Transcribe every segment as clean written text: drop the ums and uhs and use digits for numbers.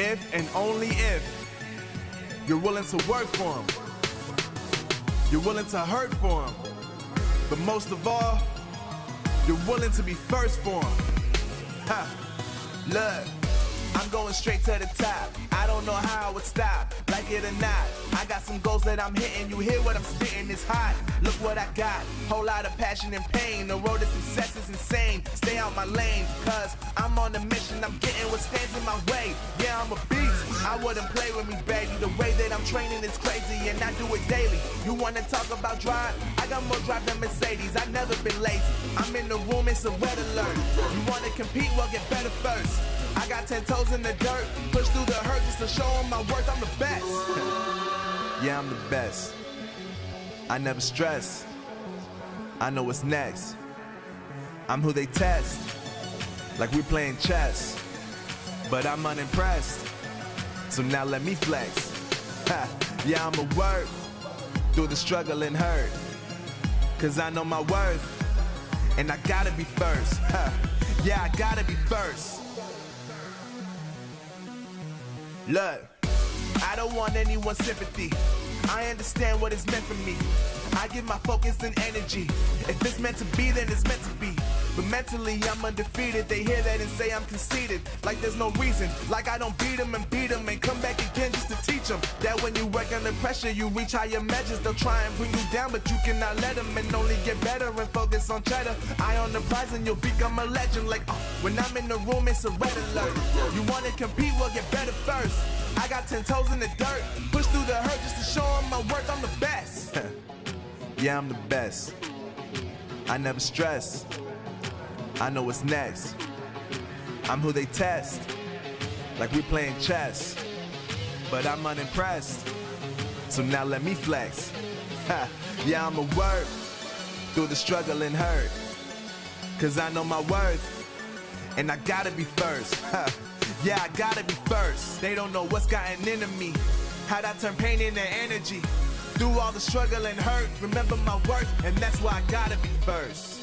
if and only if you're willing to work for them, you're willing to hurt for them, but most of all, you're willing to be first for them. Ha, look, I'm going straight to the top. I don't know how I would stop, like it or not. I got some goals that I'm hitting. You hear what I'm spitting? It's hot. Look what I got. Whole lot of passion and pain. The road to success is insane. Stay out my lane, cause I'm on a mission. I'm getting what stands in my way. Yeah, I'm a beast. I wouldn't play with me, baby. The way that I'm training is crazy, and I do it daily. You wanna talk about drive? I got more drive than Mercedes. I've never been lazy. I'm in the room, it's a red alert. You wanna compete? Well, get better first. I got 10 toes in the dirt, push through the hurt just to show them my worth. I'm the best. Yeah, I'm the best. I never stress. I know what's next. I'm who they test, like we playing chess. But I'm unimpressed, so now let me flex. Ha, yeah, I'ma work through the struggle and hurt, cause I know my worth, and I gotta be first. Ha, yeah, I gotta be first. Look, I don't want anyone's sympathy. I understand what is meant for me. I give my focus and energy. If it's meant to be, then it's meant to be. But mentally, I'm undefeated. They hear that and say I'm conceited, like there's no reason. Like I don't beat them and come back again just to teach them that when you work under pressure, you reach higher measures. They'll try and bring you down, but you cannot let them, and only get better and focus on cheddar. Eye on the prize and you'll become a legend. Like, when I'm in the room, it's a red alert. You wanna compete? Well, get better first. I got 10 toes in the dirt, push through the hurt just to show them my worth. I'm the best. Yeah, I'm the best. I never stress. I know what's next. I'm who they test, like we playing chess. But I'm unimpressed, so now let me flex. Ha, yeah, I'ma work through the struggle and hurt, cause I know my worth, and I gotta be first. Ha, yeah, I gotta be first. They don't know what's gotten into me, how'd I turn pain into energy. Through all the struggle and hurt, remember my worth, and that's why I gotta be first.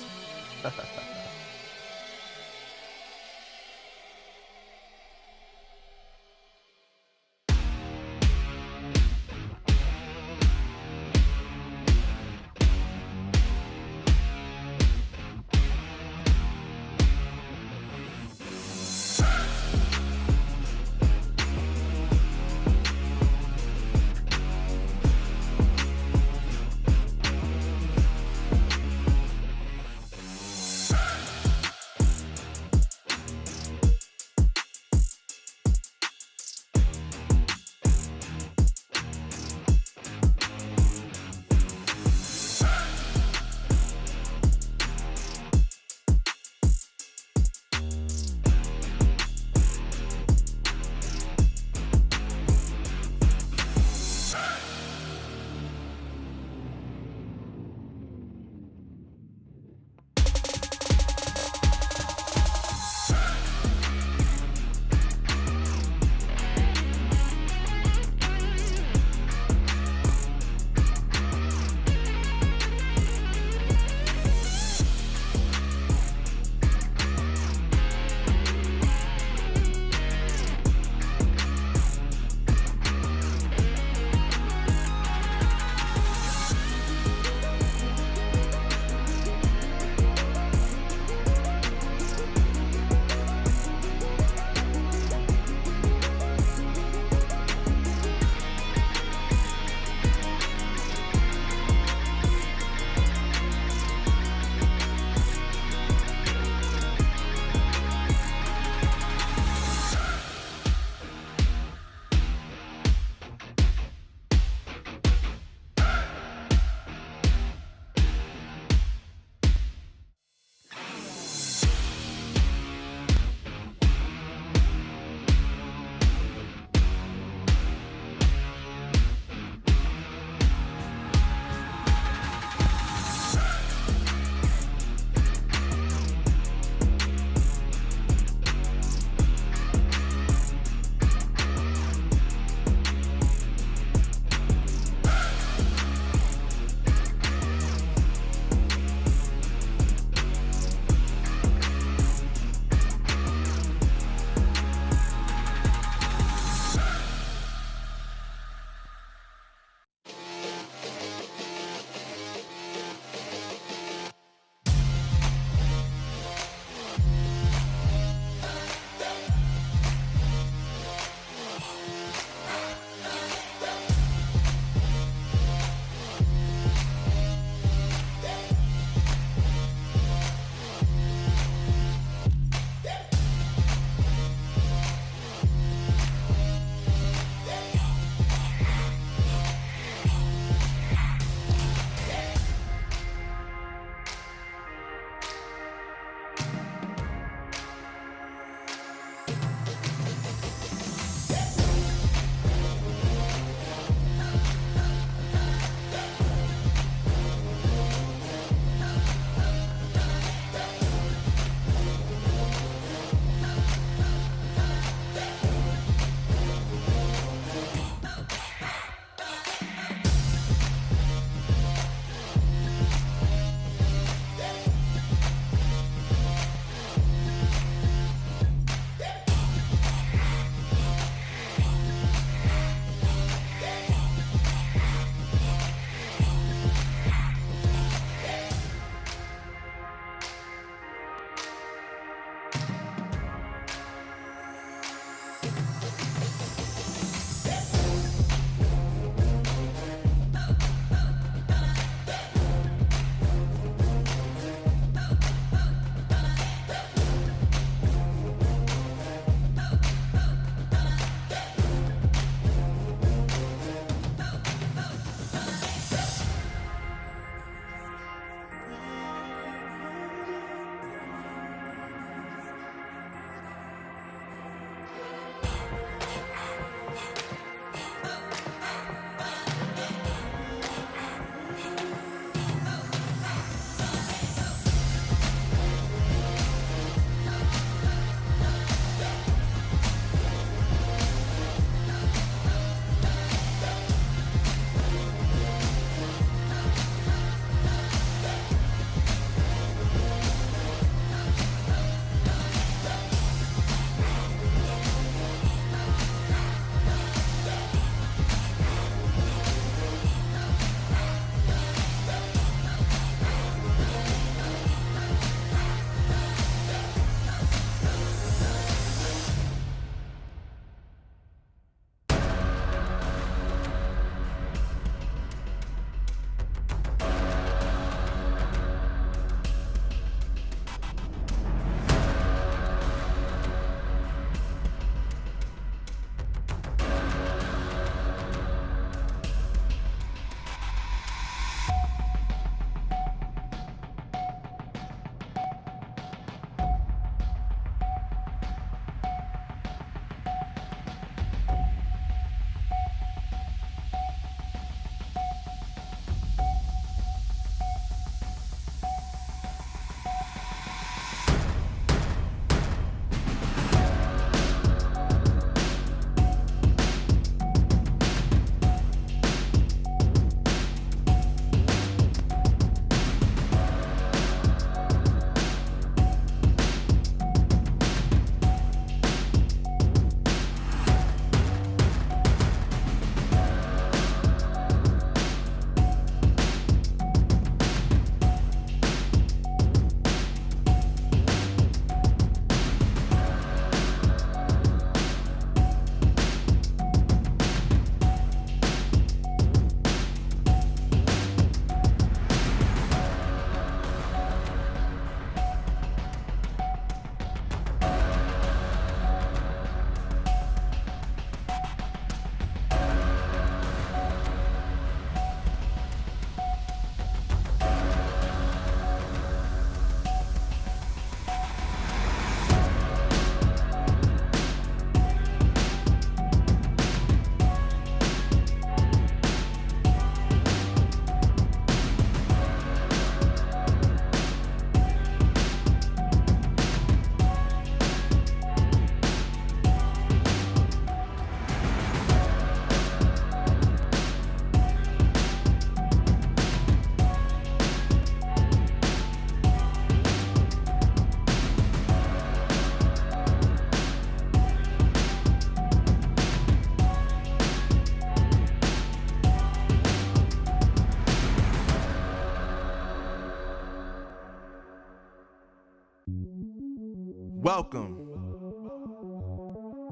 Welcome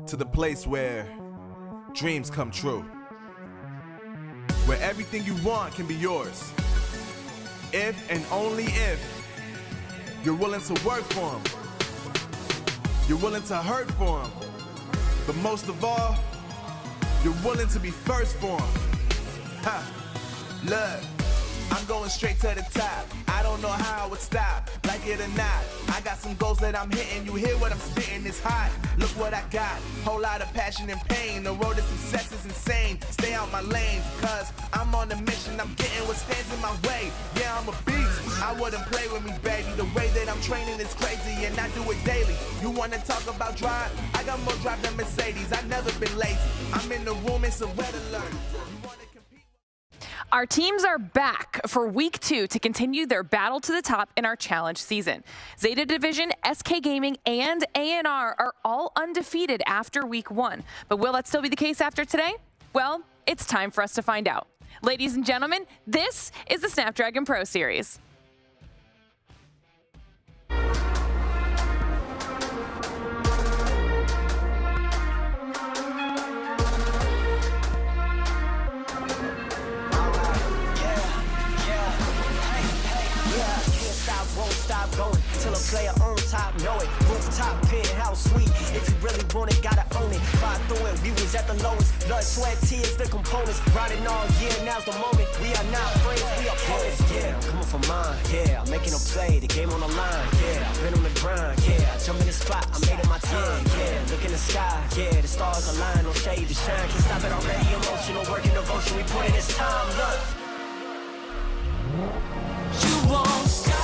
to the place where dreams come true, where everything you want can be yours, if and only if you're willing to work for them, you're willing to hurt for them, but most of all, you're willing to be first for them. Ha! Look, I'm going straight to the top. I don't know how I would stop, like it or not. I got some goals that I'm hitting. You hear what I'm spitting? It's hot. Look what I got. Whole lot of passion and pain. The road to success is insane. Stay out my lane, cause I'm on a mission. I'm getting what stands in my way. Yeah, I'm a beast. I wouldn't play with me, baby. The way that I'm training is crazy, and I do it daily. You wanna talk about drive? I got more drive than Mercedes. I've never been lazy. I'm in the room, it's a red alert. Our teams are back for week 2 to continue their battle to the top in our challenge season. Zeta Division, SK Gaming, and ANR are all undefeated after week 1. But will that still be the case after today? Well, it's time for us to find out. Ladies and gentlemen, this is the Snapdragon Pro Series. Going till a player on top, know it. Rooftop, penthouse suite. If you really want it, gotta own it. Fight through it, we was at the lowest. Blood, sweat, tears, the components. Riding all year, now's the moment. We are not friends, we are opponents. Yeah, I'm coming for mine. Yeah, I'm making a play, the game on the line. Yeah, I've been on the grind. Yeah, I jump in the spot, I made it my time. Yeah, look in the sky. Yeah, the stars align, no shade to shine. Can't stop it already. Emotional work and devotion. We put in this time. Look, you won't stop.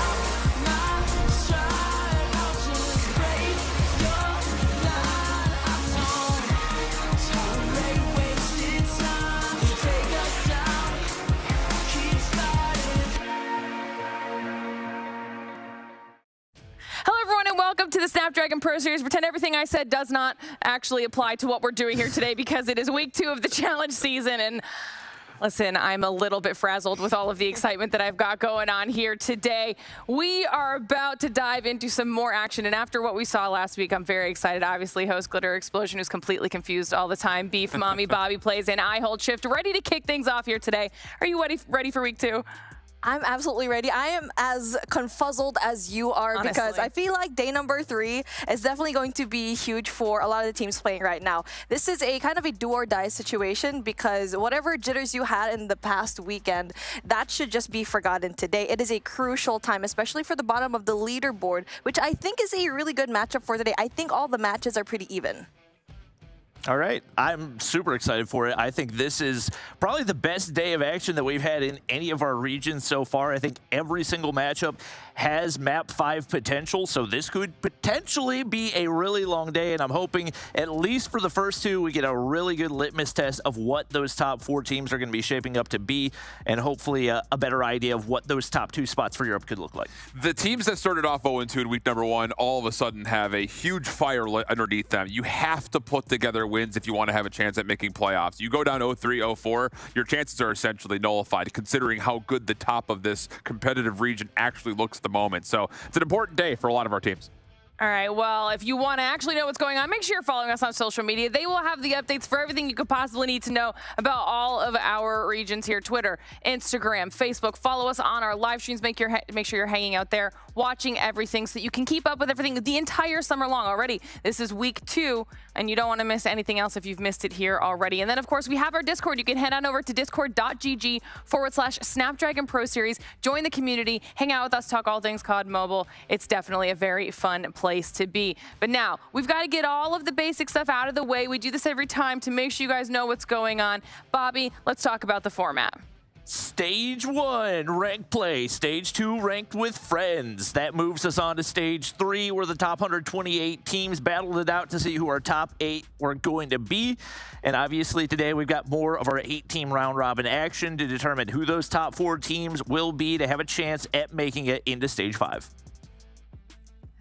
Welcome to the Snapdragon Pro Series. Pretend everything I said does not actually apply to what we're doing here today because it is week 2 of the challenge season. And listen, I'm a little bit frazzled with all of the excitement that I've got going on here today. We are about to dive into some more action. And after what we saw last week, I'm very excited. Obviously, host Glitter Explosion, who's completely confused all the time. Beef Mommy Bobby plays in I Hold Shift, ready to kick things off here today. Are you ready for week 2? I'm absolutely ready. I am as confuzzled as you are. Honestly. Because I feel like day number 3 is definitely going to be huge for a lot of the teams playing right now. This is a kind of a do or die situation because whatever jitters you had in the past weekend, that should just be forgotten today. It is a crucial time, especially for the bottom of the leaderboard, which I think is a really good matchup for today. I think all the matches are pretty even. All right, I'm super excited for it. I think this is probably the best day of action that we've had in any of our regions so far. I think every single matchup has map 5 potential, so this could potentially be a really long day, and I'm hoping at least for the first 2 we get a really good litmus test of what those top 4 teams are going to be shaping up to be, and hopefully a better idea of what those top 2 spots for Europe could look like. The teams that started off 0-2 in week number 1 all of a sudden have a huge fire lit underneath them. You have to put together wins if you want to have a chance at making playoffs. You go down 0-3, 0-4, your chances are essentially nullified considering how good the top of this competitive region actually looks at the moment. So it's an important day for a lot of our teams. All right, well, if you want to actually know what's going on, make sure you're following us on social media. They will have the updates for everything you could possibly need to know about all of our regions here. Twitter, Instagram, Facebook. Follow us on our live streams. Make sure you're hanging out there, watching everything so that you can keep up with everything the entire summer long already. This is week 2, and you don't want to miss anything else if you've missed it here already. And then, of course, we have our Discord. You can head on over to discord.gg/Snapdragon Pro Series. Join the community. Hang out with us. Talk all things COD Mobile. It's definitely a very fun place to be. But now we've got to get all of the basic stuff out of the way. We do this every time to make sure you guys know what's going on. Bobby, let's talk about the format. Stage 1, ranked play. Stage 2, ranked with friends. That moves us on to Stage 3, where the top 128 teams battled it out to see who our top 8 were going to be. And obviously today we've got more of our 8-team round-robin action to determine who those top 4 teams will be to have a chance at making it into Stage 5.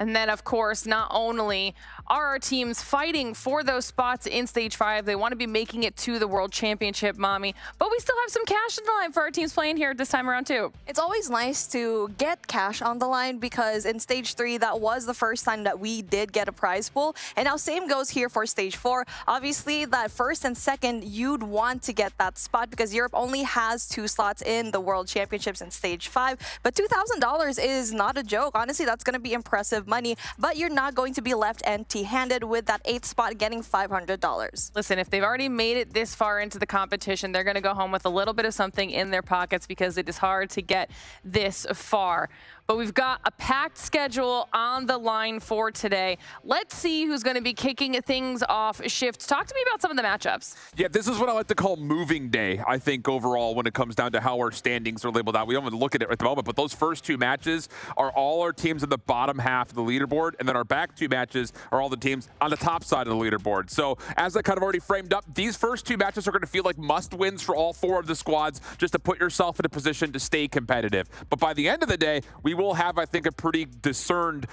And then, of course, not only are our teams fighting for those spots in Stage 5, they want to be making it to the World Championship, Mommy, but we still have some cash in the line for our teams playing here this time around, too. It's always nice to get cash on the line because in Stage 3, that was the first time that we did get a prize pool. And now same goes here for Stage 4. Obviously, that first and second, you'd want to get that spot because Europe only has 2 slots in the World Championships in Stage 5. But $2,000 is not a joke. Honestly, that's going to be impressive money, but you're not going to be left empty-handed with that 8th spot getting $500. Listen, if they've already made it this far into the competition, they're going to go home with a little bit of something in their pockets because it is hard to get this far. But we've got a packed schedule on the line for today. Let's see who's going to be kicking things off. Shift, talk to me about some of the matchups. Yeah, this is what I like to call moving day, I think, overall, when it comes down to how our standings are labeled out. We don't even look at it at the moment, but those first 2 matches are all our teams in the bottom half of the leaderboard, and then our back 2 matches are all the teams on the top side of the leaderboard. So as I kind of already framed up, these first 2 matches are going to feel like must-wins for all 4 of the squads just to put yourself in a position to stay competitive. But by the end of the day, we will have, I think, a pretty discerned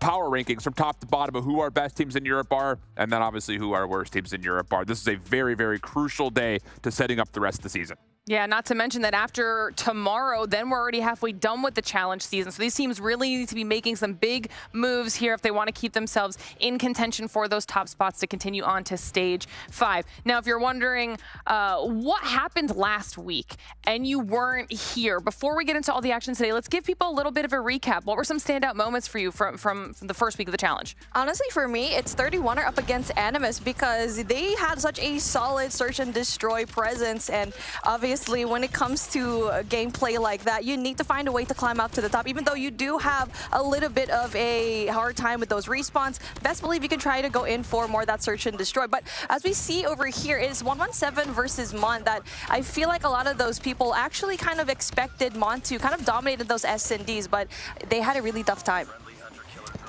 power rankings from top to bottom of who our best teams in Europe are, and then obviously who our worst teams in Europe are. This is a very, very crucial day to setting up the rest of the season. Yeah, not to mention that after tomorrow, then we're already halfway done with the challenge season. So these teams really need to be making some big moves here if they want to keep themselves in contention for those top spots to continue on to Stage 5. Now, if you're wondering what happened last week and you weren't here, before we get into all the action today, let's give people a little bit of a recap. What were some standout moments for you from the first week of the challenge? Honestly, for me, it's 31er up against Animus because they had such a solid search and destroy presence, and obviously when it comes to gameplay like that, you need to find a way to climb up to the top. Even though you do have a little bit of a hard time with those respawns, best believe you can try to go in for more of that search and destroy. But as we see over here, it is 117 versus Mon that I feel like a lot of those people actually kind of expected Mon to kind of dominated those S&Ds, but they had a really tough time.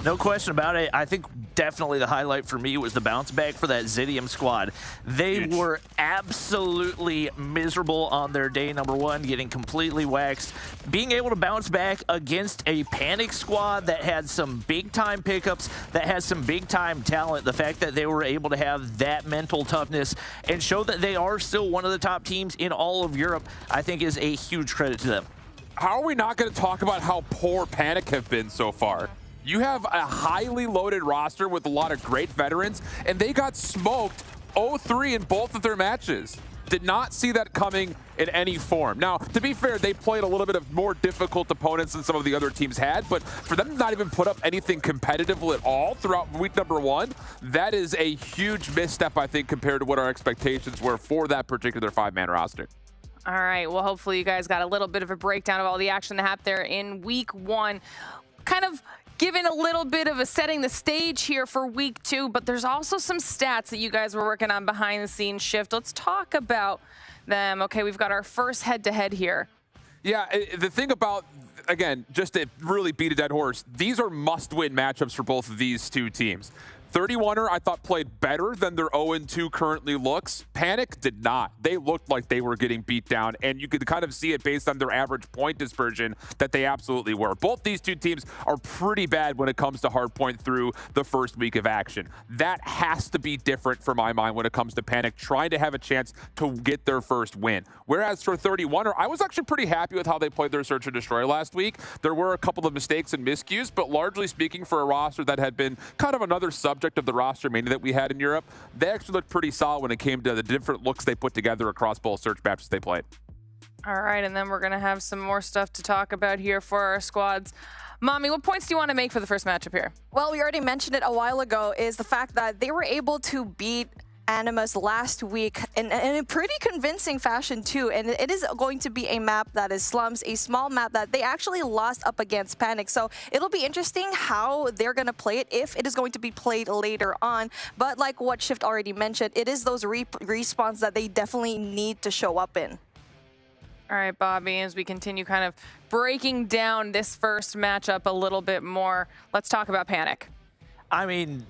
No question about it. I think definitely the highlight for me was the bounce back for that Zidium squad. They were absolutely miserable on their day number 1, getting completely waxed. Being able to bounce back against a Panic squad that had some big-time pickups, that has some big-time talent, the fact that they were able to have that mental toughness and show that they are still one of the top teams in all of Europe, I think is a huge credit to them. How are we not going to talk about how poor Panic have been so far? You have a highly loaded roster with a lot of great veterans, and they got smoked 0-3 in both of their matches. Did not see that coming in any form. Now, to be fair, they played a little bit of more difficult opponents than some of the other teams had, but for them to not even put up anything competitive at all throughout week number 1, that is a huge misstep, I think, compared to what our expectations were for that particular 5-man roster. All right, well, hopefully you guys got a little bit of a breakdown of all the action that happened there in week 1. Kind of giving a little bit of a setting the stage here for week 2, but there's also some stats that you guys were working on behind the scenes. Shift, let's talk about them. Okay, we've got our first head-to-head here. Yeah, the thing about, again, just to really beat a dead horse, these are must-win matchups for both of these 2 teams. 31er, I thought, played better than their 0-2 currently looks. Panic did not. They looked like they were getting beat down, and you could kind of see it based on their average point dispersion that they absolutely were. Both these 2 teams are pretty bad when it comes to hardpoint through the first week of action. That has to be different for my mind when it comes to Panic trying to have a chance to get their first win. Whereas for 31er, I was actually pretty happy with how they played their search and destroy last week. There were a couple of mistakes and miscues, but largely speaking, for a roster that had been kind of another subject of the roster mainly that we had in Europe, they actually looked pretty solid when it came to the different looks they put together across both search matches they played. All right, and then we're going to have some more stuff to talk about here for our squads. Mommy, what points do you want to make for the first matchup here? Well, we already mentioned it a while ago, is the fact that they were able to beat Animus last week in a pretty convincing fashion too, and it is going to be a map that is slums, a small map that they actually lost up against Panic. So it'll be interesting how they're going to play it, if it is going to be played later on. But like what Shift already mentioned, it is those respawns that they definitely need to show up in. All right, Bobby, as we continue kind of breaking down this first matchup a little bit more, let's talk about Panic. I mean,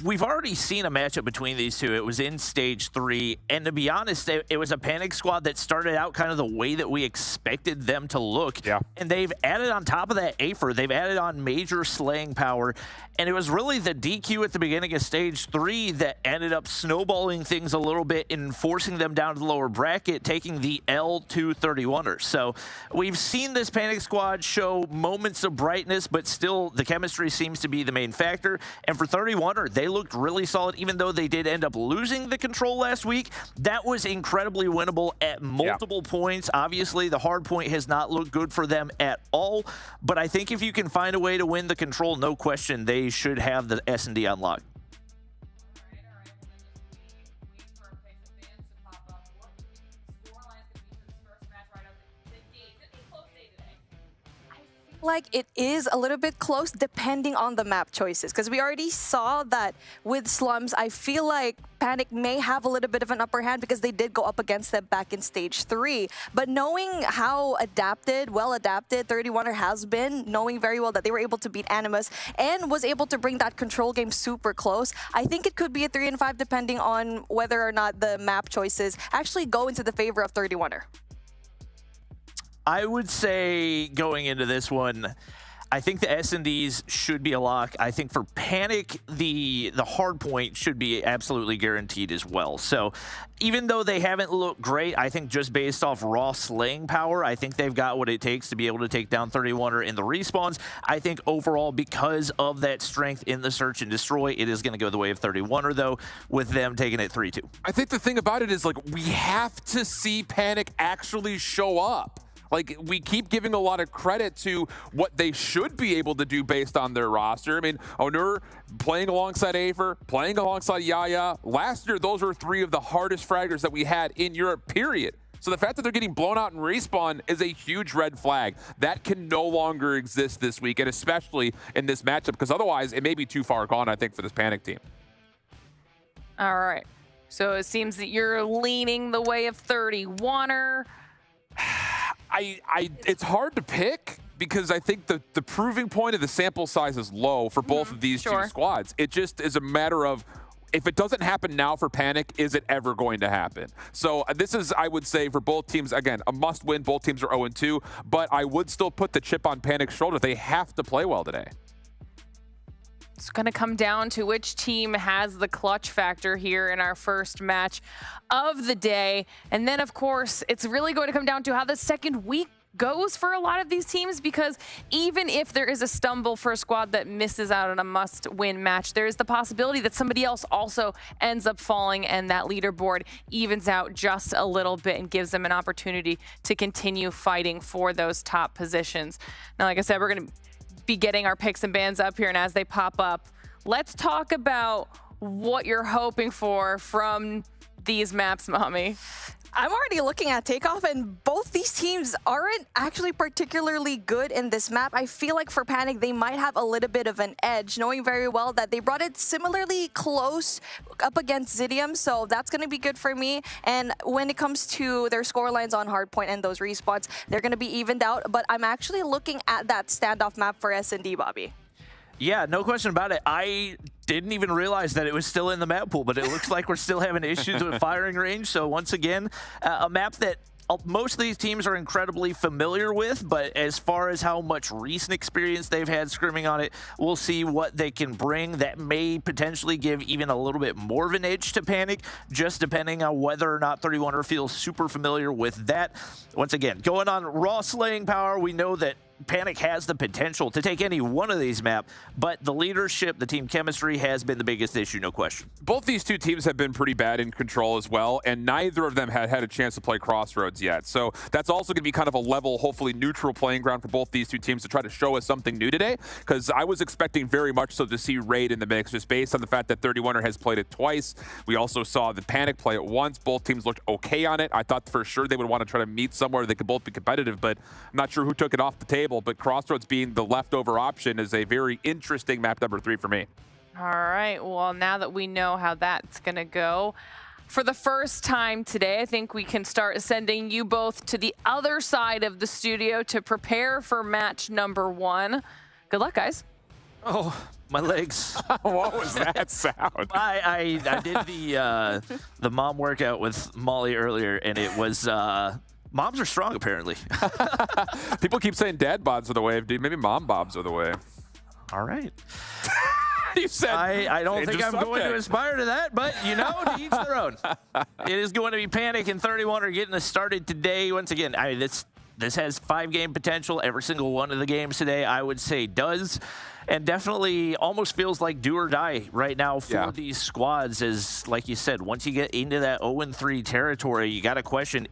we've already seen a matchup between these two. It was in stage 3, and to be honest, it was a Panic squad that started out kind of the way that we expected them to look. Yeah. And they've added on top of that AFR, they've added on major slaying power, and it was really the DQ at the beginning of stage 3 that ended up snowballing things a little bit and forcing them down to the lower bracket, taking the L to 31ers. So we've seen this Panic squad show moments of brightness, but still the chemistry seems to be the main factor. And for 31er, they looked really solid, even though they did end up losing the control last week. That was incredibly winnable at multiple points. Obviously, the hard point has not looked good for them at all, but I think if you can find a way to win the control, no question, they should have the S&D unlocked. Like it is a little bit close depending on the map choices, because we already saw that with Slums. I feel like Panic may have a little bit of an upper hand because they did go up against them back in stage 3. But knowing how well adapted 31er has been, knowing very well that they were able to beat Animus and was able to bring that control game super close, I think it could be a 3 and 5 depending on whether or not the map choices actually go into the favor of 31er. I would say going into this one, I think the S&Ds should be a lock. I think for Panic, the hard point should be absolutely guaranteed as well. So even though they haven't looked great, I think just based off raw slaying power, I think they've got what it takes to be able to take down 31er in the respawns. I think overall, because of that strength in the search and destroy, it is going to go the way of 31er, though, with them taking it 3-2. I think the thing about it is, like, we have to see Panic actually show up. Like, we keep giving a lot of credit to what they should be able to do based on their roster. I mean, Onur playing alongside Afer, playing alongside Yaya. Last year, those were 3 of the hardest fraggers that we had in Europe, period. So the fact that they're getting blown out in respawn is a huge red flag. That can no longer exist this week, and especially in this matchup, because otherwise it may be too far gone, I think, for this Panic team. All right. So it seems that you're leaning the way of 31er. It's hard to pick because I think the proving point of the sample size is low for both of these two squads. It just is a matter of, if it doesn't happen now for Panic, is it ever going to happen? So this is, I would say, for both teams, again, a must win. Both teams are 0-2, but I would still put the chip on Panic's shoulder. They have to play well today. It's going to come down to which team has the clutch factor here in our first match of the day. And then, of course, it's really going to come down to how the second week goes for a lot of these teams, because even if there is a stumble for a squad that misses out on a must-win match, there is the possibility that somebody else also ends up falling and that leaderboard evens out just a little bit and gives them an opportunity to continue fighting for those top positions. Now, like I said, we're going to be getting our picks and bans up here, and as they pop up, let's talk about what you're hoping for from these maps, Mommy. I'm already looking at Takeoff, and both these teams aren't actually particularly good in this map. I feel like for Panic, they might have a little bit of an edge, knowing very well that they brought it similarly close up against Zidium, so that's going to be good for me. And when it comes to their score lines on hardpoint and those respawns, they're going to be evened out, but I'm actually looking at that standoff map for S&D, Bobby. Yeah, no question about it. I didn't even realize that it was still in the map pool, but it looks like we're still having issues with firing range. So once again, a map that most of these teams are incredibly familiar with, but as far as how much recent experience they've had scrimming on it, we'll see what they can bring. That may potentially give even a little bit more of an edge to Panic, just depending on whether or not 31er feels super familiar with that. Once again, going on raw slaying power, we know that Panic has the potential to take any one of these maps, but the leadership, the team chemistry has been the biggest issue, no question. Both these two teams have been pretty bad in control as well, and neither of them had a chance to play Crossroads yet. So that's also going to be kind of a level, hopefully neutral playing ground for both these two teams to try to show us something new today, because I was expecting very much so to see Raid in the mix, just based on the fact that 31er has played it twice. We also saw the Panic play it once. Both teams looked okay on it. I thought for sure they would want to try to meet somewhere they could both be competitive, but I'm not sure who took it off the table. But Crossroads being the leftover option is a very interesting map number 3 for me. All right, well, now that we know how that's gonna go, for the first time today, I think we can start sending you both to the other side of the studio to prepare for match number 1. Good luck, guys. Oh, my legs. What was that sound? I did the mom workout with Molly earlier, and it was moms are strong apparently. People keep saying dad bods are the wave, dude. Maybe mom bobs are the wave. All right. You said I don't think I'm going to subject. aspire to that, but you know, to each their own. It is going to be Panic and 31 are getting us started today. Once again, this has 5-game potential. Every single one of the games today, I would say, does. And definitely almost feels like do or die right now for these squads. As, like you said, once you get into that 0-3 territory, you got to question,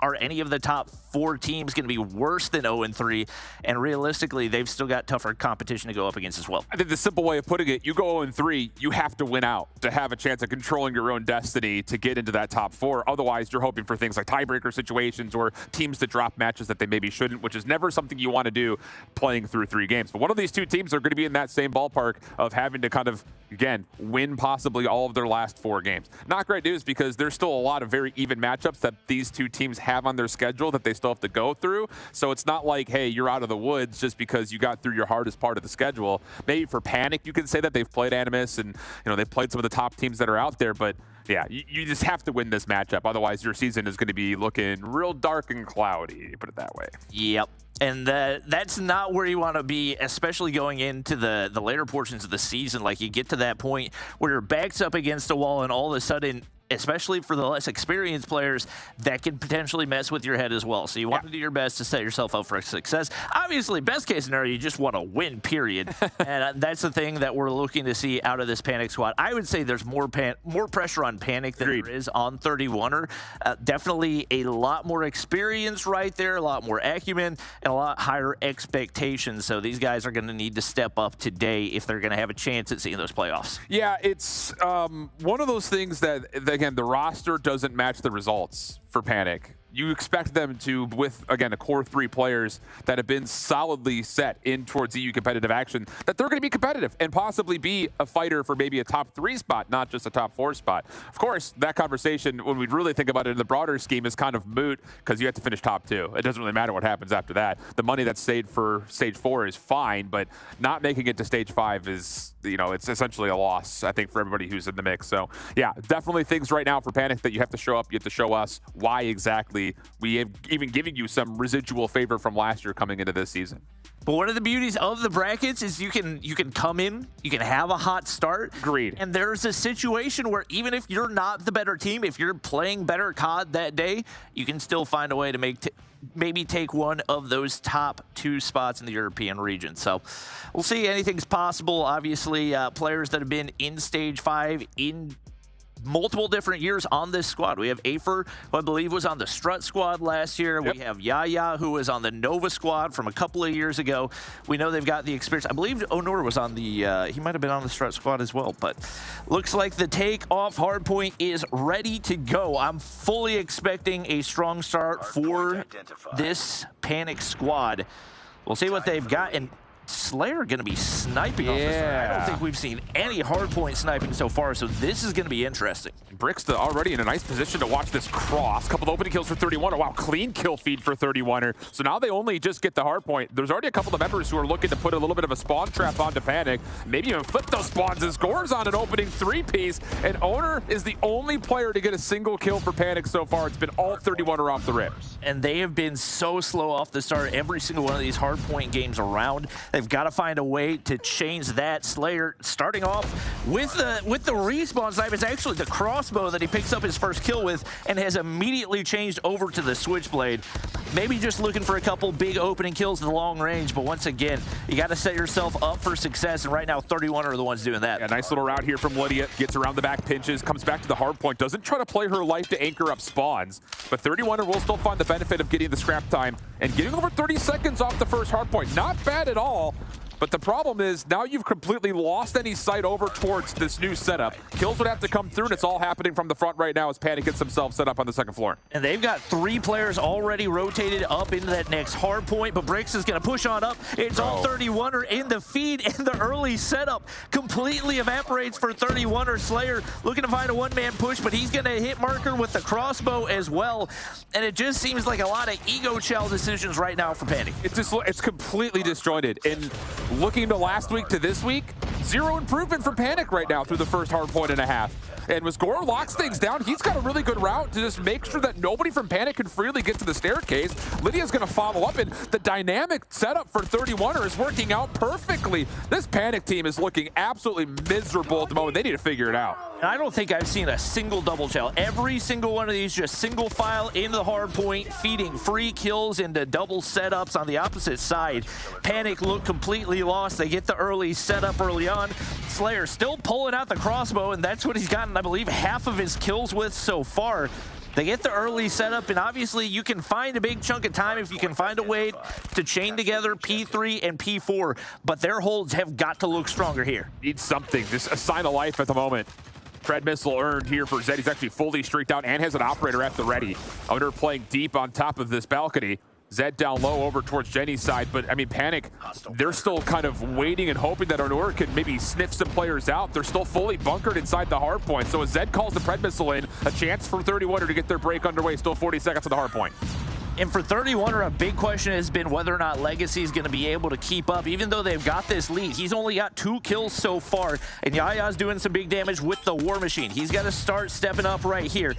are any of the top 4 teams going to be worse than 0-3? And realistically, they've still got tougher competition to go up against as well. I think the simple way of putting it, you go 0-3, you have to win out to have a chance of controlling your own destiny to get into that top 4. Otherwise, you're hoping for things like tiebreaker situations or teams that drop matches that they maybe shouldn't, which is never something you want to do playing through 3 games. But one of these 2 teams are going to be in that same ballpark of having to kind of, again, win possibly all of their last 4 games. Not great news because there's still a lot of very even matchups that these 2 teams have on their schedule that they still have to go through. So it's not like, hey, you're out of the woods just because you got through your hardest part of the schedule. Maybe for Panic, you can say that they've played Animus and, you know, they've played some of the top teams that are out there, but yeah, you just have to win this matchup. Otherwise, your season is going to be looking real dark and cloudy, put it that way. Yep. And that's not where you want to be, especially going into the later portions of the season. Like, you get to that point where your back's up against a wall and all of a sudden, especially for the less experienced players, that can potentially mess with your head as well. So you want to do your best to set yourself up for success. Obviously, best case scenario, you just want to win, period. And that's the thing that we're looking to see out of this Panic squad. I would say there's more pressure on Panic than there is on 31er. Definitely a lot more experience right there, a lot more acumen, and a lot higher expectations. So these guys are going to need to step up today if they're going to have a chance at seeing those playoffs. Yeah, it's one of those things that again, the roster doesn't match the results for Panic. You expect them to, with, again, a core 3 players that have been solidly set in towards EU competitive action, that they're going to be competitive and possibly be a fighter for maybe a top 3 spot, not just a top 4 spot. Of course, that conversation, when we really think about it in the broader scheme, is kind of moot because you have to finish top 2. It doesn't really matter what happens after that. The money that's saved for stage 4 is fine, but not making it to stage 5 is, you know, it's essentially a loss, I think, for everybody who's in the mix. So, yeah, definitely things right now for Panic that you have to show up. You have to show us why exactly we have even giving you some residual favor from last year coming into this season. But one of the beauties of the brackets is you can come in, you can have a hot start. Agreed. And there's a situation where even if you're not the better team, if you're playing better COD that day, you can still find a way to maybe take one of those top 2 spots in the European region. So we'll see. Anything's possible. Obviously, players that have been in Stage 5 in multiple different years on this squad. We have Afer, who I believe was on the Strut squad last year. Yep. We have Yaya, who was on the Nova squad from a couple of years ago. We know they've got the experience. I believe Onur was on the, he might have been on the Strut squad as well, but looks like the take-off hardpoint is ready to go. I'm fully expecting a strong start for this Panic squad. We'll see what they've got. And Slayer going to be sniping off this. I don't think we've seen any hardpoint sniping so far, so this is going to be interesting. Brixta already in a nice position to watch this cross. Couple of opening kills for 31. Wow, clean kill feed for 31er. So now they only just get the hardpoint. There's already a couple of members who are looking to put a little bit of a spawn trap onto Panic. Maybe even flip those spawns as Gore's on an opening 3-piece. And Owner is the only player to get a single kill for Panic so far. It's been all 31er off the rip. And they have been so slow off the start every single one of these hardpoint games around. They've got to find a way to change that. Slayer starting off with the respawn snipe. It's actually the crossbow that he picks up his first kill with and has immediately changed over to the Switchblade. Maybe just looking for a couple big opening kills at the long range, but once again, you got to set yourself up for success, and right now 31 are the ones doing that. Yeah, nice little route here from Lydia. Gets around the back, pinches, comes back to the hard point, doesn't try to play her life to anchor up spawns, but 31 will still find the benefit of getting the scrap time and getting over 30 seconds off the first hard point. Not bad at all. But the problem is now you've completely lost any sight over towards this new setup. Kills would have to come through, and it's all happening from the front right now as Panic gets themselves set up on the second floor. And they've got 3 players already rotated up into that next hard point, but Brix is going to push on up. It's all 31er in the feed, and the early setup completely evaporates for 31er. Slayer looking to find a one-man push, but he's going to hit marker with the crossbow as well. And it just seems like a lot of ego shell decisions right now for Panic. It's completely disjointed. And looking to last week to this week, zero improvement from Panic right now through the first hard point and a half. And when Score locks things down, he's got a really good route to just make sure that nobody from Panic can freely get to the staircase. Lydia's going to follow up, and the dynamic setup for 31er is working out perfectly. This Panic team is looking absolutely miserable at the moment. They need to figure it out. And I don't think I've seen a single double shell. Every single one of these just single file into the hard point, feeding free kills into double setups on the opposite side. Panic look completely lost. They get the early setup early on. Slayer still pulling out the crossbow, and that's what he's gotten, I believe, half of his kills with so far. They get the early setup, and obviously you can find a big chunk of time if you can find a way to chain together P3 and P4, but their holds have got to look stronger here. Needs something, just a sign of life at the moment. Tread missile earned here for Zed. He's actually fully streaked out and has an operator at the ready. Under playing deep on top of this balcony. Zed down low over towards Jenny's side, but I mean, Panic, they're still kind of waiting and hoping that Onur can maybe sniff some players out. They're still fully bunkered inside the hard point. So as Zed calls the Pred missile in, a chance for 31er to get their break underway. Still 40 seconds to the hard point. And for 31er, a big question has been whether or not Legacy is going to be able to keep up. Even though they've got this lead, he's only got 2 kills so far, and Yaya's doing some big damage with the War Machine. He's got to start stepping up right here.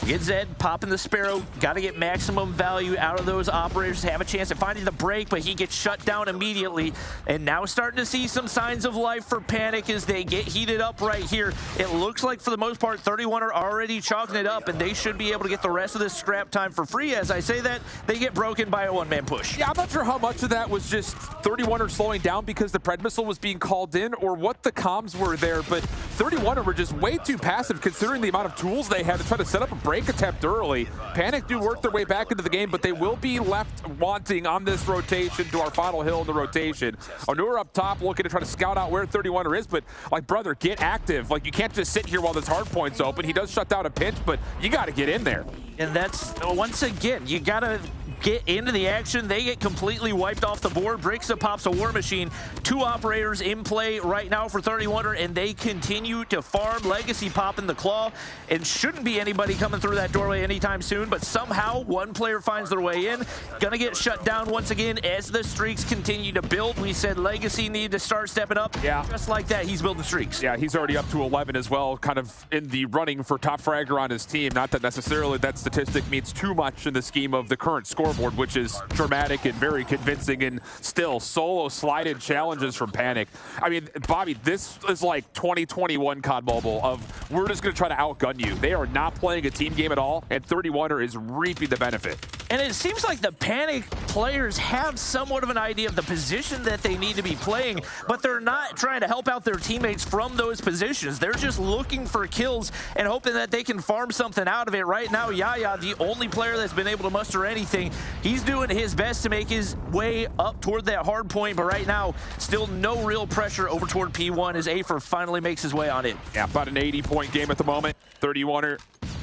Get Zed, popping the Sparrow, got to get maximum value out of those operators to have a chance at finding the break, but he gets shut down immediately. And now starting to see some signs of life for Panic as they get heated up right here. It looks like for the most part, 31 are already chalking it up, and they should be able to get the rest of this scrap time for free. As I say that, they get broken by a one-man push. Yeah, I'm not sure how much of that was just 31 are slowing down because the Pred missile was being called in or what the comms were there, but 31 were just way too passive considering the amount of tools they had to try to set up a break attempt early. Panic do work their way back into the game, but they will be left wanting on this rotation to our final hill in the rotation. Onur up top looking to try to scout out where 31er is, but like, brother, get active. Like, you can't just sit here while this hard point's open. He does shut down a pinch, but you got to get in there. And that's, once again, you got to get into the action. They get completely wiped off the board. Brixa pops a War Machine. 2 operators in play right now for 31er, and they continue to farm. Legacy popping the claw, and shouldn't be anybody coming through that doorway anytime soon, but somehow one player finds their way in. Gonna get shut down once again as the streaks continue to build. We said Legacy need to start stepping up. Yeah. Just like that, he's building streaks. Yeah, he's already up to 11 as well, kind of in the running for top fragger on his team. Not that necessarily that statistic means too much in the scheme of the current scoreboard, which is dramatic and very convincing, and still solo slided challenges from Panic. I mean, Bobby, this is like 2021 COD Mobile of we're just going to try to outgun you. They are not playing a team game at all, and 31er is reaping the benefit. And it seems like the Panic players have somewhat of an idea of the position that they need to be playing, but they're not trying to help out their teammates from those positions. They're just looking for kills and hoping that they can farm something out of it. Right now, Yaya, the only player that's been able to muster anything, he's doing his best to make his way up toward that hard point, but right now, still no real pressure over toward P1 as Afer finally makes his way on it. Yeah, about an 80-point game at the moment. 31er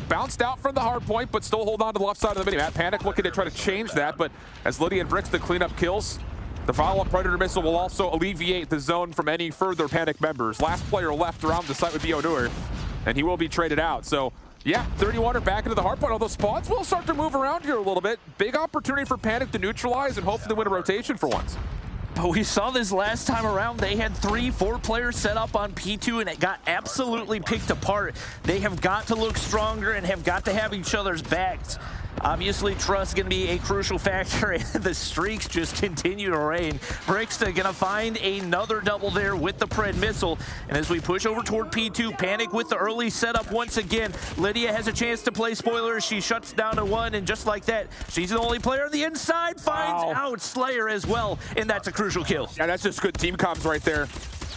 bounced out from the hard point, but still hold on to the left side of the mini-map. Panic looking to try to change that, but as Lydia and Brixton clean up kills, the follow-up Predator missile will also alleviate the zone from any further Panic members. Last player left around the site would be Onur, and he will be traded out. So, yeah, 31 are back into the hard point, although spawns will start to move around here a little bit. Big opportunity for Panic to neutralize and hopefully win a rotation for once. But we saw this last time around. They had 3-4 players set up on P2, and it got absolutely picked apart. They have got to look stronger and have got to have each other's backs. Obviously, trust is going to be a crucial factor, and the streaks just continue to rain. Brixta going to find another double there with the Pred missile. And as we push over toward P2, Panic with the early setup once again. Lydia has a chance to play spoilers. She shuts down to 1, and just like that, she's the only player on the inside. Finds out Slayer as well, and that's a crucial kill. Yeah, that's just good team comms right there.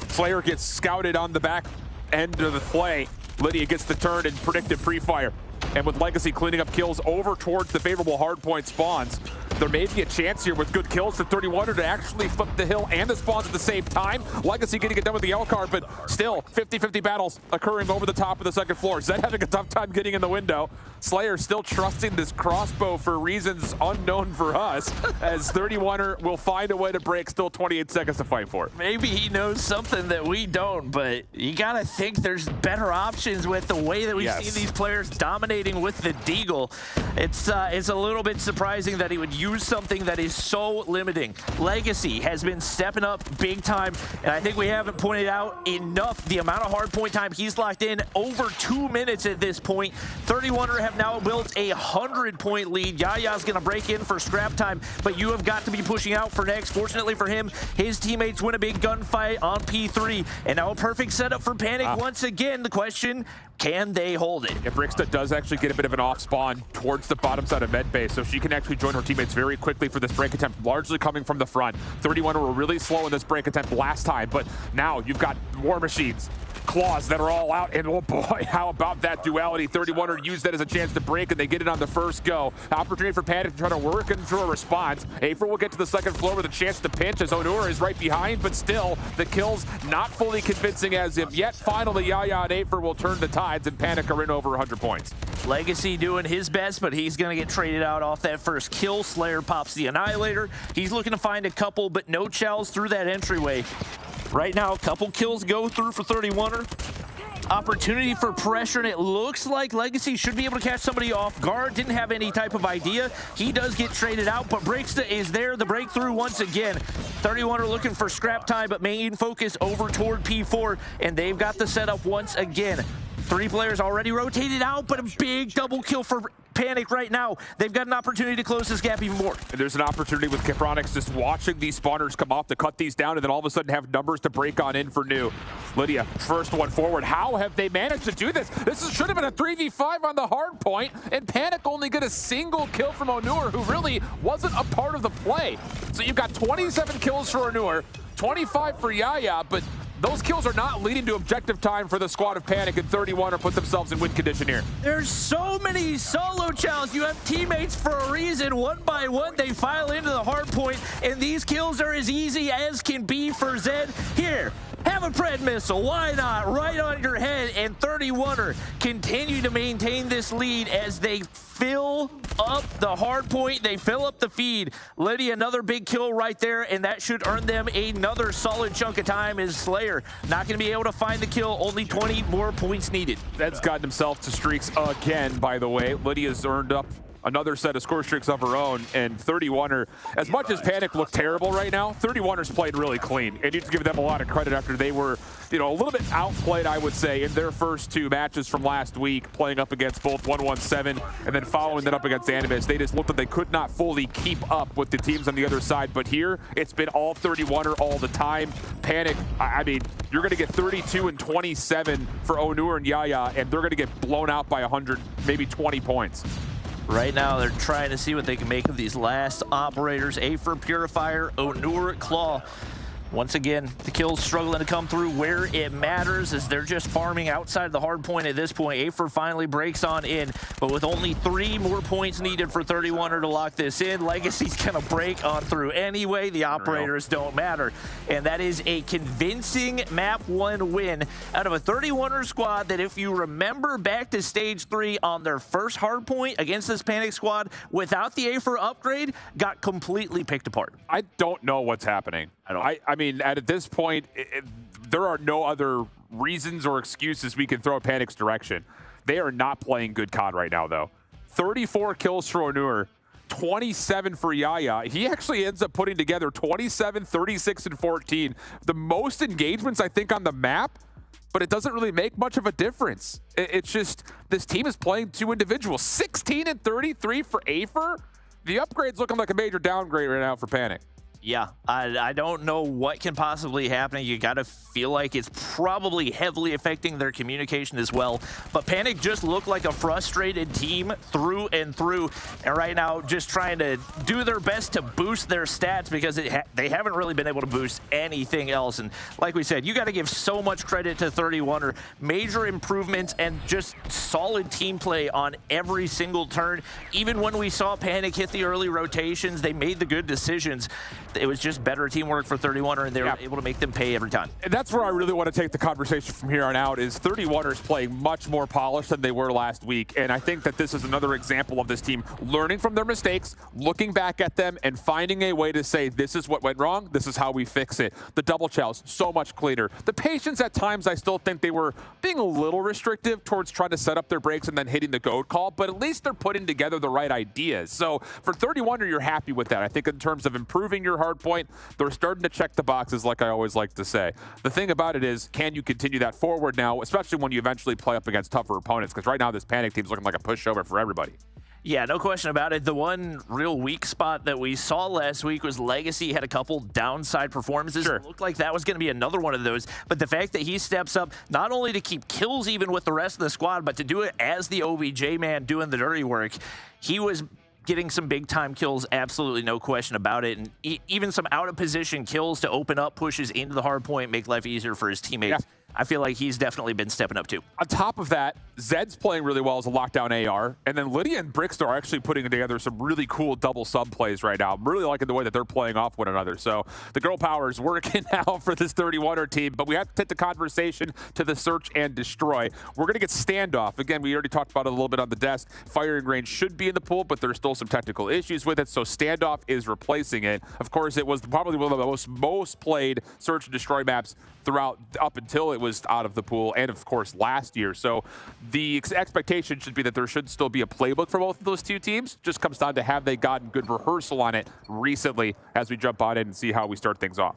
Slayer gets scouted on the back end of the play. Lydia gets the turn and predicted pre-fire. And with Legacy cleaning up kills over towards the favorable hardpoint spawns, there may be a chance here with good kills for 31er to actually flip the hill and the spawns at the same time. Legacy getting it done with the L card, but still 50-50 battles occurring over the top of the second floor. Zed having a tough time getting in the window. Slayer still trusting this crossbow for reasons unknown for us, as 31er will find a way to break. Still 28 seconds to fight for. Maybe he knows something that we don't, but you gotta think there's better options with the way that we've seen these players dominating with the Deagle. It's a little bit surprising that he would use something that is so limiting. Legacy has been stepping up big time, and I think we haven't pointed out enough the amount of hard point time he's locked in. Over 2 minutes at this point. 31er have now built a 100-point lead. Yaya's going to break in for scrap time, but you have got to be pushing out for next. Fortunately for him, his teammates win a big gunfight on P3, and now a perfect setup for Panic once again. The question, can they hold it? Yeah, Brixta does actually get a bit of an off spawn towards the bottom side of med base, so she can actually join her teammates very quickly for this break attempt, largely coming from the front. 31er were really slow in this break attempt last time, but now you've got War Machines, Claws that are all out, and oh boy, how about that duality? 31er used that as a chance to break, and they get it on the first go. Opportunity for Panic to try to work into a response. Afer will get to the second floor with a chance to pinch as Onur is right behind, but still, the kills not fully convincing as of yet. Finally, Yaya and Afer will turn the tides, and Panic are in over 100 points. Legacy doing his best, but he's going to get traded out off that first kill. Slayer pops the Annihilator. He's looking to find a couple, but no chows through that entryway. Right now, a couple kills go through for 31er. Opportunity for pressure, and it looks like Legacy should be able to catch somebody off guard. Didn't have any type of idea. He does get traded out, but Brixta is there. The breakthrough once again. 31er looking for scrap time, but main focus over toward P4, and they've got the setup once again. 3 players already rotated out, but a big double kill for Panic right now. They've got an opportunity to close this gap even more. And there's an opportunity with Kipronics just watching these spawners come off to cut these down and then all of a sudden have numbers to break on in for new. Lydia, first one forward. How have they managed to do this? This should have been a 3v5 on the hard point, and Panic only get a single kill from Onur, who really wasn't a part of the play. So you've got 27 kills for Onur, 25 for Yaya, but those kills are not leading to objective time for the squad of Panic, and 31er put themselves in win condition here. There's so many solo chows. You have teammates for a reason. One by one, they file into the hard point, and these kills are as easy as can be for Zed. Here, have a Pred missile. Why not? Right on your head, and 31er continue to maintain this lead as they fill up the hard point. They fill up the feed. Lydia, another big kill right there, and that should earn them another solid chunk of time as Slayer not going to be able to find the kill. Only 20 more points needed. Zed's gotten himself to streaks again, by the way. Lydia's earned up another set of score streaks of her own, and 31er, as much as Panic look terrible right now, 31er's played really clean. And you need to give them a lot of credit after they were, a little bit outplayed, I would say, in their first 2 matches from last week, playing up against both 117 and then following that up against Animus. They just looked like they could not fully keep up with the teams on the other side, but here, it's been all 31er all the time. Panic, I mean, you're going to get 32 and 27 for Onur and Yaya, and they're going to get blown out by 100, maybe 20 points. Right now, they're trying to see what they can make of these last operators. Afer, Purifier, Onur, Claw. Once again, the kills struggling to come through where it matters as they're just farming outside the hard point at this point. Afer finally breaks on in, but with only 3 more points needed for 31er to lock this in, Legacy's gonna break on through anyway. The operators don't matter. And that is a convincing map 1 win out of a 31er squad that, if you remember back to stage 3 on their first hard point against this Panic squad, without the Afer upgrade, got completely picked apart. I don't know what's happening. I mean, at this point, there are no other reasons or excuses we can throw Panic's direction. They are not playing good COD right now, though. 34 kills for Onur, 27 for Yaya. He actually ends up putting together 27, 36, and 14. The most engagements, I think, on the map, but it doesn't really make much of a difference. It's just, this team is playing 2 individuals. 16 and 33 for Afer. The upgrade's looking like a major downgrade right now for Panic. Yeah, I don't know what can possibly happen. You got to feel like it's probably heavily affecting their communication as well. But Panic just looked like a frustrated team through and through. And right now, just trying to do their best to boost their stats because they haven't really been able to boost anything else. And like we said, you got to give so much credit to 31er. Major improvements and just solid team play on every single turn. Even when we saw Panic hit the early rotations, they made the good decisions. it was just better teamwork for 31er, and they were able to make them pay every time. And that's where I really want to take the conversation from here on out, is 31ers playing much more polished than they were last week. And I think that this is another example of this team learning from their mistakes, looking back at them, and finding a way to say, this is what went wrong, this is how we fix it. The double chows, so much cleaner. The patience at times, I still think they were being a little restrictive towards trying to set up their breaks and then hitting the goad call, but at least they're putting together the right ideas. So for 31er, you're happy with that. I think in terms of improving your hard point, they're starting to check the boxes, like I always like to say. The thing about it is, can you continue that forward now, especially when you eventually play up against tougher opponents? Because right now this Panic team's looking like a pushover for everybody. Yeah, no question about it. The one real weak spot that we saw last week was Legacy had a couple downside performances. It looked like that was going to be another one of those. But the fact that he steps up not only to keep kills even with the rest of the squad, but to do it as the OBJ man doing the dirty work, he was getting some big-time kills, absolutely no question about it. And even some out-of-position kills to open up pushes into the hard point, make life easier for his teammates. Yeah. I feel like he's definitely been stepping up too. On top of that, Zed's playing really well as a lockdown AR, and then Lydia and Brixter are actually putting together some really cool double sub plays right now. I'm really liking the way that they're playing off one another. So the girl power is working now for this 31er team, but we have to take the conversation to the search and destroy. We're going to get standoff. Again, we already talked about it a little bit on the desk. Firing range should be in the pool, but there's still some technical issues with it, so standoff is replacing it. Of course, it was probably one of the most played search and destroy maps throughout up until it was out of the pool, and of course last year. So the expectation should be that there should still be a playbook for both of those two teams. Just comes down to have they gotten good rehearsal on it recently as we jump on in and see how we start things off.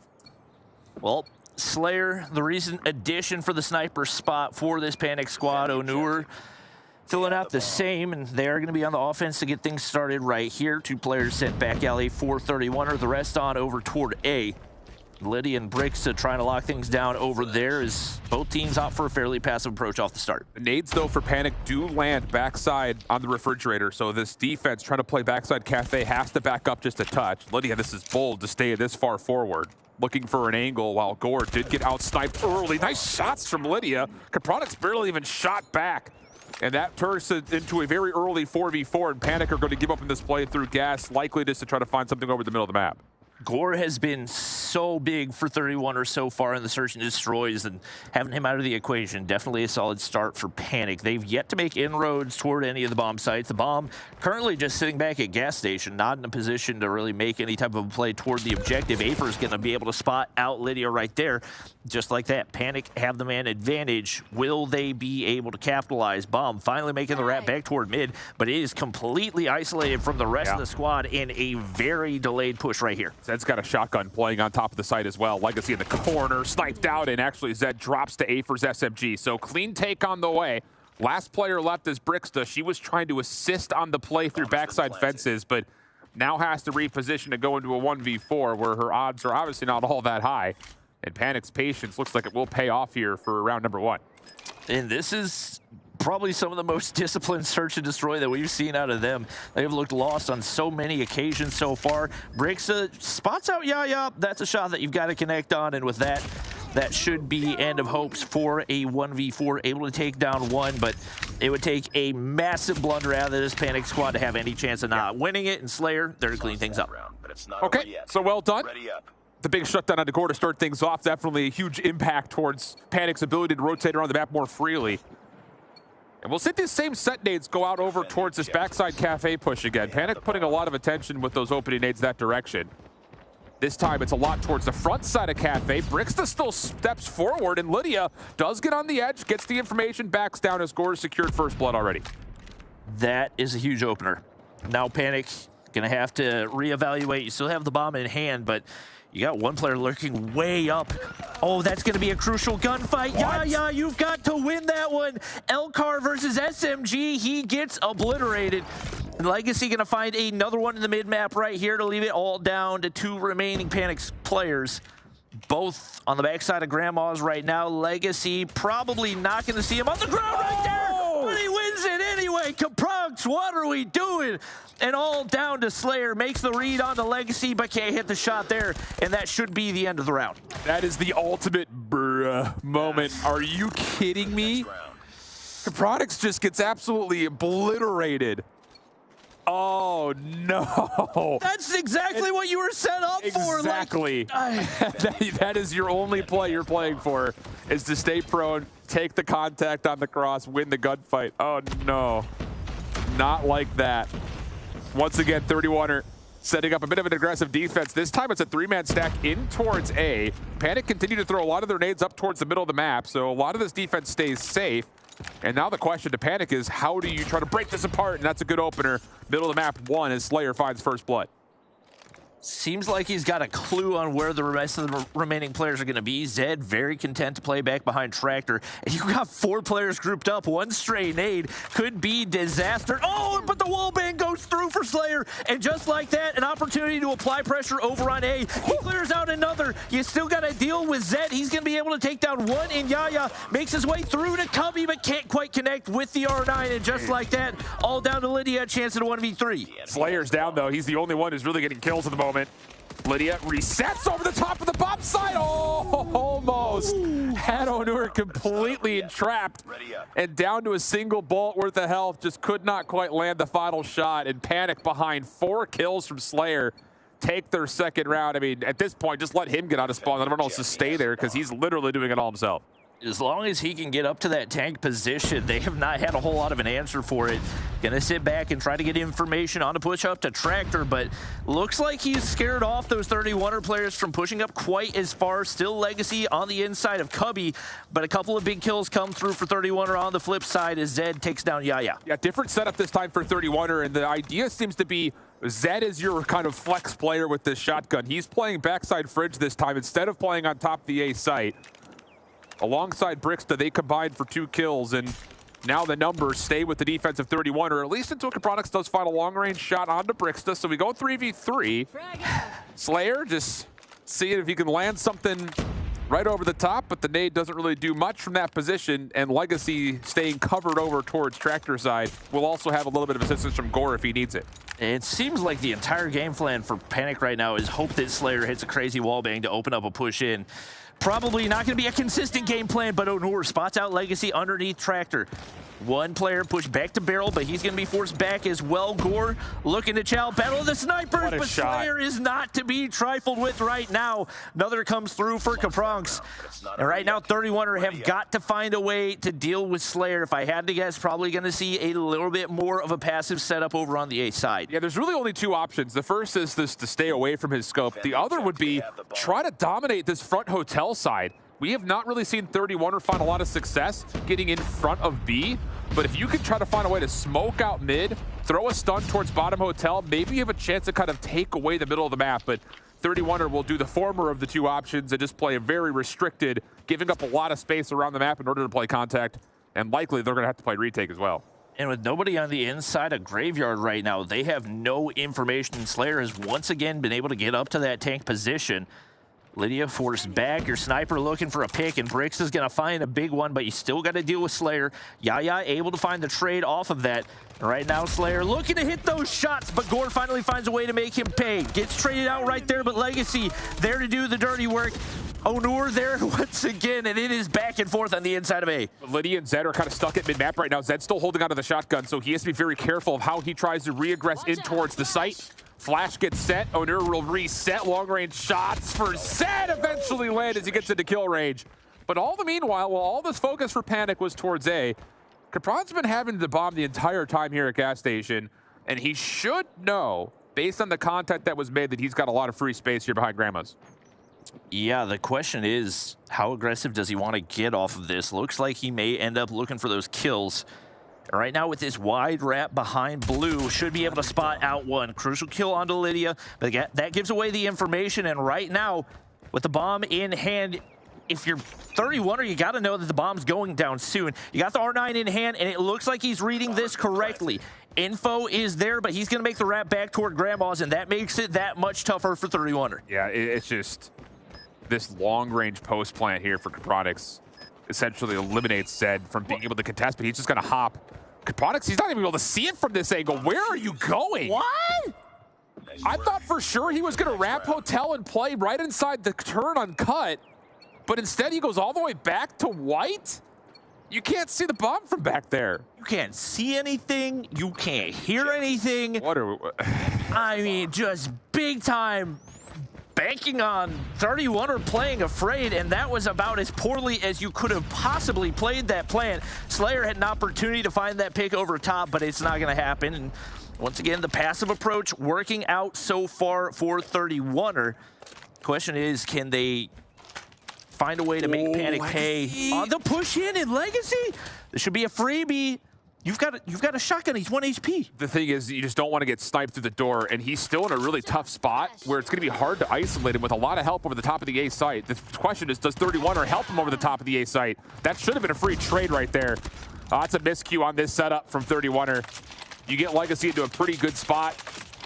Well, Slayer, the recent addition for the sniper spot for this Panic squad. Onur filling out the same, and they're going to be on the offense to get things started right here. 2 players sent back alley for 31er, the rest on over toward A. Lydia and Brix trying to lock things down over there as both teams opt for a fairly passive approach off the start. Nades, though, for Panic do land backside on the refrigerator, so this defense trying to play backside cafe has to back up just a touch. Lydia, this is bold to stay this far forward, looking for an angle while Gore did get out-sniped early. Nice shots from Lydia. Capronic's barely even shot back. And that turns it into a very early 4v4, and Panic are going to give up in this play through gas, likely just to try to find something over the middle of the map. Gore has been so big for 31er so far in the search and destroys, and having him out of the equation, definitely a solid start for Panic. They've yet to make inroads toward any of the bomb sites. The bomb currently just sitting back at gas station, not in a position to really make any type of a play toward the objective. Afer's going to be able to spot out Lydia right there. Just like that, Panic have the man advantage. Will they be able to capitalize? Bomb finally making the wrap back toward mid, but it is completely isolated from the rest of the squad in a very delayed push right here. Zed's got a shotgun playing on top of the site as well. Legacy in the corner, sniped out, and actually Zed drops to Afer's SMG. So clean take on the way. Last player left is Brixta. She was trying to assist on the play through backside fences, but now has to reposition to go into a 1v4 where her odds are obviously not all that high. And Panic's patience looks like it will pay off here for round number 1. And this is probably some of the most disciplined search and destroy that we've seen out of them. They've looked lost on so many occasions so far. Brixa spots out Yaya. That's a shot that you've got to connect on, and with that, that should be end of hopes for a 1v4, able to take down 1, but it would take a massive blunder out of this Panic squad to have any chance of not winning it, and Slayer, they're to clean things up. Okay, so well done. The big shutdown on the core to start things off, definitely a huge impact towards Panic's ability to rotate around the map more freely. And we'll see these same set nades go out over towards this backside cafe push again. Panic putting a lot of attention with those opening nades that direction. This time it's a lot towards the front side of cafe. Brixta still steps forward, and Lydia does get on the edge, gets the information, backs down as Gore secured first blood already. That is a huge opener. Now Panic gonna have to reevaluate. You still have the bomb in hand, but you got one player lurking way up. Oh, that's going to be a crucial gunfight. Yeah, you've got to win that one. Elcar versus SMG. He gets obliterated. Legacy going to find another one in the mid-map right here to leave it all down to 2 remaining Panic players. Both on the backside of Grandma's right now. Legacy probably not going to see him on the ground right there. But he wins it anyway. Caprox, what are we doing? And all down to Slayer. Makes the read on the Legacy, but can't hit the shot there. And that should be the end of the round. That is the ultimate bruh moment. Are you kidding me? Caprox just gets absolutely obliterated. Oh, no. That's exactly what you were set up for. Exactly. That is your only play you're playing for, is to stay prone, take the contact on the cross, win the gunfight. Oh, no. Not like that. Once again, 31er setting up a bit of an aggressive defense. This time it's a 3-man stack in towards A. Panic continue to throw a lot of their nades up towards the middle of the map, so a lot of this defense stays safe. And now the question to Panic is, how do you try to break this apart? And that's a good opener. Middle of the map 1 as Slayer finds first blood. Seems like he's got a clue on where the rest of the remaining players are going to be. Zed very content to play back behind Tractor. And you got 4 players grouped up. One stray nade could be disaster. Oh, but the wallbang goes through for Slayer. And just like that, an opportunity to apply pressure over on A. He clears out another. You still got to deal with Zed. He's going to be able to take down one, and Yaya makes his way through to Cubby, but can't quite connect with the R9. And just like that, all down to Lydia, a chance at a 1v3. Slayer's down, though. He's the only one who's really getting kills at the moment. Lydia resets over the top of the bomb site. Oh, almost. Had Onur completely entrapped and down to a single bolt worth of health. Just could not quite land the final shot. And Panic behind 4 kills from Slayer take their second round. I mean, at this point, just let him get out of spawn. Everyone else to stay there because he's literally doing it all himself. As long as he can get up to that tank position, they have not had a whole lot of an answer for it. Gonna sit back and try to get information on a push up to Tractor, but looks like he's scared off those 31er players from pushing up quite as far. Still Legacy on the inside of Cubby, but a couple of big kills come through for 31er on the flip side as Zed takes down Yaya. Yeah, different setup this time for 31er, and the idea seems to be Zed is your kind of flex player with this shotgun. He's playing backside fridge this time instead of playing on top of the A site. Alongside Brixta, they combined for 2 kills, and now the numbers stay with the defense of 31, or at least until Capronics does find a long-range shot onto Brixta. So we go 3v3. Slayer just seeing if he can land something right over the top, but the nade doesn't really do much from that position, and Legacy staying covered over towards Tractor side will also have a little bit of assistance from Gore if he needs it. It seems like the entire game plan for Panic right now is hope that Slayer hits a crazy wallbang to open up a push in. Probably not going to be a consistent game plan, but Onur spots out Legacy underneath Tractor. One player pushed back to barrel, but he's going to be forced back as well. Gore looking to chow battle of the snipers, but shot. Slayer is not to be trifled with right now. Another comes through for Capronx. And right now, 31er have got to find a way to deal with Slayer. If I had to guess, probably going to see a little bit more of a passive setup over on the A side. Yeah, there's really only 2 options. The first is this to stay away from his scope. The other would be try to dominate this front hotel side. We have not really seen 31er find a lot of success getting in front of B, but if you can try to find a way to smoke out mid, throw a stun towards bottom hotel, maybe you have a chance to kind of take away the middle of the map, but 31er will do the former of the 2 options and just play a very restricted, giving up a lot of space around the map in order to play contact, and likely they're going to have to play retake as well. And with nobody on the inside of Graveyard right now, they have no information. Slayer has once again been able to get up to that tank position. Lydia forced back. Your sniper looking for a pick, and Brix is going to find a big one, but you still got to deal with Slayer. Yaya able to find the trade off of that. Right now, Slayer looking to hit those shots, but Gore finally finds a way to make him pay. Gets traded out right there, but Legacy there to do the dirty work. Onur there once again, and it is back and forth on the inside of A. Lydia and Zed are kind of stuck at mid-map right now. Zed's still holding onto the shotgun, so he has to be very careful of how he tries to re-aggress in towards the site. Flash gets set. Onur will reset. Long-range shots for Zed eventually land as he gets into kill range. But all the meanwhile, while all this focus for Panic was towards A, Capron's been having to bomb the entire time here at gas station, and he should know, based on the content that was made, that he's got a lot of free space here behind Grandma's. Yeah, the question is, how aggressive does he want to get off of this? Looks like he may end up looking for those kills. Right now with this wide wrap behind Blue, should be able to spot out one. Crucial kill onto Lydia, but that gives away the information. And right now, with the bomb in hand, if you're 31er, you got to know that the bomb's going down soon. You got the R9 in hand, and it looks like he's reading this correctly. Info is there, but he's going to make the wrap back toward Grandma's, and that makes it that much tougher for 31er. Yeah, it's just this long-range post plant here for Capronics essentially eliminates Zed from being able to contest, but he's just going to hop. Capronics, he's not even able to see it from this angle. Where are you going? What? I thought for sure he was going to wrap hotel and play right inside the turn on cut, but instead he goes all the way back to white? You can't see the bomb from back there. You can't see anything. You can't hear anything. What are we? I mean, just big time banking on 31 or playing afraid, and that was about as poorly as you could have possibly played that plan. Slayer had an opportunity to find that pick over top, but it's not going to happen. And once again, the passive approach working out so far for 31er. Question is, can they find a way to make Panic pay on the push in Legacy? This should be a freebie. You've got a shotgun. He's 1 HP. The thing is, you just don't want to get sniped through the door, and he's still in a really tough spot where it's going to be hard to isolate him with a lot of help over the top of the A site. The question is, does 31er help him over the top of the A site? That should have been a free trade right there. That's a miscue on this setup from 31er. You get Legacy into a pretty good spot.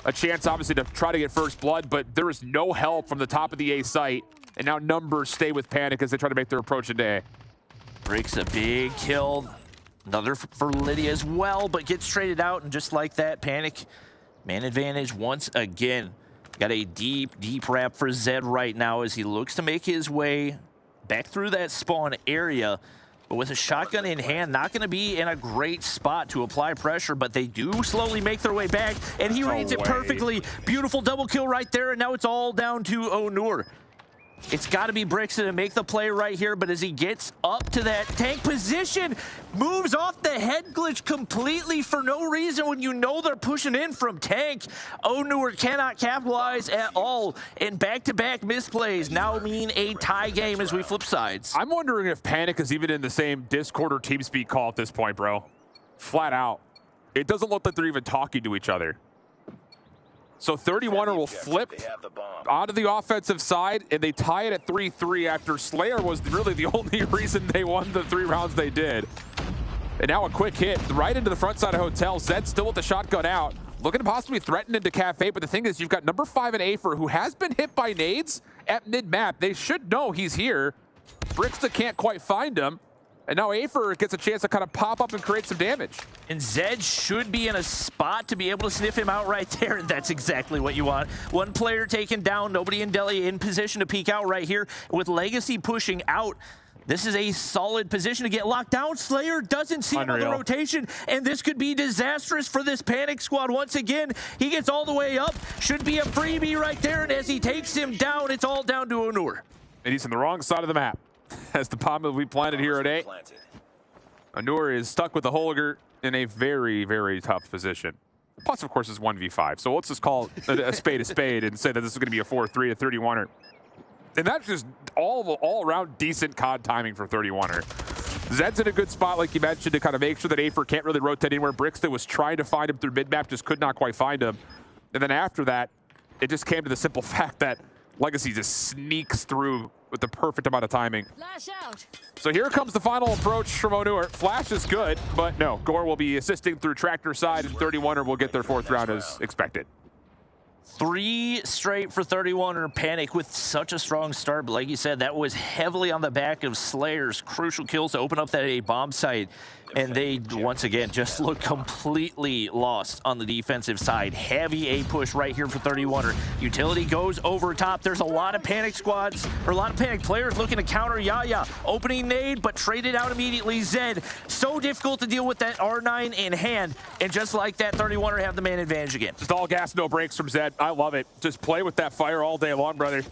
A chance, obviously, to try to get first blood, but there is no help from the top of the A site. And now numbers stay with Panic as they try to make their approach into A. Breaks a big kill. Another for Lydia as well, but gets traded out. And just like that, Panic, man advantage once again. Got a deep, deep wrap for Zed right now as he looks to make his way back through that spawn area. But with a shotgun in hand, not going to be in a great spot to apply pressure, but they do slowly make their way back, and he reads it perfectly. Beautiful double kill right there, and now it's all down to Onur. It's got to be Brixton to make the play right here, but as he gets up to that tank position, moves off the head glitch completely for no reason when you know they're pushing in from tank. Onur cannot capitalize at all, and back-to-back misplays now mean a tie game as we flip sides. I'm wondering if Panic is even in the same Discord or TeamSpeak call at this point, bro. Flat out. It doesn't look like they're even talking to each other. So 31er will flip onto the offensive side, and they tie it at 3-3 after Slayer was really the only reason they won the 3 rounds they did. And now a quick hit right into the front side of Hotel. Zed still with the shotgun out, looking to possibly threaten into Cafe, but the thing is, you've got number 5 and Afer, who has been hit by nades at mid-map. They should know he's here. Brixton can't quite find him. And now Afer gets a chance to kind of pop up and create some damage. And Zed should be in a spot to be able to sniff him out right there, and that's exactly what you want. One player taken down, nobody in Delhi in position to peek out right here. With Legacy pushing out, this is a solid position to get locked down. Slayer doesn't see him on the rotation, and this could be disastrous for this Panic squad. Once again, he gets all the way up. Should be a freebie right there, and as he takes him down, it's all down to Onur. And he's on the wrong side of the map. As the bomb will be planted here at A. Onur is stuck with the Holger in a very, very tough position. Plus, of course, it's 1v5. So let's just call a spade and say that this is going to be a 4-3 to 31er. And that's just all around decent COD timing for 31er. Zed's in a good spot, like you mentioned, to kind of make sure that Afer can't really rotate anywhere. Brixton was trying to find him through mid-map, just could not quite find him. And then after that, it just came to the simple fact that Legacy just sneaks through with the perfect amount of timing. Flash out. So here comes the final approach from Onur. Flash is good, but no, Gore will be assisting through tractor side, and 31er will get their 4th round as expected. 3 straight for 31er. Panic with such a strong start, but like you said, that was heavily on the back of Slayer's crucial kills to open up that A bomb site. And they, once again, just look completely lost on the defensive side. Heavy A push right here for 31er. Utility goes over top. There's a lot of Panic squads, or a lot of Panic players looking to counter Yaya. Opening nade, but traded out immediately. Zed, so difficult to deal with that R9 in hand. And just like that, 31er have the man advantage again. Just all gas, no brakes from Zed. I love it. Just play with that fire all day long, brother.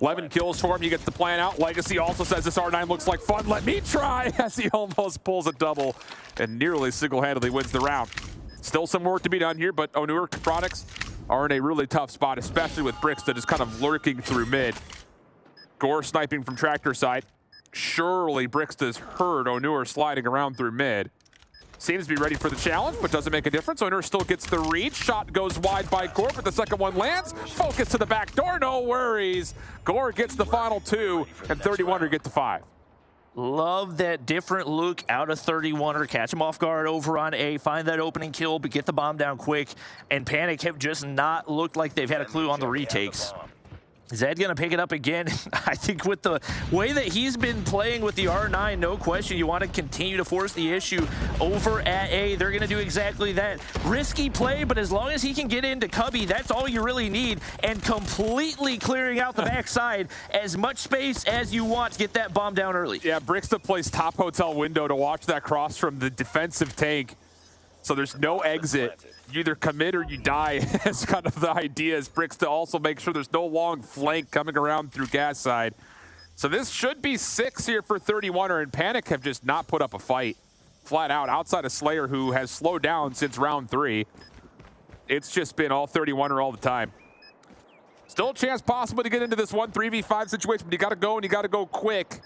11 kills for him. He gets the plan out. Legacy also says this R9 looks like fun. Let me try, as he almost pulls a double and nearly single-handedly wins the round. Still some work to be done here, but Onur Products are in a really tough spot, especially with Brixton just kind of lurking through mid. Gore sniping from tractor side. Surely Brixton's heard Onur sliding around through mid. Seems to be ready for the challenge, but doesn't make a difference. Onur still gets the read. Shot goes wide by Gore, but the second one lands. Focus to the back door, no worries. Gore gets the final 2, and 31er get the 5. Love that different look out of 31er. Catch him off guard over on A. Find that opening kill, but get the bomb down quick. And Panic have just not looked like they've had a clue on the retakes. Zed gonna pick it up again. I think with the way that he's been playing with the R9, no question, you want to continue to force the issue over at A. They're gonna do exactly that. Risky play, but as long as he can get into Cubby, that's all you really need. And completely clearing out the backside, as much space as you want to get that bomb down early. Yeah, Brixta plays top hotel window to watch that cross from the defensive tank. So there's no exit. You either commit or you die. That's kind of the idea, is Brixta also make sure there's no long flank coming around through gas side. So this should be 6 here for 31er, and Panic have just not put up a fight. Flat out, outside of Slayer, who has slowed down since round 3. It's just been all 31er all the time. Still a chance possible to get into this 1-3v5 situation, but you gotta go and you gotta go quick.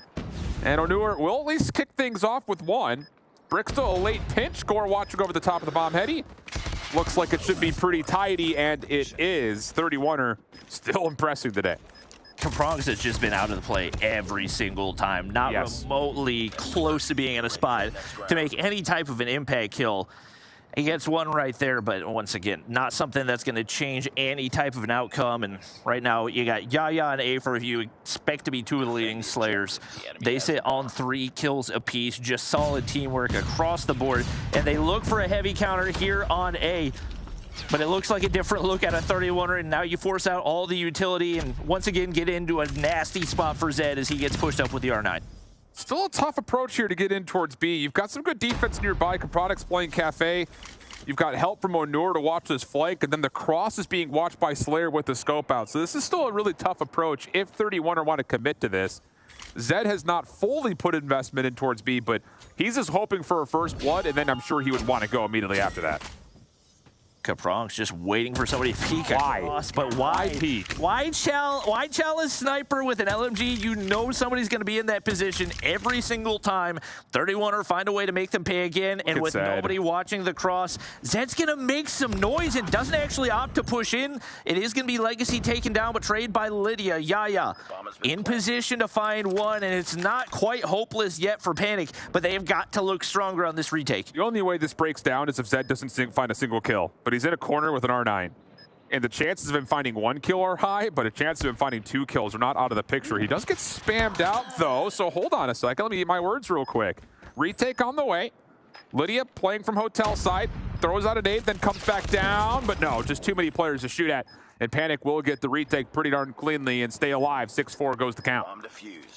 And Onur will at least kick things off with 1. Brixta, a late pinch score, watching over the top of the bomb heady. Looks like it should be pretty tidy, and it is. 31er still impressive today. Kaprongs has just been out of the play every single time, not remotely close to being in a spot to make any type of an impact kill. He gets 1 right there, but once again, not something that's going to change any type of an outcome. And right now, you got Yaya and Afer, if you expect to be 2 of the leading Slayers. They sit on 3 kills apiece, just solid teamwork across the board. And they look for a heavy counter here on A. But it looks like a different look at a 31er, and now you force out all the utility and once again get into a nasty spot for Zed as he gets pushed up with the R9. Still a tough approach here to get in towards B. You've got some good defense nearby. Capronic's playing Cafe. You've got help from Onur to watch this flank, and then the cross is being watched by Slayer with the scope out. So this is still a really tough approach if 31er want to commit to this. Zed has not fully put investment in towards B, but he's just hoping for a first blood, and then I'm sure he would want to go immediately after that. Kaprongs just waiting for somebody to peek across, but why peek? Why challenge sniper with an LMG? You know somebody's going to be in that position every single time. 31er find a way to make them pay again, and with nobody watching the cross, Zed's going to make some noise and doesn't actually opt to push in. It is going to be Legacy taken down, but trade by Lydia. Yaya in position to find 1, and it's not quite hopeless yet for Panic, but they've got to look stronger on this retake. The only way this breaks down is if Zed doesn't find a single kill, but he's in a corner with an R9. And the chances of him finding 1 kill are high, but the chances of him finding 2 kills are not out of the picture. He does get spammed out, though, so hold on a second. Let me get my words real quick. Retake on the way. Lydia playing from hotel side, throws out a nade, then comes back down, but no, just too many players to shoot at. And Panic will get the retake pretty darn cleanly and stay alive. 6-4 goes the count.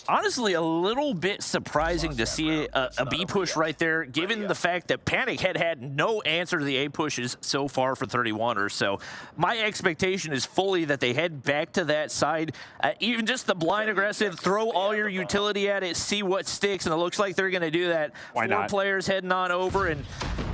Honestly, a little bit surprising to see a B push right there, given the fact that Panic had no answer to the A pushes so far for 31ers. So my expectation is fully that they head back to that side. Even just the blind aggressive, throw all your utility at it, see what sticks, and it looks like they're going to do that. Why not? 4 players heading on over, and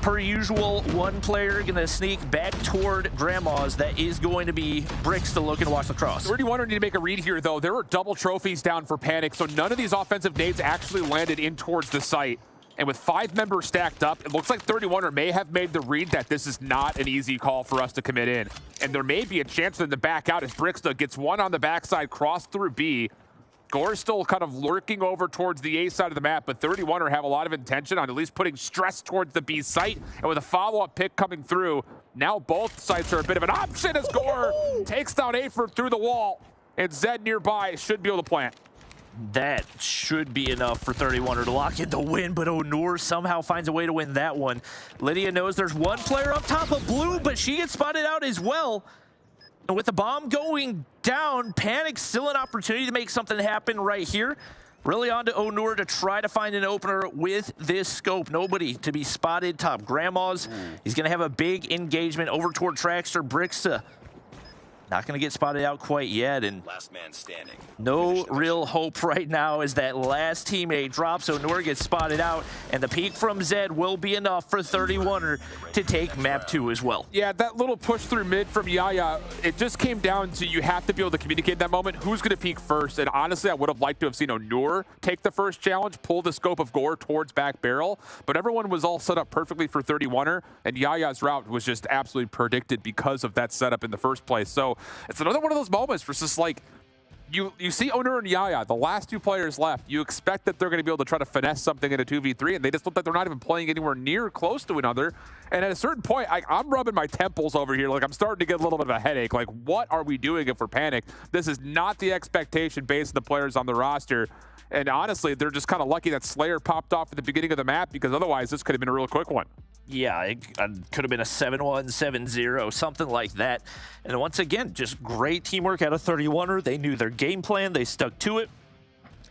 per usual, 1 player going to sneak back toward Grandma's. That is going to be Brixta looking to watch the cross. 31er need to make a read here, though. There were double trophies down for Panic, so none of these offensive nades actually landed in towards the site. And with 5 members stacked up, it looks like 31er may have made the read that this is not an easy call for us to commit in. And there may be a chance for them to back out as Brixta gets 1 on the backside, cross through B. Gore's still kind of lurking over towards the A side of the map, but 31er have a lot of intention on at least putting stress towards the B site. And with a follow-up pick coming through, now both sites are a bit of an option as Gore takes down Afer through the wall. And Zed nearby should be able to plant. That should be enough for 31er to lock in the win, but Onur somehow finds a way to win that one. Lydia knows there's 1 player up top of blue, but she gets spotted out as well. And with the bomb going down, Panic's still an opportunity to make something happen right here. Really on to Onur to try to find an opener with this scope. Nobody to be spotted top. Grandma's, he's going to have a big engagement over toward Trackster. Brixta not going to get spotted out quite yet, and last man standing. No real hope right now as that last teammate drops. Onur gets spotted out, and the peek from Zed will be enough for 31er to take map 2 as well. Yeah, that little push through mid from Yaya, it just came down to you have to be able to communicate that moment. Who's going to peek first? And honestly, I would have liked to have seen Onur take the first challenge, pull the scope of Gore towards back barrel, but everyone was all set up perfectly for 31er, and Yaya's route was just absolutely predicted because of that setup in the first place. So it's another one of those moments where it's just like, you see Onur and Yaya, the last two players left. You expect that they're going to be able to try to finesse something in a 2v3, and they just look like they're not even playing anywhere near close to another. And at a certain point, I'm rubbing my temples over here. Like, I'm starting to get a little bit of a headache. Like, what are we doing if we're panicked? This is not the expectation based on the players on the roster. And honestly, they're just kind of lucky that Slayer popped off at the beginning of the map, because otherwise this could have been a real quick one. Yeah, it could have been a 7-1, 7-0, something like that. And once again, just great teamwork out of 31er. They knew their game plan. They stuck to it.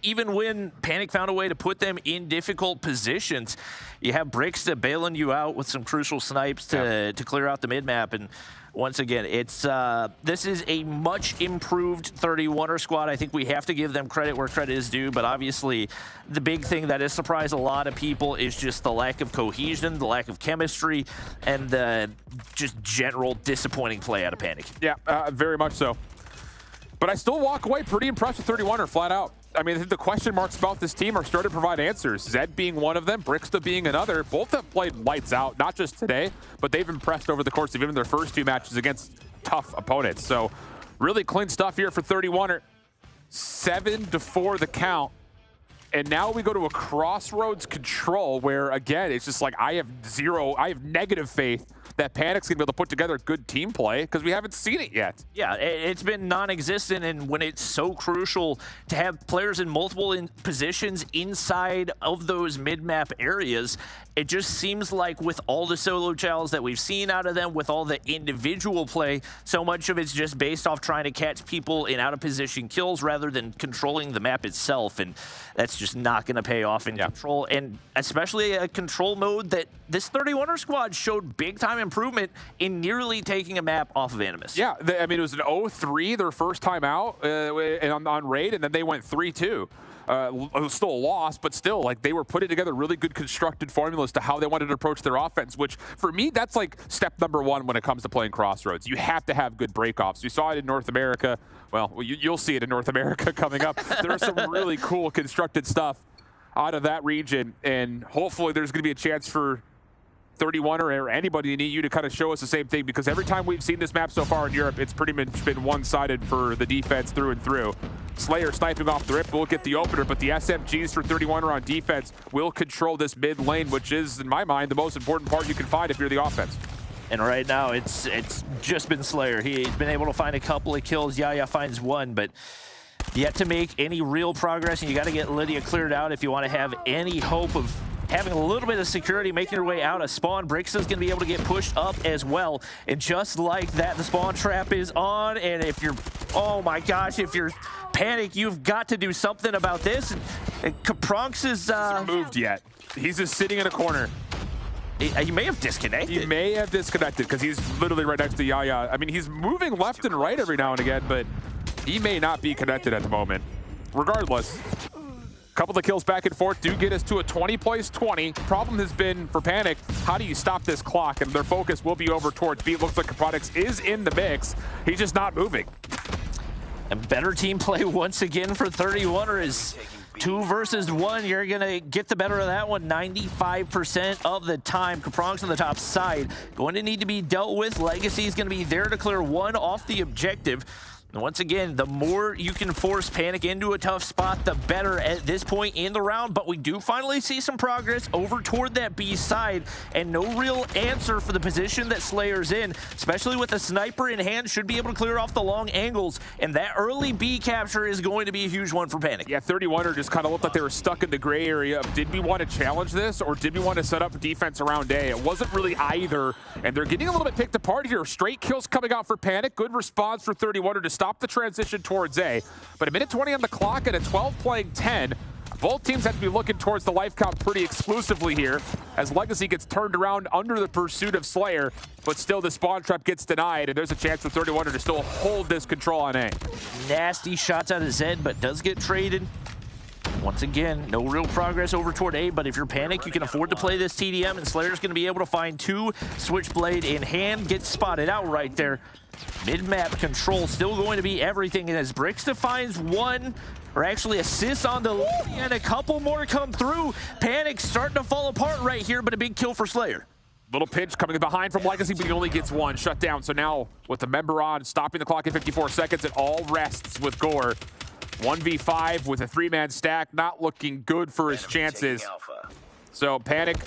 Even when Panic found a way to put them in difficult positions, you have Brixta bailing you out with some crucial snipes to clear out the mid-map. And once again, this is a much improved 31er squad. I think we have to give them credit where credit is due, but obviously the big thing that has surprised a lot of people is just the lack of cohesion, the lack of chemistry, and the just general disappointing play out of Panic. Yeah, very much so. But I still walk away pretty impressed with 31er, flat out. I mean, I think the question marks about this team are starting to provide answers. Zed being one of them, Brixta being another. Both have played lights out, not just today, but they've impressed over the course of even their first two matches against tough opponents. So really clean stuff here for 31er. 7-4 the count. And now we go to a crossroads control where, again, it's just like I have negative faith that Panic's going to be able to put together good team play because we haven't seen it yet. Yeah, it's been non-existent, and when it's so crucial to have players in multiple positions inside of those mid-map areas, it just seems like with all the solo challenges that we've seen out of them, with all the individual play, so much of it's just based off trying to catch people in out-of-position kills rather than controlling the map itself, and that's just not going to pay off in control, and especially a control mode that this 31er squad showed big-time improvement in nearly taking a map off of Animus. Yeah, I mean, it was an 0-3 their first time out on raid, and then they went 3-2. It was still a loss, but still, like, they were putting together really good constructed formulas to how they wanted to approach their offense, which for me, that's like step number one when it comes to playing Crossroads. You have to have good breakoffs. You saw it in North America. Well, you'll see it in North America coming up. There's some really cool constructed stuff out of that region, and hopefully there's going to be a chance for 31 or anybody in EU to kind of show us the same thing, because every time we've seen this map so far in Europe, it's pretty much been one-sided for the defense through and through. Slayer sniping off the rip will get the opener, but the SMGs for 31 on defense will control this mid lane, which is, in my mind, the most important part you can find if you're the offense. And right now, it's just been Slayer. He's been able to find a couple of kills. Yaya finds one, but yet to make any real progress, and you got to get Lydia cleared out if you want to have any hope of having a little bit of security, making her way out of spawn. Brixta's going to be able to get pushed up as well. And just like that, the spawn trap is on. And if you're, oh my gosh, if you're Panic, you've got to do something about this. And Capronx is... hasn't moved yet. He's just sitting in a corner. He may have disconnected. He may have disconnected because he's literally right next to Yaya. I mean, he's moving left and right every now and again, but he may not be connected at the moment. Regardless, couple of kills back and forth do get us to a 20-place 20. Problem has been for Panic, how do you stop this clock? And their focus will be over towards B. It looks like Capronx is in the mix. He's just not moving. And better team play once again for 31er is 2 versus 1. You're going to get the better of that one 95% of the time. Capronx on the top side going to need to be dealt with. Legacy is going to be there to clear 1 off the objective. And once again, the more you can force Panic into a tough spot, the better at this point in the round. But we do finally see some progress over toward that B side, and no real answer for the position that Slayer's in, especially with a sniper in hand, should be able to clear off the long angles. And that early B capture is going to be a huge one for Panic. Yeah, 31er just kind of looked like they were stuck in the gray area of, did we want to challenge this, or did we want to set up defense around A? It wasn't really either, and they're getting a little bit picked apart here. Straight kills coming out for Panic. Good response for 31er to stop the transition towards A. But a minute 20 on the clock and a 12 playing 10. Both teams have to be looking towards the life count pretty exclusively here as Legacy gets turned around under the pursuit of Slayer, but still the spawn trap gets denied, and there's a chance for 31er to still hold this control on A. Nasty shots out of Zed, but does get traded. Once again, no real progress over toward A, but if you're Panic, you can afford to play this TDM, and Slayer's going to be able to find 2 Switchblade in hand, gets spotted out right there. Mid-map control still going to be everything, and as Brixta finds 1, or actually assists on the lead, and a couple more come through. Panic starting to fall apart right here, but a big kill for Slayer. Little pinch coming behind from Legacy, but he only gets 1 shut down. So now with the member on, stopping the clock at 54 seconds, it all rests with Gore. 1v5 with a 3-man stack, not looking good for his chances. So Panic,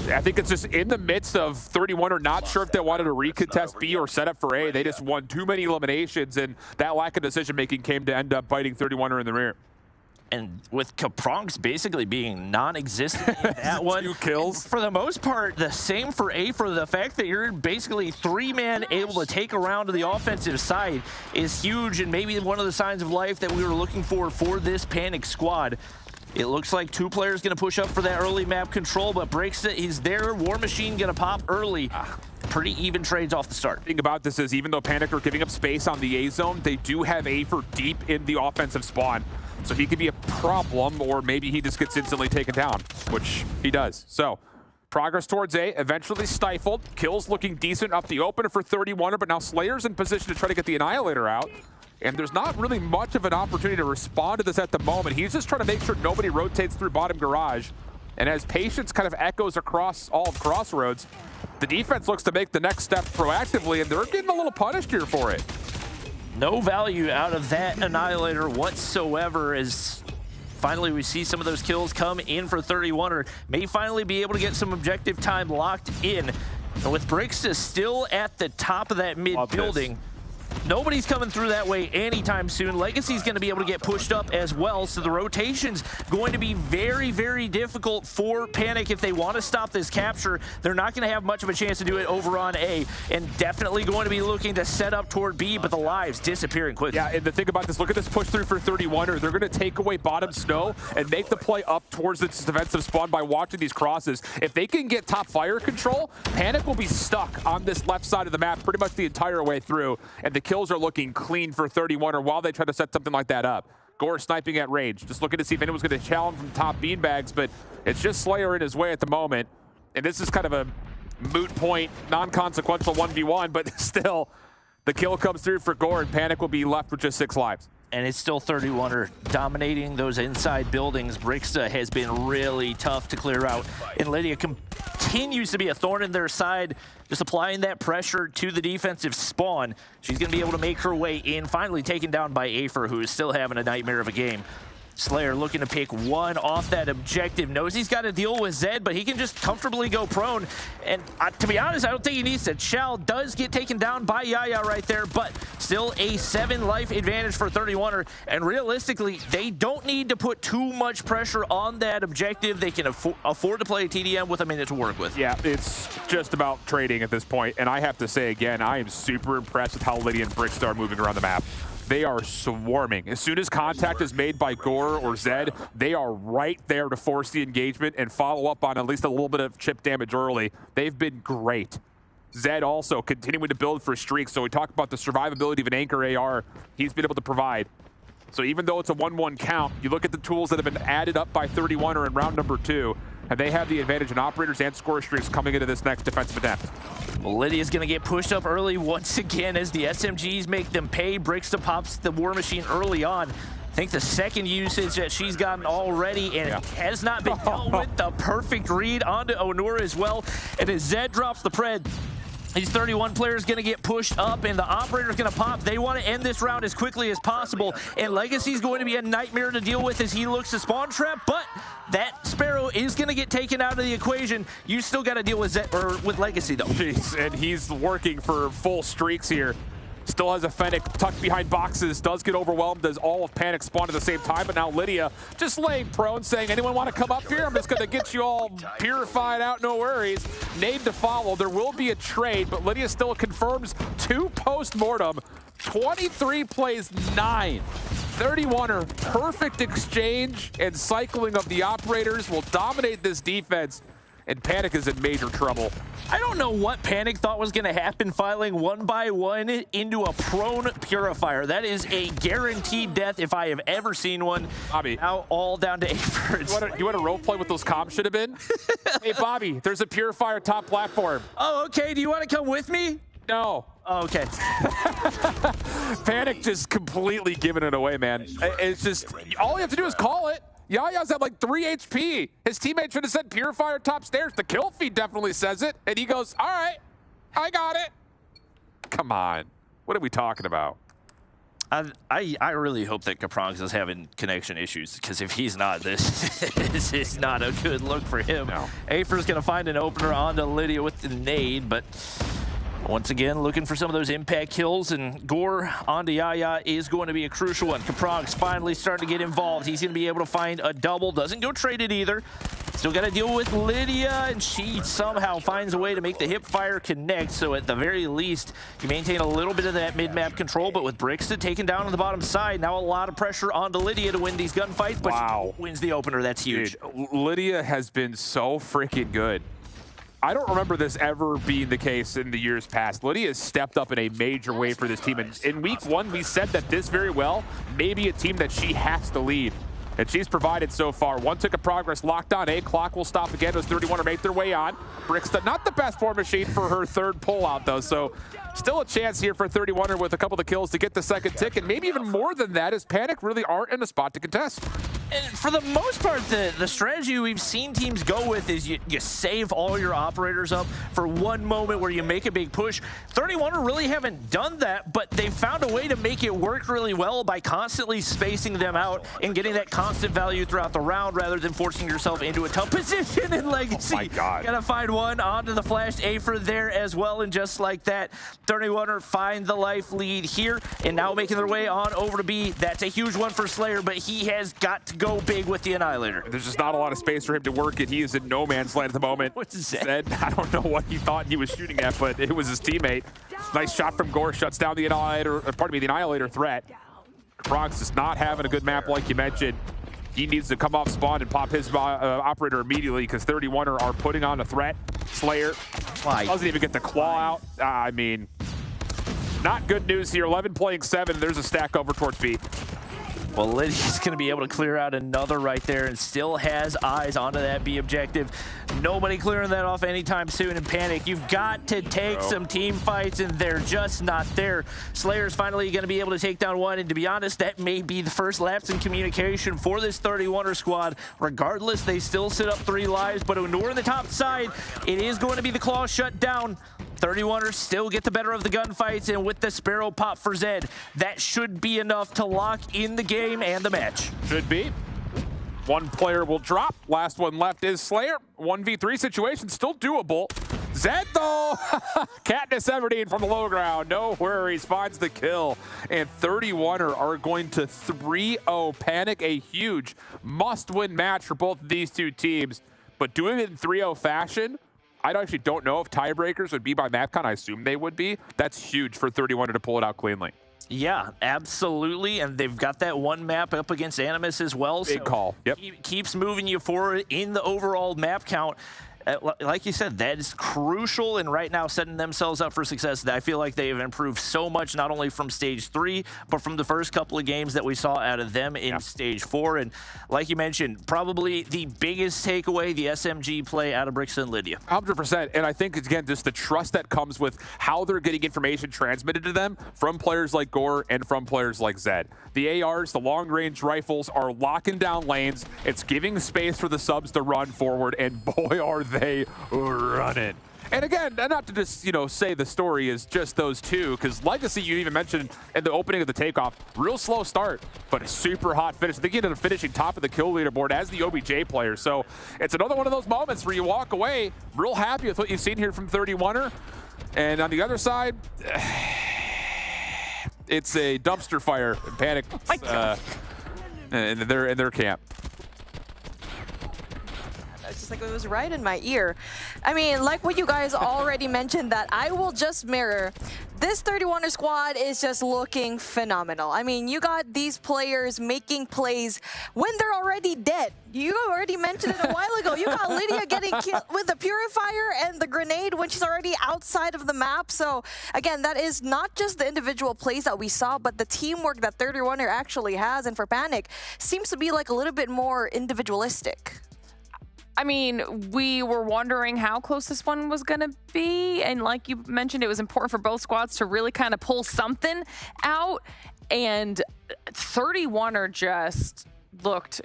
I think it's just in the midst of 31 or not sure if they wanted to recontest B or set up for A. They just won too many eliminations, and that lack of decision-making came to end up biting 31er in the rear. And with Kapronks basically being non-existent in that one. 2 kills. For the most part, the same for A. For the fact that you're basically 3-man able to take around to the offensive side is huge, and maybe one of the signs of life that we were looking for this Panic squad. It looks like 2 players going to push up for that early map control, but breaks it. He's there. War Machine going to pop early. Pretty even trades off the start. The thing about this is even though Panic are giving up space on the A zone, they do have A for deep in the offensive spawn. So he could be a problem, or maybe he just gets instantly taken down, which he does. So progress towards A, eventually stifled. Kills looking decent up the opener for 31er, but now Slayer's in position to try to get the Annihilator out. And there's not really much of an opportunity to respond to this at the moment. He's just trying to make sure nobody rotates through bottom garage. And as patience kind of echoes across all of Crossroads, the defense looks to make the next step proactively, and they're getting a little punished here for it. No value out of that Annihilator whatsoever, as finally we see some of those kills come in for 31er. May finally be able to get some objective time locked in. And with Brixta still at the top of that mid building, nobody's coming through that way anytime soon. Legacy's going to be able to get pushed up as well, so the rotation's going to be very, very difficult for Panic if they want to stop this capture. They're not going to have much of a chance to do it over on A, and definitely going to be looking to set up toward B, but the lives disappearing quickly. Yeah, and the thing about this, look at this push through for 31er. They're going to take away bottom snow and make the play up towards this defensive spawn by watching these crosses. If they can get top fire control, Panic will be stuck on this left side of the map pretty much the entire way through, and the kills are looking clean for 31er while they try to set something like that up. Gore sniping at range, just looking to see if anyone's going to challenge from top beanbags, but it's just Slayer in his way at the moment. And this is kind of a moot point, non-consequential 1v1, but still, the kill comes through for Gore, and Panic will be left with just 6 lives. And it's still 31er dominating those inside buildings. Brixta has been really tough to clear out, and Lydia continues to be a thorn in their side, just applying that pressure to the defensive spawn. She's going to be able to make her way in, finally taken down by Afer, who is still having a nightmare of a game. Slayer looking to pick one off that objective. Knows he's got to deal with Zed, but he can just comfortably go prone. And to be honest, I don't think he needs to. Chow does get taken down by Yaya right there, but still a 7 life advantage for 31er. And realistically, they don't need to put too much pressure on that objective. They can afford to play a TDM with a minute to work with. Yeah, it's just about trading at this point. And I have to say again, I am super impressed with how Lydia and Brixta are moving around the map. They are swarming. As soon as contact is made by Gore or Zed, they are right there to force the engagement and follow up on at least a little bit of chip damage early. They've been great. Zed also continuing to build for streaks. So we talk about the survivability of an anchor AR he's been able to provide. So even though it's a 1-1 count, you look at the tools that have been added up by 31er in round number 2, and they have the advantage in operators and score streaks coming into this next defensive attempt. Lydia's going to get pushed up early once again as the SMGs make them pay. Brixta pops the War Machine early on. I think the second usage that she's gotten already, and it has not been dealt with. The perfect read onto Onura as well. And as Zed drops the pred, these 31 players going to get pushed up, and the operator's going to pop. They want to end this round as quickly as possible, and Legacy's going to be a nightmare to deal with as he looks to spawn trap, but that Sparrow is going to get taken out of the equation. You still got to deal with with Legacy, though. Jeez, and he's working for full streaks here. Still has a Fennec tucked behind boxes, does get overwhelmed as all of Panic spawn at the same time, but now Lydia just laying prone, saying, anyone want to come up here? I'm just going to get you all purified out, no worries. Nade to follow. There will be a trade, but Lydia still confirms 2 post-mortem. 23 plays 9. 31er, perfect exchange and cycling of the operators will dominate this defense, and Panic is in major trouble. I don't know what Panic thought was going to happen filing 1 by 1 into a prone purifier. That is a guaranteed death if I have ever seen one. Bobby. Now all down to Averts. You want to role play what those comms should have been? Hey, Bobby, there's a purifier top platform. Oh, okay. Do you want to come with me? No. Oh, okay. Panic just completely giving it away, man. It's just, all you have to do is call it. Yaya's at like 3 HP. His teammate should have said purifier top stairs. The kill feed definitely says it. And he goes, all right, I got it. Come on. What are we talking about? I really hope that Kapronx is having connection issues, because if he's not, this is not a good look for him. No. Afer's going to find an opener onto Lydia with the nade, but once again, looking for some of those impact kills, and Gore onto Yaya is going to be a crucial one. Kapronx finally starting to get involved. He's going to be able to find a double. Doesn't go traded either. Still got to deal with Lydia, and she somehow finds a way to make the hip fire connect. So at the very least, you maintain a little bit of that mid-map control, but with Brixton taken down on the bottom side, now a lot of pressure onto Lydia to win these gunfights, but she wins the opener. That's huge. Dude, Lydia has been so freaking good. I don't remember this ever being the case in the years past. Lydia has stepped up in a major way for this team. And in week 1, we said that this very well may be a team that she has to lead. And she's provided so far. One took a progress locked on. Clock will stop again. Those 31 make their way on. Brixton, not the best war machine for her third pullout, though. So still a chance here for 31er with a couple of the kills to get the second tick. And maybe even more than that, as Panic really aren't in a spot to contest. And for the most part, the strategy we've seen teams go with is you save all your operators up for one moment where you make a big push. 31er really haven't done that, but they found a way to make it work really well by constantly spacing them out and getting that constant value throughout the round rather than forcing yourself into a tough position in Legacy. Oh my God. Gotta find one onto the flashed Afer there as well, and just like that, 31er find the life lead here, and now making their way on over to B. That's a huge one for Slayer, but he has got to go big with the Annihilator. There's just not a lot of space for him to work it. He is in no man's land at the moment. What's that? Zed, I don't know what he thought he was shooting at, but it was his teammate. Nice shot from Gore, shuts down the Annihilator, the Annihilator threat. Bronx is not having a good map like you mentioned. He needs to come off spawn and pop his operator immediately, because 31er are putting on a threat. Slayer doesn't even get the claw out. I mean, not good news here. 11 playing 7. There's a stack over towards B. Well, Lydia's going to be able to clear out another right there and still has eyes onto that B objective. Nobody clearing that off anytime soon in Panic. You've got to take some team fights, and they're just not there. Slayer's finally going to be able to take down one, and to be honest, that may be the first lapse in communication for this 31er squad. Regardless, they still sit up 3 lives, but when we're in the top side, it is going to be the claw shut down. 31ers still get the better of the gunfights, and with the Sparrow pop for Zed, that should be enough to lock in the game and the match. Should be. One player will drop. Last one left is Slayer. 1v3 situation, still doable. Zed, though, Katniss Everdeen from the low ground. No worries, finds the kill. And 31er are going to 3-0 Panic, a huge must-win match for both of these two teams. But doing it in 3-0 fashion, I actually don't know if tiebreakers would be by MapCon. I assume they would be. That's huge for 31er to pull it out cleanly. Yeah, absolutely, and they've got that one map up against Animus as well. Big call. Yep. Keeps moving you forward in the overall map count. Like you said, that is crucial, and right now setting themselves up for success. I feel like they have improved so much, not only from stage 3, but from the first couple of games that we saw out of them in stage 4. And like you mentioned, probably the biggest takeaway, the SMG play out of Brixton and Lydia. 100%, and I think, again, just the trust that comes with how they're getting information transmitted to them from players like Gore and from players like Zed. The ARs, the long-range rifles, are locking down lanes. It's giving space for the subs to run forward, and boy, are they running. And again, not to just, say the story is just those two, because Legacy, you even mentioned in the opening of the takeoff, real slow start, but a super hot finish. They ended up finishing top of the kill leaderboard as the OBJ player. So it's another one of those moments where you walk away real happy with what you've seen here from 31er. And on the other side, it's a dumpster fire in Panic in their camp. It's just like it was right in my ear. I mean, like what you guys already mentioned, that I will just mirror. This 31er squad is just looking phenomenal. I mean, you got these players making plays when they're already dead. You already mentioned it a while ago. You got Lydia getting killed with the Purifier and the grenade when she's already outside of the map. So again, that is not just the individual plays that we saw, but the teamwork that 31er actually has, and for Panic, seems to be like a little bit more individualistic. I mean, we were wondering how close this one was going to be. And like you mentioned, it was important for both squads to really kind of pull something out. And 31er just looked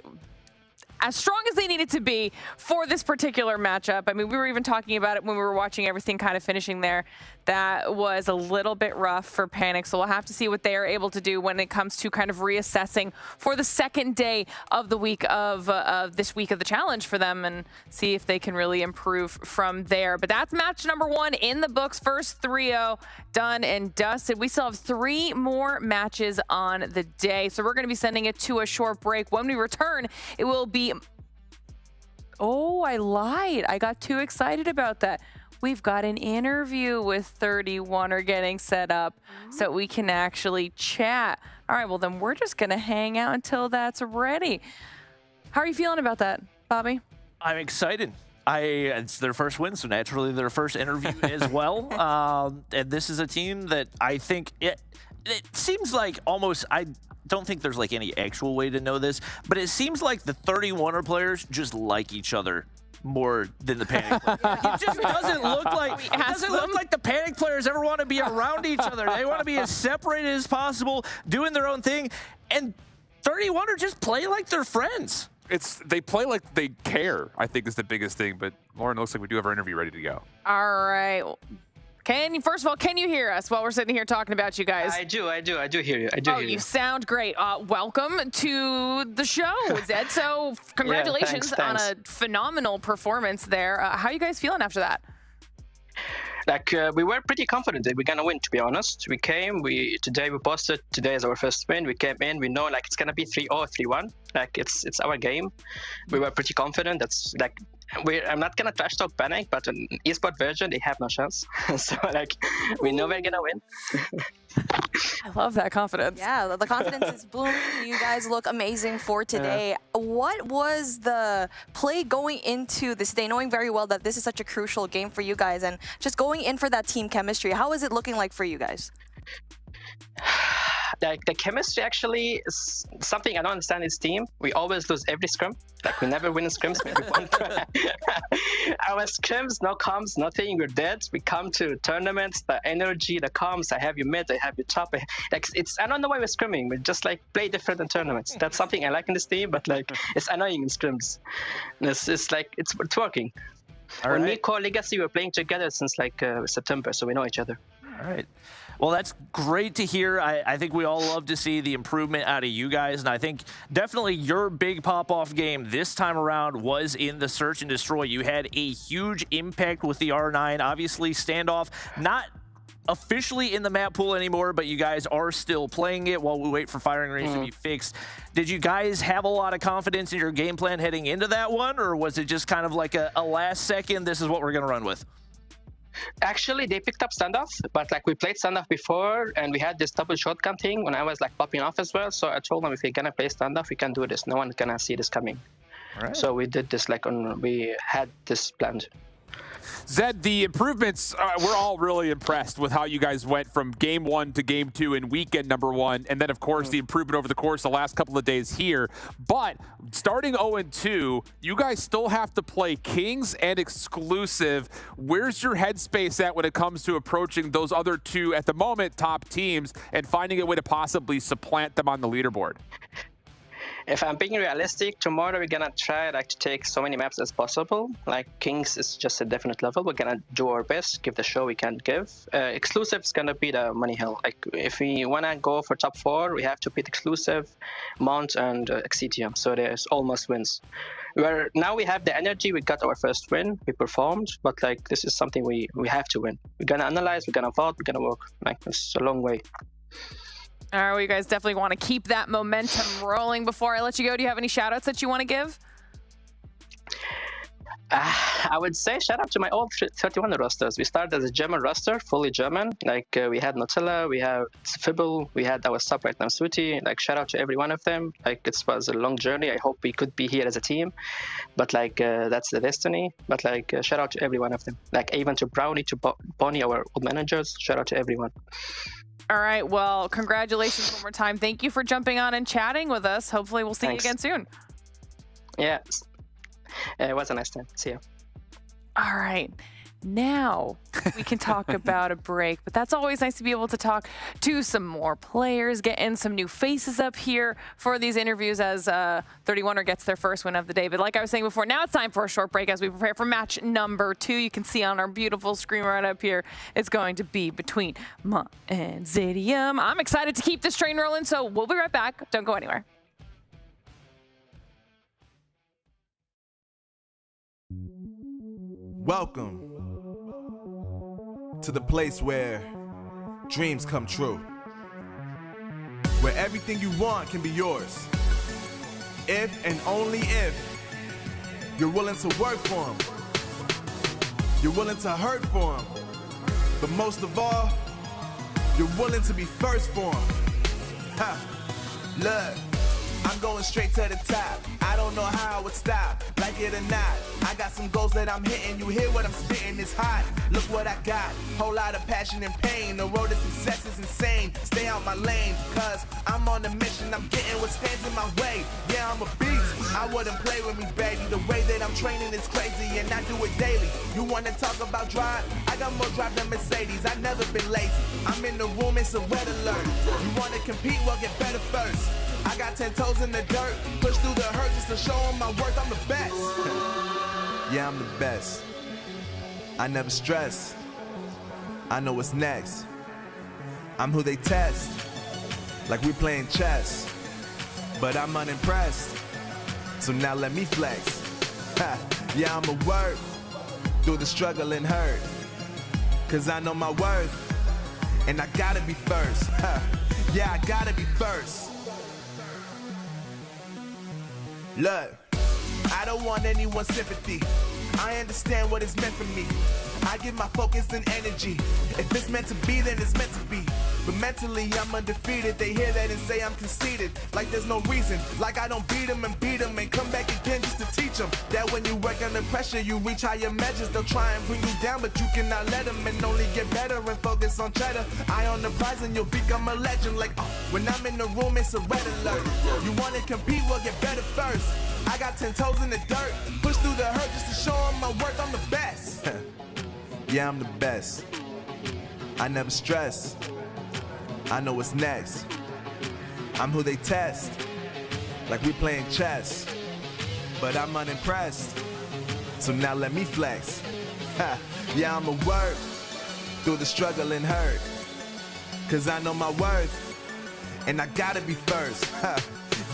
as strong as they needed to be for this particular matchup. I mean, we were even talking about it when we were watching everything kind of finishing there. that was a little bit rough for Panic. So we'll have to see what they are able to do when it comes to kind of reassessing for the second day of the week of this week of the challenge for them, and see if they can really improve from there. But that's match number 1 in the books. First 3-0 done and dusted. We still have 3 more matches on the day. So we're going to be sending it to a short break. When we return, it will be... Oh, I lied. I got too excited about that. We've got an interview with 31 are getting set up so we can actually chat. All right, well, then we're just going to hang out until that's ready. How are you feeling about that, Bobby? I'm excited. It's their first win, so naturally their first interview as well. And this is a team that I think it seems like almost, I don't think there's like any actual way to know this, but it seems like the 31er players just like each other more than the Panic players. It just doesn't look like the Panic players ever want to be around each other. They want to be as separated as possible, doing their own thing, and 31er just play like they're friends. They play like they care, I think, is the biggest thing. But Lauren, looks like we do have our interview ready to go. All right. First of all, can you hear us while we're sitting here talking about you guys? I do hear you. You sound great. Welcome to the show, Zed. So congratulations thanks. on a phenomenal performance there. How are you guys feeling after that? We were pretty confident that we're gonna win, to be honest. Today we posted, today is our first win. We came in, we know it's gonna be 3-0, 3-1. It's our game. We were pretty confident. I'm not gonna trash talk Panic, but an esport version, they have no chance. So we know we're gonna win. I love that confidence. Yeah, the confidence is blooming. You guys look amazing for today. What was the play going into this day, knowing very well that this is such a crucial game for you guys, and just going in for that team chemistry? How is it looking like for you guys? The chemistry actually is something I don't understand in this team. We always lose every scrum. We never win in scrims. Maybe one try. Our scrims, no comms, nothing. We're dead. We come to tournaments, the energy, the comms. I have you mid, I have you top. I don't know why we're scrimming. We just play different in tournaments. That's something I like in this team, but it's annoying in scrims. It's working. When me, Core Legacy, we're playing together since September, so we know each other. All right. Well, that's great to hear. I think we all love to see the improvement out of you guys, and I think definitely your big pop-off game this time around was in the Search and Destroy. You had a huge impact with the R9. Obviously, Standoff not officially in the map pool anymore, but you guys are still playing it while we wait for firing range to be fixed. Did you guys have a lot of confidence in your game plan heading into that one, or was it just kind of like a last second, this is what we're going to run with? Actually, they picked up standoff, but we played standoff before, and we had this double shotgun thing when I was popping off as well. So I told them, if we're gonna play standoff, we can do this. No one's gonna see this coming. All right. So we did this we had this planned. Zed, the improvements, we're all really impressed with how you guys went from game 1 to game 2 in weekend number 1, and then of course the improvement over the course of the last couple of days here. But starting 0-2, you guys still have to play Kings and Exclusive. Where's your headspace at when it comes to approaching those other 2 at the moment top teams and finding a way to possibly supplant them on the leaderboard? If I'm being realistic, tomorrow we're gonna try to take so many maps as possible. Kings is just a definite level. We're gonna do our best, give the show we can give. Exclusive is gonna be the money hill. If we wanna go for top 4, we have to beat Exclusive, Mount, and Zidium. So there's almost wins. Now we have the energy. We got our first win. We performed, but this is something we have to win. We're gonna analyze. We're gonna vote. We're gonna work. It's a long way. All right, well, you guys definitely want to keep that momentum rolling. Before I let you go, do you have any shout-outs that you want to give? I would say shout out to my old 31 rosters. We started as a German roster, fully German. We had Nutella, we had Fibble, we had our sub right now, Suti. Shout out to every one of them. It was a long journey. I hope we could be here as a team, but that's the destiny. But shout out to every one of them. Even to Brownie, to Bonnie, our old managers. Shout out to everyone. All right, well, congratulations one more time. Thank you for jumping on and chatting with us. Hopefully we'll see you again soon. Yeah, it was a nice time. See you. All right. Now we can talk about a break, but that's always nice to be able to talk to some more players, get in some new faces up here for these interviews as 31er gets their first win of the day. But like I was saying before, now it's time for a short break as we prepare for match number 2. You can see on our beautiful screen right up here, it's going to be between Mont and Zidium. I'm excited to keep this train rolling, so we'll be right back. Don't go anywhere. Welcome to the place where dreams come true, where everything you want can be yours, if and only if you're willing to work for them, you're willing to hurt for them, but most of all, you're willing to be first for them. Ha! Look, I'm going straight to the top. I don't know how I would stop, like it or not. I got some goals that I'm hitting. You hear what I'm spitting, it's hot. Look what I got, whole lot of passion and pain. The road to success is insane. Stay out my lane, cause I'm on a mission. I'm getting what stands in my way. Yeah, I'm a beast. I wouldn't play with me, baby. The way that I'm training is crazy, and I do it daily. You wanna talk about drive? I got more drive than Mercedes. I've never been lazy. I'm in the room, it's a red alert. You wanna compete? Well, get better first. I got 10 toes in the dirt, push through the hurt just to show them my worth. I'm the best. Yeah, I'm the best. I never stress. I know what's next. I'm who they test, like we playing chess. But I'm unimpressed, so now let me flex. Ha. Yeah, I'ma work through the struggle and hurt, cause I know my worth, and I gotta be first. Ha. Yeah, I gotta be first. Look, I don't want anyone's sympathy. I understand what it's meant for me. I give my focus and energy. If it's meant to be, then it's meant to be. But mentally, I'm undefeated. They hear that and say I'm conceited. Like there's no reason. Like I don't beat them and come back again just to teach them that when you work under pressure, you reach higher measures. They'll try and bring you down, but you cannot let them, and only get better and focus on cheddar. Eye on the prize and you'll become a legend. Like, when I'm in the room, it's a red alert. You wanna compete? Well, get better first. I got 10 toes in the dirt, push through the hurt just to show them my worth. I'm the best. Yeah, I'm the best. I never stress. I know what's next. I'm who they test, like we playing chess. But I'm unimpressed, so now let me flex. Ha. Yeah, I'ma work through the struggle and hurt, cause I know my worth, and I gotta be first. Ha.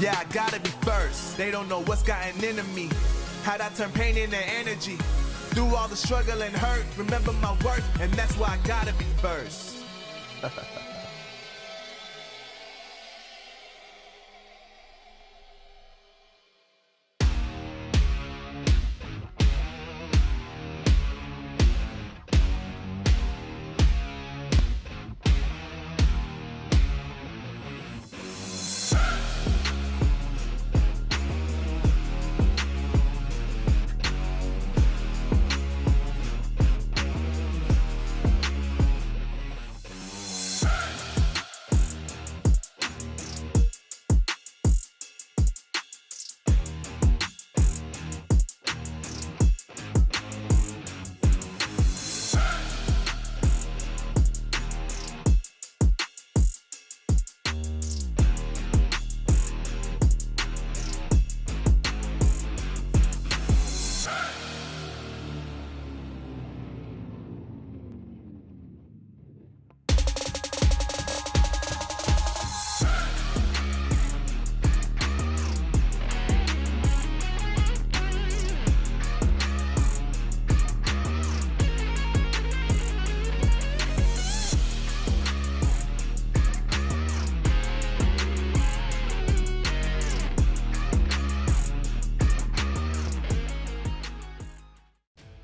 Yeah, I gotta be first. They don't know what's gotten into me, how'd I turn pain into energy. Through all the struggle and hurt, remember my worth, and that's why I gotta be first.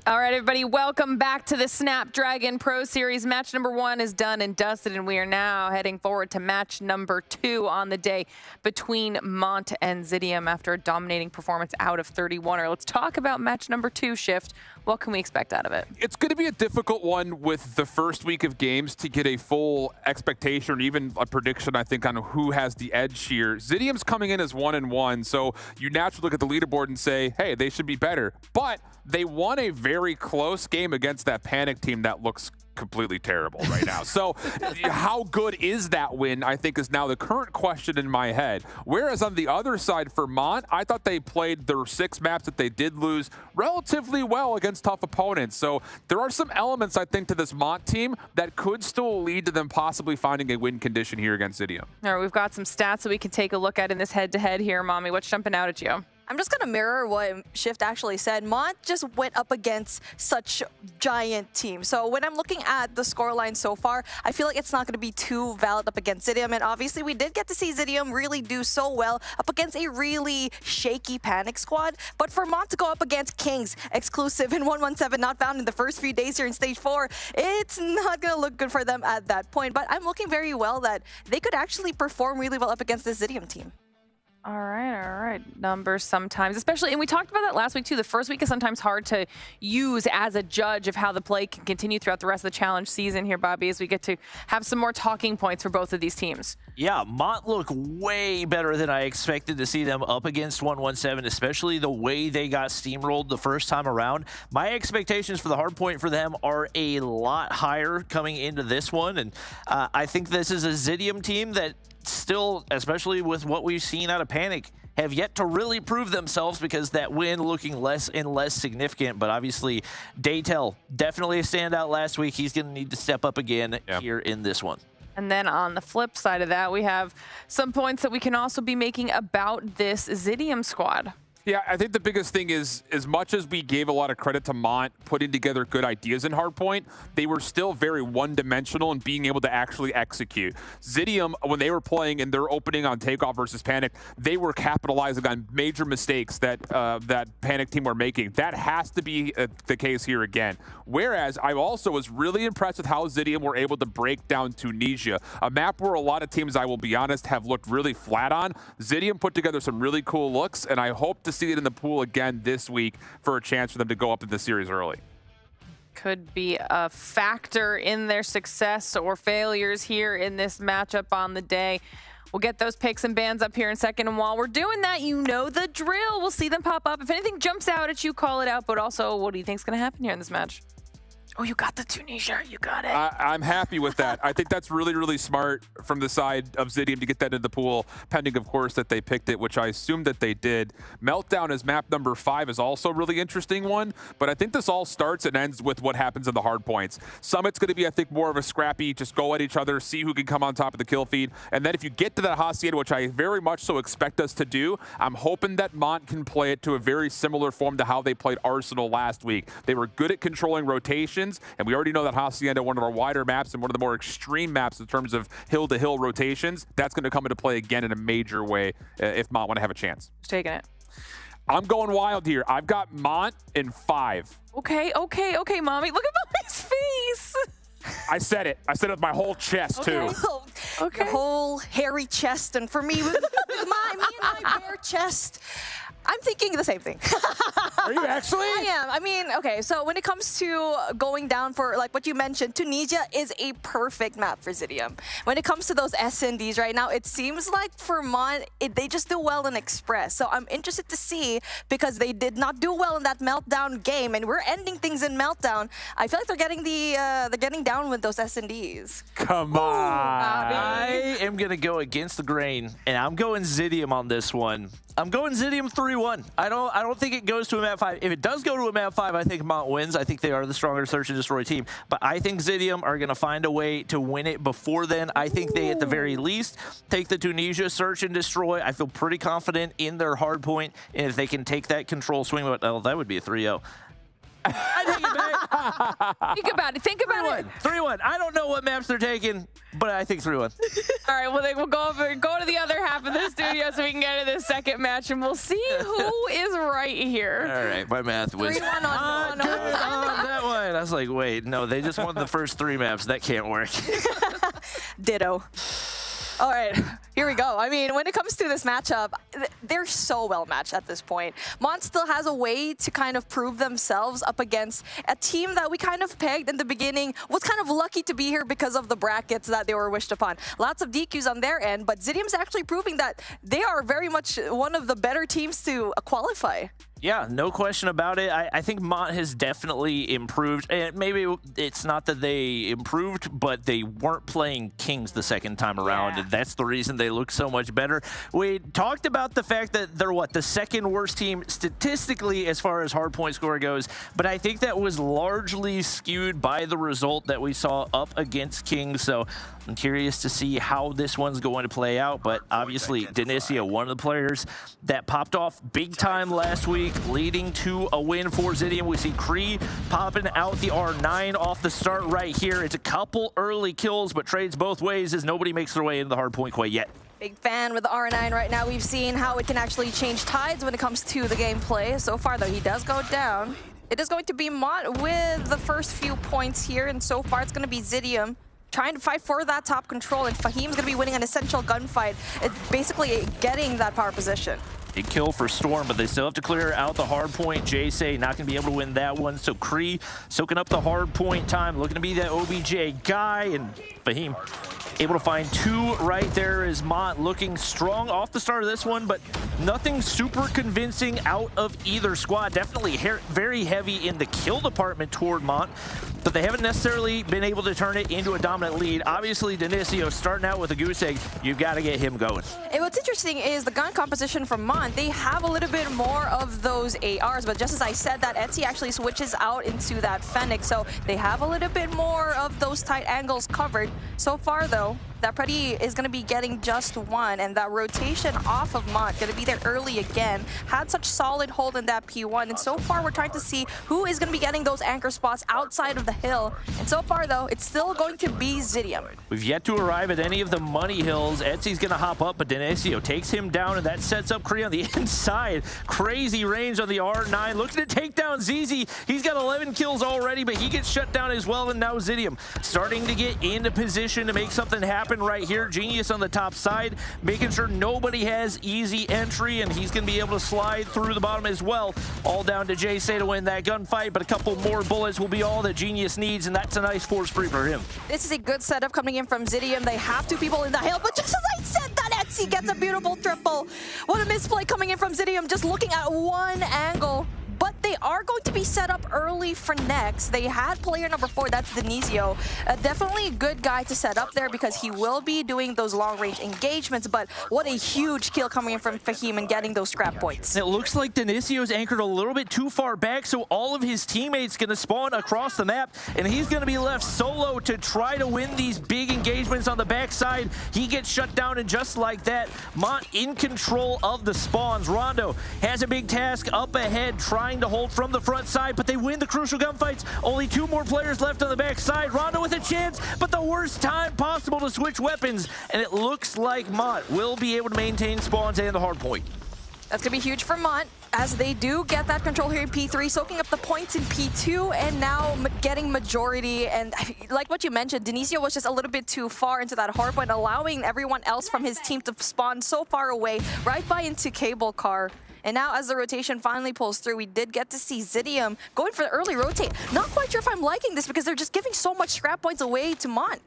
All right, everybody, welcome back to the Snapdragon Pro Series. Match number 1 is done and dusted, and we are now heading forward to match number 2 on the day between Mont and Zidium after a dominating performance out of 31er. Let's talk about match number 2, Shift. What can we expect out of it? It's going to be a difficult one with the first week of games to get a full expectation or even a prediction, I think, on who has the edge here. Zidium's coming in as 1-1, so you naturally look at the leaderboard and say, hey, they should be better. But they won a very very close game against that Panic team that looks completely terrible right now. So how good is that win, I think, is now the current question in my head. Whereas on the other side for Mont, I thought they played their 6 maps that they did lose relatively well against tough opponents. So there are some elements, I think, to this Mont team that could still lead to them possibly finding a win condition here against Zidium. All right, we've got some stats that we can take a look at in this head-to-head here, Mommy. What's jumping out at you? I'm just going to mirror what Shift actually said. Mont just went up against such giant teams. So when I'm looking at the scoreline so far, I feel like it's not going to be too valid up against Zidium. And obviously, we did get to see Zidium really do so well up against a really shaky Panic squad. But for Mont to go up against Kings, exclusive in 117, not found in the first few days here in Stage 4, it's not going to look good for them at that point. But I'm looking very well that they could actually perform really well up against this Zidium team. All right. Numbers sometimes, especially, and we talked about that last week too. The first week is sometimes hard to use as a judge of how the play can continue throughout the rest of the challenge season here, Bobby, as we get to have some more talking points for both of these teams. Yeah, Mont look way better than I expected to see them up against 117, especially the way they got steamrolled the first time around. My expectations for the hard point for them are a lot higher coming into this one, and I think this is a Zidium team that still, especially with what we've seen out of Panic, have yet to really prove themselves because that win looking less and less significant. But obviously, Daytel, definitely a standout last week. He's going to need to step up again here in this one. And then on the flip side of that, we have some points that we can also be making about this Zidium squad. Yeah, I think the biggest thing is, as much as we gave a lot of credit to Mont putting together good ideas in Hardpoint, they were still very one-dimensional in being able to actually execute. Zidium, when they were playing in their opening on Takeoff versus Panic, they were capitalizing on major mistakes that that Panic team were making. That has to be the case here again. Whereas I also was really impressed with how Zidium were able to break down Tunisia, a map where a lot of teams, I will be honest, have looked really flat on. Zidium put together some really cool looks, and I hope to see it in the pool again this week for a chance for them to go up in the series early. Could be a factor in their success or failures here in this matchup on the day. We'll get those picks and bans up here in a second, and while we're doing that, you know the drill. We'll see them pop up. If anything jumps out at you, call it out, but also, what do you think's going to happen here in this match? Oh, you got the Tunisia. You got it. I'm happy with that. I think that's really, really smart from the side of Zidium to get that in the pool, pending, of course, that they picked it, which I assume that they did. Meltdown as map number 5 is also a really interesting one, but I think this all starts and ends with what happens in the hard points. Summit's going to be, I think, more of a scrappy, just go at each other, see who can come on top of the kill feed. And then if you get to that Hacienda, which I very much so expect us to do, I'm hoping that Mont can play it to a very similar form to how they played Arsenal last week. They were good at controlling rotations, and we already know that Hacienda, one of our wider maps and one of the more extreme maps in terms of hill-to-hill rotations, that's going to come into play again in a major way if Mont want to have a chance. Who's taking it? I'm going wild here. I've got Mont in 5. Okay, Mommy. Look at Mommy's face. I said it. I said it with my whole chest, too. Okay. Your whole hairy chest, and for me, with me and my bare chest, I'm thinking the same thing. Are you actually? I am. I mean, okay, so when it comes to going down for, like what you mentioned, Tunisia is a perfect map for Zidium. When it comes to those SNDs right now, it seems like for Mont, they just do well in Express. So I'm interested to see, because they did not do well in that Meltdown game, and we're ending things in Meltdown. I feel like they're getting down with those SNDs. Come on. I am going to go against the grain, and I'm going Zidium on this one. I'm going Zidium 3-1. I don't think it goes to a map 5. If it does go to a map 5, I think Mont wins. I think they are the stronger search and destroy team. But I think Zidium are going to find a way to win it before then. I think they, at the very least, take the Tunisia search and destroy. I feel pretty confident in their hard point. And if they can take that control swing, well, that would be a 3-0. I take it back. Think about it. 3-1. I don't know what maps they're taking, but I think 3-1. All right, well, then we'll go to the other half of the studio so we can get to the second match, and we'll see who is right here. All right, my math was 3-1 on that one. I was like, wait, no, they just won the first 3 maps. That can't work. Ditto. All right, here we go. I mean, when it comes to this matchup, they're so well matched at this point. Mont still has a way to kind of prove themselves up against a team that we kind of pegged in the beginning, was kind of lucky to be here because of the brackets that they were wished upon. Lots of DQs on their end, but Zidium's actually proving that they are very much one of the better teams to qualify. Yeah, no question about it. I think Mont has definitely improved. And maybe it's not that they improved, but they weren't playing Kings the second time around. Yeah. And that's the reason they look so much better. We talked about the fact that they're, the second worst team statistically as far as hardpoint score goes. But I think that was largely skewed by the result that we saw up against Kings. So I'm curious to see how this one's going to play out. But obviously, Denicio, one of the players that popped off big time last week, leading to a win for Zidium. We see Kree popping out the R9 off the start right here. It's a couple early kills, but trades both ways as nobody makes their way into the hard point quite yet. Big fan with the R9 right now. We've seen how it can actually change tides when it comes to the gameplay. So far, though, he does go down. It is going to be Mont with the first few points here, and so far it's going to be Zidium trying to fight for that top control, and Fahim's going to be winning an essential gunfight. It's basically getting that power position. Big kill for Storm, but they still have to clear out the hard point. Jay not going to be able to win that one. So Kree soaking up the hard point time, looking to be that OBJ guy, and Fahim able to find two right there as Mont looking strong off the start of this one, but nothing super convincing out of either squad. Definitely very heavy in the kill department toward Mont, but they haven't necessarily been able to turn it into a dominant lead. Obviously, Denicio starting out with a goose egg. You've got to get him going. And what's interesting is the gun composition from Mont. They have a little bit more of those ARs, but just as I said, that Etsy actually switches out into that Fennec, so they have a little bit more of those tight angles covered. So far, though, that Pretty is going to be getting just one, and that rotation off of Mont going to be there early again. Had such solid hold in that P1, and so far we're trying to see who is going to be getting those anchor spots outside of the hill. And so far, though, it's still going to be Zidium. We've yet to arrive at any of the money hills. Etsy's going to hop up, but Denicio takes him down, and that sets up Kree on the inside. Crazy range on the R9. Looking to take down ZZ. He's got 11 kills already, but he gets shut down as well, and now Zidium starting to get into position to make something happen right here. Genius on the top side, making sure nobody has easy entry, and he's going to be able to slide through the bottom as well. All down to Jay to win that gunfight, but a couple more bullets will be all that Genius needs, and that's a nice force free for him. This is a good setup coming in from Zidium. They have two people in the hill, but just as I said, that Etsy gets a beautiful triple. What a misplay coming in from Zidium, just looking at one angle. But they are going to be set up early for next. They had player number 4, that's Denicio. Definitely a good guy to set up there because he will be doing those long-range engagements, but what a huge kill coming in from Fahim and getting those scrap points. It looks like Denicio's anchored a little bit too far back, so all of his teammates going to spawn across the map, and he's going to be left solo to try to win these big engagements on the backside. He gets shut down, and just like that, Mont in control of the spawns. Rondo has a big task up ahead, trying to hold from the front side, but they win the crucial gunfights. Only 2 more players left on the back side. Rondo with a chance, but the worst time possible to switch weapons, and it looks like Mont will be able to maintain spawns and the hard point. That's going to be huge for Mont, as they do get that control here in P3, soaking up the points in P2, and now getting majority. And like what you mentioned, Denicio was just a little bit too far into that hard point, allowing everyone else from his team to spawn so far away, right by into cable car. And now as the rotation finally pulls through, we did get to see Zidium going for the early rotate. Not quite sure if I'm liking this because they're just giving so much scrap points away to Mont.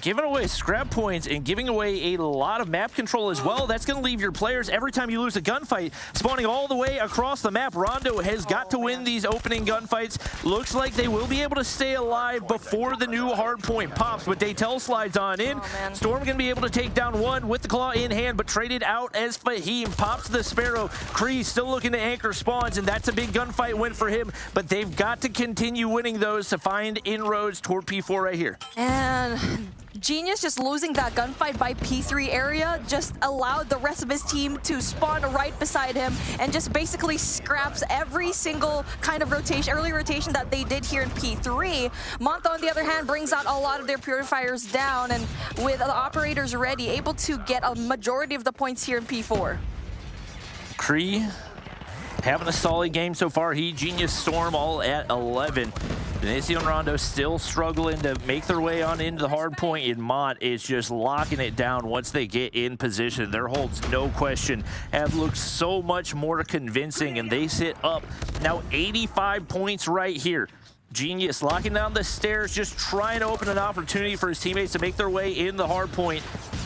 Giving away scrap points and giving away a lot of map control as well. That's going to leave your players, every time you lose a gunfight, spawning all the way across the map. Rondo has got to win these opening gunfights. Looks like they will be able to stay alive before the new hard point pops, but Daytel slides on in. Storm going to be able to take down one with the claw in hand, but traded out as Fahim pops the Sparrow. Kree still looking to anchor spawns, and that's a big gunfight win for him, but they've got to continue winning those to find inroads toward P4 right here. And Genius just losing that gunfight by P3 area just allowed the rest of his team to spawn right beside him and just basically scraps every single kind of rotation, early rotation that they did here in P3. Monta, on the other hand, brings out a lot of their purifiers down, and with the operators ready, able to get a majority of the points here in P4. Kree having a solid game so far. He, Genius, Storm all at 11. Denicio and Rondo still struggling to make their way on into the hard point, and Mont is just locking it down once they get in position. Their holds, no question, have looked so much more convincing, and they sit up now 85 points right here. Genius locking down the stairs, just trying to open an opportunity for his teammates to make their way in the hard point.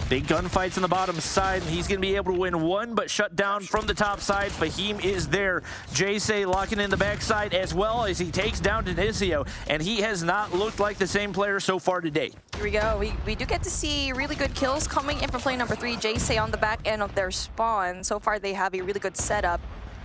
Big gunfights on the bottom side, and he's going to be able to win one, but shut down from the top side. Fahim is there. Jay locking in the backside as well as he takes down Denisio, and he has not looked like the same player so far today. Here we go. We do get to see really good kills coming in from player number 3. Jay on the back end of their spawn. So far, they have a really good setup.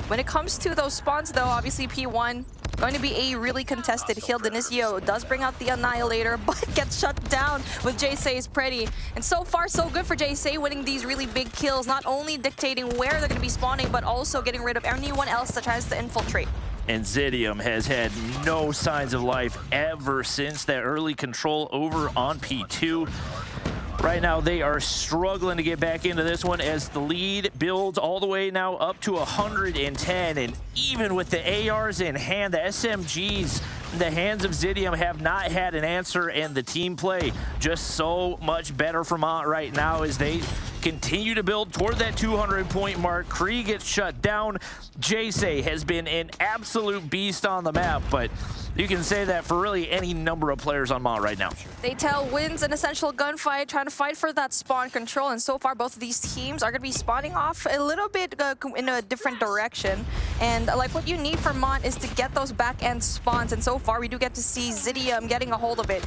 When it comes to those spawns, though, obviously P1 going to be a really contested hill. Denisio does bring out the Annihilator, but gets shut down with Jay's Pretty. And so far, so good for Jay, winning these really big kills, not only dictating where they're going to be spawning, but also getting rid of anyone else that tries to infiltrate. And Zidium has had no signs of life ever since that early control over on P2. Right now, they are struggling to get back into this one as the lead builds all the way now up to 110. And even with the ARs in hand, the SMGs in the hands of Zidium have not had an answer, and the team play just so much better for Mont right now as they continue to build toward that 200-point mark. Kree gets shut down. Jay has been an absolute beast on the map, but you can say that for really any number of players on Mont right now. Daytel wins an essential gunfight, trying to fight for that spawn control, and so far both of these teams are going to be spawning off a little bit in a different direction. And like what you need for Mont is to get those back-end spawns, and so far we do get to see Zidium getting a hold of it.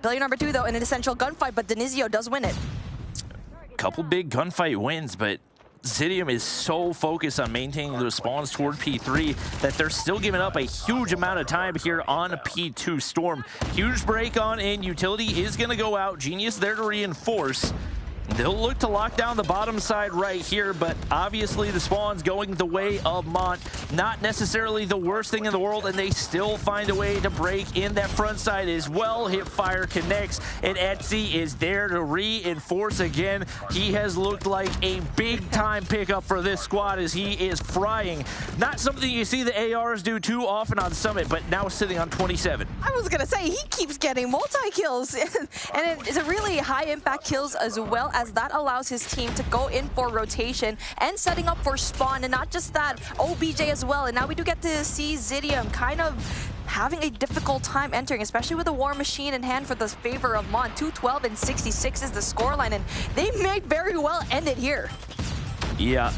Player number 2, though, in an essential gunfight, but Denisio does win it. Couple big gunfight wins, but Zidium is so focused on maintaining those spawns toward P3 that they're still giving up a huge amount of time here on P2. Storm, huge break on in. Utility is going to go out. Genius there to reinforce. They'll look to lock down the bottom side right here, but obviously the spawn's going the way of Mont. Not necessarily the worst thing in the world, and they still find a way to break in that front side as well. Hipfire connects, and Etsy is there to reinforce again. He has looked like a big-time pickup for this squad as he is frying. Not something you see the ARs do too often on Summit, but now sitting on 27. I was going to say, he keeps getting multi-kills, and it's a really high-impact kills as well, as that allows his team to go in for rotation and setting up for spawn. And not just that, OBJ as well. And now we do get to see Zidium kind of having a difficult time entering, especially with a War Machine in hand for the favor of Mont. 212 and 66 is the scoreline, and they may very well end it here. Yeah,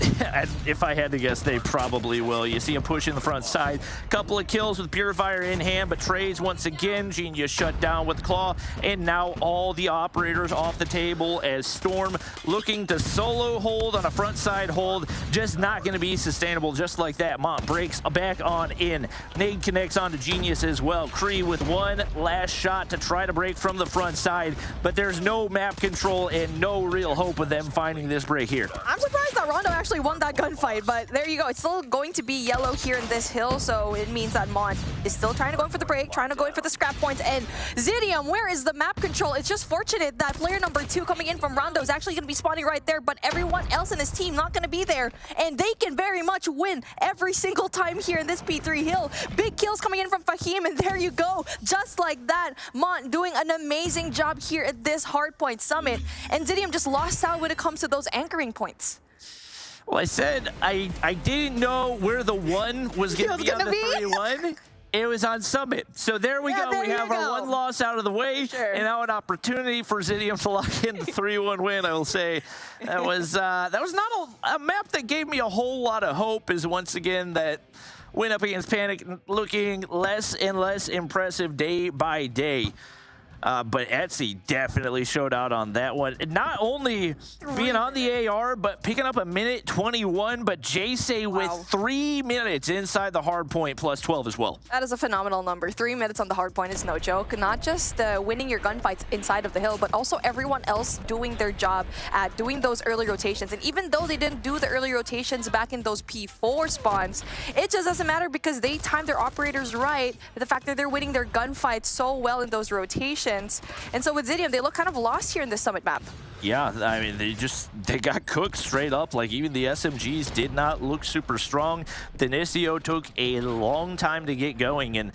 if I had to guess, they probably will. You see him push in the front side. Couple of kills with Purifier in hand, but trades once again. Genius shut down with Claw, and now all the operators off the table as Storm looking to solo hold on a front side hold. Just not going to be sustainable just like that. Mont breaks back on in. Nade connects onto Genius as well. Kree with one last shot to try to break from the front side, but there's no map control and no real hope of them finding this break here. I'm surprised that Rondo actually won that gunfight, but there you go. It's still going to be yellow here in this hill, so it means that Mont is still trying to go in for the break, trying to go in for the scrap points. And Zidium, where is the map control? It's just fortunate that player number 2 coming in from Rondo is actually going to be spawning right there, but everyone else in his team not going to be there, and they can very much win every single time here in this P3 hill. Big kills coming in from Fahim, and there you go. Just like that, Mont doing an amazing job here at this hardpoint summit, and Zidium just lost out when it comes to those anchoring points. Well, I said I didn't know where the 1 was going to be on the 3-1. It was on Summit. So there we go. We have our 1 loss out of the way, and now an opportunity for Zidium to lock in the 3-1 win. I will say that was not a map that gave me a whole lot of hope. Is once again that win up against Panic looking less and less impressive day by day. But Etsy definitely showed out on that one. Not only being on the AR, but picking up a minute 21, but Jay with 3 minutes inside the hard point plus 12 as well. That is a phenomenal number. 3 minutes on the hard point is no joke. Not just winning your gunfights inside of the hill, but also everyone else doing their job at doing those early rotations. And even though they didn't do the early rotations back in those P4 spawns, it just doesn't matter because they timed their operators right. The fact that they're winning their gunfights so well in those rotations. And so with Zidium, they look kind of lost here in this Summit map. Yeah, I mean, they got cooked straight up. Like, even the SMGs did not look super strong. Denisio took a long time to get going, and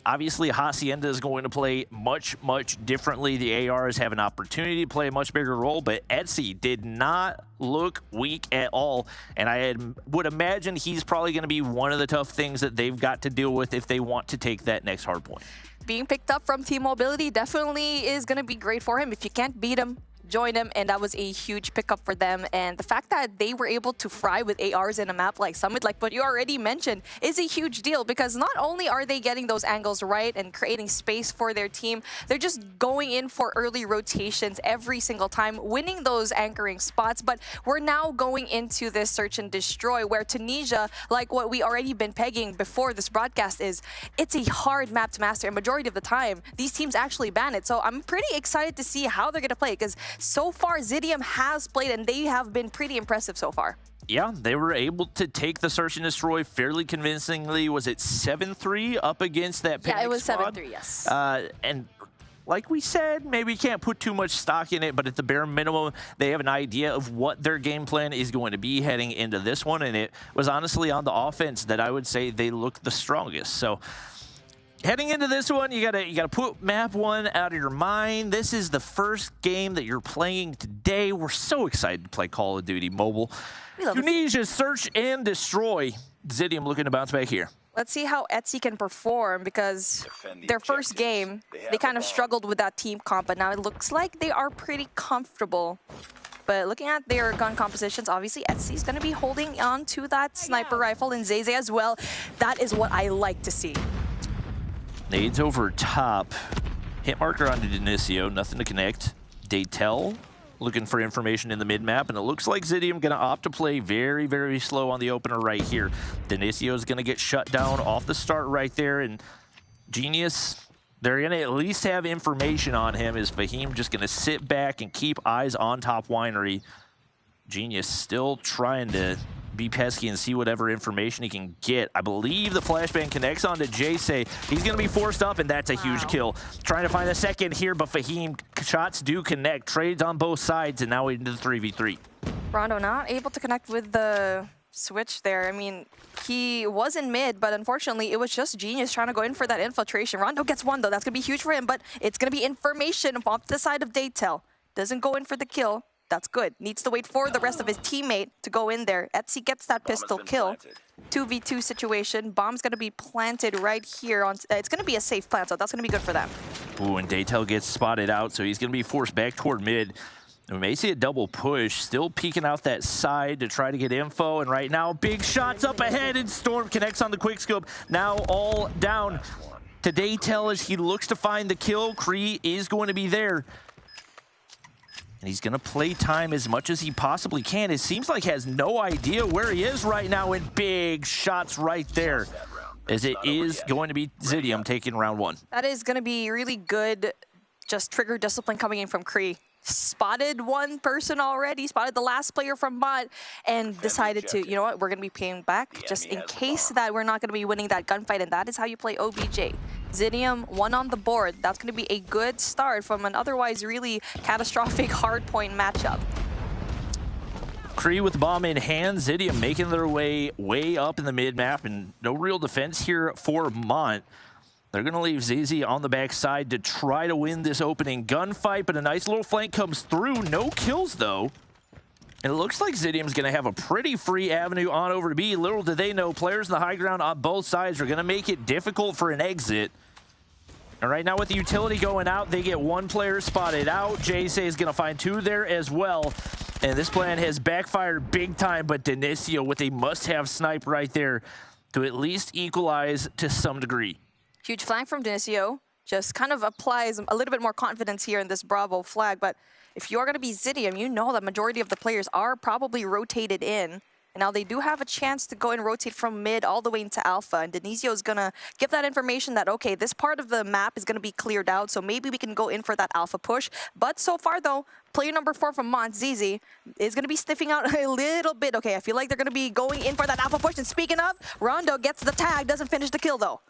obviously Hacienda is going to play much, much differently. The ARs have an opportunity to play a much bigger role, but Etsy did not look weak at all, and I would imagine he's probably going to be one of the tough things that they've got to deal with if they want to take that next hard point. Being picked up from Team Mobility definitely is going to be great for him. If you can't beat him, join him, and that was a huge pickup for them. And the fact that they were able to fry with ARs in a map like Summit, like what you already mentioned, is a huge deal, because not only are they getting those angles right and creating space for their team, they're just going in for early rotations every single time, winning those anchoring spots. But we're now going into this search and destroy, where Tunisia, like what we already been pegging before this broadcast, is it's a hard map to master, and majority of the time these teams actually ban it. So I'm pretty excited to see how they're going to play, because so far Zidium has played and they have been pretty impressive so far. Yeah, they were able to take the search and destroy fairly convincingly. Was it 7-3 up against that Panic Yeah, it was squad? 7-3, yes. And like we said, maybe you can't put too much stock in it, but at the bare minimum, they have an idea of what their game plan is going to be heading into this one, and it was honestly on the offense that I would say they look the strongest. So heading into this one, you gotta put map 1 out of your mind. This is the first game that you're playing today. We're so excited to play Call of Duty Mobile. Tunisia, search and destroy. Zidium looking to bounce back here. Let's see how Etsy can perform, because their first game, they kind of struggled with that team comp, but now it looks like they are pretty comfortable. But looking at their gun compositions, obviously Etsy's going to be holding on to that sniper rifle, and Zeze as well. That is what I like to see. Nades over top. Hit marker onto Denisio, nothing to connect. Daytel looking for information in the mid-map, and it looks like Zidium going to opt to play very, very slow on the opener right here. Denisio is going to get shut down off the start right there, and Genius, they're going to at least have information on him. Is Fahim just going to sit back and keep eyes on Top Winery? Genius still trying to be pesky and see whatever information he can get. I believe the flashbang connects onto Jayce. He's going to be forced up, and that's a huge kill. Trying to find a second here, but Fahim, shots do connect. Trades on both sides, and now into the 3v3. Rondo not able to connect with the switch there. I mean, he was in mid, but unfortunately, it was just Genius trying to go in for that infiltration. Rondo gets one, though. That's going to be huge for him, but it's going to be information off the side of Daytel. Doesn't go in for the kill. That's good. Needs to wait for the rest of his teammate to go in there. Etsy gets that pistol kill. 2v2 situation. Bomb's going to be planted right here. It's going to be a safe plant, so that's going to be good for them. Ooh, and Daytel gets spotted out, so he's going to be forced back toward mid. We may see a double push, still peeking out that side to try to get info, and right now, big shots up ahead, and Storm connects on the quickscope. Now all down to Daytel as he looks to find the kill. Kree is going to be there. And he's going to play time as much as he possibly can. It seems like he has no idea where he is right now, and big shots right there, as it is going to be Zidium taking round 1. That is going to be really good, just trigger discipline coming in from Kree. Spotted one person already, spotted the last player from bot, and decided to, you know what, we're going to be paying back just in case that we're not going to be winning that gunfight, and that is how you play OBJ. Zidium, 1 on the board. That's going to be a good start from an otherwise really catastrophic hardpoint matchup. Kree with the bomb in hand, Zidium making their way up in the mid-map, and no real defense here for Mont. They're going to leave Zizi on the backside to try to win this opening gunfight, but a nice little flank comes through. No kills, though. And it looks like Zidium's going to have a pretty free avenue on over to B. Little do they know, players in the high ground on both sides are going to make it difficult for an exit. And right now with the utility going out, they get 1 player spotted out. Jayce is going to find 2 there as well. And this plan has backfired big time, but Denisio with a must-have snipe right there to at least equalize to some degree. Huge flank from Denisio. Just kind of applies a little bit more confidence here in this Bravo flag. But if you're going to be Zidium, you know that majority of the players are probably rotated in. And now they do have a chance to go and rotate from mid all the way into alpha. And Denisio is going to give that information that, okay, this part of the map is going to be cleared out, so maybe we can go in for that alpha push. But so far, though, player number 4 from Mont, Zizi, is going to be sniffing out a little bit. Okay, I feel like they're going to be going in for that alpha push. And speaking of, Rondo gets the tag, doesn't finish the kill, though.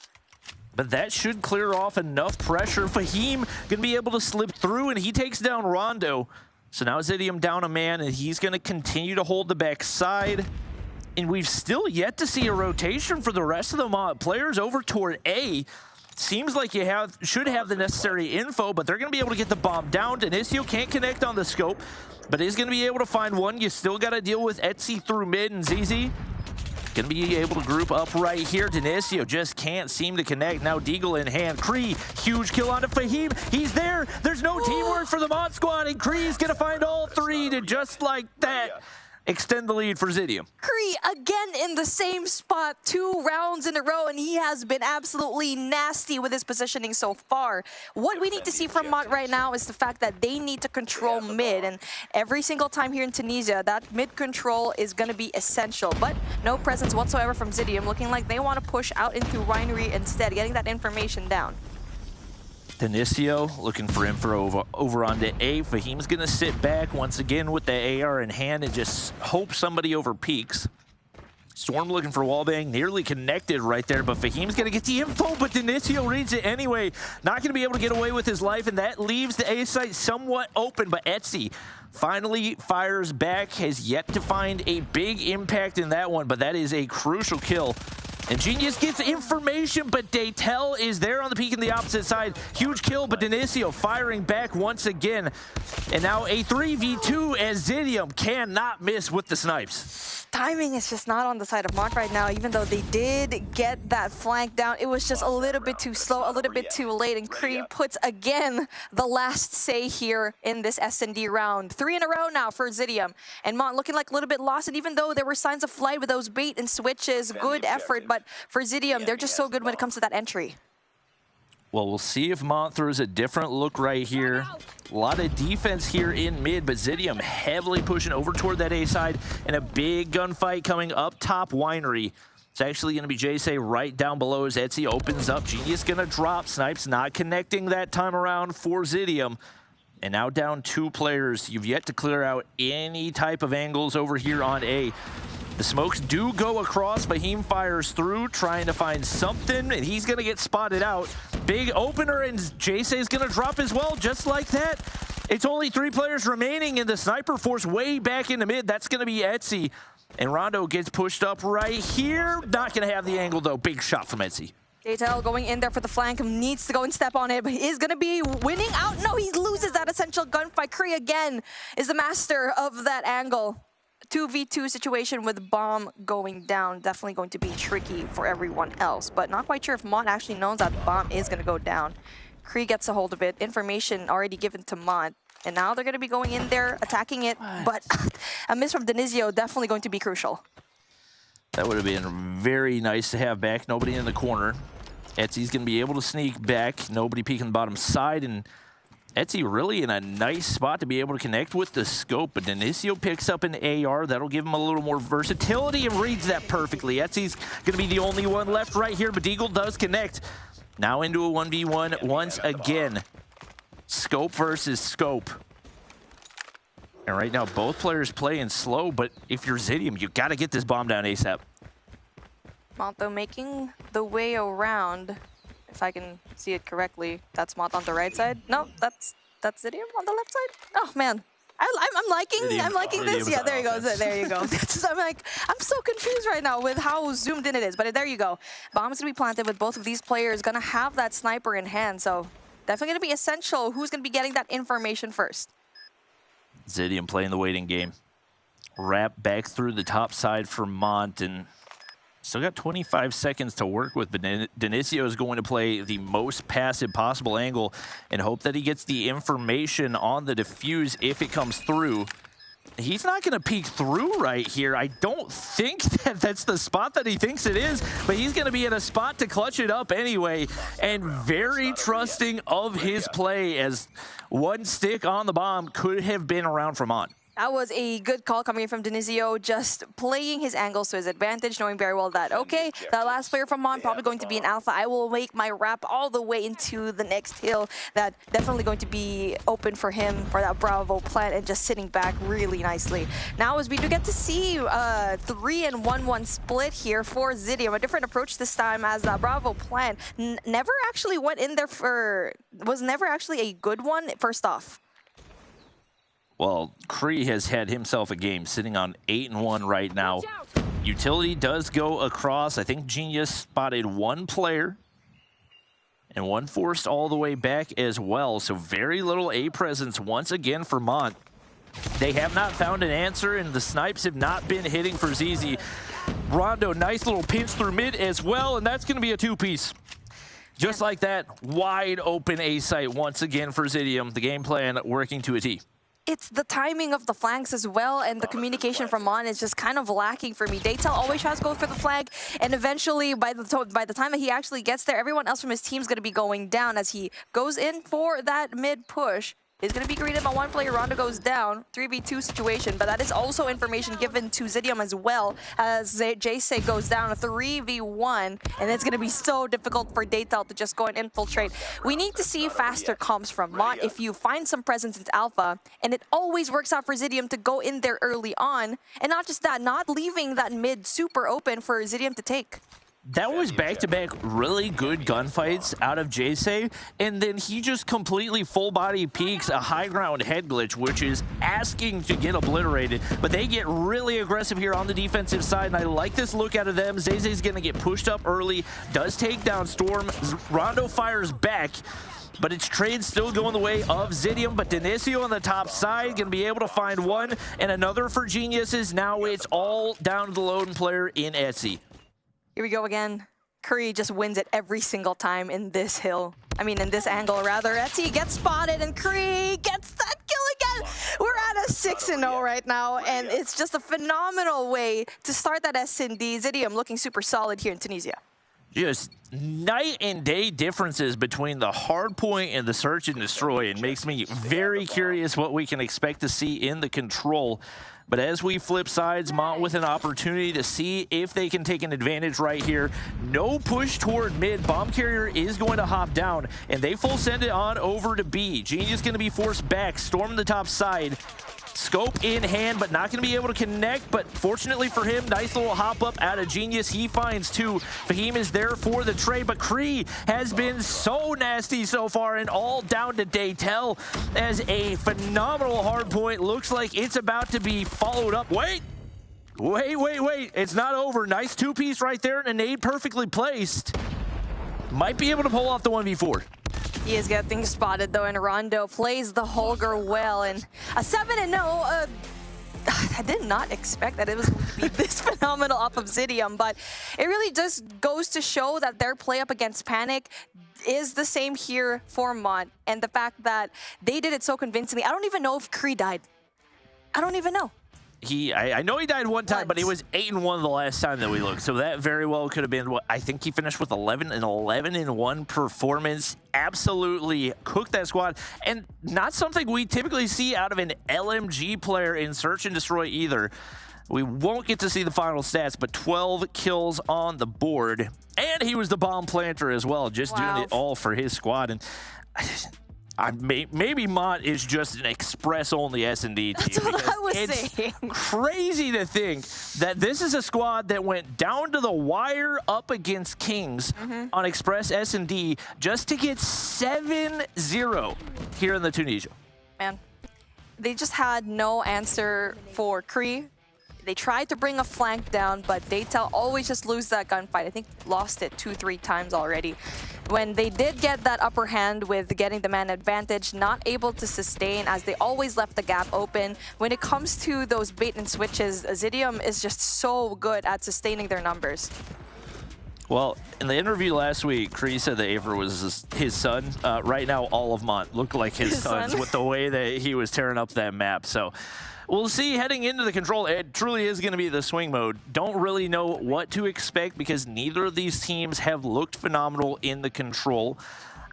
But that should clear off enough pressure. Fahim going to be able to slip through, and he takes down Rondo. So now Zidium down a man, and he's going to continue to hold the backside. And we've still yet to see a rotation for the rest of the players over toward A. Seems like you should have the necessary info, but they're going to be able to get the bomb down. Denisio can't connect on the scope, but is going to be able to find one. You still got to deal with Etsy through mid, and ZZ Gonna be able to group up right here. Denisio just can't seem to connect. Now Deagle in hand. Kree, huge kill onto Fahim. He's there. There's no teamwork for the Mod Squad, and Kree's gonna find all three to just like that extend the lead for Zidium. Kree again in the same spot 2 rounds in a row, and he has been absolutely nasty with his positioning so far. What we need to see from Mott right now is the fact that they need to control mid, and every single time here in Tunisia, that mid control is going to be essential, but no presence whatsoever from Zidium, looking like they want to push out into Winery instead, getting that information down. Denisio looking for info over onto A. Fahim's going to sit back once again with the AR in hand and just hope somebody over peaks. Storm looking for wallbang, nearly connected right there, but Fahim's going to get the info, but Denisio reads it anyway. Not going to be able to get away with his life, and that leaves the A site somewhat open, but Etsy finally fires back, has yet to find a big impact in that one, but that is a crucial kill. And Genius gets information, but Daytel is there on the peak in the opposite side. Huge kill, but Denisio firing back once again. And now a 3v2 as Zidium cannot miss with the snipes. Timing is just not on the side of Mont right now, even though they did get that flank down. It was just a little bit too slow, a little bit too late, and Kree puts again the last say here in this S&D round. 3 in a row now for Zidium. And Mont looking like a little bit lost, and even though there were signs of flight with those bait and switches, good effort, but for Zidium, they're just so good when it comes to that entry. Well, we'll see if Mont throws a different look right here. A lot of defense here in mid, but Zidium heavily pushing over toward that A side, and a big gunfight coming up top Winery. It's actually going to be Jay right down below as Etsy opens up. Genius going to drop. Snipes not connecting that time around for Zidium. And now down 2 players. You've yet to clear out any type of angles over here on A. The smokes do go across. Fahim fires through, trying to find something, and he's going to get spotted out. Big opener, and Jay's going to drop as well, just like that. It's only 3 players remaining, and the sniper force way back into mid. That's going to be Etsy. And Rondo gets pushed up right here. Not going to have the angle, though. Big shot from Etsy. Daytel going in there for the flank, needs to go and step on it, but he is going to be winning out. No, he loses that essential gunfight. Kree again is the master of that angle. 2v2 situation with bomb going down. Definitely going to be tricky for everyone else, but not quite sure if Mont actually knows that bomb is going to go down. Kree gets a hold of it. Information already given to Mont, and now they're going to be going in there, attacking it, but a miss from Denisio definitely going to be crucial. That would have been very nice to have back. Nobody in the corner. Etsy's going to be able to sneak back. Nobody peeking the bottom side, and Etsy really in a nice spot to be able to connect with the scope, but Denisio picks up an AR. That'll give him a little more versatility and reads that perfectly. Etsy's going to be the only one left right here, but Deagle does connect. Now into a 1v1 once again. Scope versus scope. And right now, both players playing slow, but if you're Zidium, you got to get this bomb down ASAP. Monto making the way around. If I can see it correctly, that's Mont on the right side. No, that's Zidium on the left side. Oh man, I'm liking this. Yeah, there you go. There you go. I'm like, I'm so confused right now with how zoomed in it is. But there you go. Bomb's gonna be planted with both of these players. Gonna have that sniper in hand. So definitely gonna be essential. Who's gonna be getting that information first? Zidium playing the waiting game. Wrap back through the top side for Mont, and still got 25 seconds to work with, but Denisio is going to play the most passive possible angle and hope that he gets the information on the defuse if it comes through. He's not going to peek through right here. I don't think that that's the spot that he thinks it is, but he's going to be in a spot to clutch it up anyway, and very trusting of his play, as one stick on the bomb could have been around for Mont. That was a good call coming in from Denisio, just playing his angles to his advantage, knowing very well that, okay, that last player from Mont probably going to be an alpha. I will make my wrap all the way into the next hill. That definitely going to be open for him for that Bravo plant, and just sitting back really nicely. Now, as we do get to see 3-1-1 split here for Zidium, a different approach this time, as Bravo plant never actually went in there was never actually a good one, first off. Well, Kree has had himself a game, sitting on 8-1 right now. Utility does go across. I think Genius spotted 1 player, and 1 forced all the way back as well. So very little A presence once again for Mont. They have not found an answer, and the snipes have not been hitting for ZZ. Rondo, nice little pinch through mid as well, and that's going to be a two-piece. Just like that, wide open A site once again for Zidium. The game plan working to a T. It's the timing of the flanks as well, and the communication from Mon is just kind of lacking for me. Daytel always tries to go for the flag, and eventually, by the time that he actually gets there, everyone else from his team is going to be going down as he goes in for that mid push. Is going to be greeted by one player. Rondo goes down, 3v2 situation, but that is also information given to Zidium as well, as Jayce goes down, a 3v1, and it's going to be so difficult for Daytel to just go and infiltrate. We need to see faster comps from Mont if you find some presence into Alpha, and it always works out for Zidium to go in there early on, and not just that, not leaving that mid super open for Zidium to take. That was back-to-back really good gunfights out of Jayce, and then he just completely full-body peeks a high-ground head glitch, which is asking to get obliterated. But they get really aggressive here on the defensive side, and I like this look out of them. Zay's going to get pushed up early, does take down Storm. Rondo fires back, but it's trade still going the way of Zidium, but Denisio on the top side going to be able to find one, and another for Geniuses. Now it's all down to the lone player in Etsy. Here we go again. Curry just wins it every single time in this hill. I mean, in this angle, rather. Etsy gets spotted, and Curry gets that kill again. We're at a 6-0 right now, and it's just a phenomenal way to start that S&D. Zidium looking super solid here in Tunisia. Just night and day differences between the hard point and the search and destroy. It makes me very curious what we can expect to see in the control. But as we flip sides, Mont with an opportunity to see if they can take an advantage right here. No push toward mid. Bomb carrier is going to hop down, and they full send it on over to B. Genius going to be forced back. Storm the top side. Scope in hand, but not going to be able to connect. But fortunately for him, nice little hop up out of Genius. He finds two. Fahim is there for the trade, but Cree has been so nasty so far, and all down to Daytel as a phenomenal hard point. Looks like it's about to be followed up. Wait. It's not over. Nice two-piece right there, and a nade perfectly placed. Might be able to pull off the 1v4. He is getting spotted though, and Rondo plays the Holger well, and a 7-0. I did not expect that it was going to be this phenomenal off of Zidium, but it really just goes to show that their play up against Panic is the same here for Mont, and the fact that they did it so convincingly. I don't even know if Cree died. I don't even know. I know he died one time, but he was 8-1 the last time that we looked. So that very well could have been what I think he finished with 11-1 performance. Absolutely cooked that squad, and not something we typically see out of an LMG player in Search and Destroy either. We won't get to see the final stats, but 12 kills on the board, and he was the bomb planter as well, just doing it all for his squad. And maybe Mont is just an express-only S&D team. That's what I was saying. It's crazy to think that this is a squad that went down to the wire up against Kings on Express S&D just to get 7-0 here in the Tunisia. Man, they just had no answer for Cree. They tried to bring a flank down, but Daytel always just lose that gunfight. I think lost it 2-3 times already. When they did get that upper hand with getting the man advantage, not able to sustain as they always left the gap open. When it comes to those bait and switches, Zidium is just so good at sustaining their numbers. Well, in the interview last week, Cree said that Aver was his son. Right now, all of Mont look like his sons with the way that he was tearing up that map. So we'll see heading into the control. It truly is going to be the swing mode. Don't really know what to expect because neither of these teams have looked phenomenal in the control.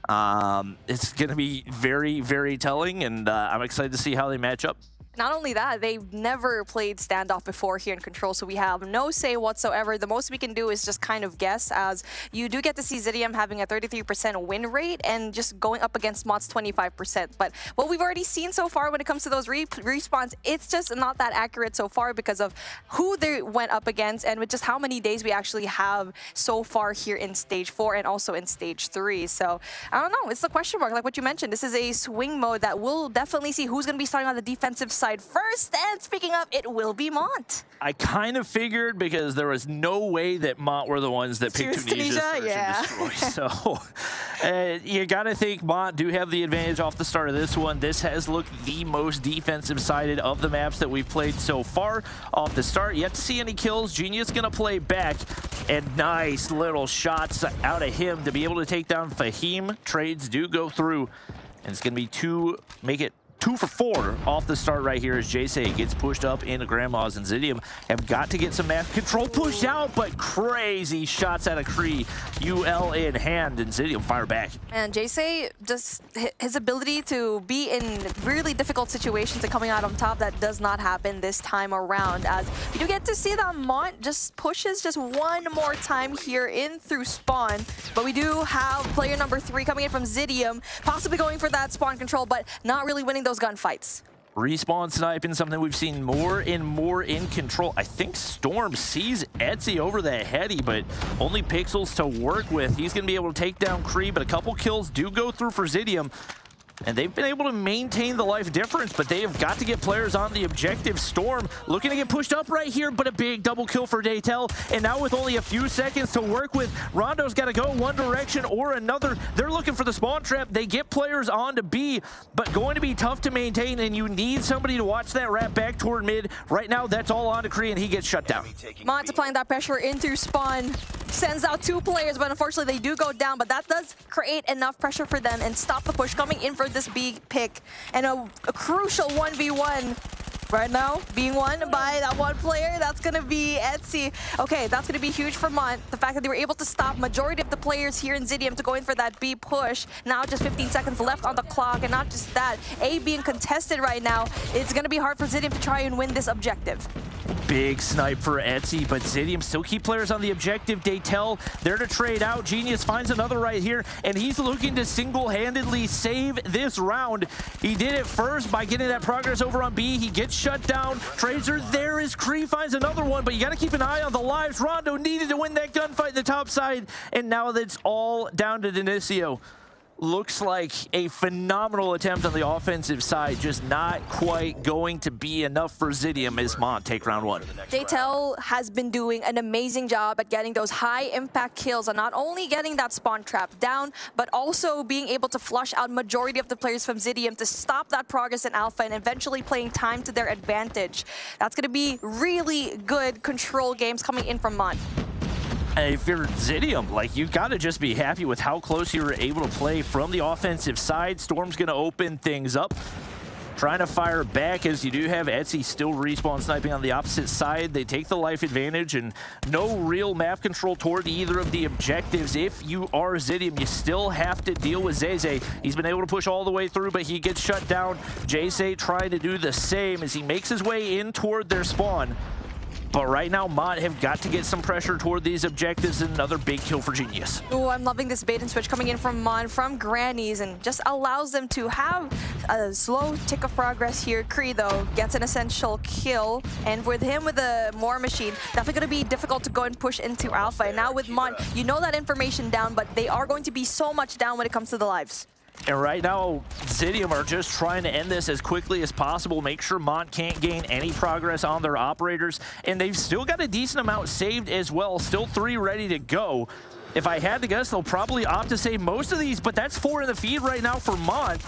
It's going to be very, very telling, and I'm excited to see how they match up. Not only that, they've never played standoff before here in Control, so we have no say whatsoever. The most we can do is just kind of guess, as you do get to see Zidium having a 33% win rate and just going up against Mott's 25%. But what we've already seen so far when it comes to those respawns, it's just not that accurate so far because of who they went up against and with just how many days we actually have so far here in Stage 4 and also in Stage 3. So, I don't know. It's the question mark, like what you mentioned. This is a swing mode that we'll definitely see who's going to be starting on the defensive side first, and speaking of, it will be Mont. I kind of figured because there was no way that Mont were the ones that picked Tunisia. Yeah. So You got to think Mont do have the advantage off the start of this one. This has looked the most defensive-sided of the maps that we've played so far off the start. Yet to see any kills. Genius going to play back, and nice little shots out of him to be able to take down Fahim. Trades do go through, and it's going to make it 2 for 4 off the start right here as Jace gets pushed up into Grandma's, and Zidium have got to get some map control pushed out, but crazy shots out of Kree. UL in hand, and Zidium fire back. And Jace, just his ability to be in really difficult situations and coming out on top, that does not happen this time around, as we do get to see that Mont just pushes just one more time here in through spawn. But we do have player number 3 coming in from Zidium, possibly going for that spawn control, but not really winning those gunfights. Respawn sniping, something we've seen more and more in control. I think Storm sees Etsy over the heady, but only pixels to work with. He's going to be able to take down Kree, but a couple kills do go through for Zidium. And they've been able to maintain the life difference, but they have got to get players on the objective. Storm looking to get pushed up right here, but a big double kill for Daytel. And now with only a few seconds to work with, Rondo's got to go one direction or another. They're looking for the spawn trap. They get players on to B, but going to be tough to maintain, and you need somebody to watch that wrap back toward mid. Right now, that's all on to Kree, and he gets shut down. Mont applying that pressure in through spawn. Sends out 2 players, but unfortunately they do go down, but that does create enough pressure for them and stop the push coming in for this B pick. And a crucial 1v1 right now being won by that one player. That's going to be Etsy. Okay, that's going to be huge for Mont. The fact that they were able to stop majority of the players here in Zidium to go in for that B push. Now just 15 seconds left on the clock, and not just that, A being contested right now. It's going to be hard for Zidium to try and win this objective. Big snipe for Etsy, but Zidium still keep players on the objective. Daytel there to trade out. Genius finds another right here, and he's looking to single-handedly save this round. He did it first by getting that progress over on B. He gets shut down. Trades are there as Kree finds another one, but you got to keep an eye on the lives. Rondo needed to win that gunfight in the top side, and now that's all down to Denicio. Looks like a phenomenal attempt on the offensive side, just not quite going to be enough for Zidium as Mont take round 1. Daytel has been doing an amazing job at getting those high impact kills and not only getting that spawn trap down, but also being able to flush out majority of the players from Zidium to stop that progress in Alpha and eventually playing time to their advantage. That's going to be really good control games coming in from Mont. If you're Zidium, like, you've got to just be happy with how close you were able to play from the offensive side. Storm's going to open things up, trying to fire back as you do have Etsy still respawn sniping on the opposite side. They take the life advantage and no real map control toward either of the objectives. If you are Zidium, you still have to deal with Zeze. He's been able to push all the way through, but he gets shut down. Jace trying to do the same as he makes his way in toward their spawn. But right now, Mont have got to get some pressure toward these objectives, and another big kill for Genius. Oh, I'm loving this bait and switch coming in from Mont from Grannies, and just allows them to have a slow tick of progress here. Kree, though, gets an essential kill, and with him with a War Machine, definitely going to be difficult to go and push into Alpha. And now with Mont, you know that information down, but they are going to be so much down when it comes to the lives. And right now, Zidium are just trying to end this as quickly as possible, make sure Mont can't gain any progress on their operators, and they've still got a decent amount saved as well, still 3 ready to go. If I had to guess, they'll probably opt to save most of these, but that's 4 in the feed right now for Mont.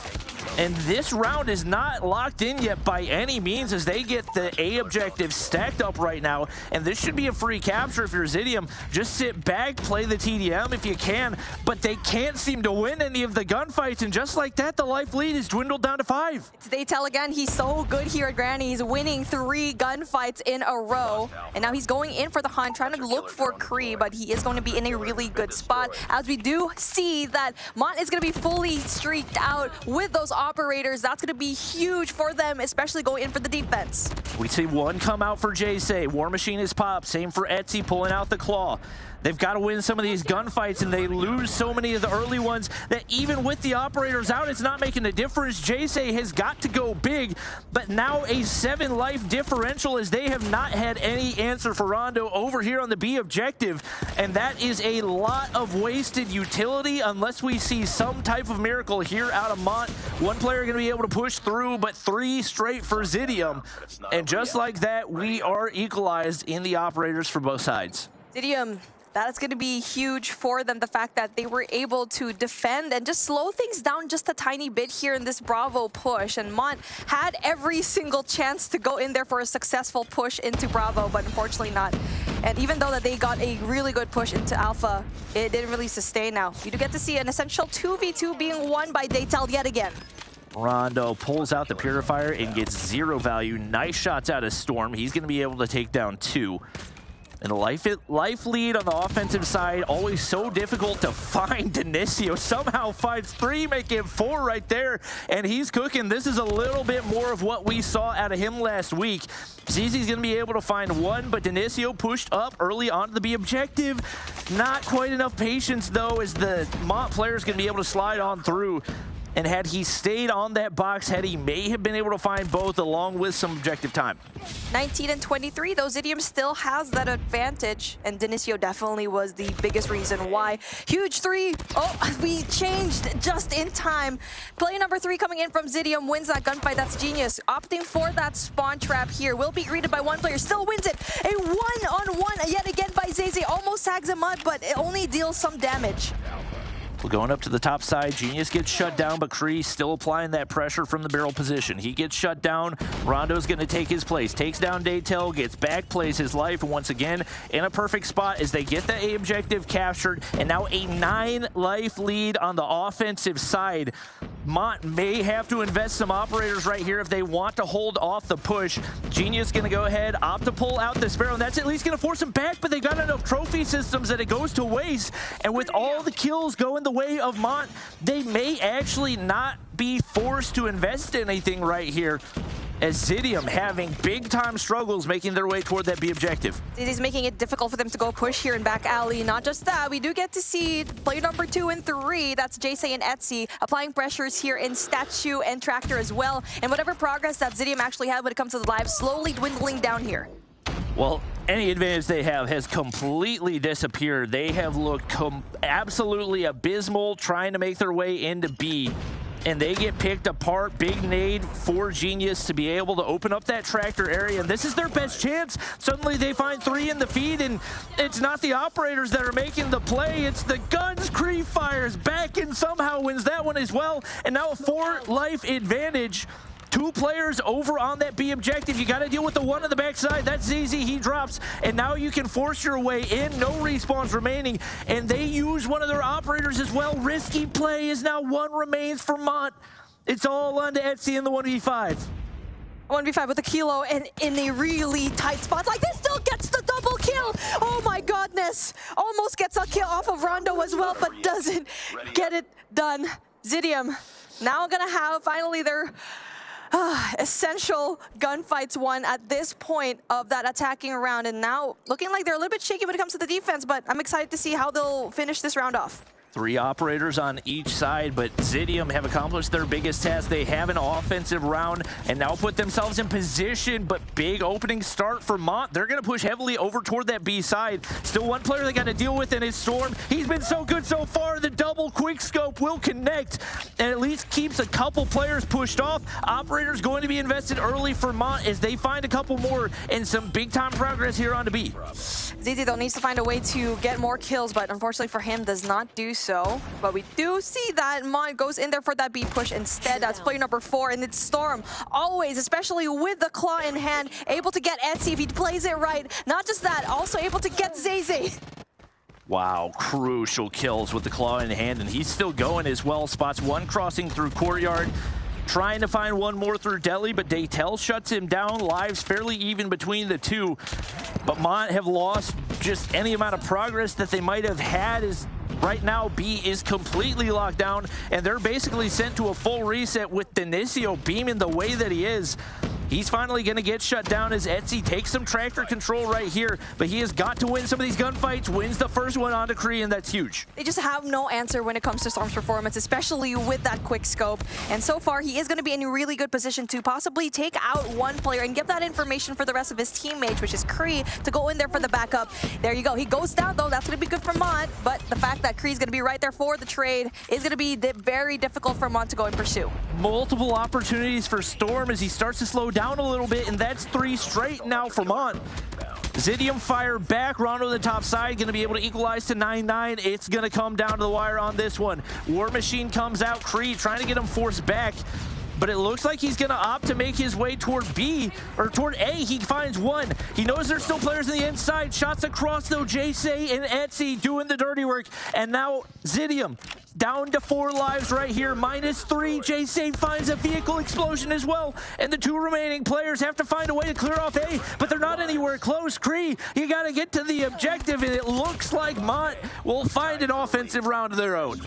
And this round is not locked in yet by any means as they get the A objective stacked up right now. And this should be a free capture if you're Zidium. Just sit back, play the TDM if you can, but they can't seem to win any of the gunfights. And just like that, the life lead is dwindled down to 5. It's Daytel again. He's so good here at Granny. He's winning 3 gunfights in a row. And now he's going in for the hunt, trying to look for Kree, but he is going to be in a really good spot. As we do see that Mont is going to be fully streaked out with those operators. That's going to be huge for them, especially going in for the defense. We see one come out for Jace. War Machine is popped. Same for Etsy pulling out the claw. They've got to win some of these gunfights, and they lose so many of the early ones that even with the operators out, it's not making a difference. Jace has got to go big, but now a 7 life differential as they have not had any answer for Rondo over here on the B objective, and that is a lot of wasted utility unless we see some type of miracle here out of Mont. One player going to be able to push through, but 3 straight for Zidium, and just like that, we are equalized in the operators for both sides. Zidium, That's going to be huge for them, the fact that they were able to defend and just slow things down just a tiny bit here in this Bravo push. And Mont had every single chance to go in there for a successful push into Bravo, but unfortunately not. And even though that they got a really good push into Alpha, it didn't really sustain now. You do get to see an essential 2v2 being won by Daytel yet again. Rondo pulls out the Purifier and gets 0 value. Nice shots out of Storm. He's going to be able to take down 2. And a life lead on the offensive side, always so difficult to find. Denisio somehow finds 3, making 4 right there, and he's cooking. This is a little bit more of what we saw out of him last week. ZZ's gonna be able to find 1, but Denisio pushed up early on to the B objective. Not quite enough patience though, as the Mont player's gonna be able to slide on through. And had he stayed on that box head, he may have been able to find both along with some objective time. 19 and 23, though Zidium still has that advantage, and Denisio definitely was the biggest reason why. Huge 3. Oh, we changed just in time. Play number 3 coming in from Zidium wins that gunfight. That's genius. Opting for that spawn trap here. Will be greeted by one player, still wins it. A 1-on-1 yet again by Zeze. Almost tags him up, but it only deals some damage. Well, going up to the top side, Genius gets shut down, but Kree still applying that pressure from the barrel position. He gets shut down. Rondo's going to take his place. Takes down Daytel, gets back, plays his life, and once again, in a perfect spot as they get the A objective captured, and now a 9-life lead on the offensive side. Mont may have to invest some operators right here if they want to hold off the push. Genius going to go ahead, opt to pull out the Sparrow, and that's at least going to force him back, but they've got enough trophy systems that it goes to waste. And with all the kills going the way of Mont, they may actually not be forced to invest in anything right here, as Zidium having big-time struggles making their way toward that B objective. It is making it difficult for them to go push here in back alley. Not just that, we do get to see player number 2 and 3, that's Jace and Etsy, applying pressures here in Statue and Tractor as well. And whatever progress that Zidium actually had when it comes to the live, slowly dwindling down here. Well, any advantage they have has completely disappeared. They have looked absolutely abysmal trying to make their way into B. And they get picked apart. Big nade for Genius to be able to open up that tractor area. And this is their best chance. Suddenly they find 3 in the feed, and it's not the operators that are making the play. It's the guns. Kree fires back and somehow wins that one as well. And now a 4-life advantage. 2 players over on that B objective. You got to deal with the one on the backside. That's ZZ. He drops, and now you can force your way in. No respawns remaining, and they use one of their operators as well. Risky play is now 1 remains for Mont. It's all on to Etsy in the 1v5. 1v5 with a kilo, and in a really tight spot like this, still gets the double kill. Oh my goodness. Almost gets a kill off of Rondo as well, but doesn't get it done. Zidium now gonna have finally their essential gunfights won at this point of that attacking round, and now looking like they're a little bit shaky when it comes to the defense, but I'm excited to see how they'll finish this round off. 3 operators on each side, but Zidium have accomplished their biggest task. They have an offensive round and now put themselves in position, but big opening start for Mont. They're going to push heavily over toward that B side. Still one player they got to deal with, and it's Storm. He's been so good so far. The double quick scope will connect and at least keeps a couple players pushed off. Operators going to be invested early for Mont as they find a couple more and some big time progress here on the B. ZZ though needs to find a way to get more kills, but unfortunately for him does not do so. But we do see that Mont goes in there for that B push instead. That's player number 4, and it's Storm. Always, especially with the claw in hand, able to get Etsy if he plays it right. Not just that, also able to get Zeze. Wow, crucial kills with the claw in hand, and he's still going as well. Spots 1 crossing through courtyard. Trying to find 1 more through Deli, but Daytel shuts him down. Lives fairly even between the 2. But Mont have lost just any amount of progress that they might have had, as right now B is completely locked down, and they're basically sent to a full reset with Denisio beaming the way that he is. He's finally going to get shut down as Etsy takes some tractor control right here, but he has got to win some of these gunfights, wins the first one onto Kree, and that's huge. They just have no answer when it comes to Storm's performance, especially with that quick scope. And so far, he is going to be in a really good position to possibly take out one player and get that information for the rest of his teammates, which is Kree, to go in there for the backup. There you go. He goes down, though. That's going to be good for Mont, but the fact that Kree's going to be right there for the trade is going to be very difficult for Mont to go and pursue. Multiple opportunities for Storm as he starts to slow down a little bit, and that's 3 straight now for Mont. Zidium fire back. Rondo on the top side, going to be able to equalize to 9-9. It's going to come down to the wire on this one. War Machine comes out. Creed trying to get him forced back. But it looks like he's going to opt to make his way toward B, or toward A. He finds one. He knows there's still players on the inside. Shots across, though. JSay and Etsy doing the dirty work. And now Zidium down to 4 lives right here. -3. JSay finds a vehicle explosion as well. And the 2 remaining players have to find a way to clear off A, but they're not anywhere close. Cree, you got to get to the objective, and it looks like Mont will find an offensive round of their own.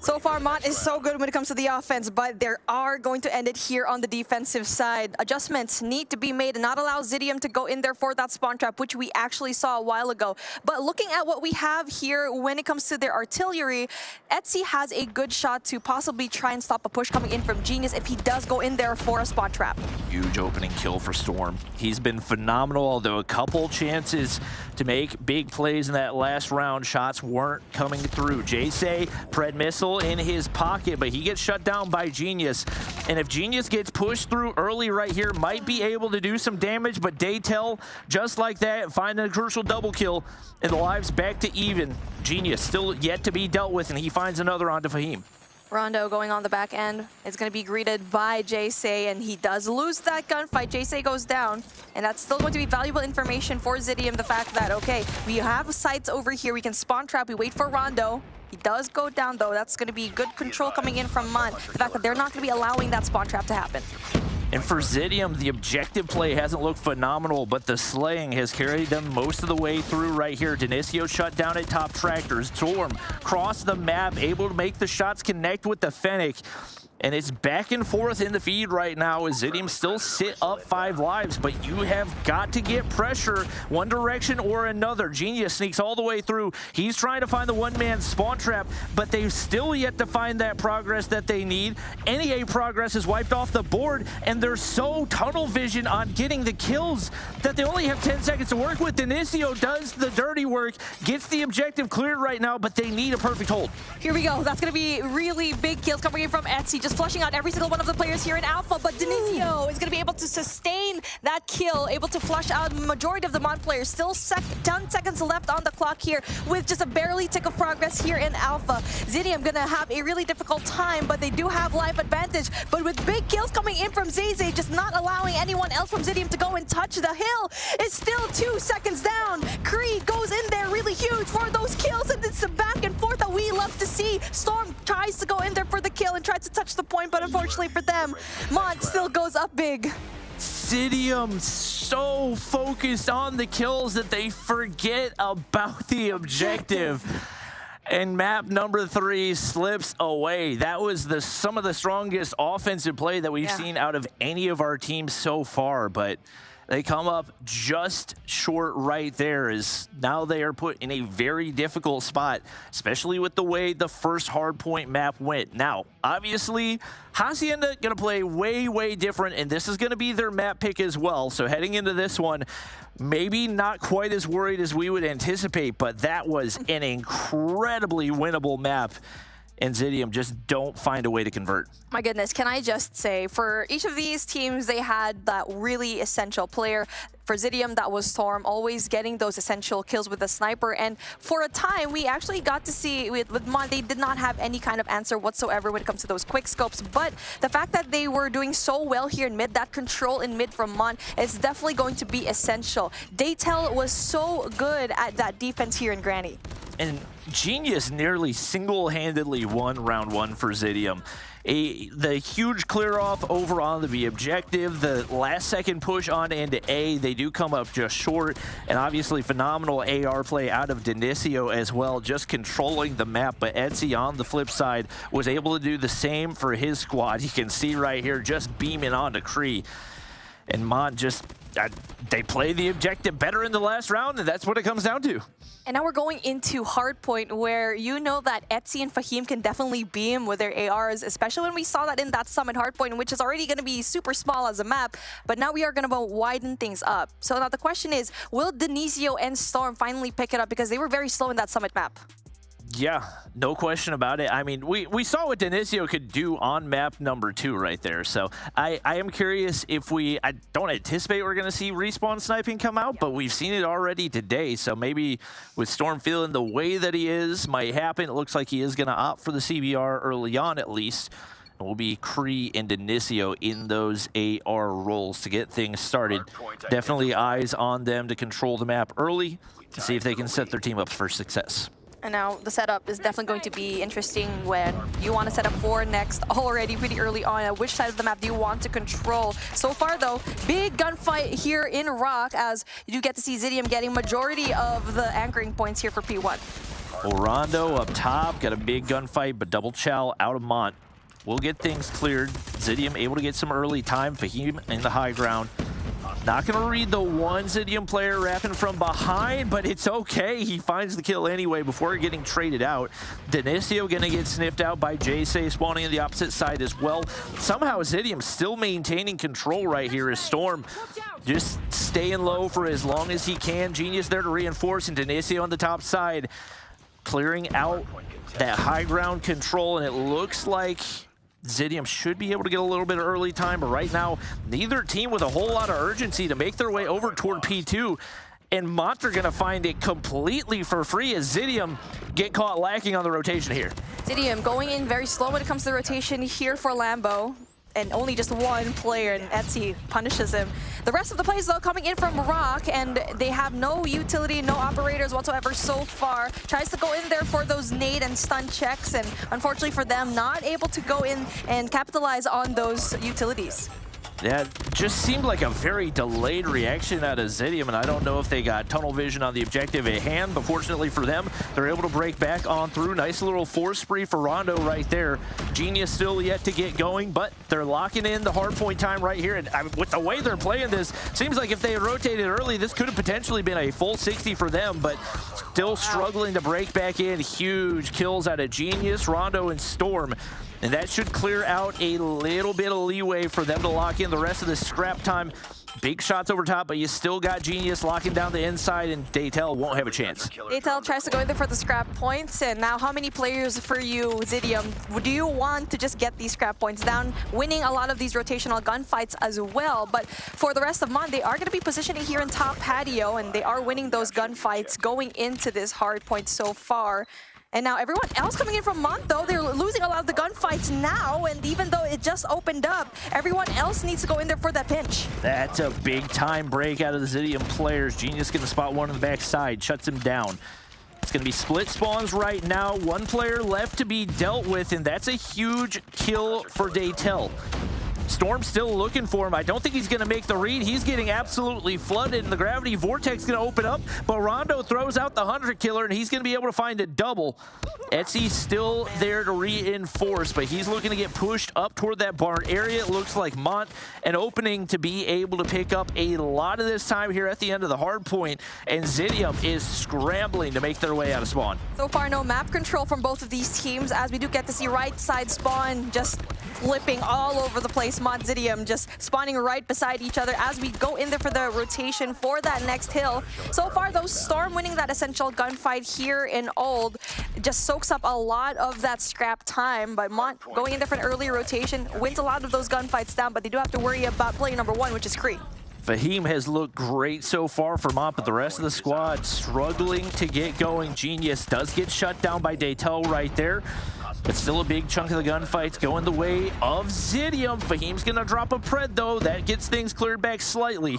So far, Mont is so good when it comes to the offense, but they are going to end it here on the defensive side. Adjustments need to be made and not allow Zidium to go in there for that spawn trap, which we actually saw a while ago. But looking at what we have here when it comes to their artillery, Etsy has a good shot to possibly try and stop a push coming in from Genius if he does go in there for a spawn trap. Huge opening kill for Storm. He's been phenomenal, although a couple chances to make big plays in that last round. Shots weren't coming through. JSay, Pred Missile in his pocket, but he gets shut down by Genius. And if Genius gets pushed through early right here, might be able to do some damage, but Daytel, just like that, finding a crucial double kill, and the lives back to even. Genius still yet to be dealt with, and he finds another onto Fahim. Rondo going on the back end is going to be greeted by JSay, and he does lose that gunfight. JSay goes down, and that's still going to be valuable information for Zidium. The fact that, okay, we have sites over here, we can spawn trap, we wait for Rondo. He does go down, though. That's going to be good control coming in from Mont. The fact that they're not going to be allowing that spawn trap to happen. And for Zidium, the objective play hasn't looked phenomenal, but the slaying has carried them most of the way through right here. Denisio shut down at top tractors. Storm cross the map, able to make the shots connect with the Fennec. And it's back and forth in the feed right now as Zidium still sit up 5 lives, but you have got to get pressure one direction or another. Genius sneaks all the way through. He's trying to find the one-man spawn trap, but they've still yet to find that progress that they need. NEA progress is wiped off the board, and they're so tunnel vision on getting the kills that they only have 10 seconds to work with. Denisio does the dirty work, gets the objective cleared right now, but they need a perfect hold. Here we go. That's going to be really big kills coming in from Etsy, just flushing out every single one of the players here in Alpha, but Denisio is going to be able to sustain that kill, able to flush out the majority of the Mont players. Still 10 seconds left on the clock here with just a barely tick of progress here in Alpha. Zidium going to have a really difficult time, but they do have life advantage. But with big kills coming in from ZayZay, just not allowing anyone else from Zidium to go and touch the hill. It's still 2 seconds down. Creed goes in there really huge for those kills, and it's a back and forth that we love to see. Storm tries to go in there for the kill and tries to touch the point, but unfortunately for them, Mont still goes up big. Zidium so focused on the kills that they forget about the objective. And map number 3 slips away. That was some of the strongest offensive play that we've seen out of any of our teams so far, but they come up just short right there, as now they are put in a very difficult spot, especially with the way the first hardpoint map went. Now, obviously, Hacienda going to play way, way different, and this is going to be their map pick as well. So heading into this one, maybe not quite as worried as we would anticipate, but that was an incredibly winnable map. And Zidium just don't find a way to convert. My goodness, can I just say, for each of these teams, they had that really essential player. For Zidium, that was Storm, always getting those essential kills with the sniper. And for a time, we actually got to see with Mont, they did not have any kind of answer whatsoever when it comes to those quick scopes. But the fact that they were doing so well here in mid, that control in mid from Mont, is definitely going to be essential. Daytel was so good at that defense here in Granny. And Genius nearly single-handedly won round 1 for Zidium. The huge clear off over on the B objective, the last second push on into A, they do come up just short, and obviously phenomenal AR play out of Denisio as well, just controlling the map. But Etsy on the flip side was able to do the same for his squad. You can see right here just beaming onto Cree. And Mont just, they play the objective better in the last round, and that's what it comes down to. And now we're going into Hardpoint, where you know that Etsy and Fahim can definitely beam with their ARs, especially when we saw that in that Summit Hardpoint, which is already going to be super small as a map. But now we are going to widen things up. So now the question is, will Denisio and Storm finally pick it up? Because they were very slow in that Summit map. Yeah, no question about it. I mean, we saw what Denisio could do on map number 2 right there. So I am curious if I don't anticipate we're going to see respawn sniping come out, but we've seen it already today. So maybe with Storm feeling the way that he is, might happen. It looks like he is going to opt for the CBR early on at least. It will be Kree and Denisio in those AR roles to get things started. Definitely eyes on them to control the map early to see if they can set their team up for success. And now the setup is definitely going to be interesting when you want to set up for next already pretty early on. Which side of the map do you want to control? So far, though, big gunfight here in Rock as you do get to see Zidium getting majority of the anchoring points here for P1. Well, Rondo up top, got a big gunfight, but double chow out of Mont. We'll get things cleared. Zidium able to get some early time. Fahim in the high ground. Not going to read the one Zidium player wrapping from behind, but it's okay. He finds the kill anyway before getting traded out. Denisio going to get sniffed out by Jace, spawning on the opposite side as well. Somehow Zidium still maintaining control right here as Storm just staying low for as long as he can. Genius there to reinforce, and Denisio on the top side clearing out that high ground control, and it looks like Zidium should be able to get a little bit of early time, but right now, neither team with a whole lot of urgency to make their way over toward P2. And Mont are going to find it completely for free as Zidium get caught lacking on the rotation here. Zidium going in very slow when it comes to the rotation here for Lambo. And only just one player, and Etsy punishes him. The rest of the plays, though, coming in from Rock, and they have no utility, no operators whatsoever so far. Tries to go in there for those nade and stun checks, and unfortunately for them, not able to go in and capitalize on those utilities. Yeah, it just seemed like a very delayed reaction out of Zidium, and I don't know if they got tunnel vision on the objective at hand, but fortunately for them, they're able to break back on through. Nice little force spree for Rondo right there. Genius still yet to get going, but they're locking in the hard point time right here, and with the way they're playing this, seems like if they had rotated early, this could have potentially been a full 60 for them, but still struggling to break back in. Huge kills out of Genius, Rondo, and Storm. And that should clear out a little bit of leeway for them to lock in the rest of the scrap time. Big shots over top, but you still got Genius locking down the inside, and Daytel won't have a chance. Daytel tries to go in there for the scrap points, and now how many players for you, Zidium, do you want to just get these scrap points down, winning a lot of these rotational gunfights as well? But for the rest of Mon, they are going to be positioning here in top patio, and they are winning those gunfights going into this hard point so far. And now everyone else coming in from Mont, though, they're losing a lot of the gunfights now, and even though it just opened up, everyone else needs to go in there for that pinch. That's a big time break out of the Zidium players. Genius gonna spot one on the backside, shuts him down. It's gonna be split spawns right now. One player left to be dealt with, and that's a huge kill for Daytel. Storm still looking for him. I don't think he's going to make the read. He's getting absolutely flooded, and the gravity vortex going to open up, but Rondo throws out the 100 killer, and he's going to be able to find a double. Etsy's still there to reinforce, but he's looking to get pushed up toward that barn area. It looks like Mont an opening to be able to pick up a lot of this time here at the end of the hard point, and Zidium is scrambling to make their way out of spawn. So far, no map control from both of these teams, as we do get to see right side spawn just flipping all over the place. Mont, Zidium just spawning right beside each other as we go in there for the rotation for that next hill. So far, though, Storm winning that essential gunfight here in Old just soaks up a lot of that scrap time, but Mont going in there for an early rotation wins a lot of those gunfights down, but they do have to worry about player number 1, which is Kree. Fahim has looked great so far for Mont, but the rest of the squad struggling to get going. Genius does get shut down by Daytel right there, but still a big chunk of the gunfights going the way of Zidium. Fahim's gonna drop a pred though. That gets things cleared back slightly.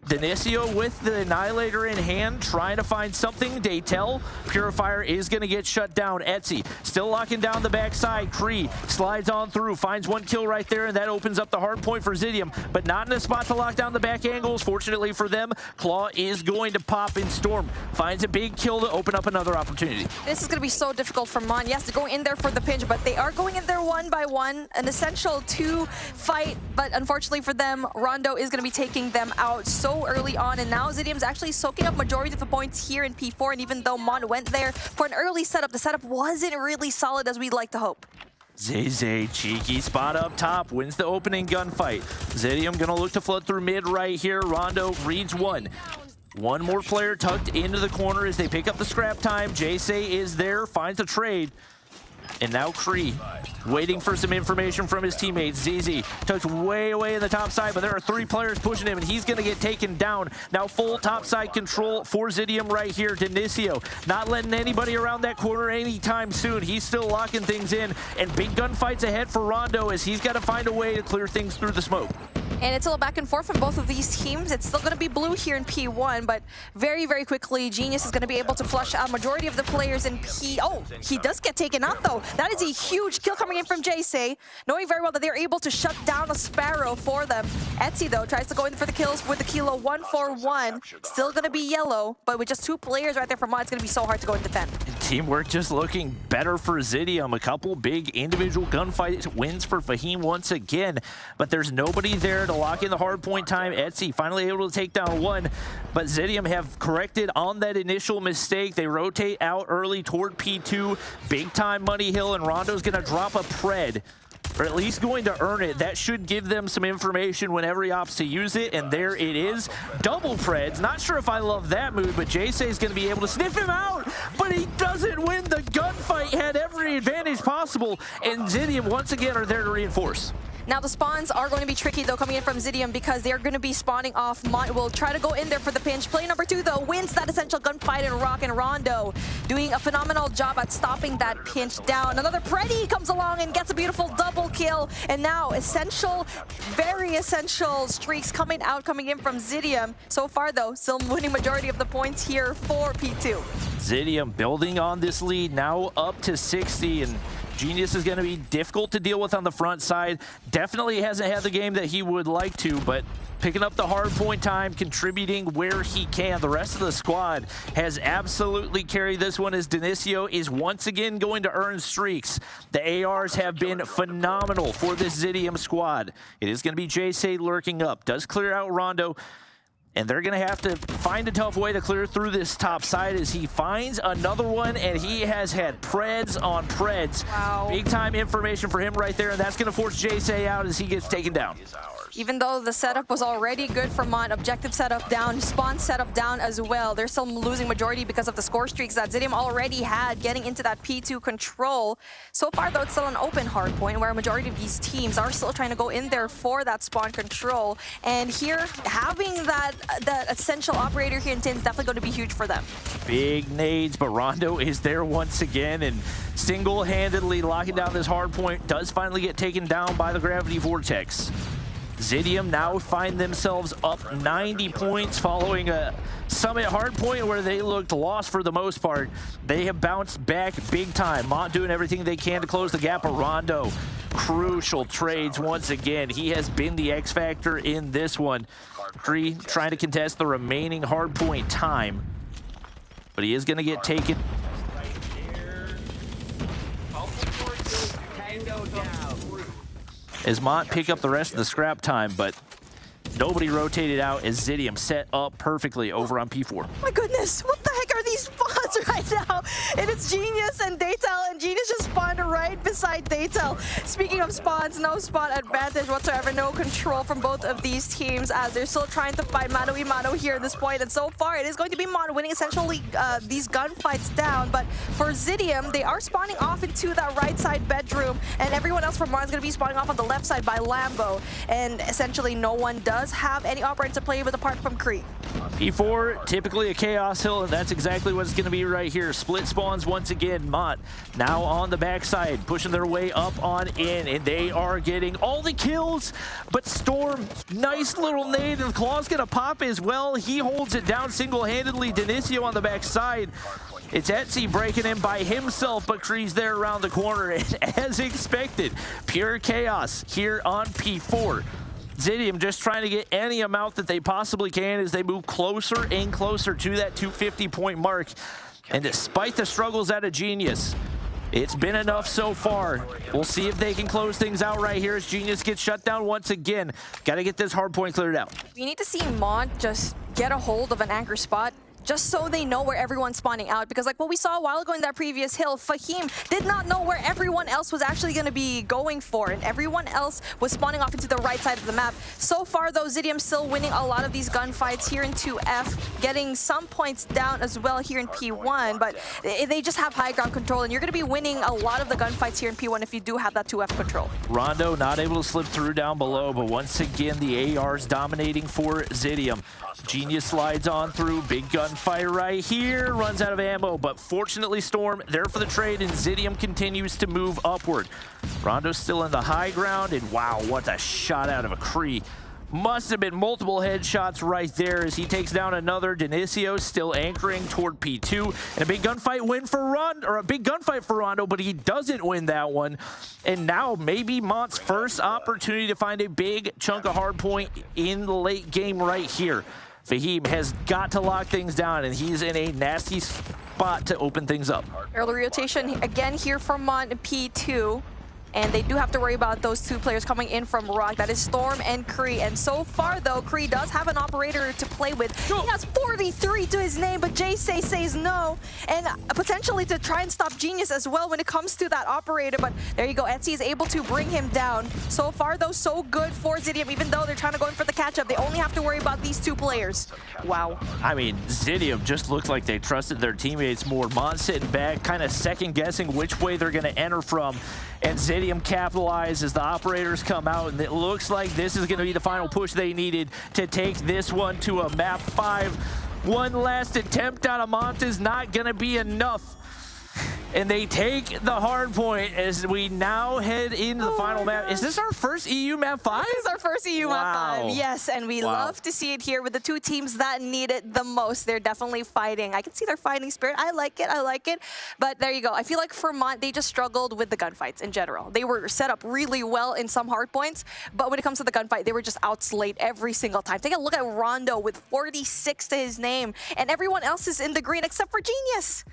Denisio with the Annihilator in hand, trying to find something. Daytel, Purifier is gonna get shut down. Etsy still locking down the backside. Kree slides on through, finds one kill right there, and that opens up the hard point for Zidium, but not in a spot to lock down the back angles. Fortunately for them, Claw is going to pop in. Storm finds a big kill to open up another opportunity. This is gonna be so difficult for Mon. Yes, they're going in there for the pinch, but they are going in there one by one. An essential 2 fight, but unfortunately for them, Rondo is gonna be taking them out so early on, and now Zidium's actually soaking up majority of the points here in P4, and even though Mon went there for an early setup, the setup wasn't really solid as we'd like to hope. Zay, cheeky spot up top, wins the opening gunfight. Zidium gonna look to flood through mid right here. Rondo reads one. One more player tucked into the corner as they pick up the scrap time. Jace is there, finds the trade. And now Kree waiting for some information from his teammates. ZZ tucked way away in the top side, but there are 3 players pushing him, and he's going to get taken down. Now full top side control for Zidium right here. Denicio not letting anybody around that corner anytime soon. He's still locking things in, and big gunfights ahead for Rondo as he's got to find a way to clear things through the smoke. And it's a little back and forth from both of these teams. It's still going to be blue here in P1, but very, very quickly, Genius is going to be able to flush out majority of the players in P... Oh, he does get taken out, though. That is a huge kill coming in from Jace, knowing very well that they're able to shut down a Sparrow for them. Etsy, though, tries to go in for the kills with the Kilo 1-4-1. Still going to be yellow, but with just 2 players right there for Mod, it's going to be so hard to go and defend. Teamwork just looking better for Zidium. A couple big individual gunfight wins for Fahim once again, but there's nobody there to lock in the hard point time. Etsy finally able to take down 1, but Zidium have corrected on that initial mistake. They rotate out early toward P2. Big time Money Hill, and Rondo's going to drop a Pred, or at least going to earn it. That should give them some information whenever he opts to use it, and there it is. Double Preds. Not sure if I love that move, but Jace is going to be able to sniff him out, but he doesn't win the gunfight. Had every advantage possible, and Zidium once again are there to reinforce. Now the spawns are going to be tricky though coming in from Zidium because they're going to be spawning off. Mont will try to go in there for the pinch. Player number 2 though wins that essential gunfight in Rock, and Rondo doing a phenomenal job at stopping that pinch down. Another Preddy comes along and gets a beautiful double kill, and now essential, very essential streaks coming in from Zidium. So far though, still winning majority of the points here for P2. Zidium building on this lead, now up to 60, and Genius is going to be difficult to deal with on the front side. Definitely hasn't had the game that he would like to, but picking up the hard point time, contributing where he can. The rest of the squad has absolutely carried this one as Denicio is once again going to earn streaks. The ARs have been phenomenal for this Zidium squad. It is going to be Jace lurking up. Does clear out Rondo, and they're going to have to find a tough way to clear through this top side as he finds another one, and he has had Preds on Preds. Wow. Big time information for him right there, and that's going to force Jace out as he gets taken down. Even though the setup was already good for Mont, objective setup down, spawn setup down as well. They're still losing majority because of the score streaks that Zidium already had getting into that P2 control. So far though, it's still an open hard point where a majority of these teams are still trying to go in there for that spawn control. And here, having that essential operator here in Tin is definitely going to be huge for them. Big nades, but Rondo is there once again and single-handedly locking down this hard point. Does finally get taken down by the gravity vortex. Zidium now find themselves up 90 points following a Summit hardpoint where they looked lost for the most part. They have bounced back big time. Mont doing everything they can to close the gap, but Rondo, crucial trades once again. He has been the X factor in this one. Kree trying to contest the remaining hardpoint time, but he is going to get taken. As Mont pick up the rest of the scrap time, but nobody rotated out as Zidium set up perfectly over on P4. My goodness, what the heck are these spawns right now? And it's Genius and Daytel, and Genius just spawned right beside Daytel. Speaking of spawns, no spawn advantage whatsoever, no control from both of these teams as they're still trying to fight mano-a-mano here at this point. And so far, it is going to be Mon winning essentially these gunfights down. But for Zidium, they are spawning off into that right side bedroom, and everyone else from Mon is going to be spawning off on the left side by Lambo. And essentially, no one does have any operators to play with apart from Kree. P4, typically a Chaos Hill, and that's exactly what it's going to be right here. Split spawns once again. Mont now on the backside, pushing their way up on in, and they are getting all the kills. But Storm, nice little nade, and Claw's going to pop as well. He holds it down single-handedly. Denicio on the backside. It's Etsy breaking in by himself, but Kree's there around the corner, and as expected, pure chaos here on P4. Zidium just trying to get any amount that they possibly can as they move closer and closer to that 250-point mark. And despite the struggles out of Genius, it's been enough so far. We'll see if they can close things out right here as Genius gets shut down once again. Got to get this hard point cleared out. We need to see Mont just get a hold of an anchor spot. just so they know where everyone's spawning out. Because like what we saw a while ago in that previous hill, Fahim did not know where everyone else was actually going to be going for, and everyone else was spawning off into the right side of the map. So far though, Zidium still winning a lot of these gunfights here in 2F, getting some points down as well here in P1, but they just have high ground control, and you're going to be winning a lot of the gunfights here in P1 if you do have that 2F control. Rondo not able to slip through down below, but once again the AR's dominating for Zidium. Genius slides on through, big gunfight right here, runs out of ammo, but fortunately Storm there for the trade, and Zidium continues to move upward. Rondo's still in the high ground, and wow, what a shot out of a Kree. Must have been multiple headshots right there as he takes down another. Denicio still anchoring toward P2, and a big gunfight win for Rondo, or a big gunfight for Rondo, but he doesn't win that one. And now maybe Mont's first opportunity to find a big chunk of hard point in the late game right here. Fahim has got to lock things down, and he's in a nasty spot to open things up. Early rotation again here from Mont P2. And they do have to worry about those two players coming in from Rock. That is Storm and Kree. And so far, though, Kree does have an operator to play with. He has 43 to his name, but Jay says no. And potentially to try and stop Genius as well when it comes to that operator. But there you go. Etsy is able to bring him down. So far, though, so good for Zidium. Even though they're trying to go in for the catch-up, they only have to worry about these two players. Wow. I mean, Zidium just looked like they trusted their teammates more. Mont sitting back, kind of second-guessing which way they're going to enter from. And Zidium capitalized as the operators come out, and it looks like this is going to be the final push they needed to take this one to a map 5. One last attempt out of Mont is not going to be enough. And they take the hard point as we now head into the final map. Is this our first EU map 5? This is our first EU map 5, yes. And we love to see it here with the two teams that need it the most. They're definitely fighting. I can see their fighting spirit. I like it, I like it. But there you go. I feel like for Mont, they just struggled with the gunfights in general. They were set up really well in some hard points, but when it comes to the gunfight, they were just outslayed every single time. Take a look at Rondo with 46 to his name, and everyone else is in the green except for Genius.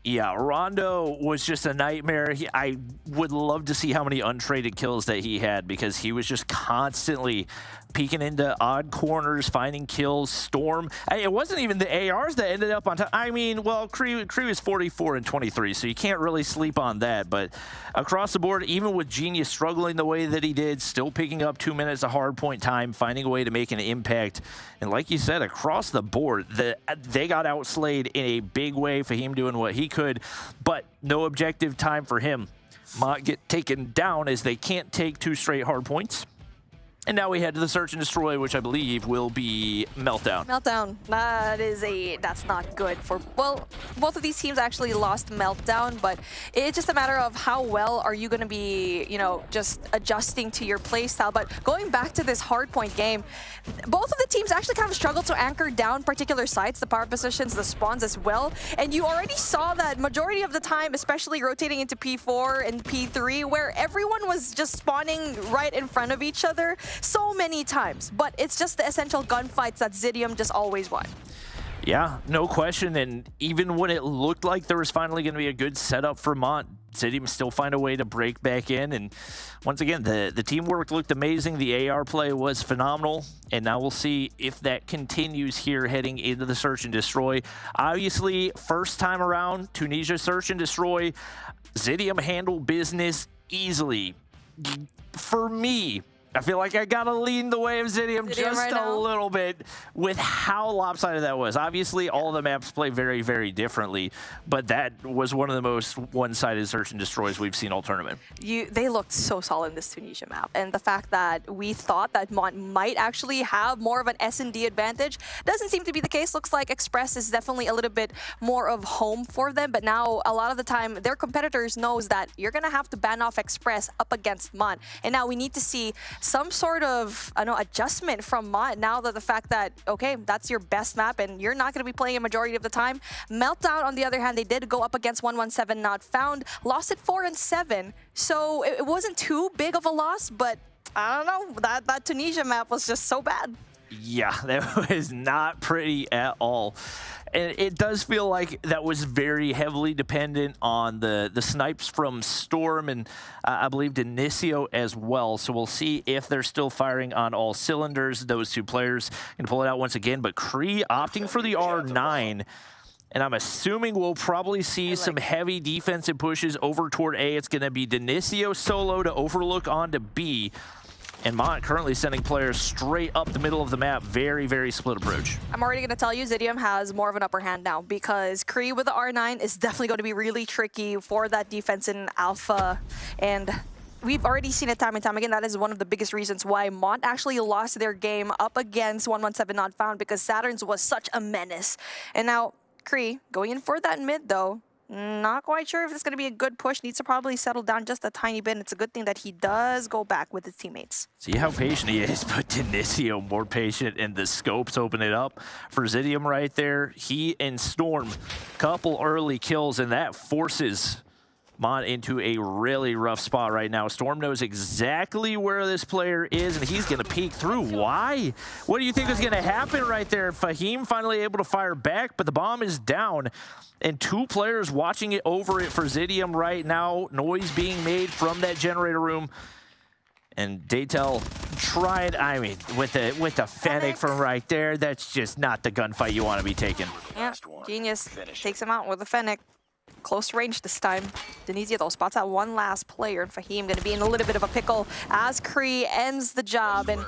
Yeah, Rondo was just a nightmare. I would love to see how many untraded kills that he had, because he was just constantly peeking into odd corners, finding kills. Storm, it wasn't even the ARs that ended up on top. I mean, well, Kree was 44 and 23, so you can't really sleep on that. But across the board, even with Genius struggling the way that he did, still picking up 2 minutes of hard point time, finding a way to make an impact. And like you said, across the board, they got outslayed in a big way. Fahim doing what he could, but no objective time for him. Mont get taken down as they can't take 2 straight hard points. And now we head to the search and destroy, which I believe will be Meltdown. Meltdown. That's not good for, well, both of these teams actually lost Meltdown, but it's just a matter of how well are you going to be, you know, just adjusting to your playstyle. But going back to this hardpoint game, both of the teams actually kind of struggled to anchor down particular sites, the power positions, the spawns as well. And you already saw that majority of the time, especially rotating into P4 and P3, where everyone was just spawning right in front of each other so many times. But it's just the essential gunfights that Zidium just always won. Yeah, no question. And even when it looked like there was finally going to be a good setup for Mont, Zidium still find a way to break back in. And once again, the teamwork looked amazing. The AR play was phenomenal. And now we'll see if that continues here heading into the search and destroy. Obviously, first time around, Tunisia search and destroy. Zidium handled business easily. For me, I feel like I gotta lean the way of Zidium just right a little bit with how lopsided that was. Obviously, all the maps play very, very differently, but that was one of the most one-sided search and destroys we've seen all tournament. They looked so solid in this Tunisia map, and the fact that we thought that Mont might actually have more of an S&D advantage doesn't seem to be the case. Looks like Express is definitely a little bit more of home for them, but now a lot of the time their competitors knows that you're gonna have to ban off Express up against Mont, and now we need to see some sort of adjustment from Mont now that the fact that, okay, that's your best map and you're not going to be playing a majority of the time. Meltdown, on the other hand, they did go up against 117 Not Found, lost it 4-7, so it wasn't too big of a loss, but I don't know, that Tunisia map was just so bad. Yeah, that was not pretty at all. And it does feel like that was very heavily dependent on the snipes from Storm and I believe Dinicio as well. So we'll see if they're still firing on all cylinders. Those two players can pull it out once again. But Kree opting for the R9. And I'm assuming we'll probably see some heavy defensive pushes over toward A. It's going to be Dinicio solo to overlook onto B. And Mont currently sending players straight up the middle of the map. Very, very split approach. I'm already going to tell you, Zidium has more of an upper hand now because Kree with the R9 is definitely going to be really tricky for that defense in Alpha. And we've already seen it time and time again. That is one of the biggest reasons why Mont actually lost their game up against 117 Not Found, because Saturn's was such a menace. And now Kree going in for that mid though. Not quite sure if it's going to be a good push. Needs to probably settle down just a tiny bit. It's a good thing that he does go back with his teammates. See how patient he is, but Dinicio more patient, and the scopes open it up for Zidium right there. He and Storm, couple early kills, and that forces Mon into a really rough spot right now. Storm knows exactly where this player is, and he's going to peek through. Why? What do you think is going to happen right there? Fahim finally able to fire back, but the bomb is down, and two players watching it over it for Zidium right now. Noise being made from that generator room. And Daytel tried, I mean, with the Fennec from right there, that's just not the gunfight you want to be taking. Yeah, Genius takes him out with the Fennec. Close range this time. Dinicio though spots out one last player, and Fahim going to be in a little bit of a pickle as Kree ends the job. And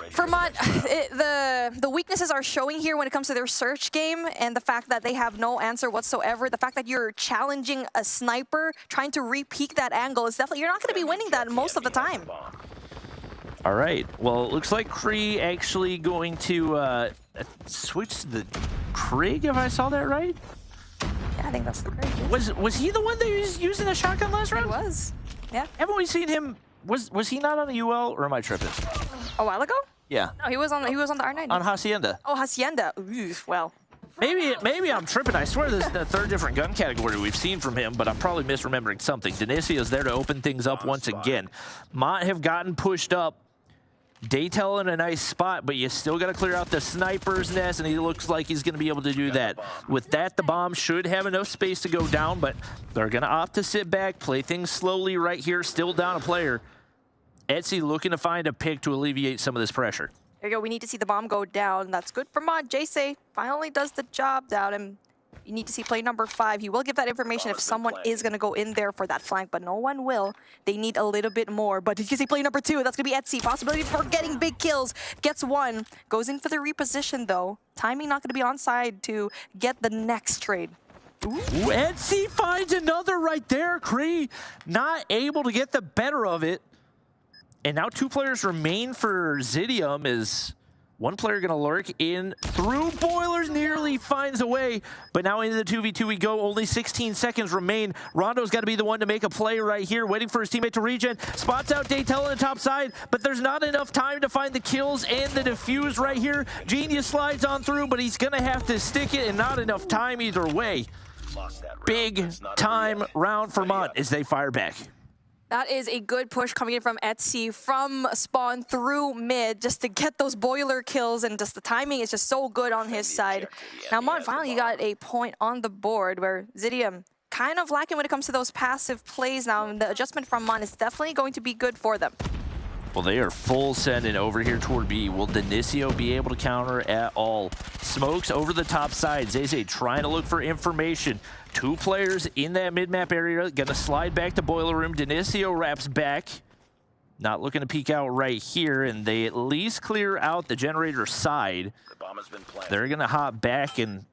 for Mont, the weaknesses are showing here when it comes to their search game, and the fact that they have no answer whatsoever. The fact that you're challenging a sniper, trying to re-peek that angle is definitely, you're not going to be winning that most of the time. All right, well, it looks like Kree actually going to switch to the Krieg, if I saw that right? Yeah, I think that's the great. Was he the one that was using the shotgun last round? He was. Yeah. Haven't we seen him? Was he not on the UL, or am I tripping? A while ago? Yeah. No, he was on the R9. On Hacienda. Oh, Hacienda. Ooh, well. Maybe I'm tripping. I swear this is the third different gun category we've seen from him, but I'm probably misremembering something. Denicio's there to open things up once again. Mont have gotten pushed up. Daytel in a nice spot, but you still got to clear out the sniper's nest, and he looks like he's going to be able to do that. With that, the bomb should have enough space to go down, but they're going to opt to sit back, play things slowly right here, still down a player. Etsy looking to find a pick to alleviate some of this pressure. There you go. We need to see the bomb go down. That's good for Mod. Jayce finally does the job down, and you need to see play number 5. He will give that information if someone is going to go in there for that flank, but no one will. They need a little bit more. But did you see play number 2? That's going to be Etsy. Possibility for getting big kills. Gets one. Goes in for the reposition, though. Timing not going to be on side to get the next trade. Ooh, Etsy finds another right there. Kree not able to get the better of it. And now 2 players remain for Zidium. Is one player going to lurk in through Boilers, nearly finds a way, but now into the 2v2 we go. Only 16 seconds remain. Rondo's got to be the one to make a play right here, waiting for his teammate to regen. Spots out Daytel on the top side, but there's not enough time to find the kills and the defuse right here. Genius slides on through, but he's going to have to stick it, and not enough time either way. Big time round for Mont as they fire back. That is a good push coming in from Etsy from spawn through mid just to get those boiler kills, and just the timing is just so good on his side. Now Mon finally got a point on the board where Zidium kind of lacking when it comes to those passive plays now, and the adjustment from Mon is definitely going to be good for them. Well, they are full sending over here toward B. Will Dinicio be able to counter at all? Smokes over the top side. Zayze trying to look for information. 2 players in that mid-map area. Gonna slide back to Boiler Room. Dinicio wraps back. Not looking to peek out right here, and they at least clear out the generator side. They're gonna hop back, and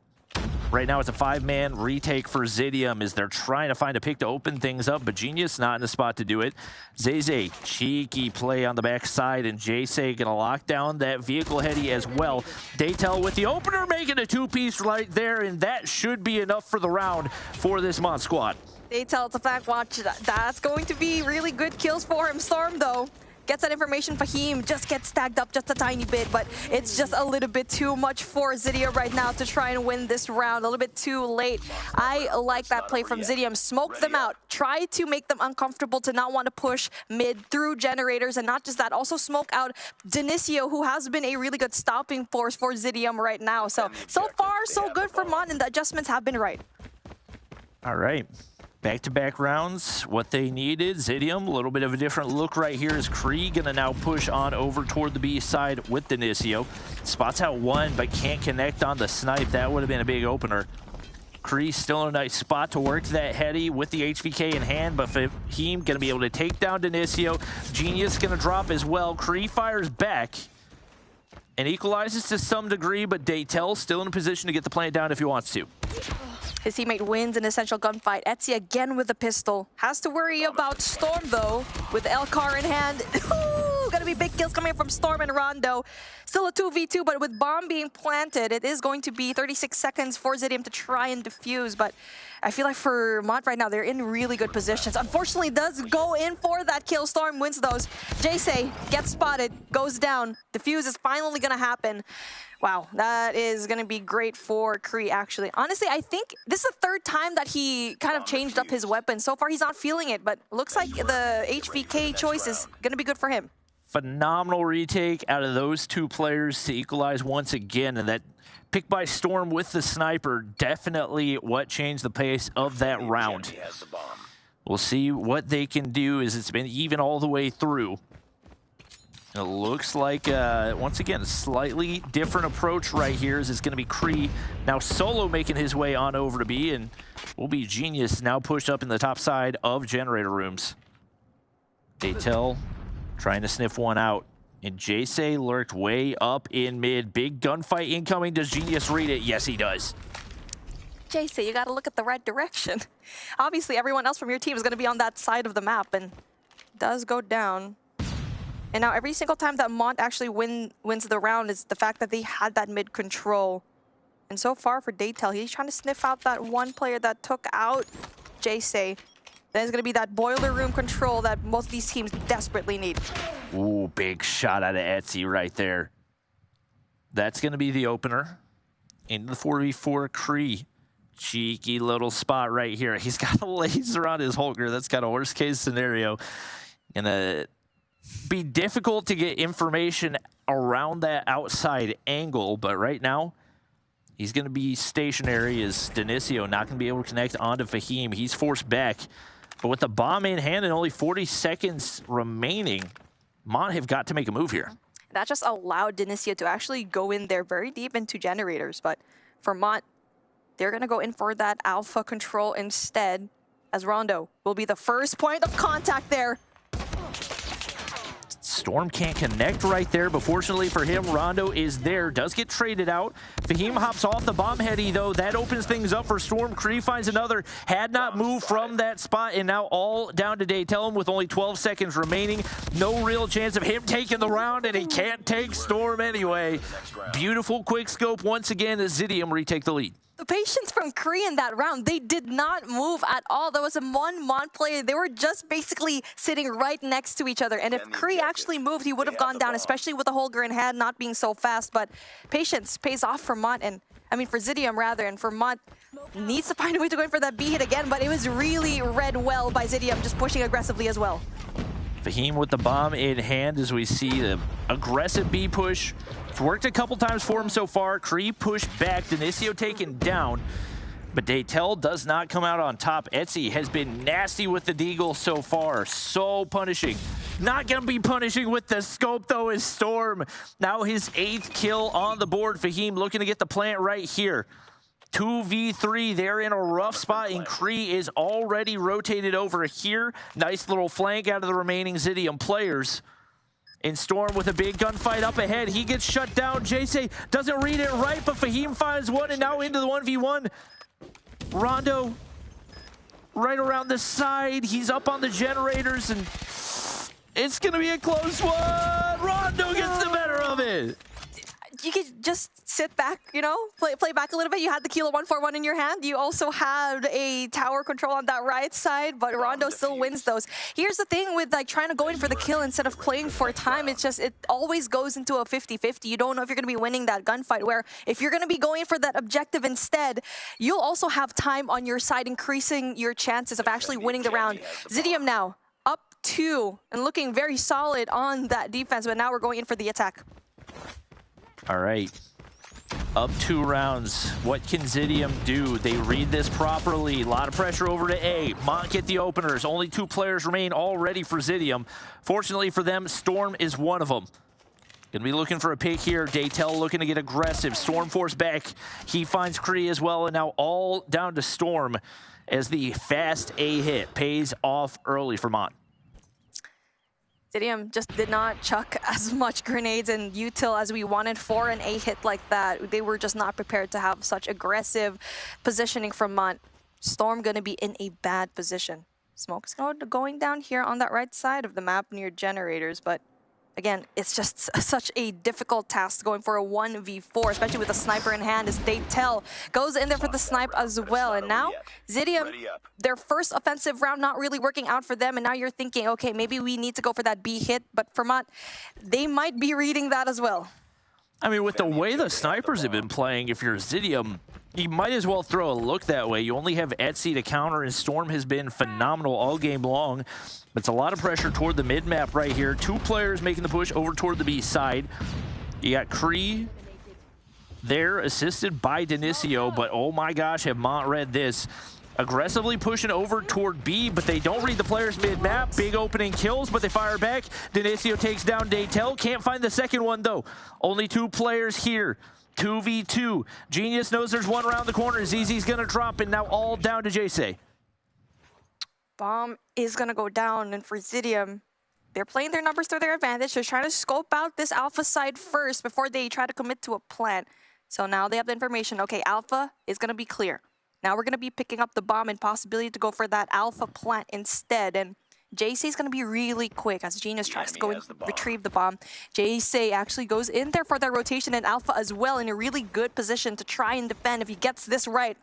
right now it's a 5-man retake for Zidium as they're trying to find a pick to open things up, but Genius not in the spot to do it. Zayze, cheeky play on the backside, and Jayce gonna lock down that vehicle heady as well. Daytel with the opener, making a 2-piece right there, and that should be enough for the round for this Mon squad. Daytel, it's a fact watch. That's going to be really good kills for him. Storm, though, gets that information. Fahim just gets tagged up just a tiny bit, but it's just a little bit too much for Zidium right now to try and win this round. A little bit too late. I like that play from Zidium. Smoke them out. Try to make them uncomfortable to not want to push mid through generators, and not just that, also smoke out Dinicio, who has been a really good stopping force for Zidium right now. So far, so good for Mon, and the adjustments have been right. All right. Back-to-back rounds, what they needed. Zidium, a little bit of a different look right here as Kree gonna now push on over toward the B side with Dinicio. Spots out one, but can't connect on the snipe. That would have been a big opener. Kree still in a nice spot to work that heady with the HVK in hand, but Fahim gonna be able to take down Dinicio. Genius gonna drop as well. Kree fires back and equalizes to some degree, but Daytel still in a position to get the plant down if he wants to. His teammate wins an essential gunfight. Etsy again with a pistol. Has to worry about Storm though, with Elcar in hand. Ooh, gonna be big kills coming from Storm and Rondo. Still a 2v2, but with bomb being planted, it is going to be 36 seconds for Zidium to try and defuse. But I feel like for Mont right now, they're in really good positions. Unfortunately, does go in for that kill. Storm wins those. Jace gets spotted, goes down. Defuse is finally gonna happen. Wow, that is going to be great for Kree, actually. Honestly, I think this is the third time that he kind of changed up his weapon. So far, he's not feeling it, but looks like the HVK choice is going to be good for him. Phenomenal retake out of those two players to equalize once again, and that pick by Storm with the sniper, definitely what changed the pace of that round. We'll see what they can do, as it's been even all the way through. It looks like, once again, a slightly different approach right here, as it's going to be Kree now solo making his way on over to B, and will be Genius now pushed up in the top side of generator rooms. Daytel trying to sniff one out, and Jace lurked way up in mid. Big gunfight incoming. Does Genius read it? Yes, he does. Jace, you got to look at the right direction. Obviously, everyone else from your team is going to be on that side of the map, and does go down. And now every single time that Mont actually wins the round is the fact that they had that mid control. And so far for Daytel, he's trying to sniff out that one player that took out Jace. Then it's going to be that boiler room control that most of these teams desperately need. Ooh, big shot out of Etsy right there. That's going to be the opener. Into the 4v4 Kree. Cheeky little spot right here. He's got a laser on his Hulker. That's kind of worst case scenario. Gonna be difficult to get information around that outside angle, but right now he's going to be stationary as Dinicio not going to be able to connect onto Fahim. He's forced back, but with the bomb in hand and only 40 seconds remaining, Mont have got to make a move here. That just allowed Dinicio to actually go in there very deep into generators, but for Mont, they're going to go in for that alpha control instead, as Rondo will be the first point of contact there. Storm can't connect right there, but fortunately for him, Rondo is there. Does get traded out. Fahim hops off the bomb heady, though. That opens things up for Storm. Kree finds another. Had not moved from that spot, and now all down to Daytel with only 12 seconds remaining. No real chance of him taking the round, and he can't take Storm anyway. Beautiful quick scope once again as Zidium retake the lead. The patience from Kree in that round, they did not move at all. There was a one Mont player. They were just basically sitting right next to each other. And if Kree actually moved, he would have gone down, especially with the Holger in hand not being so fast. But patience pays off for Mont, and I mean for Zidium rather, and for Mont needs to find a way to go in for that B hit again, but it was really read well by Zidium, just pushing aggressively as well. Fahim with the bomb in hand as we see the aggressive B push. It's worked a couple times for him so far. Kree pushed back, Dinicio taken down, but Daytel does not come out on top. Etsy has been nasty with the deagle so far, so punishing. Not gonna be punishing with the scope though is Storm. Now his 8th kill on the board. Fahim looking to get the plant right here. 2v3, they're in a rough spot, and Kree is already rotated over here. Nice little flank out of the remaining Zidium players. And Storm with a big gunfight up ahead. He gets shut down. Jace doesn't read it right, but Fahim finds one, and now into the 1v1. Rondo right around the side. He's up on the generators, and it's going to be a close one. Rondo gets the better of it. you could just sit back, you know, play back a little bit. You had the Kilo 141 in your hand. You also had a tower control on that right side, but Rondo still wins those. Here's the thing with like trying to go in for the kill instead of playing for time. It's just, it always goes into a 50-50. You don't know if you're going to be winning that gunfight, where if you're going to be going for that objective instead, you'll also have time on your side, increasing your chances of actually winning the round. Zidium now up 2 and looking very solid on that defense, but now we're going in for the attack. All right, up 2 rounds. What can Zidium do? They read this properly. A lot of pressure over to A. Mont get the openers. Only 2 players remain all ready for Zidium. Fortunately for them, Storm is one of them. Gonna be looking for a pick here. Daytel looking to get aggressive. Storm force back. He finds Kree as well, and now all down to Storm as the fast A hit pays off early for Mont. Zidium just did not chuck as much grenades and util as we wanted for an A hit like that. They were just not prepared to have such aggressive positioning from Mont. Storm gonna be in a bad position. Smoke's going down here on that right side of the map near generators, but again, it's just such a difficult task going for a 1v4, especially with a sniper in hand, as Daytel goes in there for the snipe as well. And now, Zidium, their first offensive round not really working out for them, and now you're thinking, okay, maybe we need to go for that B hit, but for Mont, they might be reading that as well. I mean, with the way the snipers have been playing, if you're Zidium, you might as well throw a look that way. You only have Etsy to counter, and Storm has been phenomenal all game long. It's a lot of pressure toward the mid-map right here. 2 players making the push over toward the B side. You got Kree there, assisted by Denicio, but oh my gosh, have Mont read this. Aggressively pushing over toward B, but they don't read the players mid-map. Big opening kills, but they fire back. Denicio takes down Daytel. Can't find the second one, though. Only 2 players here. 2v2. Genius knows there's one around the corner. ZZ's gonna drop, and now all down to JC. Bomb is gonna go down, and for Zidium, they're playing their numbers to their advantage. They're trying to scope out this Alpha side first before they try to commit to a plant. So now they have the information. Okay, Alpha is gonna be clear. Now we're gonna be picking up the bomb and possibility to go for that Alpha plant instead. And JC is going to be really quick as Genius tries to go and retrieve the bomb. JC actually goes in there for that rotation, and Alpha as well in a really good position to try and defend if he gets this right.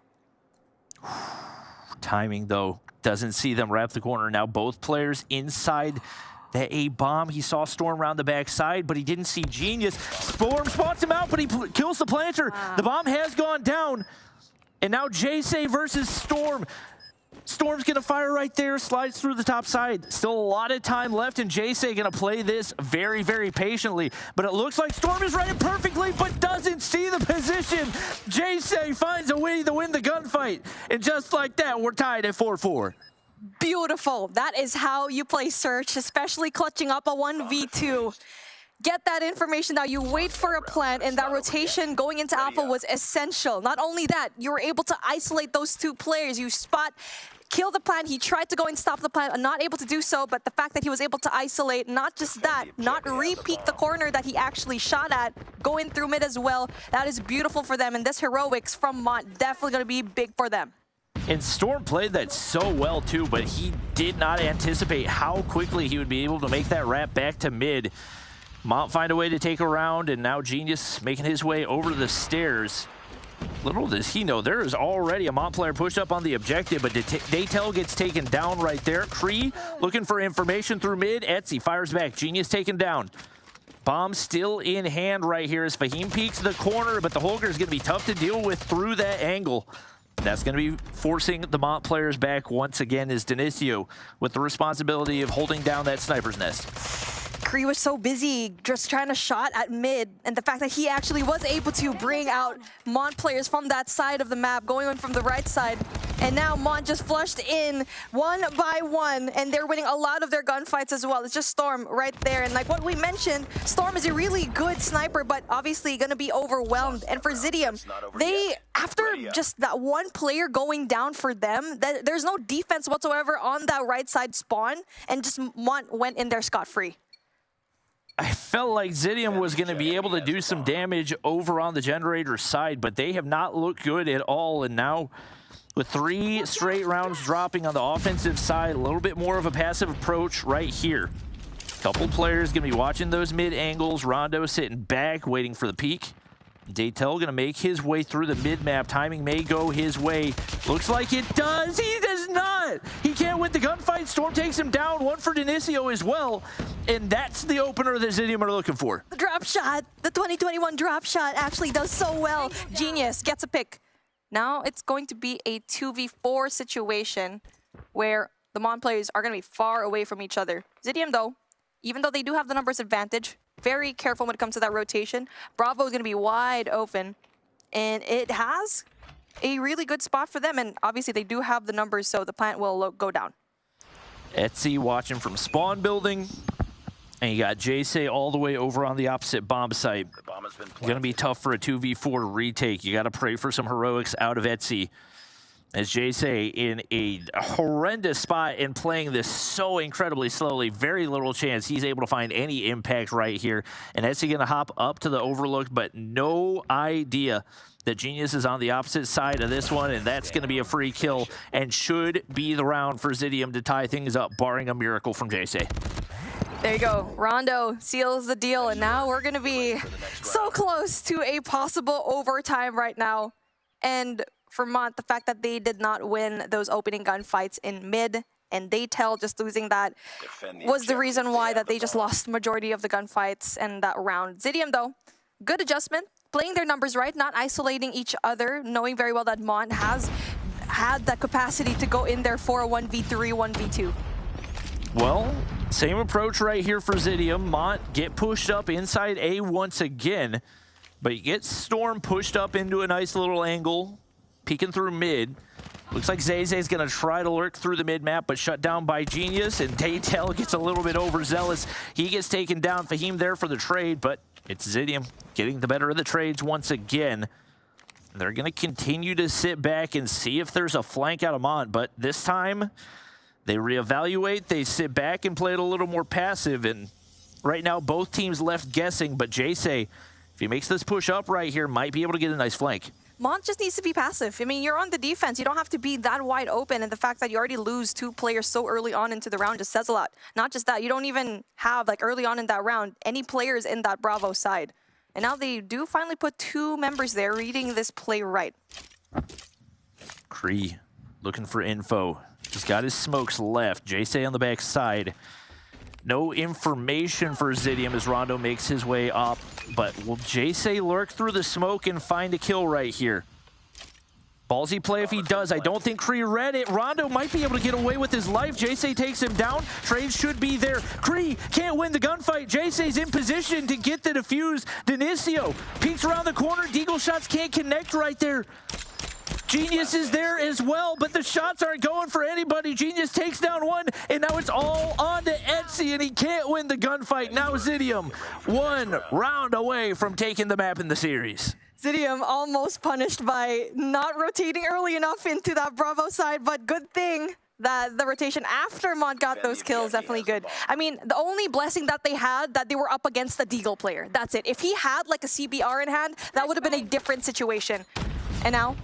Timing, though, doesn't see them wrap the corner. Now both players inside the A bomb. He saw Storm around the backside, but he didn't see Genius. Storm spots him out, but he kills the planter. The bomb has gone down, and now JC versus Storm. Storm's gonna fire right there, slides through the top side. Still a lot of time left, and JC gonna play this very, very patiently. But it looks like Storm is read it perfectly, but doesn't see the position. JC finds a way to win the gunfight. And just like that, we're tied at 4-4. Beautiful. That is how you play Search, especially clutching up a 1v2. Get that information now. You wait for a plant, and that rotation going into Alpha was essential. Not only that, you were able to isolate those 2 players. You kill the plant. He tried to go and stop the plant, not able to do so, but the fact that he was able to isolate, not just that, not re-peek the corner that he actually shot at, going through mid as well, that is beautiful for them. And this heroics from Mont definitely going to be big for them. And Storm played that so well too, but he did not anticipate how quickly he would be able to make that wrap back to mid. Mont find a way to take a round, and now Genius making his way over the stairs. Little does he know, there is already a Mont player pushed up on the objective, but Daytel gets taken down right there. Kree looking for information through mid. Etsy fires back. Genius taken down. Bomb still in hand right here as Fahim peeks the corner, but the Holger is going to be tough to deal with through that angle. That's going to be forcing the Mont players back once again as Denicio with the responsibility of holding down that sniper's nest. Kree was so busy just trying to shot at mid, and the fact that he actually was able to bring out Mont players from that side of the map, going in from the right side. And now Mont just flushed in 1 by 1, and they're winning a lot of their gunfights as well. It's just Storm right there. And like what we mentioned, Storm is a really good sniper, but obviously going to be overwhelmed. And for Zidium, after just that 1 player going down for them, there's no defense whatsoever on that right side spawn, and just Mont went in there scot-free. I felt like Zidium was going to be able to do some damage over on the generator side, but they have not looked good at all. And now with 3 straight rounds dropping on the offensive side, a little bit more of a passive approach right here. Couple players going to be watching those mid angles. Rondo sitting back, waiting for the peak. Daytel gonna make his way through the mid-map. Timing may go his way. Looks like it does. He does not. He can't win the gunfight. Storm takes him down. One for Dinicio as well. And that's the opener that Zidium are looking for. The drop shot, the 2021 drop shot actually does so well. Genius gets a pick. Now it's going to be a 2v4 situation where the Mon players are going to be far away from each other. Zidium, though, even though they do have the numbers advantage, very careful when it comes to that rotation. Bravo is going to be wide open, and it has a really good spot for them, and obviously they do have the numbers, so the plant will go down. Etsy watching from spawn building, and you got Jayce all the way over on the opposite bomb site. Going to be tough for a 2v4 retake. You got to pray for some heroics out of Etsy. As Jayce in a horrendous spot and playing this so incredibly slowly, very little chance he's able to find any impact right here. And Etsy going to hop up to the overlook, but no idea that Genius is on the opposite side of this one, and that's going to be a free kill and should be the round for Zidium to tie things up, barring a miracle from Jayce. There you go. Rondo seals the deal, and now we're going to be so close to a possible overtime right now. And for Mont, the fact that they did not win those opening gunfights in mid, and Daytel just losing that was the reason why that they just lost the majority of the gunfights in that round. Zidium, though, good adjustment, playing their numbers right, not isolating each other, knowing very well that Mont has had that capacity to go in there for a 1v3, 1v2. Well, same approach right here for Zidium. Mont get pushed up inside A once again, but you get Storm pushed up into a nice little angle, peeking through mid. Looks like Zay's gonna try to lurk through the mid-map, but shut down by Genius, and Daytel gets a little bit overzealous. He gets taken down. Fahim there for the trade, but it's Zidium getting the better of the trades once again. They're gonna continue to sit back and see if there's a flank out of Mont, but this time they reevaluate, they sit back and play it a little more passive, and right now both teams left guessing, but Jayce, if he makes this push up right here, might be able to get a nice flank. Mont just needs to be passive. I mean, you're on the defense. You don't have to be that wide open, and the fact that you already lose 2 players so early on into the round just says a lot. Not just that, you don't even have, like, early on in that round, any players in that Bravo side. And now they do finally put 2 members there reading this play right. Cree looking for info. He's got his smokes left. Jayce on the back side. No information for Zidium as Rondo makes his way up, but will Jayce lurk through the smoke and find a kill right here? Ballsy play if he does. I don't think Cree read it. Rondo might be able to get away with his life. Jayce takes him down. Trade should be there. Cree can't win the gunfight. Jayce's in position to get the defuse. Dinicio peeks around the corner. Deagle shots can't connect right there. Genius is there as well, but the shots aren't going for anybody. Genius takes down one, and now it's all on to Etsy, and he can't win the gunfight. Now Zidium, 1 round away from taking the map in the series. Zidium almost punished by not rotating early enough into that Bravo side, but good thing that the rotation after Mont got those kills, definitely good. I mean, the only blessing that they had, that they were up against the Deagle player. That's it. If he had like a CBR in hand, that would have been a different situation. And now,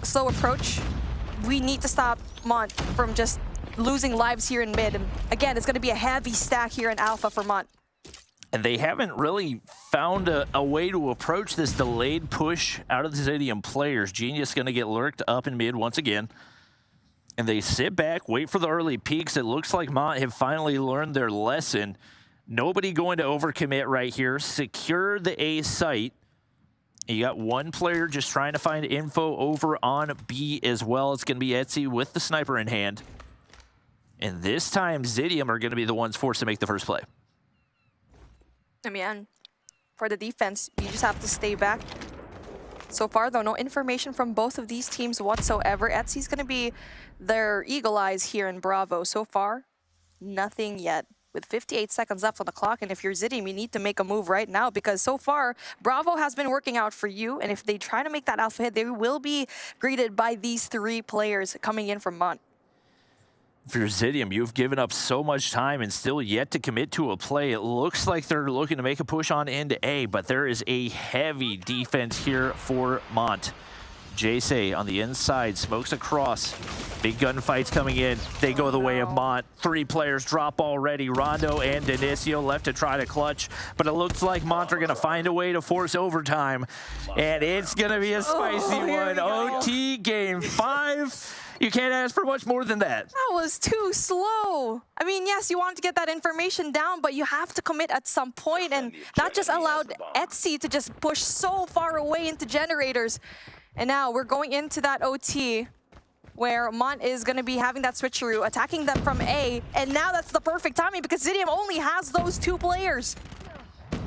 slow approach. We need to stop Mont from just losing lives here in mid. And again, it's going to be a heavy stack here in Alpha for Mont. And they haven't really found a way to approach this delayed push out of the Zidium players. Genius going to get lurked up in mid once again. And they sit back, wait for the early peaks. It looks like Mont have finally learned their lesson. Nobody going to overcommit right here. Secure the A site. You got 1 player just trying to find info over on B as well. It's going to be Etsy with the sniper in hand. And this time, Zidium are going to be the ones forced to make the first play. I mean, for the defense, you just have to stay back. So far, though, no information from both of these teams whatsoever. Etsy's going to be their eagle eyes here in Bravo. So far, nothing yet. With 58 seconds left on the clock, and if you're Zidium, you need to make a move right now, because so far, Bravo has been working out for you, and if they try to make that alpha hit, they will be greeted by these 3 players coming in from Mont. For Zidium, you've given up so much time and still yet to commit to a play. It looks like they're looking to make a push on into A, but there is a heavy defense here for Mont. Jay on the inside, smokes across. Big gunfights coming in. They go the way of Mont. 3 players drop already. Rondo and Denicio left to try to clutch, but it looks like Mont are going to find a way to force overtime, and it's going to be a spicy one. OT game 5. You can't ask for much more than that. That was too slow. I mean, yes, you want to get that information down, but you have to commit at some point, and that just allowed Etsy to just push so far away into generators. And now we're going into that OT where Mont is going to be having that switcheroo, attacking them from A, and now that's the perfect timing because Zidium only has those 2 players.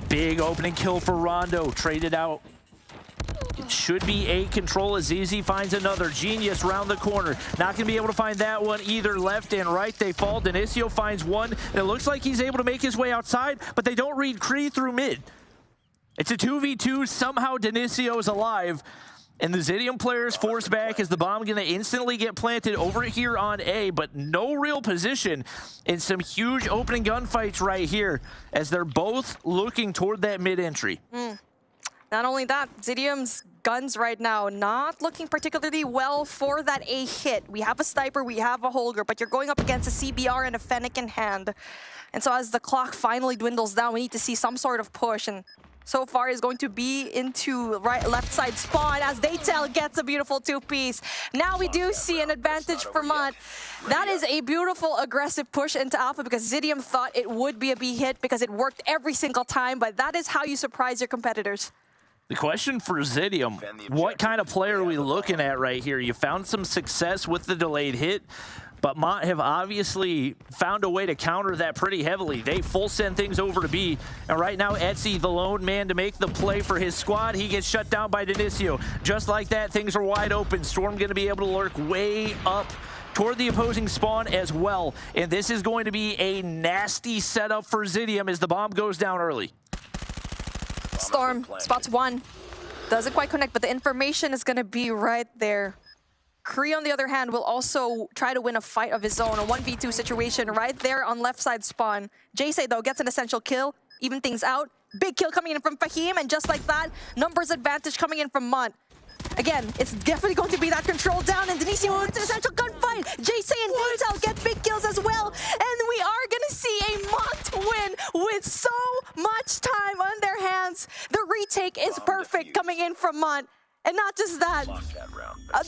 Big opening kill for Rondo, traded out. It should be A control as ZZ finds another. Genius round the corner. Not going to be able to find that one either. Left and right, they fall. Denicio finds one, and it looks like he's able to make his way outside, but they don't read Kree through mid. It's a 2v2. Somehow Denicio is alive, and the Zidium players force back as the bomb going to instantly get planted over here on A, but no real position in some huge opening gunfights right here as they're both looking toward that mid entry. Not only that, Zidium's guns right now not looking particularly well for that A hit. We have a sniper, we have a holger, but you're going up against a CBR and a Fennec in hand. And so as the clock finally dwindles down, we need to see some sort of push. And so far is going to be into left side spawn as Daytel gets a beautiful 2-piece. Now we do see an advantage for Mont. That is a beautiful aggressive push into Alpha because Zidium thought it would be a B hit because it worked every single time, but that is how you surprise your competitors. The question for Zidium, what kind of player are we looking at right here? You found some success with the delayed hit, but Mont have obviously found a way to counter that pretty heavily. They full send things over to B, and right now Etsy, the lone man to make the play for his squad, he gets shut down by Denicio. Just like that, things are wide open. Storm going to be able to lurk way up toward the opposing spawn as well, and this is going to be a nasty setup for Zidium as the bomb goes down early. Storm spots 1. Doesn't quite connect, but the information is going to be right there. Kree, on the other hand, will also try to win a fight of his own, a 1v2 situation right there on left side spawn. Jay, though, gets an essential kill, even things out. Big kill coming in from Fahim, and just like that, numbers advantage coming in from Mont. Again, it's definitely going to be that control down, and Denicio wins an essential gunfight. Jay and Daytel get big kills as well, and we are going to see a Mont win with so much time on their hands. The retake is perfect coming in from Mont, and not just that,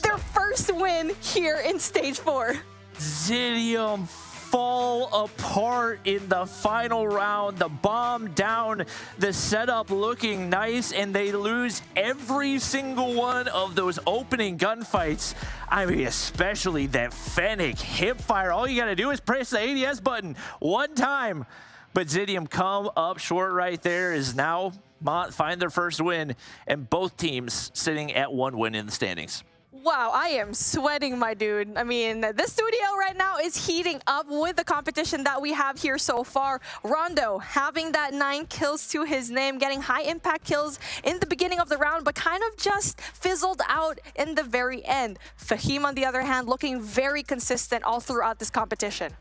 their first win here in Stage 4. Zidium fall apart in the final round. The bomb down, the setup looking nice, and they lose every single one of those opening gunfights. I mean, especially that Fennec hipfire. All you gotta do is press the ADS button one time. But Zidium come up short right there as now Mont find their first win, and both teams sitting at 1 win in the standings. Wow, I am sweating, my dude. I mean, this studio right now is heating up with the competition that we have here so far. Rondo having that 9 kills to his name, getting high impact kills in the beginning of the round, but kind of just fizzled out in the very end. Fahim, on the other hand, looking very consistent all throughout this competition.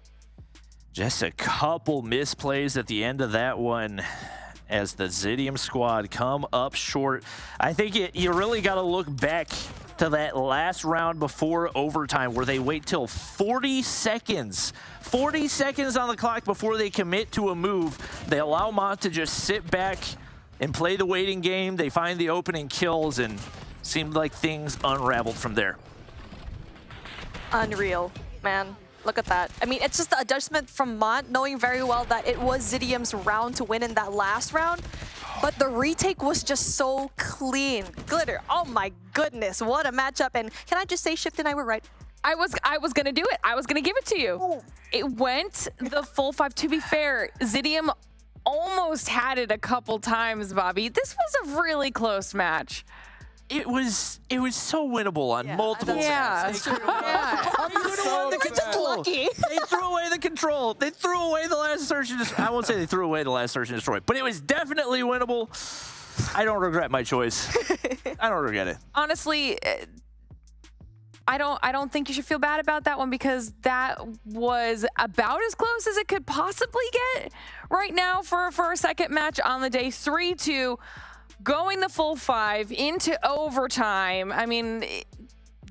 Just a couple misplays at the end of that one as the Zidium squad come up short. I think you really got to look back to that last round before overtime where they wait till 40 seconds on the clock before they commit to a move. They allow Mont to just sit back and play the waiting game. They find the opening kills, and seemed like things unraveled from there. Unreal, man. Look at that. I mean, it's just the adjustment from Mont, knowing very well that it was Zidium's round to win in that last round. But the retake was just so clean. Glitter, oh my goodness, what a matchup. And can I just say, Shift and I were right. I was gonna do it. I was gonna give it to you. Oh. It went the full 5. To be fair, Zidium almost had it a couple times, Bobby. This was a really close match. It was so winnable on multiple times. They're just lucky. They threw away the control. They threw away the last search and destroy. I won't say they threw away the last search and destroy, but it was definitely winnable. I don't regret my choice. I don't regret it. Honestly, I don't think you should feel bad about that one because that was about as close as it could possibly get right now for a second match on the day. 3-2. Going the full 5 into overtime. I mean,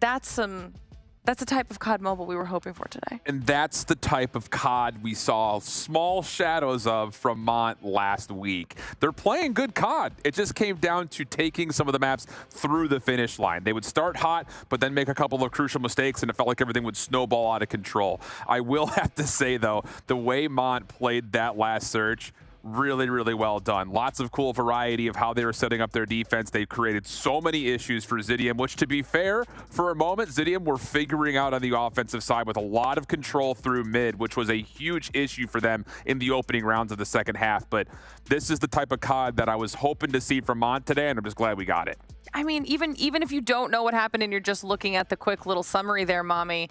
that's the type of COD Mobile we were hoping for today. And that's the type of COD we saw small shadows of from Mont last week. They're playing good COD. It just came down to taking some of the maps through the finish line. They would start hot, but then make a couple of crucial mistakes, and it felt like everything would snowball out of control. I will have to say, though, the way Mont played that last search, really, really well done. Lots of cool variety of how they were setting up their defense. They created so many issues for Zidium, which, to be fair, for a moment, Zidium were figuring out on the offensive side with a lot of control through mid, which was a huge issue for them in the opening rounds of the second half. But this is the type of COD that I was hoping to see from Mont today, and I'm just glad we got it. I mean, even if you don't know what happened and you're just looking at the quick little summary there, Mommy,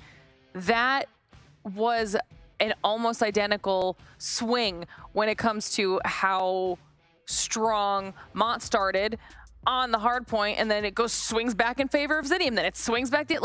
that was an almost identical swing when it comes to how strong Mont started on the hard point, and then it swings back in favor of Zidium. Then it swings back. It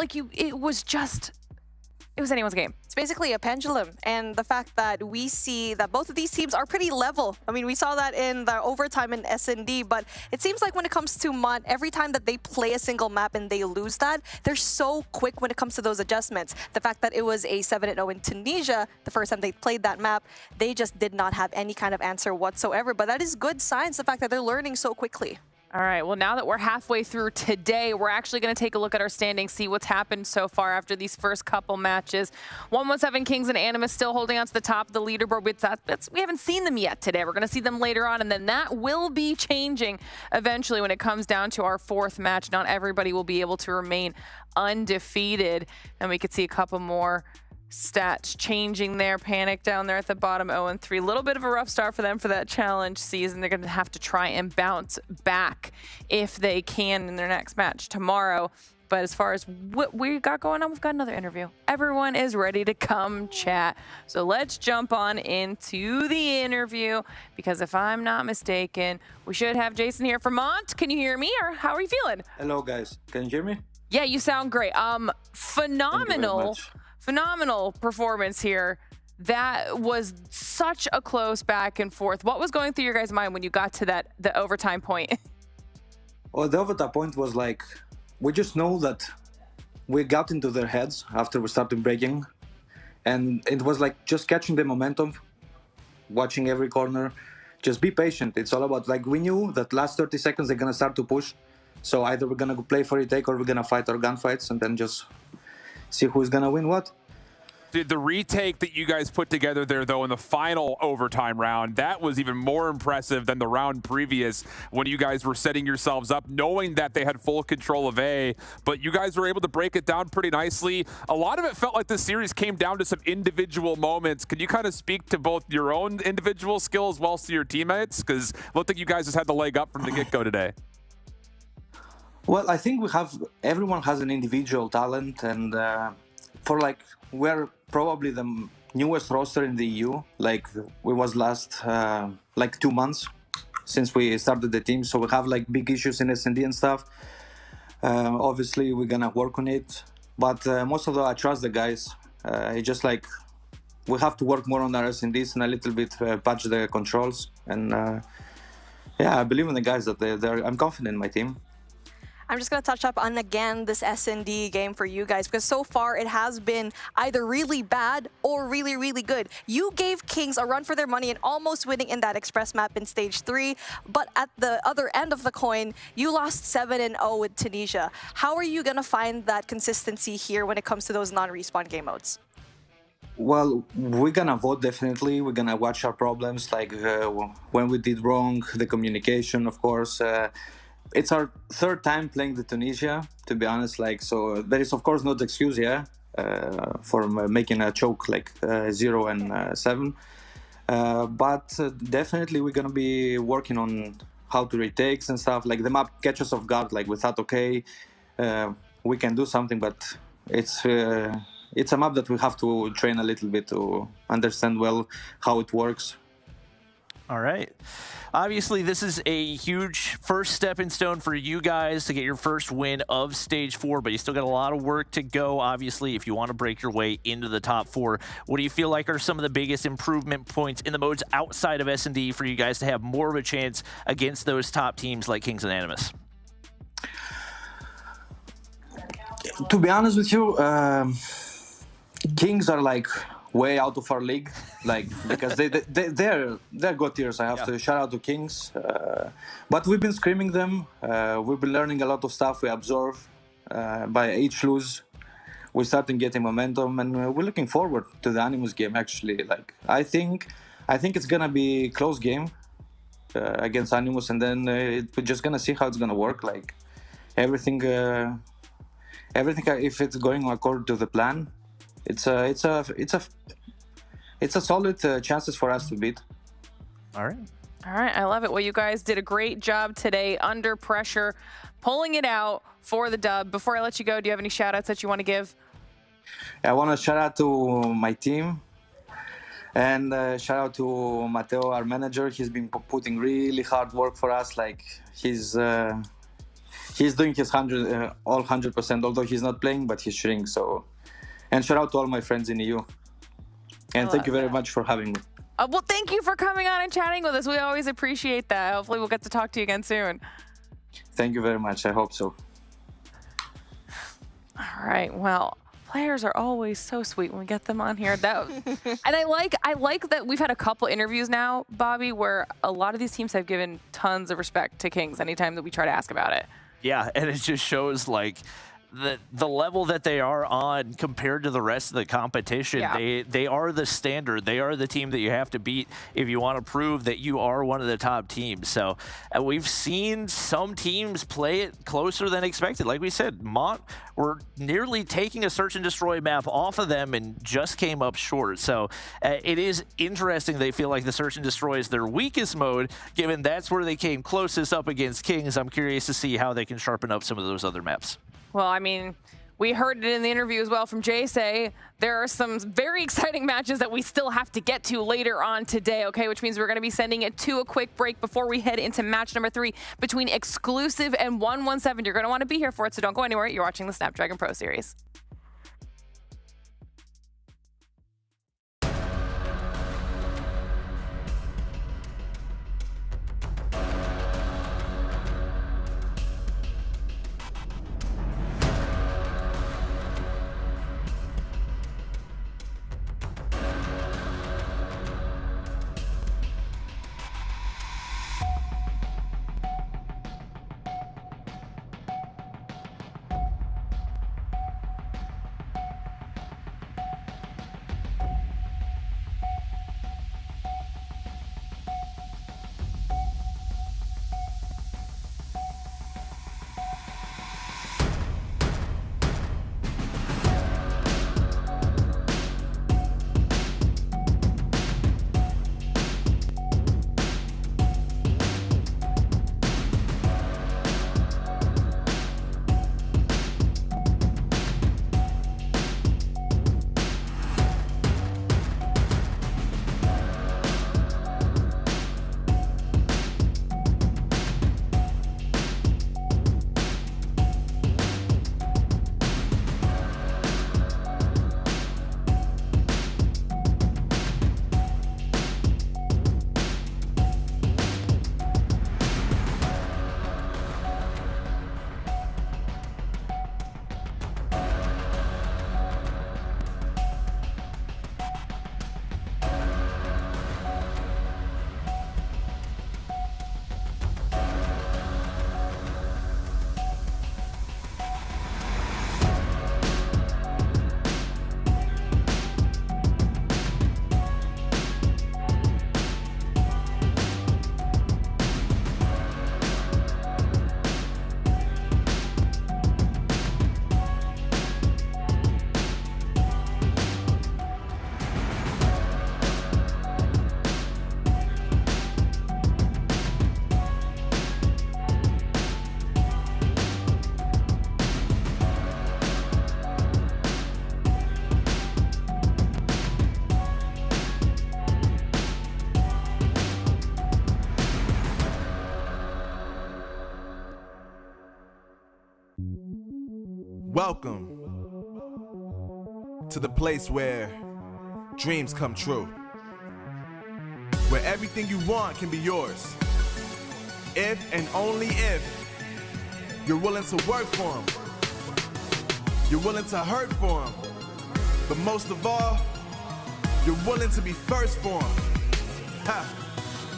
was anyone's game. It's basically a pendulum, and the fact that we see that both of these teams are pretty level. I mean, we saw that in the overtime in S&D, but it seems like when it comes to Mont, every time that they play a single map and they lose that, they're so quick when it comes to those adjustments. The fact that it was a 7-0 in Tunisia, the first time they played that map, they just did not have any kind of answer whatsoever. But that is good signs, the fact that they're learning so quickly. All right, well, now that we're halfway through today, we're actually going to take a look at our standings, see what's happened so far after these first couple matches. 117 Kings and Animus still holding on to the top of the leaderboard. We haven't seen them yet today. We're going to see them later on, and then that will be changing eventually when it comes down to our fourth match. Not everybody will be able to remain undefeated, and we could see a couple more stats changing there. Panic down there at the bottom, 0-3. A little bit of a rough start for them for that challenge season. They're going to have to try and bounce back if they can in their next match tomorrow. But as far as what we got going on, we've got another interview. Everyone is ready to come chat. So let's jump on into the interview, because if I'm not mistaken, we should have Jason here from Mont. Can you hear me, or how are you feeling? Hello, guys. Can you hear me? Yeah, you sound great. Phenomenal performance here. That was such a close back and forth. What was going through your guys' mind when you got to the overtime point? Well, the overtime point was like, we just know that we got into their heads after we started breaking. And it was like just catching the momentum, watching every corner, just be patient. It's all about, like, we knew that last 30 seconds they're going to start to push. So either we're going to play for retake or we're going to fight our gunfights and then just see who's going to win what. Dude, the retake that you guys put together there, though, in the final overtime round, that was even more impressive than the round previous when you guys were setting yourselves up, knowing that they had full control of A, but you guys were able to break it down pretty nicely. A lot of it felt like the series came down to some individual moments. Can you kind of speak to both your own individual skill as well as to your teammates? Because it looked like you guys just had the leg up from the get-go today. Well, I think everyone has an individual talent, and we're probably the newest roster in the EU. Like, we was last 2 months since we started the team, so we have like big issues in S&D and stuff. Obviously, we're gonna work on it, but most of I trust the guys. It's just like we have to work more on our S&Ds and a little bit patch the controls. And yeah, I believe in the guys that I'm confident in my team. I'm just going to touch up on, again, this S&D game for you guys, because so far it has been either really bad or really, really good. You gave Kings a run for their money and almost winning in that Express map in Stage 3, but at the other end of the coin, you lost 7-0 with Tunisia. How are you going to find that consistency here when it comes to those non-respawn game modes? Well, we're gonna vote, definitely. We're gonna watch our problems, like when we did wrong, the communication, of course. It's our third time playing the Tunisia, to be honest. Like, so there is, of course, no excuse, for making a choke like 0 and 7. But definitely we're gonna be working on how to retakes and stuff. Like, the map catches us off guard. Like, we thought, okay, we can do something, but it's a map that we have to train a little bit to understand well how it works. All right. Obviously, this is a huge first stepping stone for you guys to get your first win of Stage 4, but you still got a lot of work to go, obviously, if you want to break your way into the top 4. What do you feel like are some of the biggest improvement points in the modes outside of S&D for you guys to have more of a chance against those top teams like Kings and Animus? To be honest with you, Kings are like way out of our league, like because they're good tiers. I have to shout out to Kings, but we've been screaming them. We've been learning a lot of stuff. We observe by each lose. We're starting getting momentum, and we're looking forward to the Animus game. Actually, like I think it's gonna be a close game against Animus, and then we're just gonna see how it's gonna work. Like everything, if it's going according to the plan, it's a solid chances for us to beat. All right. All right, I love it. Well, you guys did a great job today under pressure, pulling it out for the dub. Before I let you go, do you have any shout outs that you want to give? I want to shout out to my team and shout out to Matteo, our manager. He's been putting really hard work for us. Like he's doing his 100%, although he's not playing, but he's shooting. So, and shout out to all my friends in EU. And thank you very much for having me. Well, thank you for coming on and chatting with us. We always appreciate that. Hopefully we'll get to talk to you again soon. Thank you very much. I hope so. All right. Well, players are always so sweet when we get them on here. And I like that we've had a couple interviews now, Bobby, where a lot of these teams have given tons of respect to Kings anytime that we try to ask about it. Yeah, and it just shows like the level that they are on compared to the rest of the competition. Yeah. They are the standard. They are the team that you have to beat if you want to prove that you are one of the top teams. So we've seen some teams play it closer than expected. Like we said, Mont were nearly taking a search and destroy map off of them and just came up short. So it is interesting they feel like the search and destroy is their weakest mode, given that's where they came closest up against Kings. I'm curious to see how they can sharpen up some of those other maps. Well, I mean, we heard it in the interview as well from Jay say there are some very exciting matches that we still have to get to later on today, okay? Which means we're going to be sending it to a quick break before we head into match number 3 between Exclusive and 117. You're going to want to be here for it, so don't go anywhere. You're watching the Snapdragon Pro Series. Welcome to the place where dreams come true, where everything you want can be yours, if and only if you're willing to work for them. You're willing to hurt for them. But most of all, you're willing to be first for them. Ha!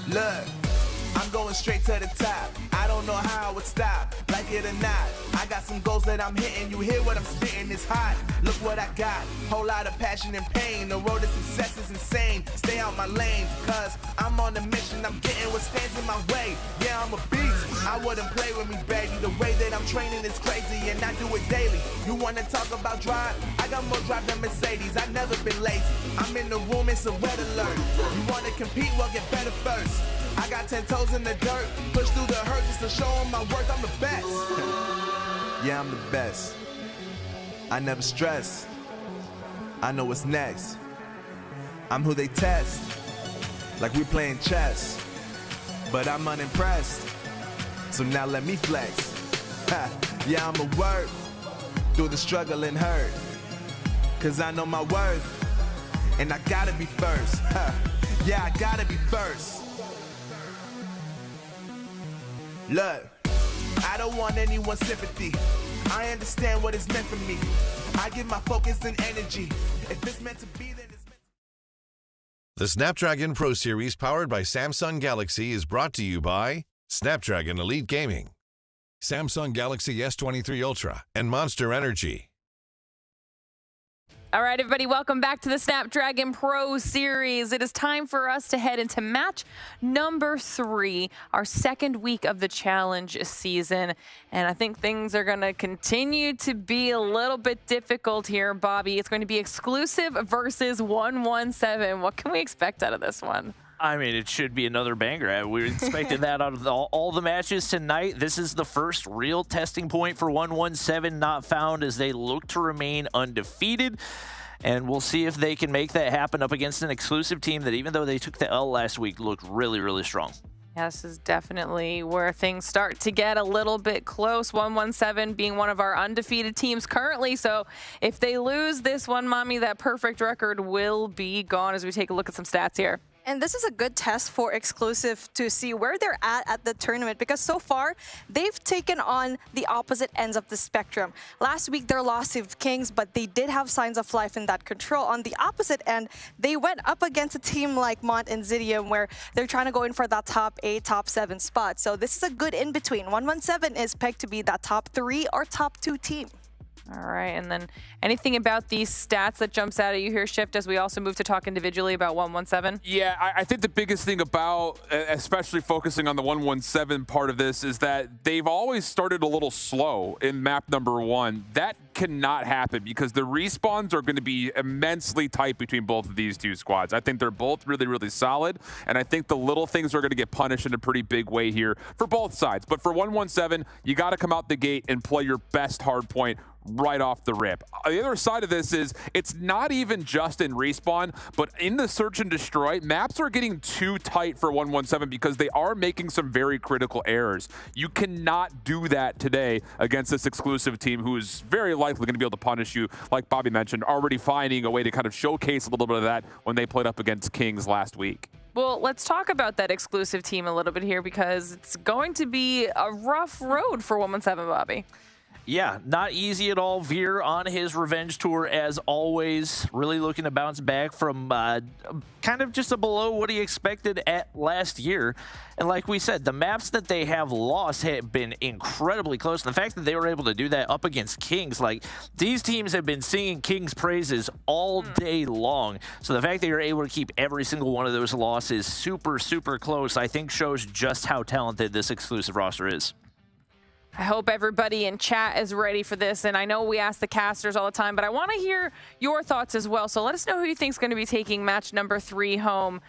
Look, I'm going straight to the top. I don't know how I would stop, like it or not. I got some goals that I'm hitting. You hear what I'm spitting? It's hot. Look what I got. Whole lot of passion and pain. The road to success is insane. Stay out my lane, cause I'm on a mission. I'm getting what stands in my way. Yeah, I'm a beast. I wouldn't play with me, baby. The way that I'm training is crazy, and I do it daily. You wanna talk about drive? I got more drive than Mercedes. I've never been lazy. I'm in the room, it's a red alert. You wanna compete? Well, get better first. I got 10 toes in the dirt, push through the hurt just to show them my worth. I'm the best. Yeah, I'm the best. I never stress. I know what's next. I'm who they test, like we playing chess. But I'm unimpressed, so now let me flex. Ha. Yeah, I'm a word through the struggle and hurt, cause I know my worth, and I gotta be first. Ha. Yeah, I gotta be first. Look, I don't want anyone's sympathy. I understand what is meant for me. I give my focus and energy. If it's meant to be, then it's meant to. The Snapdragon Pro Series powered by Samsung Galaxy is brought to you by Snapdragon Elite Gaming, Samsung Galaxy S23 Ultra, and Monster Energy. All right, everybody, welcome back to the Snapdragon Pro Series. It is time for us to head into match number 3, our second week of the challenge season. And I think things are going to continue to be a little bit difficult here, Bobby. It's going to be exclusive versus 117. What can we expect out of this one? I mean, it should be another banger. We expected that out of all the matches tonight. This is the first real testing point for 117 not found as they look to remain undefeated. And we'll see if they can make that happen up against an exclusive team that, even though they took the L last week, looked really, really strong. Yeah, this is definitely where things start to get a little bit close. 117 being one of our undefeated teams currently. So if they lose this one, Mommy, that perfect record will be gone as we take a look at some stats here. And this is a good test for Exclusive to see where they're at the tournament, because so far they've taken on the opposite ends of the spectrum. Last week they lost to Kings, but they did have signs of life in that control. On the opposite end, they went up against a team like Mont and Zidium, where they're trying to go in for that top 8, top 7 spot. So this is a good in-between. 117 is pegged to be that top 3 or top 2 team. All right, and then anything about these stats that jumps out at you here, Shift, as we also move to talk individually about 117? Yeah, I think the biggest thing about, especially focusing on the 117 part of this, is that they've always started a little slow in map number 1. That cannot happen because the respawns are going to be immensely tight between both of these two squads. I think they're both really, really solid, and I think the little things are going to get punished in a pretty big way here for both sides. But for 117, you got to come out the gate and play your best hard point right off the rip. The other side of this is it's not even just in respawn, but in the search and destroy, maps are getting too tight for 117 because they are making some very critical errors. You cannot do that today against this exclusive team who is very likely going to be able to punish you, like Bobby mentioned, already finding a way to kind of showcase a little bit of that when they played up against Kings last week. Well, let's talk about that exclusive team a little bit here because it's going to be a rough road for 117, Bobby. Yeah, not easy at all. Veer on his revenge tour as always, really looking to bounce back from kind of just below what he expected at last year. And like we said, the maps that they have lost have been incredibly close. The fact that they were able to do that up against Kings, like these teams have been singing Kings praises all day long. So the fact that you're able to keep every single one of those losses super, super close, I think shows just how talented this exclusive roster is. I hope everybody in chat is ready for this. And I know we ask the casters all the time, but I want to hear your thoughts as well. So let us know who you think is going to be taking match number 3 home.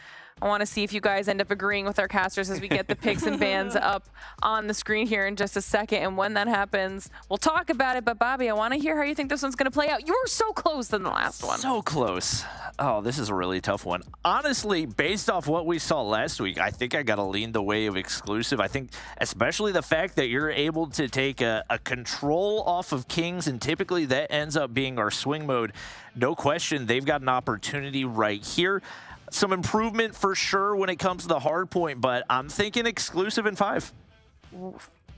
I want to see if you guys end up agreeing with our casters as we get the picks and bans up on the screen here in just a second. And when that happens, we'll talk about it. But Bobby, I want to hear how you think this one's going to play out. You were so close than the last one. So close. Oh, this is a really tough one. Honestly, based off what we saw last week, I think I got to lean the way of exclusive. I think especially the fact that you're able to take a control off of Kings, and typically that ends up being our swing mode. No question, they've got an opportunity right here. Some improvement for sure when it comes to the hard point, but I'm thinking exclusive in 5.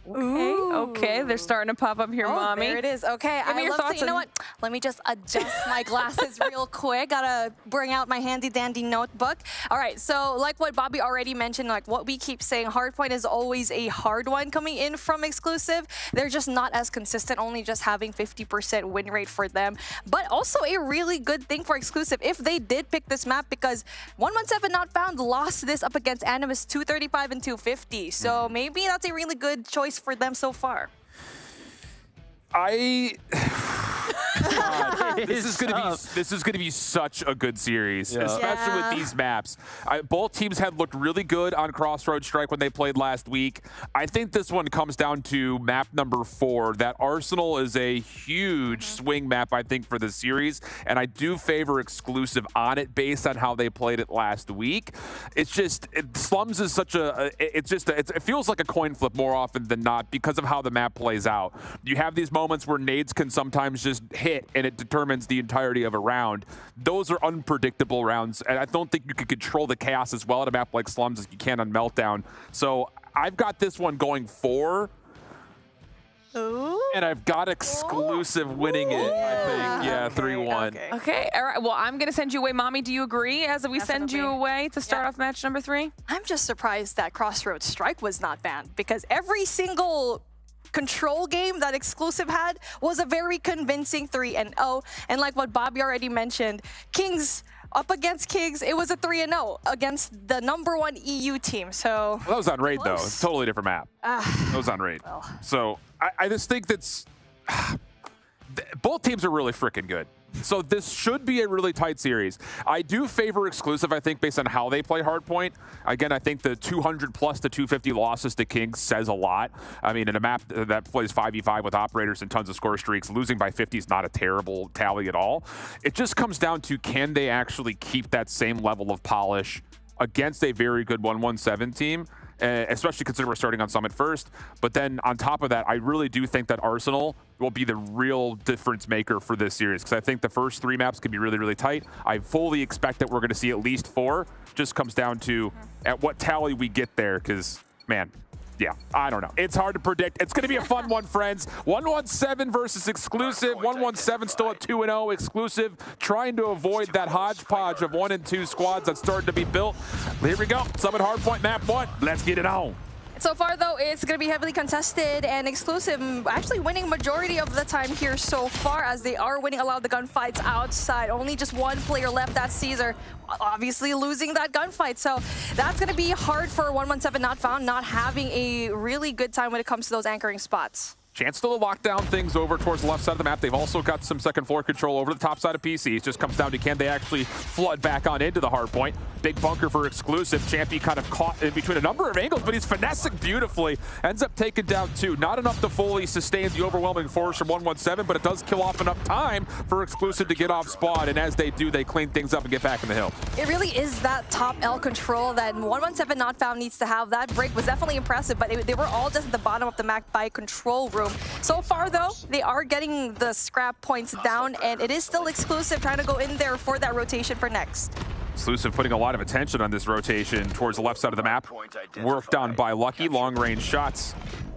Okay, they're starting to pop up here, Mommy. There it is. Okay, Give me your thoughts. You know what? Let me just adjust my glasses real quick. Gotta bring out my handy dandy notebook. All right, so like what Bobby already mentioned, like what we keep saying, Hardpoint is always a hard one coming in from exclusive. They're just not as consistent, only just having 50% win rate for them. But also a really good thing for exclusive if they did pick this map, because 117 Not Found lost this up against Animus 235 and 250. So maybe that's a really good choice for them so far. This is gonna be such a good series, especially with these maps. Both teams had looked really good on Crossroads Strike when they played last week. I think this one comes down to map number 4. That Arsenal is a huge swing map, I think, for the series, and I do favor exclusive on it based on how they played it last week. It's just Slums is such a it feels like a coin flip more often than not because of how the map plays out. You have these moments where nades can sometimes just hit and it determines the entirety of a round. Those are unpredictable rounds, and I don't think you could control the chaos as well at a map like Slums as you can on Meltdown. So I've got this one going 4. And I've got exclusive winning it, I think. Yeah, 3-1. Okay, all right. Well, I'm going to send you away. Mommy, do you agree as we send you away to start off match number 3? I'm just surprised that Crossroads Strike was not banned, because every single control game that exclusive had was a very convincing 3-0. And like what Bobby already mentioned, Kings up against Kings, it was a 3-0 against the #1 EU team. So that was on Raid though. It's a totally different map. That was on Raid. So I just think that's both teams are really freaking good. So this should be a really tight series. I do favor exclusive, I think, based on how they play Hardpoint. Again, I think the 200 plus to 250 losses to Kings says a lot. I mean, in a map that plays 5v5 with operators and tons of score streaks, losing by 50 is not a terrible tally at all. It just comes down to, can they actually keep that same level of polish against a very good 117 team? Especially considering we're starting on Summit first. But then on top of that, I really do think that Arsenal will be the real difference maker for this series, because I think the first 3 maps can be really, really tight. I fully expect that we're going to see at least 4. Just comes down to at what tally we get there, because, man, yeah, I don't know. It's hard to predict. It's going to be a fun one, friends. 117 versus exclusive. 117 still at 2-0. Exclusive trying to avoid that hodgepodge of 1 and 2 squads that's starting to be built. Here we go. Summit Hardpoint map 1. Let's get it on. So far, though, it's going to be heavily contested, and exclusive actually winning majority of the time here so far, as they are winning a lot of the gunfights outside. Only just 1 player left, that's Caesar, obviously losing that gunfight. So that's going to be hard for 117 Not Found, not having a really good time when it comes to those anchoring spots. Chance to lock down things over towards the left side of the map. They've also got some second floor control over the top side of PC. It just comes down to, can they actually flood back on into the hard point? Big bunker for exclusive. Champy kind of caught in between a number of angles, but he's finessing beautifully. Ends up taking down 2. Not enough to fully sustain the overwhelming force from 117, but it does kill off enough time for exclusive to get off spawn. And as they do, they clean things up and get back in the hill. It really is that top L control that 117 Not Found needs to have. That break was definitely impressive, but they were all just at the bottom of the map by control room. So far, though, they are getting the scrap points down, and it is still exclusive trying to go in there for that rotation for next. Exclusive putting a lot of attention on this rotation towards the left side of the map. Worked on by Lucky, long-range shots.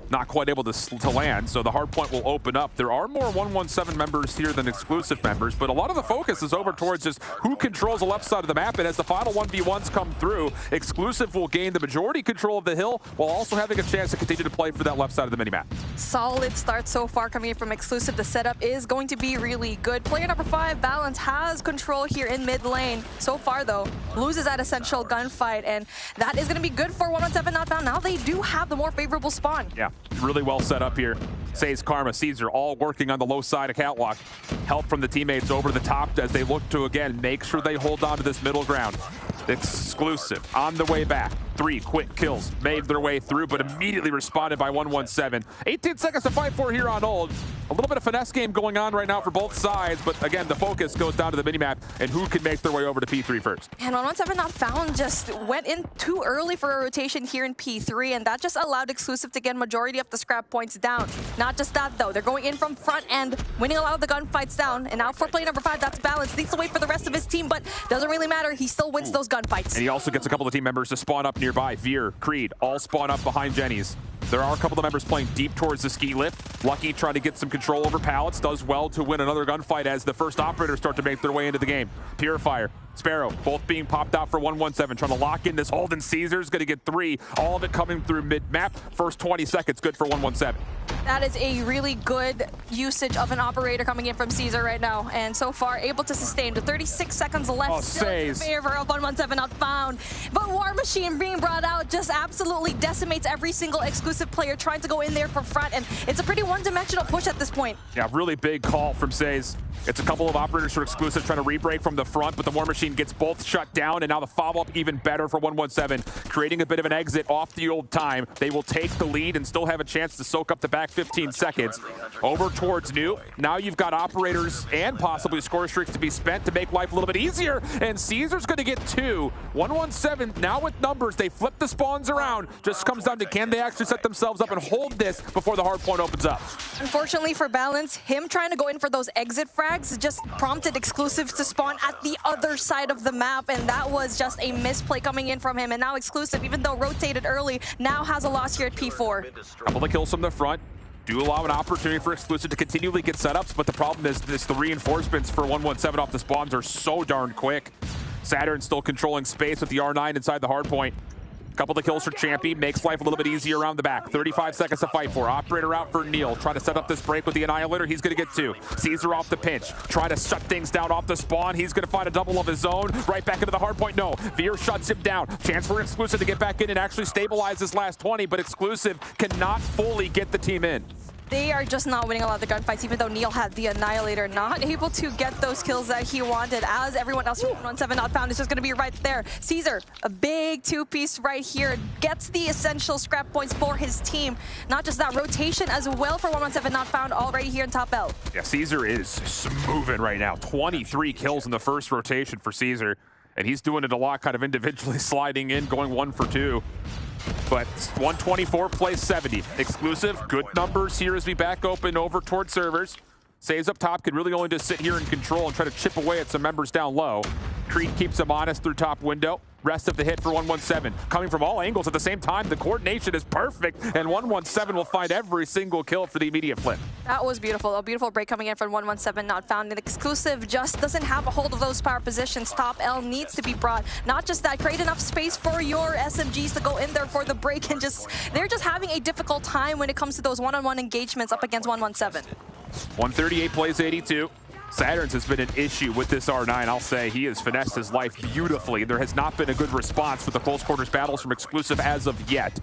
Not quite able to land, so the hard point will open up. There are more 117 members here than exclusive members, but a lot of the focus is over towards just who controls the left side of the map, and as the final 1v1s come through, exclusive will gain the majority control of the hill while also having a chance to continue to play for that left side of the minimap. Solid start so far coming in from exclusive. The setup is going to be really good. Player number 5, Balance, has control here in mid lane. So far, though, loses that essential gunfight, and that is going to be good for 117 Not Found. Now they do have the more favorable spawn. Yeah. Really well set up here. Says Karma, Caesar, all working on the low side of Catwalk. Help from the teammates over the top as they look to, again, make sure they hold on to this middle ground. Exclusive on the way back. 3 quick kills made their way through, but immediately responded by 117. 18 seconds to fight for here on hold. A little bit of finesse game going on right now for both sides, but again, the focus goes down to the minimap and who can make their way over to P3 first. And 117 Not Found just went in too early for a rotation here in P3, and that just allowed exclusive to get majority of the scrap points down. Not just that, though. They're going in from front end, winning a lot of the gunfights down, and now for player number 5, that's Balance. Needs to wait for the rest of his team, but doesn't really matter. He still wins those gunfights. And he also gets a couple of team members to spawn up near nearby. Veer, Creed, all spawn up behind Jenny's. There are a couple of members playing deep towards the ski lift. Lucky trying to get some control over pallets. Does well to win another gunfight as the first operators start to make their way into the game. Purifier, Sparrow, both being popped out for 117. Trying to lock in this hold, and Caesar's going to get 3. All of it coming through mid-map. First 20 seconds, good for 117. That is a really good usage of an operator coming in from Caesar right now. And so far, able to sustain. The 36 seconds left still in favor of 117 not found. But War Machine being brought out just absolutely decimates every single exclusive player trying to go in there for front. And it's a pretty one-dimensional push at this point. Yeah, really big call from Says. It's a couple of operators for exclusive trying to re-break from the front, but the War Machine gets both shut down, and now the follow-up even better for 117, creating a bit of an exit off the old time. They will take the lead and still have a chance to soak up the back 15 seconds. Over towards New. Now you've got operators and possibly score streaks to be spent to make life a little bit easier, and Caesar's going to get 2. 117 now with numbers. They flip the spawns around. Just comes down to can they actually set themselves up and hold this before the hard point opens up. Unfortunately for Balance, him trying to go in for those exit frags just prompted exclusives to spawn at the other side of the map, and that was just a misplay coming in from him. And now exclusive, even though rotated early, now has a loss here at P4. Couple of kills from the front do allow an opportunity for exclusive to continually get setups, but the problem is the reinforcements for 117 off the spawns are so darn quick. Saturn still controlling space with the R9 inside the hard point. Couple of kills for Champy, makes life a little bit easier around the back. 35 seconds to fight for. Operator out for Neil, trying to set up this break with the Annihilator. He's going to get 2. Caesar off the pinch, trying to shut things down off the spawn. He's going to find a double of his own. Right back into the hard point. No, Veer shuts him down. Chance for Exclusive to get back in and actually stabilize this last 20, but Exclusive cannot fully get the team in. They are just not winning a lot of the gunfights, even though Neil had the Annihilator, not able to get those kills that he wanted, as everyone else from 117 not found is just going to be right there. Caesar, a big 2-piece right here, gets the essential scrap points for his team. Not just that, rotation as well for 117 not found already here in top L. Yeah, Caesar is smoothing right now. 23 kills in the first rotation for Caesar, and he's doing it a lot, kind of individually sliding in, going 1 for 2. But 124 plays 70. Exclusive, good numbers here as we back open over towards servers. Saves up top, can really only just sit here in control and try to chip away at some members down low. Creed keeps him honest through top window. Rest of the hit for 117. Coming from all angles at the same time, the coordination is perfect, and 117 will find every single kill for the immediate flip. That was beautiful. A beautiful break coming in from 117 not found. And exclusive just doesn't have a hold of those power positions. Top L needs to be brought. Not just that, create enough space for your SMGs to go in there for the break, and they're just having a difficult time when it comes to those one-on-one engagements up against 117. 138 plays 82. Saturn's has been an issue with this R9. I'll say he has finessed his life beautifully. There has not been a good response for the close quarters battles from Exclusive as of yet.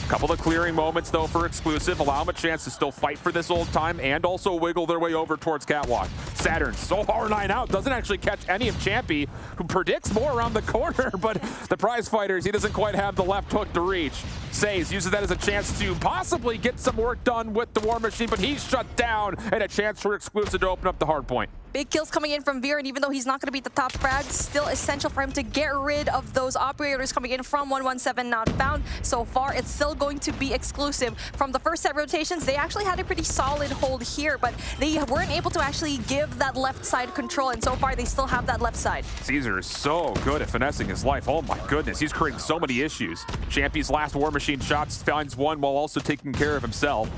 Couple of clearing moments though for Exclusive, allow them a chance to still fight for this old time and also wiggle their way over towards Catwalk. Saturn, so R9 out, doesn't actually catch any of Champy, who predicts more around the corner, but the prize fighters, he doesn't quite have the left hook to reach. Says uses that as a chance to possibly get some work done with the War Machine, but he's shut down, and a chance for Exclusive to open up the hard point. Big kills coming in from Veer, and even though he's not going to be the top frag, still essential for him to get rid of those operators coming in from 117 not found. So far, it's still going to be Exclusive. From the first set rotations, they actually had a pretty solid hold here, but they weren't able to actually give that left side control, and so far they still have that left side. Caesar is so good at finessing his life. Oh my goodness, he's creating so many issues. Champy's last War Machine shots finds one while also taking care of himself.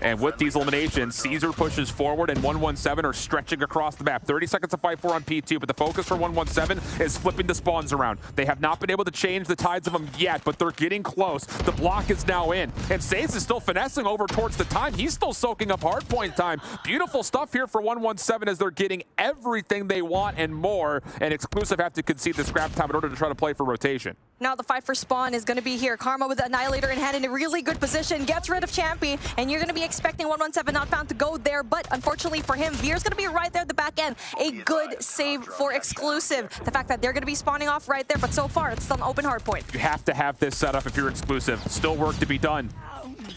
And with these eliminations, Caesar pushes forward and 117 are stretching across the map. 30 seconds to fight for on P2, but the focus for 117 is flipping the spawns around. They have not been able to change the tides of them yet, but they're getting close. The block is now in, and Saze is still finessing over towards the time. He's still soaking up hardpoint time. Beautiful stuff here for 117 as they're getting everything they want and more, and Exclusive have to concede the scrap time in order to try to play for rotation. Now the fight for spawn is going to be here. Karma with the Annihilator in hand in a really good position, gets rid of Champy, and you're going to be expecting 117 not found to go there, but unfortunately for him, Veer's going to be right there at the back end. A good save for Exclusive. The fact that they're going to be spawning off right there, but so far it's still an open hard point. You have to have this set up if you're Exclusive. Still work to be done.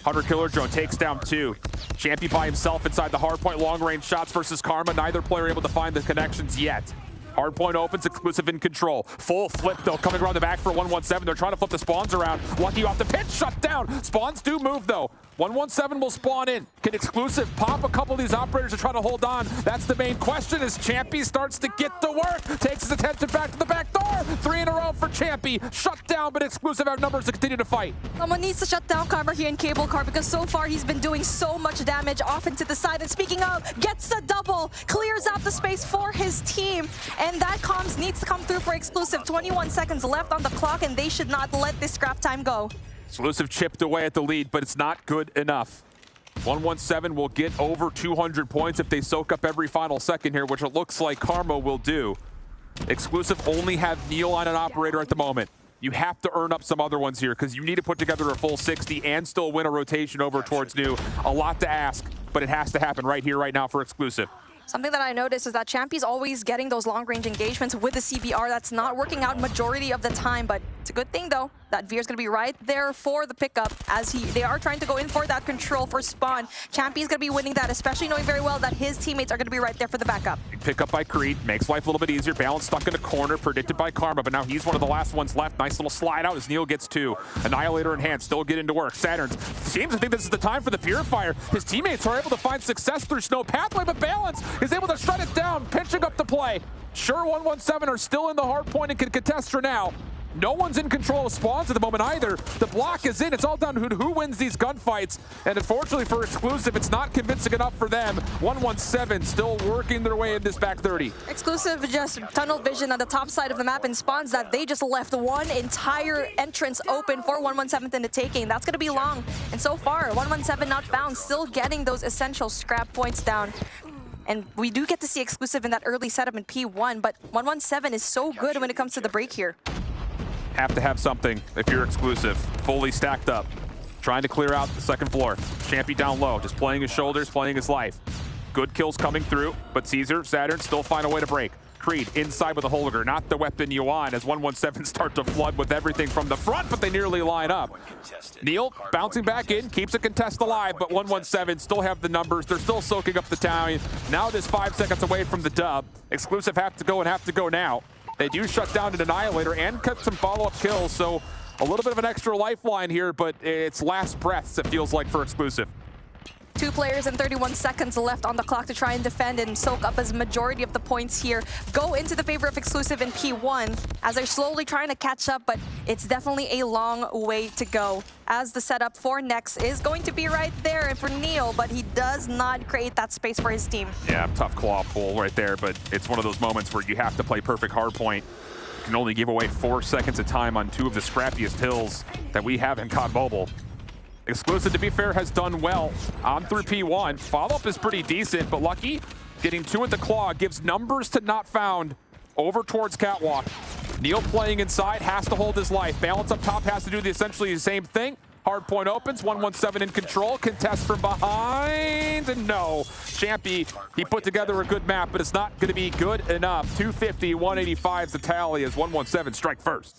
Hunter Killer Drone takes down 2. Champy by himself inside the hard point, long range shots versus Karma. Neither player able to find the connections yet. Hardpoint opens, Exclusive in control. Full flip though, coming around the back for 117. They're trying to flip the spawns around. Lucky off the pitch, shut down. Spawns do move though. 117 will spawn in. Can Exclusive pop a couple of these operators to try to hold on? That's the main question as Champy starts to get to work. Takes his attention back to the back door. 3 in a row for Champy. Shut down, but Exclusive have numbers to continue to fight. Someone needs to shut down Karma here in Cable Car because so far he's been doing so much damage off into the side. And speaking of, gets the double, clears out the space for his team. And that comms needs to come through for Exclusive. 21 seconds left on the clock and they should not let this scrap time go. Exclusive chipped away at the lead, but it's not good enough. 117 will get over 200 points if they soak up every final second here, which it looks like Karma will do. Exclusive only have Neil on an operator at the moment. You have to earn up some other ones here because you need to put together a full 60 and still win a rotation over towards New. A lot to ask, but it has to happen right here, right now for Exclusive. Something that I noticed is that Champy's always getting those long-range engagements with the CBR. That's not working out majority of the time, but it's a good thing, though, that Veer's going to be right there for the pickup as they are trying to go in for that control for spawn. Champy's going to be winning that, especially knowing very well that his teammates are going to be right there for the backup. Pick up by Creed, makes life a little bit easier. Balance stuck in a corner, predicted by Karma, but now he's one of the last ones left. Nice little slide out as Neil gets 2. Annihilator in hand, still getting to work. Saturns seems to think this is the time for the Purifier. His teammates are able to find success through Snow Pathway, but Balance is able to shut it down, pinching up the play. Sure, 117 are still in the hard point and can contest for now. No one's in control of spawns at the moment either. The block is in. It's all down to who wins these gunfights. And unfortunately for Exclusive, it's not convincing enough for them. 117 still working their way in this back 30. Exclusive just tunnel vision on the top side of the map and spawns that they just left one entire entrance open for 117 in the taking. That's going to be long. And so far, 117 not found, still getting those essential scrap points down. And we do get to see Exclusive in that early setup in P1, but 117 is so good when it comes to the break here. Have to have something if you're Exclusive. Fully stacked up. Trying to clear out the second floor. Champy down low, just playing his shoulders, playing his life. Good kills coming through, but Caesar, Saturn still find a way to break. Creed inside with a Holger, not the weapon you want as 117 start to flood with everything from the front, but they nearly line up. Neil bouncing back in, keeps a contest alive, but 117 still have the numbers. They're still soaking up the town. Now it is 5 seconds away from the dub. Exclusive have to go now. They do shut down an Annihilator and cut some follow-up kills, so a little bit of an extra lifeline here, but it's last breaths, it feels like, for Exclusive. 2 players and 31 seconds left on the clock to try and defend and soak up as majority of the points here. Go into the favor of Exclusive in P1 as they're slowly trying to catch up, but it's definitely a long way to go. As the setup for Nex is going to be right there for Neil, but he does not create that space for his team. Yeah, tough claw pull right there, but it's one of those moments where you have to play perfect hardpoint. You can only give away 4 seconds of time on 2 of the scrappiest hills that we have in COD Mobile. Exclusive, to be fair, has done well on through P1. Follow-up is pretty decent, but Lucky getting 2 at the claw gives numbers to not found over towards Catwalk. Neil playing inside, has to hold his life. Balance up top has to do essentially the same thing. Hard point opens, 117 in control, contest from behind, and no. Champy, he put together a good map, but it's not going to be good enough. 250, 185 is the tally as 117 strike first.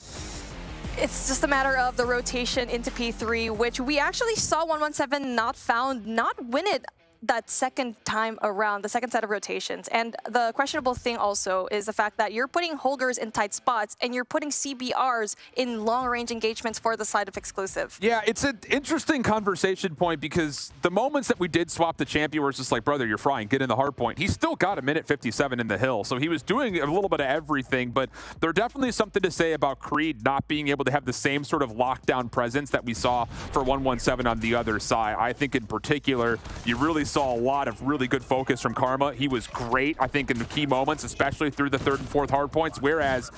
It's just a matter of the rotation into P3, which we actually saw 117 not found, not win it that second time around, the second set of rotations. And the questionable thing also is the fact that you're putting Holgers in tight spots and you're putting CBRs in long-range engagements for the side of Exclusive. Yeah, it's an interesting conversation point because the moments that we did swap the champion where it's just like, brother, you're frying, get in the hard point. He still got a minute 57 in the hill, so he was doing a little bit of everything, but there definitely is something to say about Creed not being able to have the same sort of lockdown presence that we saw for 117 on the other side. I think in particular, you really saw a lot of really good focus from Karma. He was great, I think, in the key moments, especially through the 3rd and 4th hard points, whereas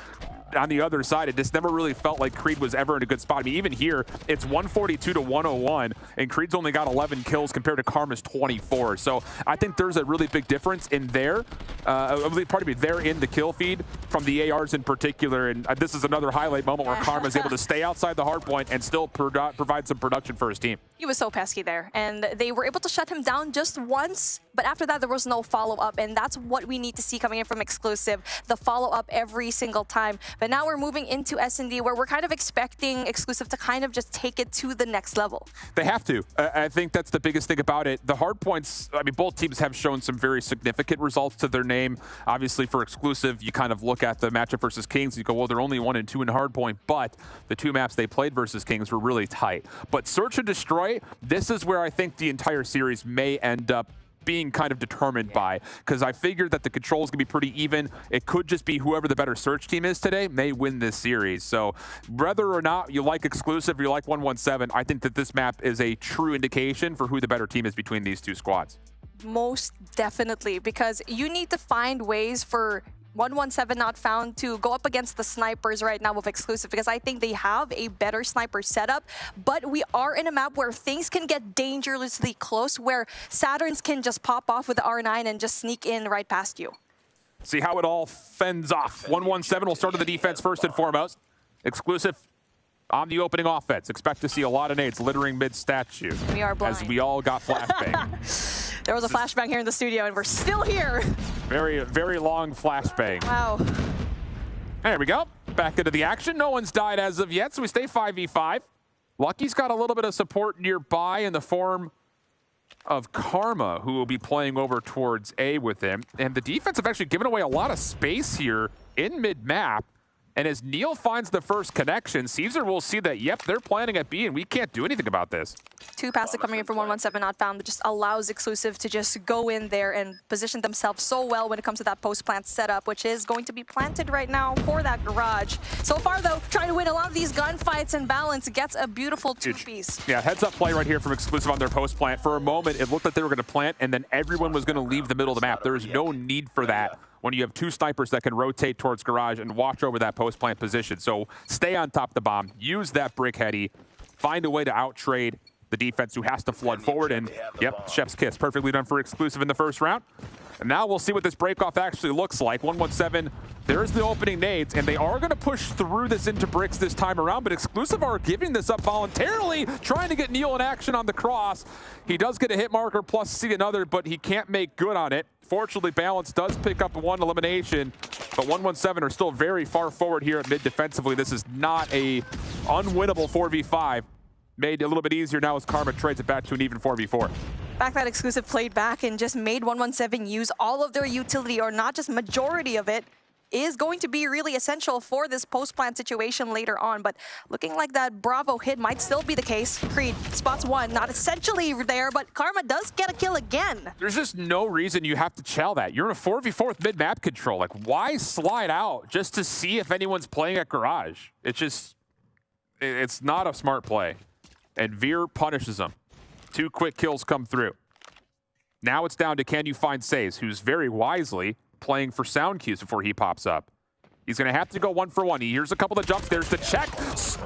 on the other side, it just never really felt like Creed was ever in a good spot. I mean, even here, it's 142 to 101, and Creed's only got 11 kills compared to Karma's 24. So I think there's a really big difference in there. They're in the kill feed from the ARs in particular, and this is another highlight moment where Karma's able to stay outside the hard point and still provide some production for his team. He was so pesky there, and they were able to shut him down just once, but after that, there was no follow-up, and that's what we need to see coming in from Exclusive, the follow-up every single time. But now we're moving into S&D where we're kind of expecting Exclusive to kind of just take it to the next level. They have to. I think that's the biggest thing about it. The hard points, I mean, both teams have shown some very significant results to their name. Obviously, for Exclusive, you kind of look at the matchup versus Kings, you go, well, they're only 1-2 in hard point, but the 2 maps they played versus Kings were really tight. But Search and Destroy, this is where I think the entire series may end up being kind of determined by, because I figured that the controls can be pretty even. It could just be whoever the better Search team is today may win this series. So whether or not you like Exclusive or you like 117, I think that this map is a true indication for who the better team is between these two squads. Most definitely, because you need to find ways for 117 Not Found to go up against the snipers right now with Exclusive, because I think they have a better sniper setup, but we are in a map where things can get dangerously close, where Saturns can just pop off with the R9 and just sneak in right past you. See how it all fends off. 117 will start on the defense first and foremost. Exclusive on the opening offense. Expect to see a lot of nades littering mid-statue. We are blind. As we all got flashbang. There was a flashbang here in the studio, and we're still here. Very, very long flashbang. Wow. There we go. Back into the action. No one's died as of yet, so we stay 5v5. Lucky's got a little bit of support nearby in the form of Karma, who will be playing over towards A with him. And the defense have actually given away a lot of space here in mid-map. And as Neil finds the first connection, Caesar will see that, yep, they're planning at B, and we can't do anything about this. 2 passes coming in from 117 Not Found that just allows Exclusive to just go in there and position themselves so well when it comes to that post-plant setup, which is going to be planted right now for that garage. So far, though, trying to win a lot of these gunfights and balance, gets a beautiful 2-piece. Yeah, heads-up play right here from Exclusive on their post-plant. For a moment, it looked like they were going to plant, and then everyone was going to leave the middle of the map. There is no need for that when you have 2 snipers that can rotate towards garage and watch over that post-plant position. So stay on top of the bomb, use that brick heady, find a way to out-trade the defense who has to flood forward, and yep, chef's kiss. Perfectly done for Exclusive in the first round. And now we'll see what this break-off actually looks like. 117, there's the opening nades, and they are going to push through this into bricks this time around, but Exclusive are giving this up voluntarily, trying to get Neil in action on the cross. He does get a hit marker plus see another, but he can't make good on it. Fortunately, Balance does pick up 1 elimination, but 117 are still very far forward here at mid defensively. This is not a unwinnable 4v5. Made a little bit easier now as Karma trades it back to an even 4v4. The fact that Exclusive played back and just made 117 use all of their utility, or not just majority of it, is going to be really essential for this post-plant situation later on. But looking like that Bravo hit might still be the case. Creed spots 1, not essentially there, but Karma does get a kill again. There's just no reason you have to chow that. You're in a 4v4 with mid-map control. Like, why slide out just to see if anyone's playing at garage? It's not a smart play. And Veer punishes them. 2 quick kills come through. Now it's down to, can you find Says, who's very wisely playing for sound cues before he pops up. He's going to have to go 1 for 1. He hears a couple of jumps. There's the check.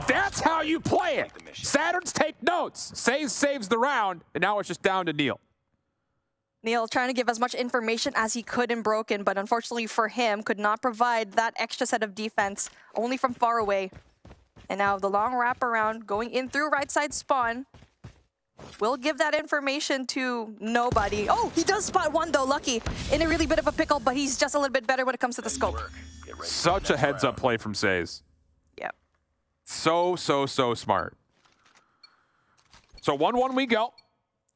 That's how you play it. Saturns take notes. Says saves the round, and now it's just down to Neil. Neil trying to give as much information as he could in Broken, but unfortunately for him, could not provide that extra set of defense, only from far away. And now the long wraparound going in through right side spawn. Will give that information to nobody. Oh, he does spot 1 though, Lucky. In a really bit of a pickle, but he's just a little bit better when it comes to the scope. Such a heads-up play from Says. Yep. So smart. So 1-1 we go.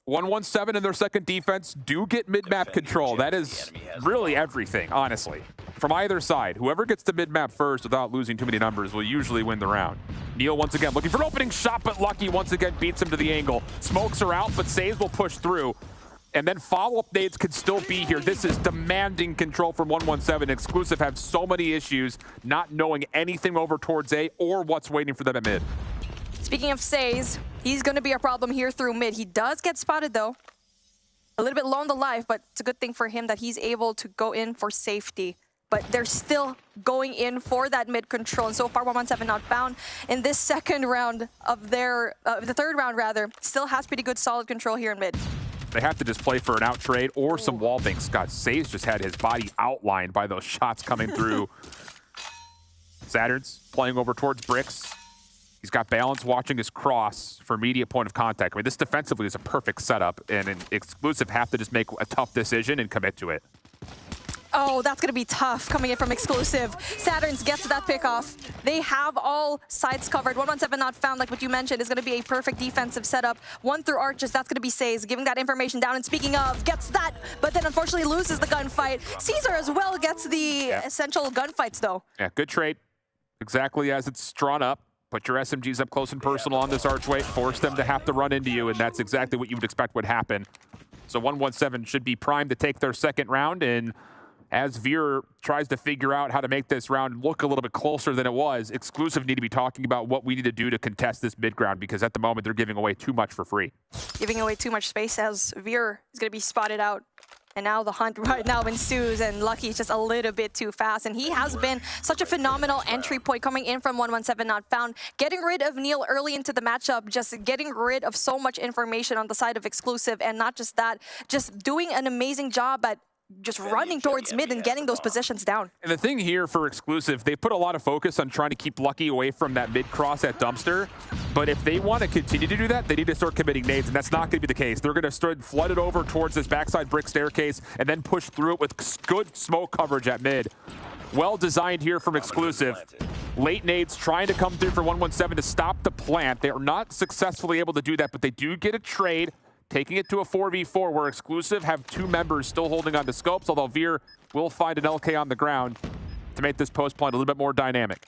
117 in their second defense do get mid-map control. That is really everything, honestly. From either side, whoever gets to mid-map first without losing too many numbers will usually win the round. Neil once again looking for an opening shot, but Lucky once again beats him to the angle. Smokes are out, but Saves will push through. And then follow-up nades could still be here. This is demanding control from 117. Exclusive have so many issues not knowing anything over towards A or what's waiting for them at mid. Speaking of Says, he's going to be a problem here through mid. He does get spotted though. A little bit low on the life, but it's a good thing for him that he's able to go in for safety. But they're still going in for that mid control. And so far, 117 Not Found in this second round of their, the third round rather, still has pretty good solid control here in mid. They have to just play for an out trade or some wall banks. God, Says just had his body outlined by those shots coming through. Saturn's playing over towards bricks. He's got Balance watching his cross for immediate point of contact. I mean, this defensively is a perfect setup, and an Exclusive have to just make a tough decision and commit to it. Oh, that's going to be tough coming in from Exclusive. Saturn's gets that pick off. They have all sides covered. 117 not found, like what you mentioned, is going to be a perfect defensive setup. 1 through Arches, that's going to be Says, giving that information down. And speaking of, gets that, but then unfortunately loses the gunfight. Caesar as well gets the essential gunfights, though. Yeah, good trade. Exactly as it's drawn up. Put your SMGs up close and personal on this archway, force them to have to run into you, and that's exactly what you would expect would happen. So 117 should be primed to take their second round, and as Veer tries to figure out how to make this round look a little bit closer than it was, Exclusive need to be talking about what we need to do to contest this mid ground, because at the moment they're giving away too much for free. Giving away too much space as Veer is going to be spotted out. And now the hunt right now ensues, and Lucky is just a little bit too fast. And he has been such a phenomenal entry point coming in from 117 not found. Getting rid of Neil early into the matchup, just getting rid of so much information on the side of Exclusive. And not just that, just doing an amazing job at just running towards mid and getting those positions down. And the thing here for Exclusive, they put a lot of focus on trying to keep Lucky away from that mid cross at Dumpster. But if they want to continue to do that, they need to start committing nades, and that's not going to be the case. They're going to start flood it over towards this backside brick staircase and then push through it with good smoke coverage at mid. Well designed here from Exclusive. Late nades trying to come through for 117 to stop the plant. They are not successfully able to do that, but they do get a trade, taking it to a 4v4 where Exclusive have 2 members still holding on to scopes, although Veer will find an LK on the ground to make this post plant a little bit more dynamic.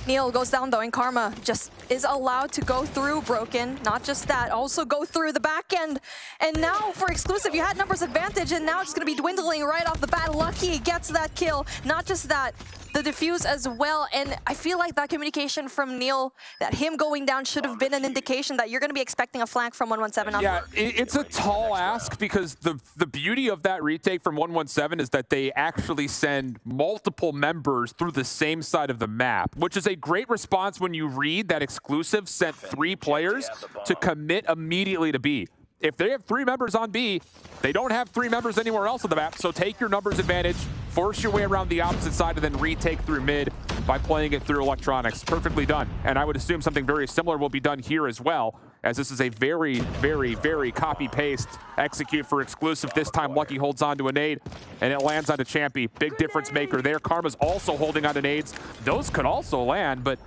Neil goes down though, and Karma just is allowed to go through Broken. Not just that, also go through the back end. And now for Exclusive, you had numbers advantage, and now it's going to be dwindling right off the bat. Lucky gets that kill. Not just that, the defuse as well. And I feel like that communication from Neil, that him going down should have been an indication that you're going to be expecting a flank from 117. Yeah, it's a tall ask, because the beauty of that retake from 117 is that they actually send multiple members through the same side of the map, which is a great response when you read that Exclusive sent 3 players to commit immediately to B. If they have 3 members on B, they don't have 3 members anywhere else on the map, so take your numbers advantage, force your way around the opposite side, and then retake through mid by playing it through electronics. Perfectly done. And I would assume something very similar will be done here as well, as this is a very, very, very copy-paste execute for Exclusive. This time Lucky holds on to a nade, and it lands onto Champy. Big difference maker there. Karma's also holding on to nades. Those could also land, but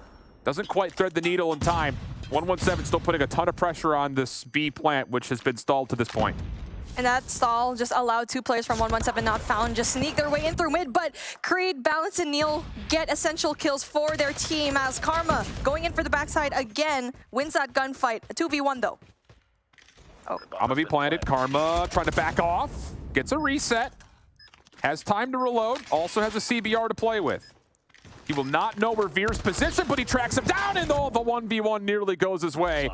doesn't quite thread the needle in time. 117 still putting a ton of pressure on this B plant, which has been stalled to this point. And that stall just allowed 2 players from 117 not found just sneak their way in through mid, but Creed, Balance, and Neil get essential kills for their team as Karma, going in for the backside again, wins that gunfight. A 2v1 though. Oh, I'm gonna be planted. Karma trying to back off, gets a reset, has time to reload, also has a CBR to play with. He will not know where Veer's positioned, but he tracks him down, and the 1v1 nearly goes his way.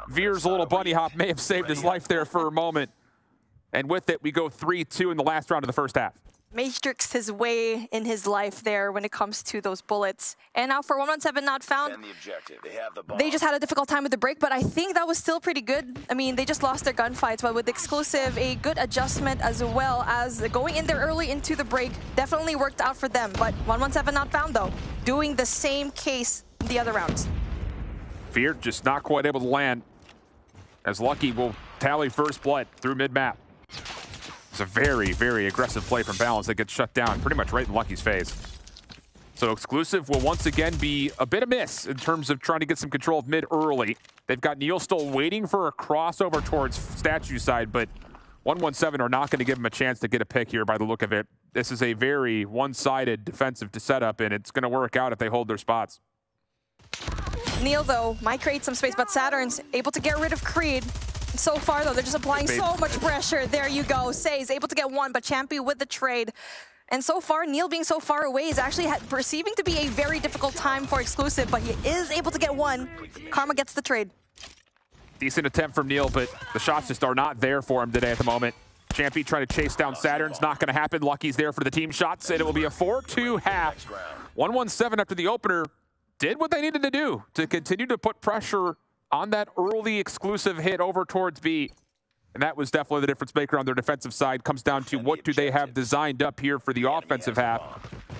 Veer's little bunny hop may have saved his life there for a moment. And with it, we go 3-2 in the last round of the first half. Matrixed his way in his life there when it comes to those bullets. And now for 117 not found, they just had a difficult time with the break, but I think that was still pretty good. I mean, they just lost their gunfights, but with Exclusive, a good adjustment as well as going in there early into the break definitely worked out for them. But 117 not found though, doing the same case in the other rounds. Veer just not quite able to land, as Lucky will tally first blood through mid-map. It's a very, very aggressive play from Balance that gets shut down pretty much right in Lucky's face. So Exclusive will once again be a bit amiss in terms of trying to get some control of mid early. They've got Neil still waiting for a crossover towards Statue side, but 117 are not going to give him a chance to get a pick here by the look of it. This is a very one-sided defensive setup, and it's going to work out if they hold their spots. Neil, though, might create some space, but Saturn's able to get rid of Creed. So far, though, they're just applying so much pressure. There you go. Say's able to get 1, but Champy with the trade. And so far, Neil being so far away is actually perceiving to be a very difficult time for Exclusive, but he is able to get 1. Karma gets the trade. Decent attempt from Neil, but the shots just are not there for him today at the moment. Champy trying to chase down Saturn's not going to happen. Lucky's there for the team shots, and it will be a 4-2 half. 117 after the opener did what they needed to do to continue to put pressure on that early Exclusive hit over towards B. And that was definitely the difference maker on their defensive side. Comes down to what do they have designed up here for the offensive half.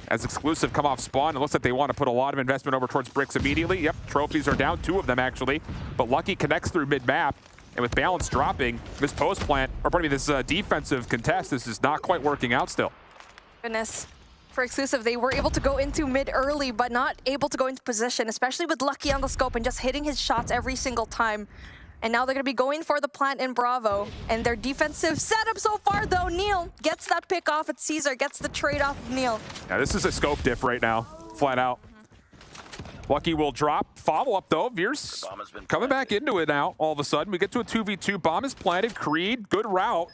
As Exclusive come off spawn, it looks like they want to put a lot of investment over towards bricks immediately. Yep, trophies are down, 2 of them actually. But Lucky connects through mid-map. And with Balance dropping, this post plant, or pardon me, this defensive contest, this is not quite working out still. Goodness. For Exclusive, they were able to go into mid early, but not able to go into position, especially with Lucky on the scope and just hitting his shots every single time. And now they're going to be going for the plant in Bravo. And their defensive setup so far, though, Neil gets that pick off at Caesar, gets the trade off of Neil. Now, this is a scope diff right now, flat out. Lucky will drop. Follow up, though. Veer's coming back into it now, all of a sudden. We get to a 2v2. Bomb is planted. Creed, good route.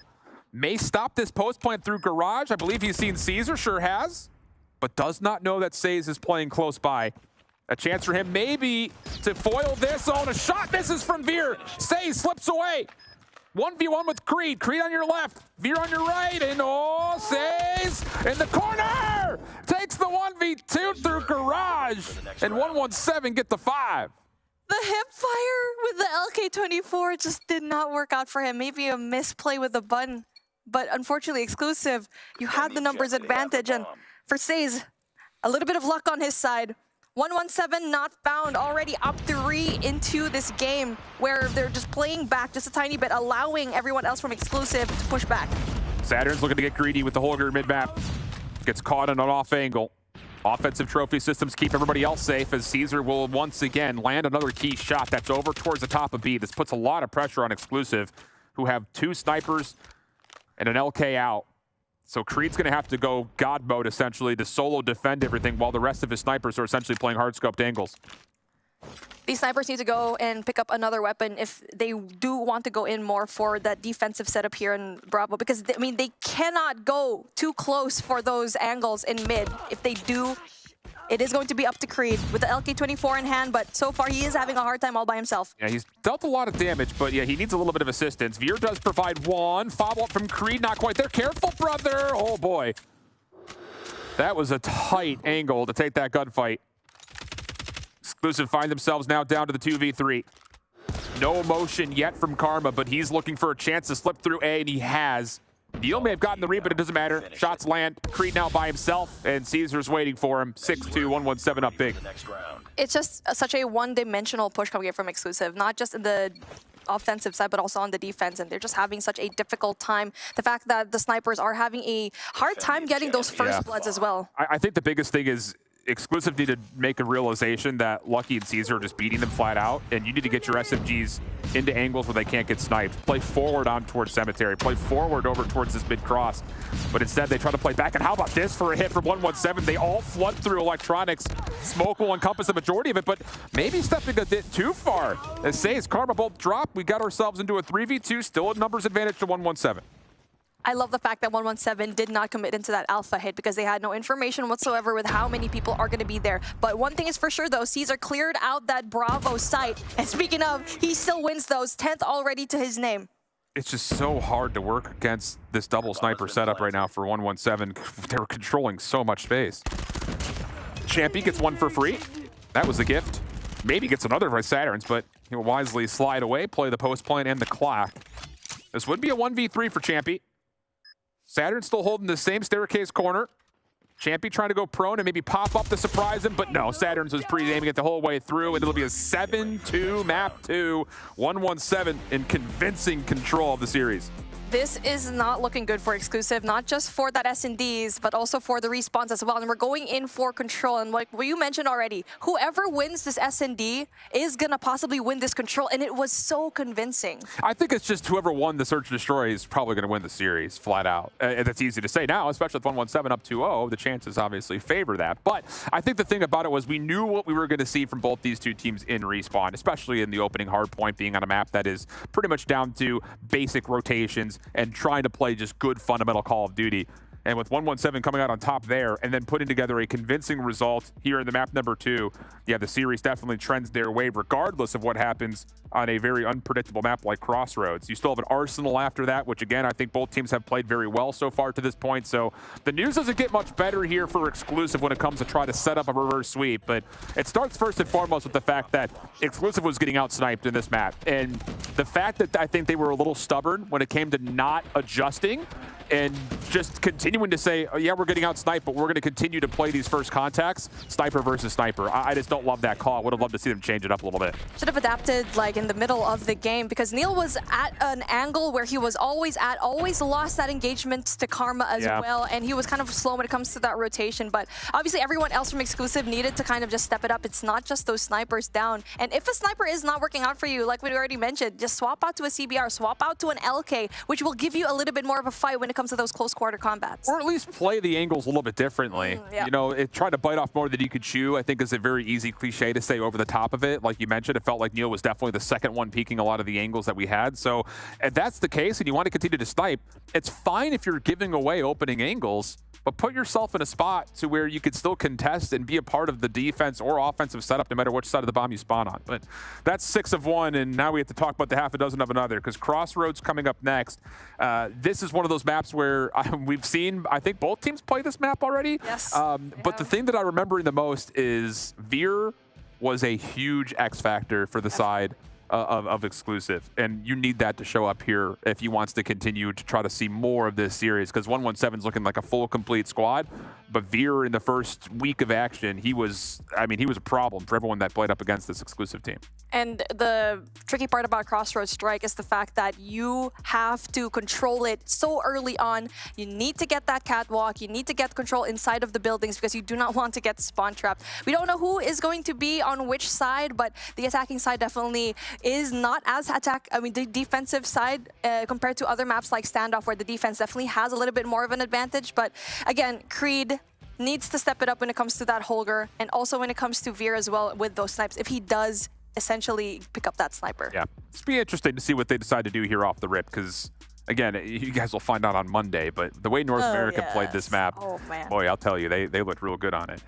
May stop this post plant through garage. I believe he's seen Caesar, sure has, but does not know that Says is playing close by. A chance for him maybe to foil this. Oh, and a shot misses from Veer. Says slips away. 1v1 with Creed. Creed on your left, Veer on your right, and oh, Says in the corner! Takes the 1v2 through garage, and 117 get the 5. The hip fire with the LK24 just did not work out for him. Maybe a misplay with the button. But unfortunately, Exclusive, you had the numbers advantage. And for Says, a little bit of luck on his side. 117 not found, already up 3 into this game where they're just playing back just a tiny bit, allowing everyone else from Exclusive to push back. Saturn's looking to get greedy with the Holger mid-map. Gets caught on an off angle. Offensive trophy systems keep everybody else safe as Caesar will once again land another key shot that's over towards the top of B. This puts a lot of pressure on Exclusive, who have 2 snipers and an LK out. So Creed's gonna have to go God mode essentially to solo defend everything while the rest of his snipers are essentially playing hard scoped angles. These snipers need to go and pick up another weapon if they do want to go in more for that defensive setup here in Bravo, because I mean they cannot go too close for those angles in mid. If they do, it is going to be up to Creed with the LK24 in hand, but so far he is having a hard time all by himself. Yeah, he's dealt a lot of damage, but yeah, he needs a little bit of assistance. Veer does provide one. Follow-up from Creed, not quite there. Careful, brother. Oh, boy. That was a tight angle to take that gunfight. Exclusive find themselves now down to the 2v3. No motion yet from Karma, but he's looking for a chance to slip through A, and he has. Neil may have gotten the read, but it doesn't matter. Shots land. Creed now by himself, and Caesar's waiting for him. 6-2, 117 up big. It's just such a one-dimensional push coming in from Exclusive, not just in the offensive side, but also on the defense, and they're just having such a difficult time. The fact that the snipers are having a hard time getting those first bloods as well. I think the biggest thing is Exclusive need to make a realization that Lucky and Caesar are just beating them flat out, and you need to get your SMGs into angles where they can't get sniped. Play forward on towards Cemetery. Play forward over towards this mid-cross. But instead, they try to play back. And how about this for a hit from 117? They all flood through electronics. Smoke will encompass the majority of it, but maybe stepping a bit too far. As Says, Karma both drop. We got ourselves into a 3v2, still a numbers advantage to 117. I love the fact that 117 did not commit into that alpha hit because they had no information whatsoever with how many people are going to be there. But one thing is for sure, though, Caesar cleared out that Bravo site. And speaking of, he still wins those, 10th already to his name. It's just so hard to work against this double sniper setup right now for 117. They were controlling so much space. Champy gets one for free. That was the gift. Maybe gets another by Saturn's, but he'll wisely slide away, play the post plant and the clock. This would be a 1v3 for Champy. Saturn still holding the same staircase corner. Champy trying to go prone and maybe pop up to surprise him, but no, Saturn's was pre-aiming it the whole way through, and it'll be a 7-2 map 2, 117 in convincing control of the series. This is not looking good for Exclusive, not just for that S&Ds, but also for the respawns as well. And we're going in for control. And like you mentioned already, whoever wins this S&D is going to possibly win this control. And it was so convincing. I think it's just whoever won the Search and Destroy is probably going to win the series, flat out. And that's easy to say now, especially with 117 up 2-0. The chances obviously favor that. But I think the thing about it was we knew what we were going to see from both these two teams in respawn, especially in the opening hardpoint being on a map that is pretty much down to basic rotations and trying to play just good fundamental Call of Duty. And with 117 coming out on top there and then putting together a convincing result here in the map number 2, yeah, the series definitely trends their way regardless of what happens on a very unpredictable map like Crossroads. You still have an Arsenal after that, which again, I think both teams have played very well so far to this point. So the news doesn't get much better here for Exclusive when it comes to try to set up a reverse sweep. But it starts first and foremost with the fact that Exclusive was getting out-sniped in this map. And the fact that I think they were a little stubborn when it came to not adjusting and just continuing to say, oh, yeah, we're getting out sniped, but we're going to continue to play these first contacts, sniper versus sniper. I just don't love that call. I would have loved to see them change it up a little bit. Should have adapted like in the middle of the game, because Neil was at an angle where he was always lost that engagement to Karma as well, and he was kind of slow when it comes to that rotation. But obviously everyone else from Exclusive needed to kind of just step it up. It's not just those snipers down. And if a sniper is not working out for you, like we already mentioned, just swap out to a CBR, swap out to an LK, which will give you a little bit more of a fight when it comes to those close quarter combats. Or at least play the angles a little bit differently. You know, trying to bite off more than you could chew, I think, is a very easy cliche to say over the top of it. Like you mentioned, it felt like Neil was definitely the second one peeking a lot of the angles that we had. So if that's the case and you want to continue to snipe, it's fine if you're giving away opening angles, but put yourself in a spot to where you could still contest and be a part of the defense or offensive setup no matter which side of the bomb you spawn on. But that's 6 of 1, and now we have to talk about the half a dozen of another, because Crossroads coming up next. This is one of those maps where we've seen, I think, both teams play this map already. Yes. But the thing that I'm remembering the most is Veer was a huge X factor for the side of Exclusive, and you need that to show up here if he wants to continue to try to see more of this series, because 117 is looking like a full complete squad, but Veer in the first week of action, he was a problem for everyone that played up against this Exclusive team. And the tricky part about Crossroads Strike is the fact that you have to control it so early on. You need to get that catwalk, you need to get control inside of the buildings, because you do not want to get spawn trapped. We don't know who is going to be on which side, but the attacking side definitely is not as the defensive side compared to other maps like Standoff, where the defense definitely has a little bit more of an advantage. But again, Creed needs to step it up when it comes to that Holger, and also when it comes to Veer as well with those snipes, if he does essentially pick up that sniper. Yeah, it's be interesting to see what they decide to do here off the rip, because again, you guys will find out on Monday, but the way North America played this map, boy, I'll tell you, they looked real good on it.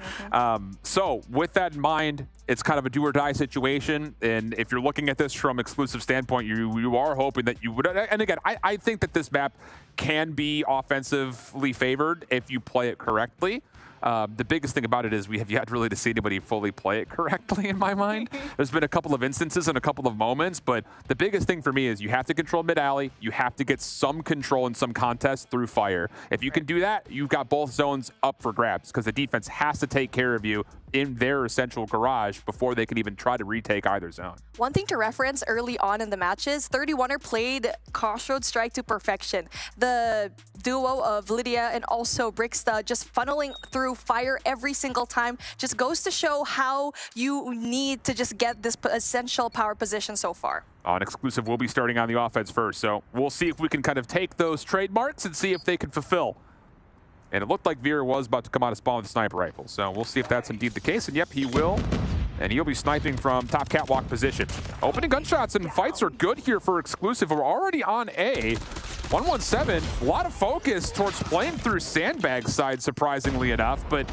So with that in mind, it's kind of a do or die situation, and if you're looking at this from Exclusive standpoint, you are hoping that you would, and again, I think that this map can be offensively favored if you play it correctly. The biggest thing about it is we have yet really to see anybody fully play it correctly in my mind. There's been a couple of instances and a couple of moments, but the biggest thing for me is you have to control mid-alley. You have to get some control in some contests through fire. If you can do that, you've got both zones up for grabs, because the defense has to take care of you in their essential garage before they can even try to retake either zone. One thing to reference early on in the matches, 31er played Crossroads Strike to perfection. The duo of Lydia and also Brixta just funneling through fire every single time just goes to show how you need to just get this essential power position so far. On Exclusive, we'll be starting on the offense first, so we'll see if we can kind of take those trademarks and see if they can fulfill. And it looked like Veer was about to come out of spawn with a sniper rifle, so we'll see if that's indeed the case. And yep, he will. And he'll be sniping from top catwalk position. Opening gunshots and fights are good here for Exclusive. We're already on A. 117, a lot of focus towards playing through Sandbag's side, surprisingly enough. But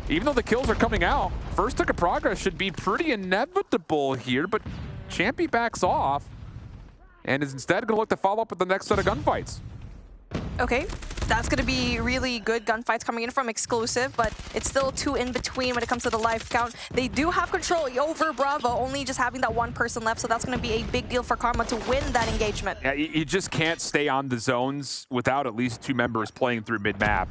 even though the kills are coming out, first tick of progress should be pretty inevitable here. But Champy backs off and is instead going to look to follow up with the next set of gunfights. Okay, that's going to be really good gunfights coming in from Exclusive, but it's still 2 in between when it comes to the life count. They do have control over Bravo, only just having that one person left, so that's going to be a big deal for Karma to win that engagement. Yeah, you just can't stay on the zones without at least 2 members playing through mid-map.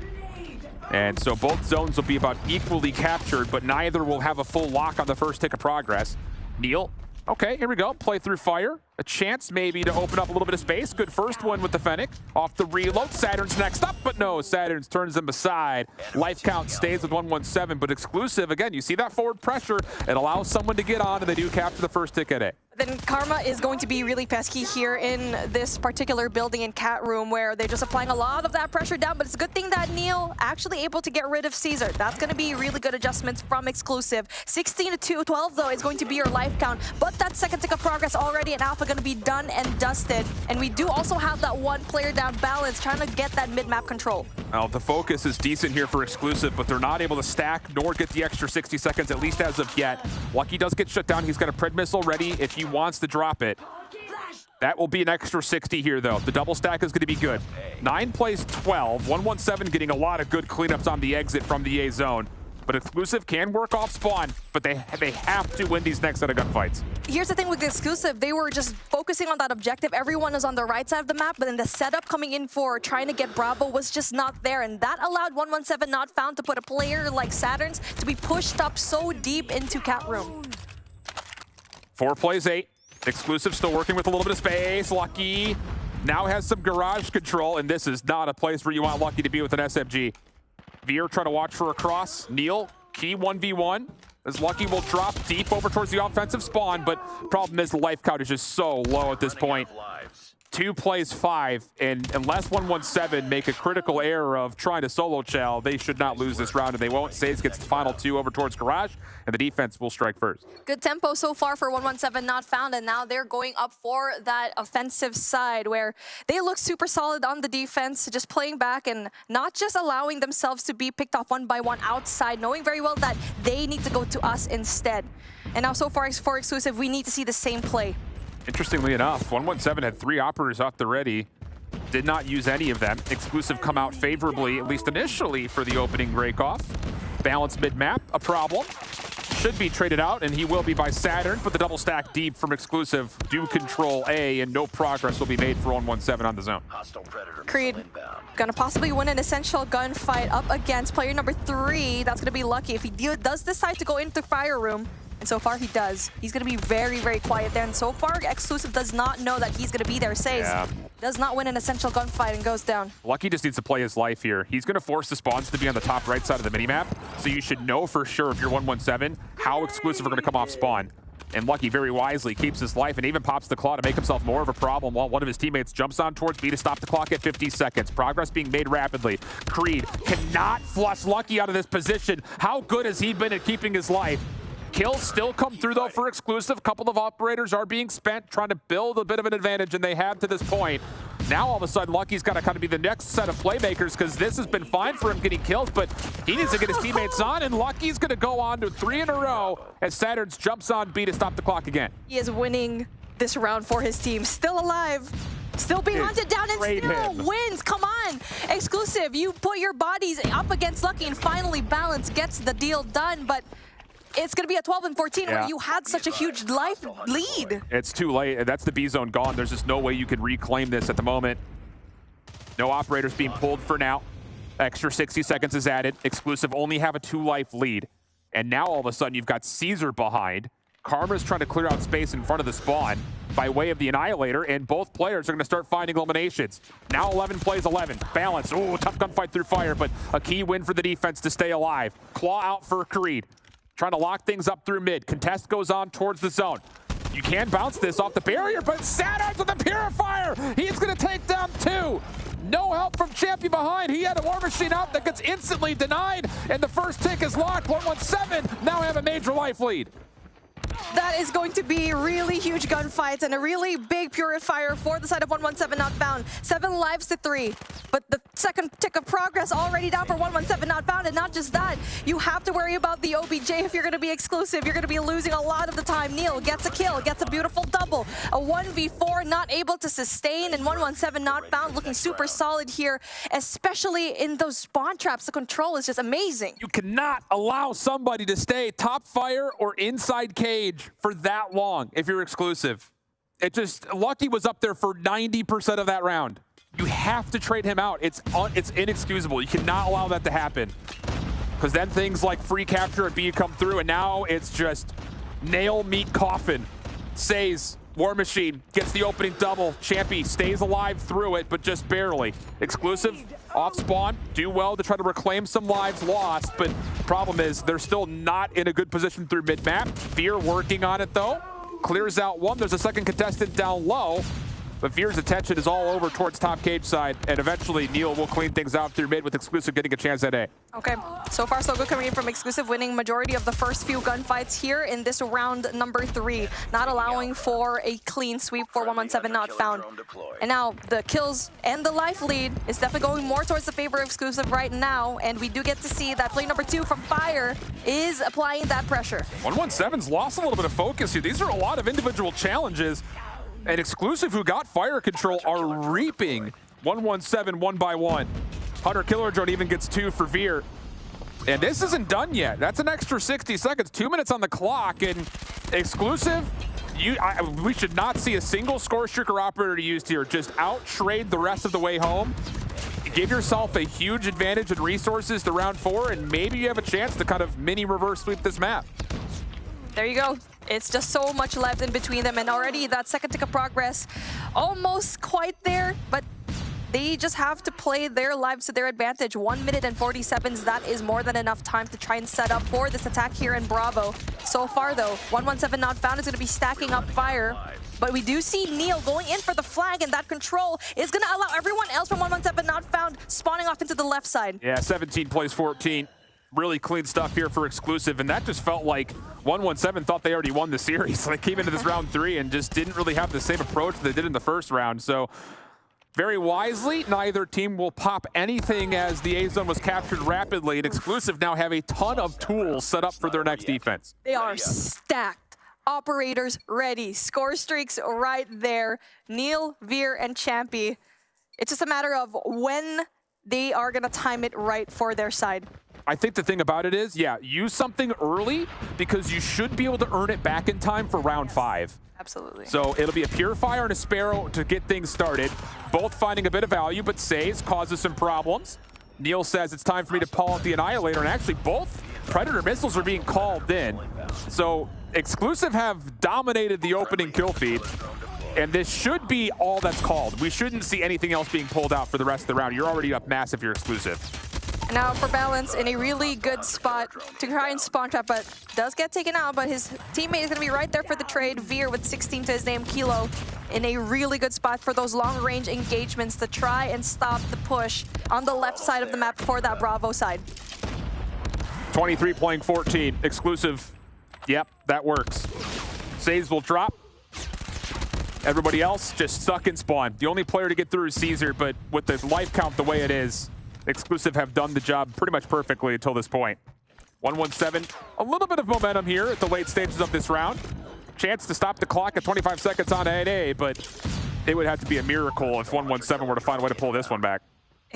And so both zones will be about equally captured, but neither will have a full lock on the first tick of progress. Neil, okay, here we go, play through fire. A chance maybe to open up a little bit of space. Good first one with the Fennec. Off the reload. Saturn's next up, but no, Saturn's turns them aside. Life count stays with 117, but Exclusive, again, you see that forward pressure. It allows someone to get on, and they do capture the first tick at it. Then Karma is going to be really pesky here in this particular building in Cat Room, where they're just applying a lot of that pressure down, but it's a good thing that Neil actually able to get rid of Caesar. That's going to be really good adjustments from Exclusive. 16 to 12, though, is going to be your life count, but that second tick of progress already in Alpha going to be done and dusted. And we do also have that one player down balance, trying to get that mid-map control. Well, the focus is decent here for Exclusive, but they're not able to stack nor get the extra 60 seconds, at least as of yet. Lucky does get shut down. He's got a pred missile ready if he wants to drop it. That will be an extra 60 here, though. The double stack is going to be good. 9 plays 12. 117 getting a lot of good cleanups on the exit from the A zone. But Exclusive can work off spawn, but they have to win these next set of gunfights. Here's the thing with Exclusive, they were just focusing on that objective. Everyone is on the right side of the map, but then the setup coming in for trying to get Bravo was just not there, and that allowed 117 Not Found to put a player like Saturn's to be pushed up so deep into cat room. 4 plays 8. Exclusive still working with a little bit of space. Lucky now has some garage control, and this is not a place where you want Lucky to be with an SMG. Veer trying to watch for a cross. Neil, key 1v1. As Lucky will drop deep over towards the offensive spawn, but problem is the life count is just so low at this point. 2 plays 5, and unless 117 make a critical error of trying to solo chow, they should not lose this round, and they won't. Saze gets the final 2 over towards garage, and the defense will strike first. Good tempo so far for 117 Not Found, and now they're going up for that offensive side where they look super solid on the defense, just playing back and not just allowing themselves to be picked off one by one outside, knowing very well that they need to go to us instead. And now so far for Exclusive, we need to see the same play. Interestingly enough, 117 had 3 operators off the ready. Did not use any of them. Exclusive come out favorably, at least initially, for the opening breakoff. Balance mid-map, a problem. Should be traded out, and he will be by Saturn, but the double stack deep from Exclusive do control A, and no progress will be made for 117 on the zone. Creed gonna possibly win an essential gunfight up against player number 3. That's gonna be Lucky if he does decide to go into fire room. And so far he does. He's going to be very, very quiet there. And so far, Exclusive does not know that he's going to be there. Says does not win an essential gunfight and goes down. Lucky just needs to play his life here. He's going to force the spawns to be on the top right side of the minimap. So you should know for sure if you're 117 how Exclusive are going to come off spawn. And Lucky very wisely keeps his life and even pops the claw to make himself more of a problem while one of his teammates jumps on towards B to stop the clock at 50 seconds. Progress being made rapidly. Creed cannot flush Lucky out of this position. How good has he been at keeping his life? Kills still come through, though, for Exclusive. A couple of operators are being spent, trying to build a bit of an advantage, and they have to this point. Now, all of a sudden, Lucky's got to kind of be the next set of playmakers because this has been fine for him getting kills, but he needs to get his teammates on, and Lucky's going to go on to 3 in a row as Saturns jumps on B to stop the clock again. He is winning this round for his team. Still alive. Still being hunted down and still wins. Come on. Exclusive, you put your bodies up against Lucky, and finally Balance gets the deal done, but it's going to be a 12 and 14 where you had such a huge life lead. It's too late. That's the B zone gone. There's just no way you can reclaim this at the moment. No operators being pulled for now. Extra 60 seconds is added. Exclusive only have a 2-life lead. And now all of a sudden you've got Caesar behind. Karma's trying to clear out space in front of the spawn by way of the Annihilator, and both players are going to start finding eliminations. Now 11 plays 11. Balance. Ooh, tough gunfight through fire, but a key win for the defense to stay alive. Claw out for Creed. Trying to lock things up through mid. Contest goes on towards the zone. You can bounce this off the barrier, but Saturn's with the Purifier! He's gonna take down 2. No help from Champy behind. He had a War Machine out that gets instantly denied, and the first tick is locked. 117 now have a major life lead. That is going to be really huge gunfights and a really big Purifier for the side of 117 Not Found. 7 lives to 3. But the second tick of progress already down for 117 Not Found. And not just that, you have to worry about the OBJ if you're going to be Exclusive. You're going to be losing a lot of the time. Neil gets a kill, gets a beautiful double. A 1v4 not able to sustain, and 117 Not Found looking super solid here, especially in those spawn traps. The control is just amazing. You cannot allow somebody to stay top fire or inside cage for that long if you're Exclusive. It just, Lucky was up there for 90% of that round. You have to trade him out. It's inexcusable. You cannot allow that to happen. Because then things like free capture at B come through, and now it's just nail, meat, coffin. Says, War Machine gets the opening double. Champy stays alive through it, but just barely. Exclusive off spawn, do well to try to reclaim some lives lost, but problem is they're still not in a good position through mid-map. Veer working on it though. Clears out 1. There's a second contestant down low. But Veer's attention is all over towards top cage side, and eventually Neil will clean things out through mid with Exclusive getting a chance at A. Okay, so far so good coming in from Exclusive, winning majority of the first few gunfights here in this round number 3, not allowing for a clean sweep for 117 Not Found. And now the kills and the life lead is definitely going more towards the favor of Exclusive right now, and we do get to see that play number 2 from Fire is applying that pressure. 117's lost a little bit of focus here. These are a lot of individual challenges. And Exclusive, who got fire control, are reaping 117 1 by 1. Hunter Killer Drone even gets 2 for Veer. And this isn't done yet. That's an extra 60 seconds, 2 minutes on the clock, and Exclusive, we should not see a single score streak or operator used here. Just out-trade the rest of the way home. Give yourself a huge advantage in resources to round 4, and maybe you have a chance to kind of mini reverse sweep this map. There you go. It's just so much left in between them, and already that second tick of progress almost quite there, but they just have to play their lives to their advantage. 1 minute and 40 seconds, that is more than enough time to try and set up for this attack here in Bravo. So far though, 117 not found is going to be stacking up fire. But we do see Neil going in for the flag, and that control is going to allow everyone else from 117 not found spawning off into the left side. Yeah, 17 plays 14. Really clean stuff here for Exclusive, and that just felt like 117 thought they already won the series. They came into this round 3 and just didn't really have the same approach they did in the first round. So very wisely, neither team will pop anything as the A zone was captured rapidly, and Exclusive now have a ton of tools set up for their next defense. They are stacked. Operators ready. Score streaks right there. Neil, Veer, and Champy. It's just a matter of when they are going to time it right for their side. I think the thing about it is, yeah, use something early because you should be able to earn it back in time for round 5. Absolutely. So it'll be a Purifier and a Sparrow to get things started, both finding a bit of value, but Says causes some problems. Neil says it's time for me to pull out the Annihilator, and actually both Predator missiles are being called in. So Exclusive have dominated the opening kill feed, and this should be all that's called. We shouldn't see anything else being pulled out for the rest of the round. You're already up massive, you're Exclusive. Now for Balance in a really good spot to try and spawn trap, but does get taken out, but his teammate is going to be right there for the trade. Veer with 16 to his name, Kilo, in a really good spot for those long-range engagements to try and stop the push on the left side of the map for that Bravo side. 23 playing 14, Exclusive. Yep, that works. Saves will drop. Everybody else just stuck in spawn. The only player to get through is Caesar, but with the life count the way it is, Exclusive have done the job pretty much perfectly until this point. 117, a little bit of momentum here at the late stages of this round. Chance to stop the clock at 25 seconds on 8A, but it would have to be a miracle if 117 were to find a way to pull this one back.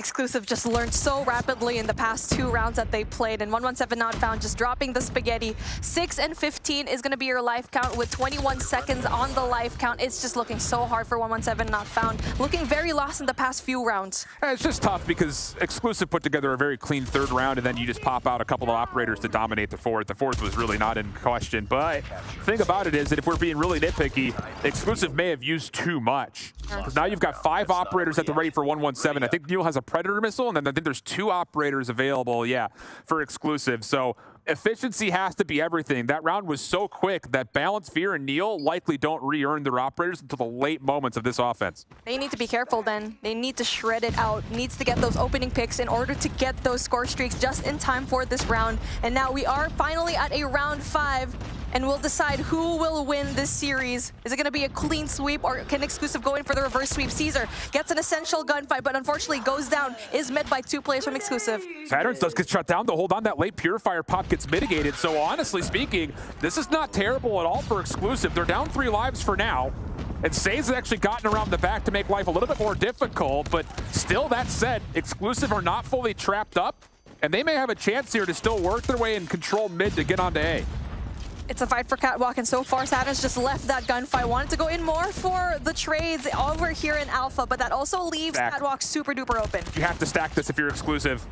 Exclusive just learned so rapidly in the past 2 rounds that they played, and 117 not found, just dropping the spaghetti. 6 and 15 is going to be your life count with 21 seconds on the life count. It's just looking so hard for 117 not found. Looking very lost in the past few rounds. It's just tough because Exclusive put together a very clean 3rd round, and then you just pop out a couple of operators to dominate the 4th. The 4th was really not in question, but the thing about it is that if we're being really nitpicky, Exclusive may have used too much. Because now you've got 5 operators at the ready for 117. I think Neil has a Predator missile, and then I think there's 2 operators available, yeah, for Exclusive. So efficiency has to be everything. That round was so quick that Balance, Veer, and Neil likely don't re-earn their operators until the late moments of this offense. They need to be careful then. They need to shred it out. Needs to get those opening picks in order to get those score streaks just in time for this round. And now we are finally at a round 5. And we'll decide who will win this series. Is it going to be a clean sweep, or can Exclusive go in for the reverse sweep? Caesar gets an essential gunfight, but unfortunately goes down, is met by 2 players from Exclusive. Saturns does get shut down to hold on. That late Purifier pop gets mitigated. So honestly speaking, this is not terrible at all for Exclusive. They're down 3 lives for now. And Says has actually gotten around the back to make life a little bit more difficult, but still, that said, Exclusive are not fully trapped up, and they may have a chance here to still work their way and control mid to get onto A. It's a fight for Catwalk, and so far Saturn's just left that gunfight. Wanted to go in more for the trades over here in Alpha, but that also leaves Catwalk super duper open. You have to stack this if you're Exclusive.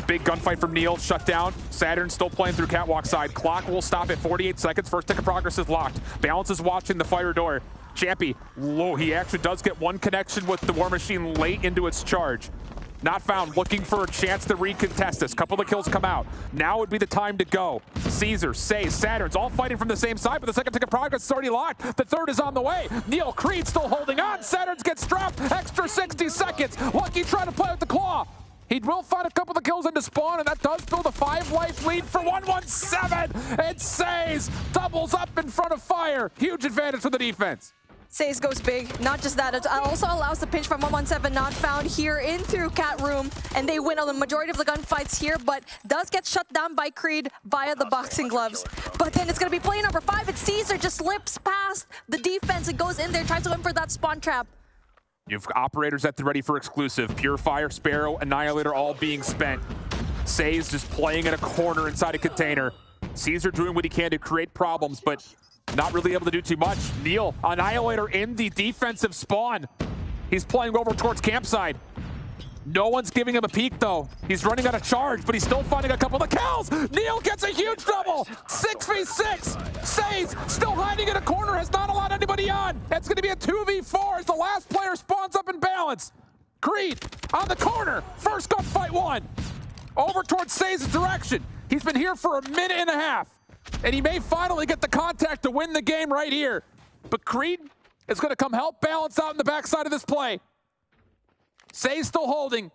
Big gunfight from Neil, shut down. Saturn still playing through Catwalk side. Clock will stop at 48 seconds. First tick of progress is locked. Balance is watching the fire door. Champy, low. He actually does get 1 connection with the War Machine late into its charge. Not found, looking for a chance to recontest this. Couple of kills come out. Now would be the time to go. Caesar, Says, Saturn's all fighting from the same side, but the second tick of progress is already locked. The 3rd is on the way. Neil Creed still holding on. Saturn's gets dropped. Extra 60 seconds. Lucky trying to play with the claw. He will find a couple of kills into spawn, and that does build a 5-life lead for 117. And Says doubles up in front of fire. Huge advantage for the defense. Says goes big. Not just that, it also allows the pinch from 117 not found here in through Cat Room, and they win on the majority of the gunfights here, but does get shut down by Creed via the boxing gloves. But then it's going to be play number 5, and Caesar just slips past the defense and goes in there, tries to go in for that spawn trap. You've operators at the ready for Exclusive. Purifier, Sparrow, Annihilator all being spent. Says just playing in a corner inside a container. Caesar doing what he can to create problems, but not really able to do too much. Neil, Annihilator in the defensive spawn. He's playing over towards campsite. No one's giving him a peek, though. He's running out of charge, but he's still finding a couple of kills. Neil gets a huge double. 6v6. Says still hiding in a corner, has not allowed anybody on. That's going to be a 2v4 as the last player spawns up in balance. Creed on the corner. First gunfight won. Over towards Says' direction. He's been here for a minute and a half, and he may finally get the contact to win the game right here. But Creed is going to come help balance out in the backside of this play. Say's still holding.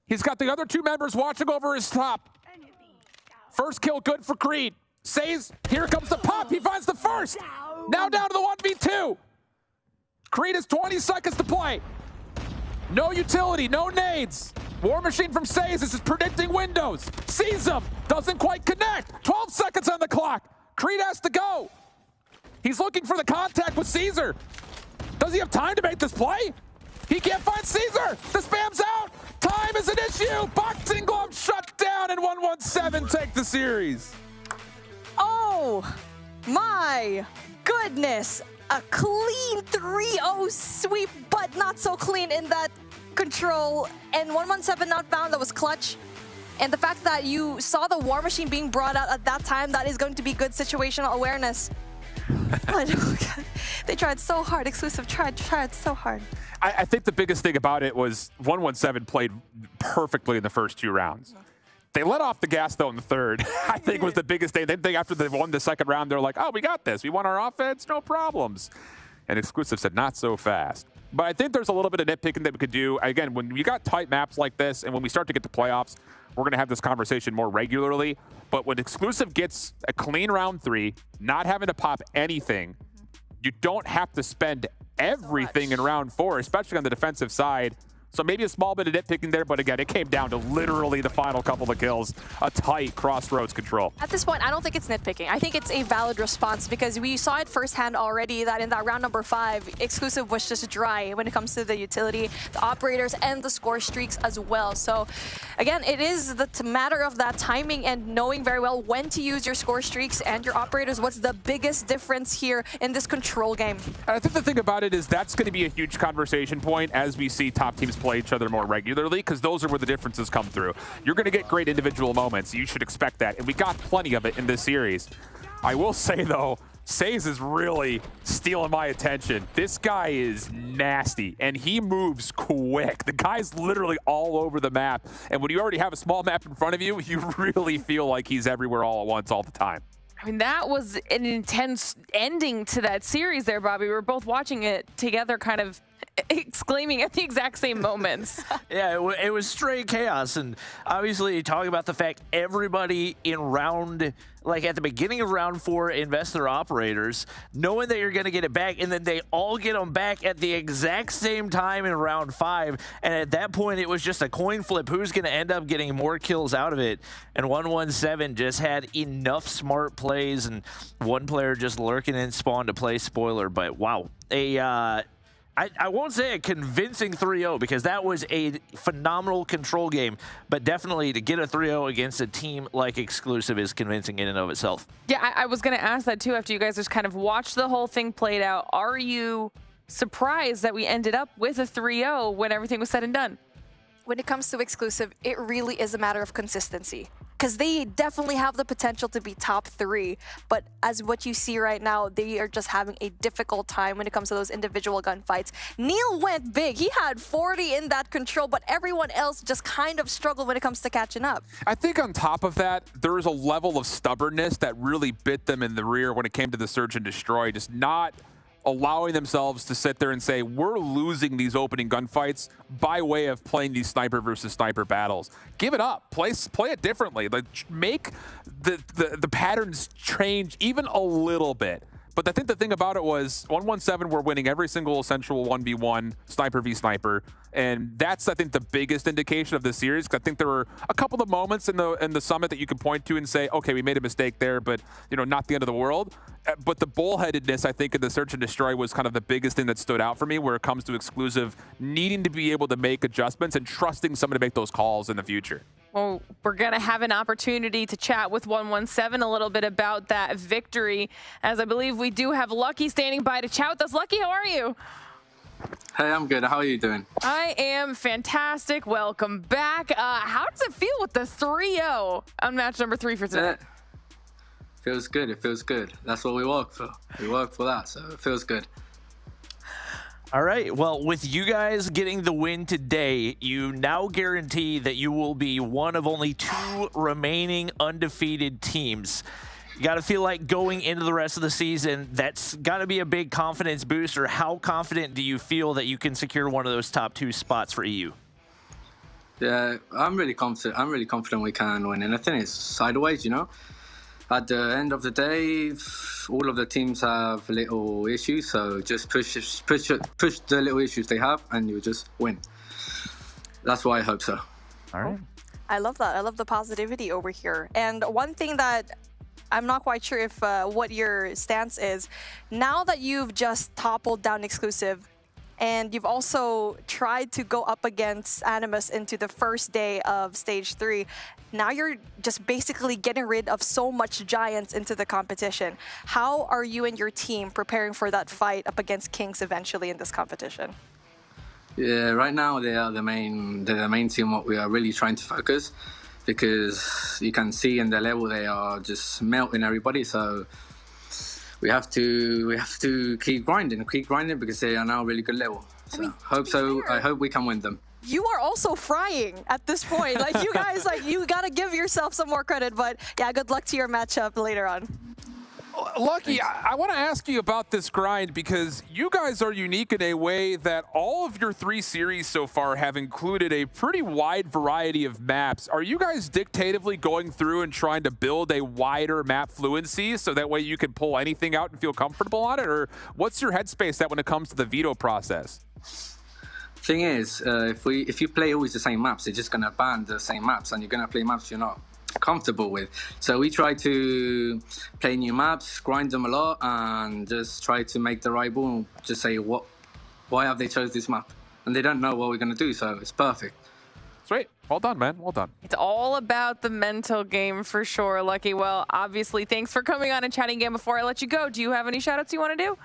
He's got the other two members watching over his top. First kill good for Creed. Say's, here comes the pop. He finds the first. Now down to the 1v2. Creed has 20 seconds to play. No utility, no nades. War Machine from Say's is predicting windows. Sees him, doesn't quite connect. 12 seconds on the clock. Creed has to go. He's looking for the contact with Caesar. Does he have time to make this play? He can't find Caesar. The spam's out. Time is an issue. Boxing glove shut down, and 117 take the series. Oh my goodness. A clean 3-0 sweep, but not so clean in that control. And 117 not found, that was clutch. And the fact that you saw the War Machine being brought out at that time, that is going to be good situational awareness. They tried so hard. Exclusive tried so hard. I think the biggest thing about it was 117 played perfectly in the first 2 rounds. They let off the gas, though, in the third. I think was the biggest thing. They think after they won the second round, they're like, oh, we got this. We won our offense, no problems. And Exclusive said, not so fast. But I think there's a little bit of nitpicking that we could do. Again, when you got tight maps like this, and when we start to get to playoffs, we're going to have this conversation more regularly. But when Exclusive gets a clean round 3, not having to pop anything, you don't have to spend everything in round 4, especially on the defensive side. So maybe a small bit of nitpicking there, but again, it came down to literally the final couple of kills, a tight crossroads control. At this point, I don't think it's nitpicking. I think it's a valid response because we saw it firsthand already that in that round number 5, Exclusive was just dry when it comes to the utility, the operators, and the score streaks as well. So again, it is the matter of that timing and knowing very well when to use your score streaks and your operators. What's the biggest difference here in this control game? I think the thing about it is that's going to be a huge conversation point as we see top teams play each other more regularly, because those are where the differences come through. You're going to get great individual moments. You should expect that, and we got plenty of it in this series. I will say, though, Says is really stealing my attention. This guy is nasty, and he moves quick. The guy's literally all over the map, and when you already have a small map in front of you, you really feel like he's everywhere all at once all the time. I mean, that was an intense ending to that series there, Bobby. We were both watching it together, kind of exclaiming at the exact same moments. Yeah, it was straight chaos. And obviously, talking about the fact everybody in round, like at the beginning of round 4, invest their operators, knowing that you're going to get it back, and then they all get them back at the exact same time in round 5. And at that point, it was just a coin flip. Who's going to end up getting more kills out of it? And 117 just had enough smart plays, and one player just lurking in spawn to play spoiler. But wow, I won't say a convincing 3-0 because that was a phenomenal control game, but definitely to get a 3-0 against a team like Exclusive is convincing in and of itself. Yeah, I was going to ask that too after you guys just kind of watched the whole thing played out. Are you surprised that we ended up with a 3-0 when everything was said and done? When it comes to Exclusive, it really is a matter of consistency. Because they definitely have the potential to be top 3, but as what you see right now, they are just having a difficult time when it comes to those individual gunfights. Neil went big. He had 40 in that control, but everyone else just kind of struggled when it comes to catching up. I think on top of that, there is a level of stubbornness that really bit them in the rear when it came to the Search and Destroy, just not allowing themselves to sit there and say, we're losing these opening gunfights by way of playing these sniper versus sniper battles. Give it up. Play it differently. Like, make the patterns change even a little bit. But I think the thing about it was 117 were winning every single essential 1v1 sniper v sniper, and that's I think the biggest indication of the series. I think there were a couple of moments in the summit that you could point to and say, okay, we made a mistake there, but not the end of the world. But the bullheadedness, I think, in the Search and Destroy was kind of the biggest thing that stood out for me where it comes to Exclusive needing to be able to make adjustments and trusting someone to make those calls in the future. Well, we're going to have an opportunity to chat with 117 a little bit about that victory, as I believe we do have Lucky standing by to chat with us. Lucky, how are you? Hey, I'm good. How are you doing? I am fantastic. Welcome back. How does it feel with the 3-0 on match number 3 for today? Feels good. It feels good. That's what we work for. We work for that, so it feels good. All right, well, with you guys getting the win today, you now guarantee that you will be one of only 2 remaining undefeated teams. You got to feel like going into the rest of the season, that's got to be a big confidence booster. How confident do you feel that you can secure one of those top 2 spots for EU? Yeah, I'm really confident. I'm really confident we can win. And I think it's sideways, you know. At the end of the day, all of the teams have little issues, so just push the little issues they have, and you just win. That's why I hope so. All right. I love that. I love the positivity over here. And one thing that I'm not quite sure if what your stance is, now that you've just toppled down exclusive, and you've also tried to go up against Animus into the first day of stage 3. Now you're just basically getting rid of so much giants into the competition. How are you and your team preparing for that fight up against Kings eventually in this competition? Yeah, right now they're the main team. What we are really trying to focus, because you can see in their level they are just melting everybody. So we have to keep grinding because they are now a really good level. So I hope we can win them. You are also frying at this point. Like, you guys, like, you gotta give yourself some more credit. But yeah, good luck to your matchup later on. Lucky, I want to ask you about this grind, because you guys are unique in a way that all of your 3 series so far have included a pretty wide variety of maps. Are you guys dictatively going through and trying to build a wider map fluency so that way you can pull anything out and feel comfortable on it? Or what's your headspace at when it comes to the veto process? Thing is, if you play always the same maps, they're just going to ban the same maps, and you're going to play maps you're not comfortable with. So we try to play new maps, grind them a lot, and just try to make the rival just say, why have they chose this map? And they don't know what we're going to do, so it's perfect. Sweet. Well done, man. Well done. It's all about the mental game for sure, Lucky. Well, obviously, thanks for coming on and chatting again. Before I let you go, do you have any shout-outs you want to do?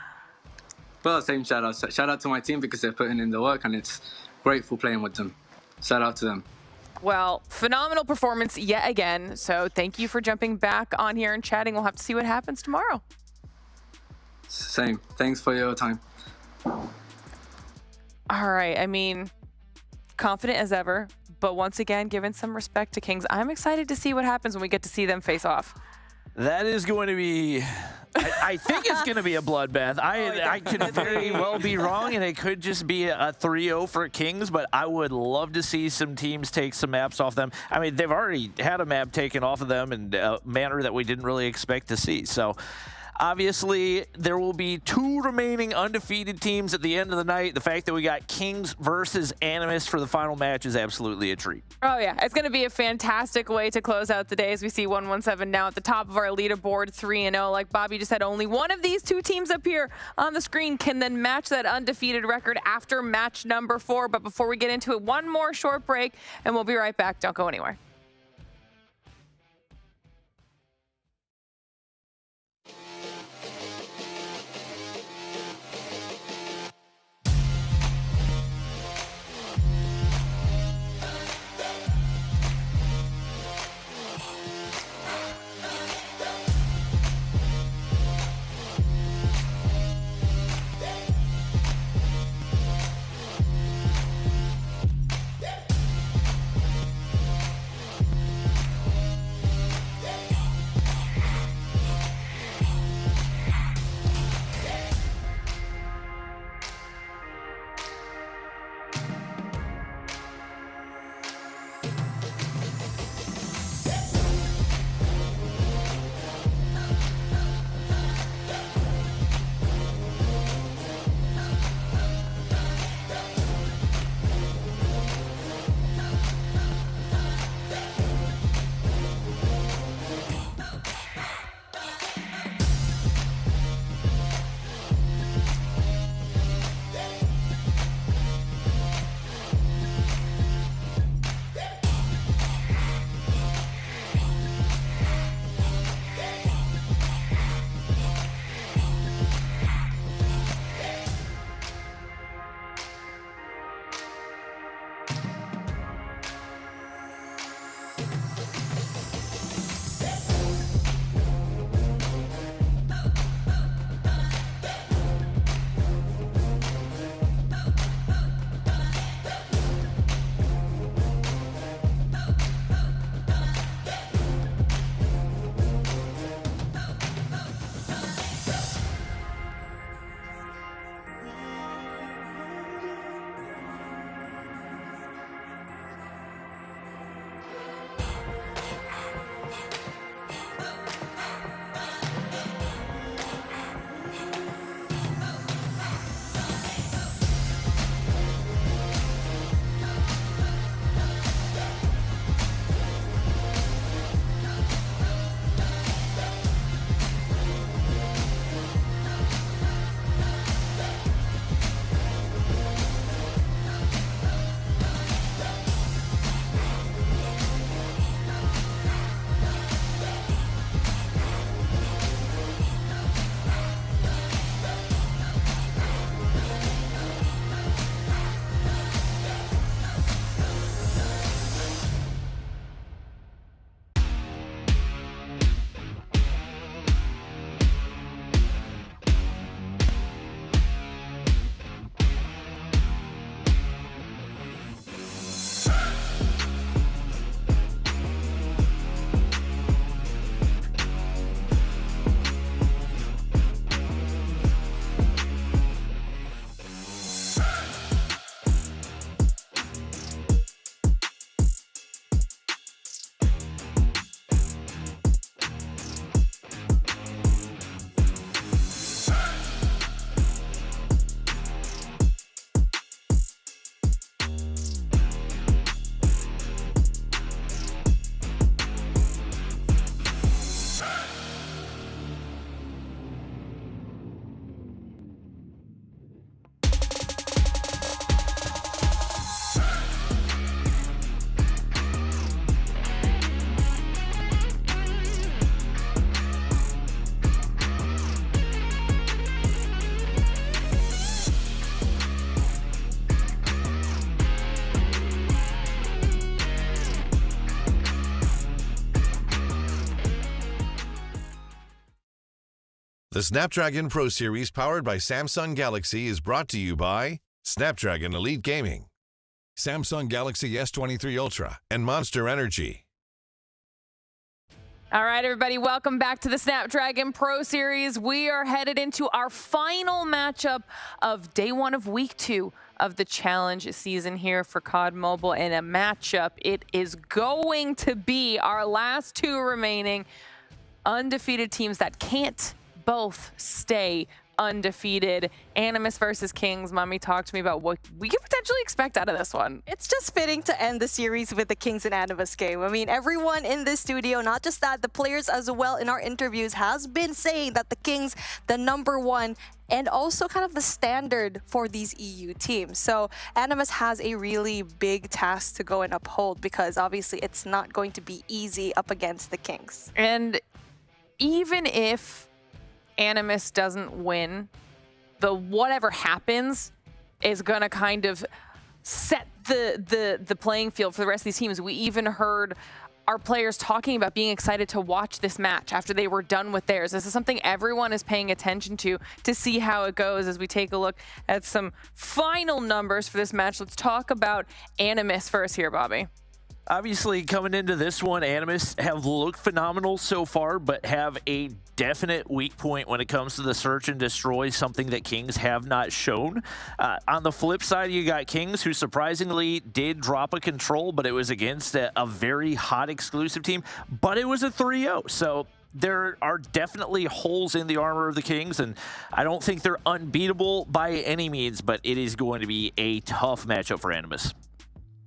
Well, same shout-outs. Shout out to my team because they're putting in the work, and it's grateful playing with them. Shout out to them. Well, phenomenal performance yet again. So thank you for jumping back on here and chatting. We'll have to see what happens tomorrow. Same. Thanks for your time. All right. I mean, confident as ever, but once again, giving some respect to Kings. I'm excited to see what happens when we get to see them face off. That is going to be, I think it's going to be a bloodbath. I could very well be wrong, and it could just be a 3-0 for Kings, but I would love to see some teams take some maps off them. I mean, they've already had a map taken off of them in a manner that we didn't really expect to see. So obviously, there will be 2 remaining undefeated teams at the end of the night. The fact that we got Kings versus Animus for the final match is absolutely a treat. Oh, yeah. It's going to be a fantastic way to close out the day as we see 117 now at the top of our leaderboard, 3-0. Like Bobby just said, only one of these 2 teams up here on the screen can then match that undefeated record after match number 4. But before we get into it, one more short break, and we'll be right back. Don't go anywhere. The Snapdragon Pro Series powered by Samsung Galaxy is brought to you by Snapdragon Elite Gaming, Samsung Galaxy S23 Ultra, and Monster Energy. All right, everybody, welcome back to the Snapdragon Pro Series. We are headed into our final matchup of day one of week 2 of the challenge season here for COD Mobile. In a matchup, it is going to be our last 2 remaining undefeated teams that can't both stay undefeated. Animus versus Kings. Mommy, talk to me about what we can potentially expect out of this one. It's just fitting to end the series with the Kings and Animus game. I mean, everyone in this studio, not just that, the players as well in our interviews has been saying that the Kings, the #1, and also kind of the standard for these EU teams. So Animus has a really big task to go and uphold because obviously it's not going to be easy up against the Kings. And even if Animus doesn't win, the whatever happens is going to kind of set the playing field for the rest of these teams. We even heard our players talking about being excited to watch this match after they were done with theirs. This is something everyone is paying attention to see how it goes as we take a look at some final numbers for this match. Let's talk about Animus first here, Bobby. Obviously, coming into this one, Animus have looked phenomenal so far, but have a definite weak point when it comes to the search and destroy, something that Kings have not shown. On the flip side, you got Kings, who surprisingly did drop a control, but it was against a very hot exclusive team, but it was a 3-0. So there are definitely holes in the armor of the Kings, and I don't think they're unbeatable by any means, but it is going to be a tough matchup for Animus.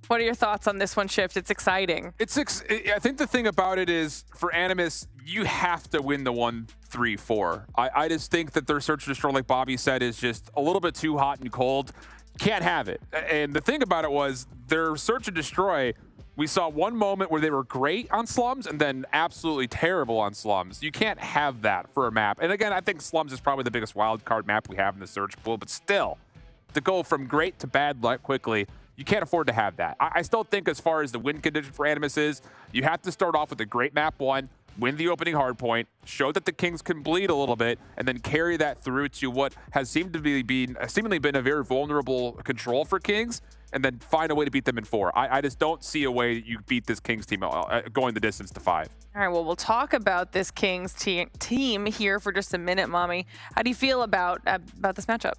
What are your thoughts on this one, Shift? It's exciting. I think the thing about it is, for Animus, you have to win the 1-3-4. I just think that their search and destroy, like Bobby said, is just a little bit too hot and cold. Can't have it. And the thing about it was, their search and destroy, we saw one moment where they were great on Slums and then absolutely terrible on Slums. You can't have that for a map. And again, I think Slums is probably the biggest wildcard map we have in the search pool, but still, to go from great to bad quickly, you can't afford to have that. I still think as far as the win condition for Animus is, you have to start off with a great map 1, win the opening hardpoint, show that the Kings can bleed a little bit, and then carry that through to what has seemingly been a very vulnerable control for Kings, and then find a way to beat them in 4. I just don't see a way that you beat this Kings team going the distance to 5. All right, well, we'll talk about this Kings team here for just a minute, Mommy. How do you feel about this matchup?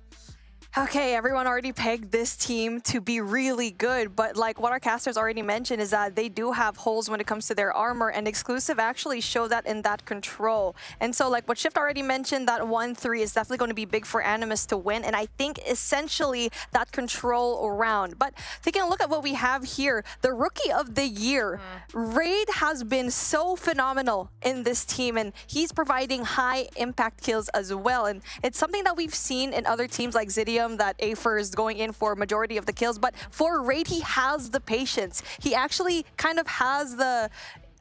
Okay, everyone already pegged this team to be really good, but like what our casters already mentioned is that they do have holes when it comes to their armor, and exclusive actually show that in that control. And so like what Shift already mentioned, that 1-3 is definitely going to be big for Animus to win, and I think essentially that control round. But taking a look at what we have here, the Rookie of the Year, Raid has been so phenomenal in this team, and he's providing high impact kills as well. And it's something that we've seen in other teams like Zidium, that Afer is going in for majority of the kills, but for Raid, he has the patience. He actually kind of has the...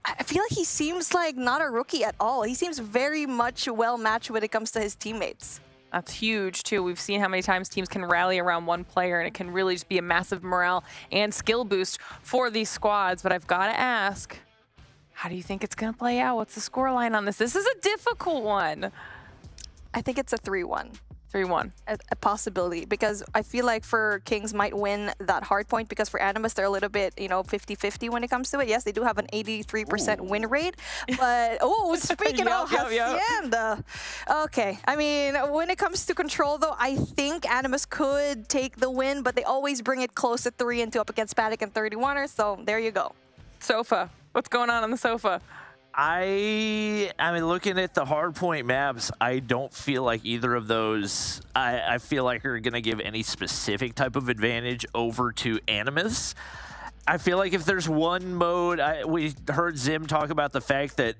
I feel like he seems like not a rookie at all. He seems very much well matched when it comes to his teammates. That's huge, too. We've seen how many times teams can rally around one player, and it can really just be a massive morale and skill boost for these squads. But I've got to ask, how do you think it's going to play out? What's the scoreline on this? This is a difficult one. I think it's a 3-1. 3-1. A possibility, because I feel like for Kings might win that hard point, because for Animus they're a little bit, 50-50 when it comes to it. Yes, they do have an 83% win rate, but speaking of Hacienda, okay. I mean, when it comes to control though, I think Animus could take the win, but they always bring it close to 3 and 2 up against Panic and 31ers, so there you go. Sofa. What's going on the sofa? I mean, looking at the hardpoint maps, I don't feel like either of those, I feel like are going to give any specific type of advantage over to Animus. I feel like if there's one mode, we heard Zim talk about the fact that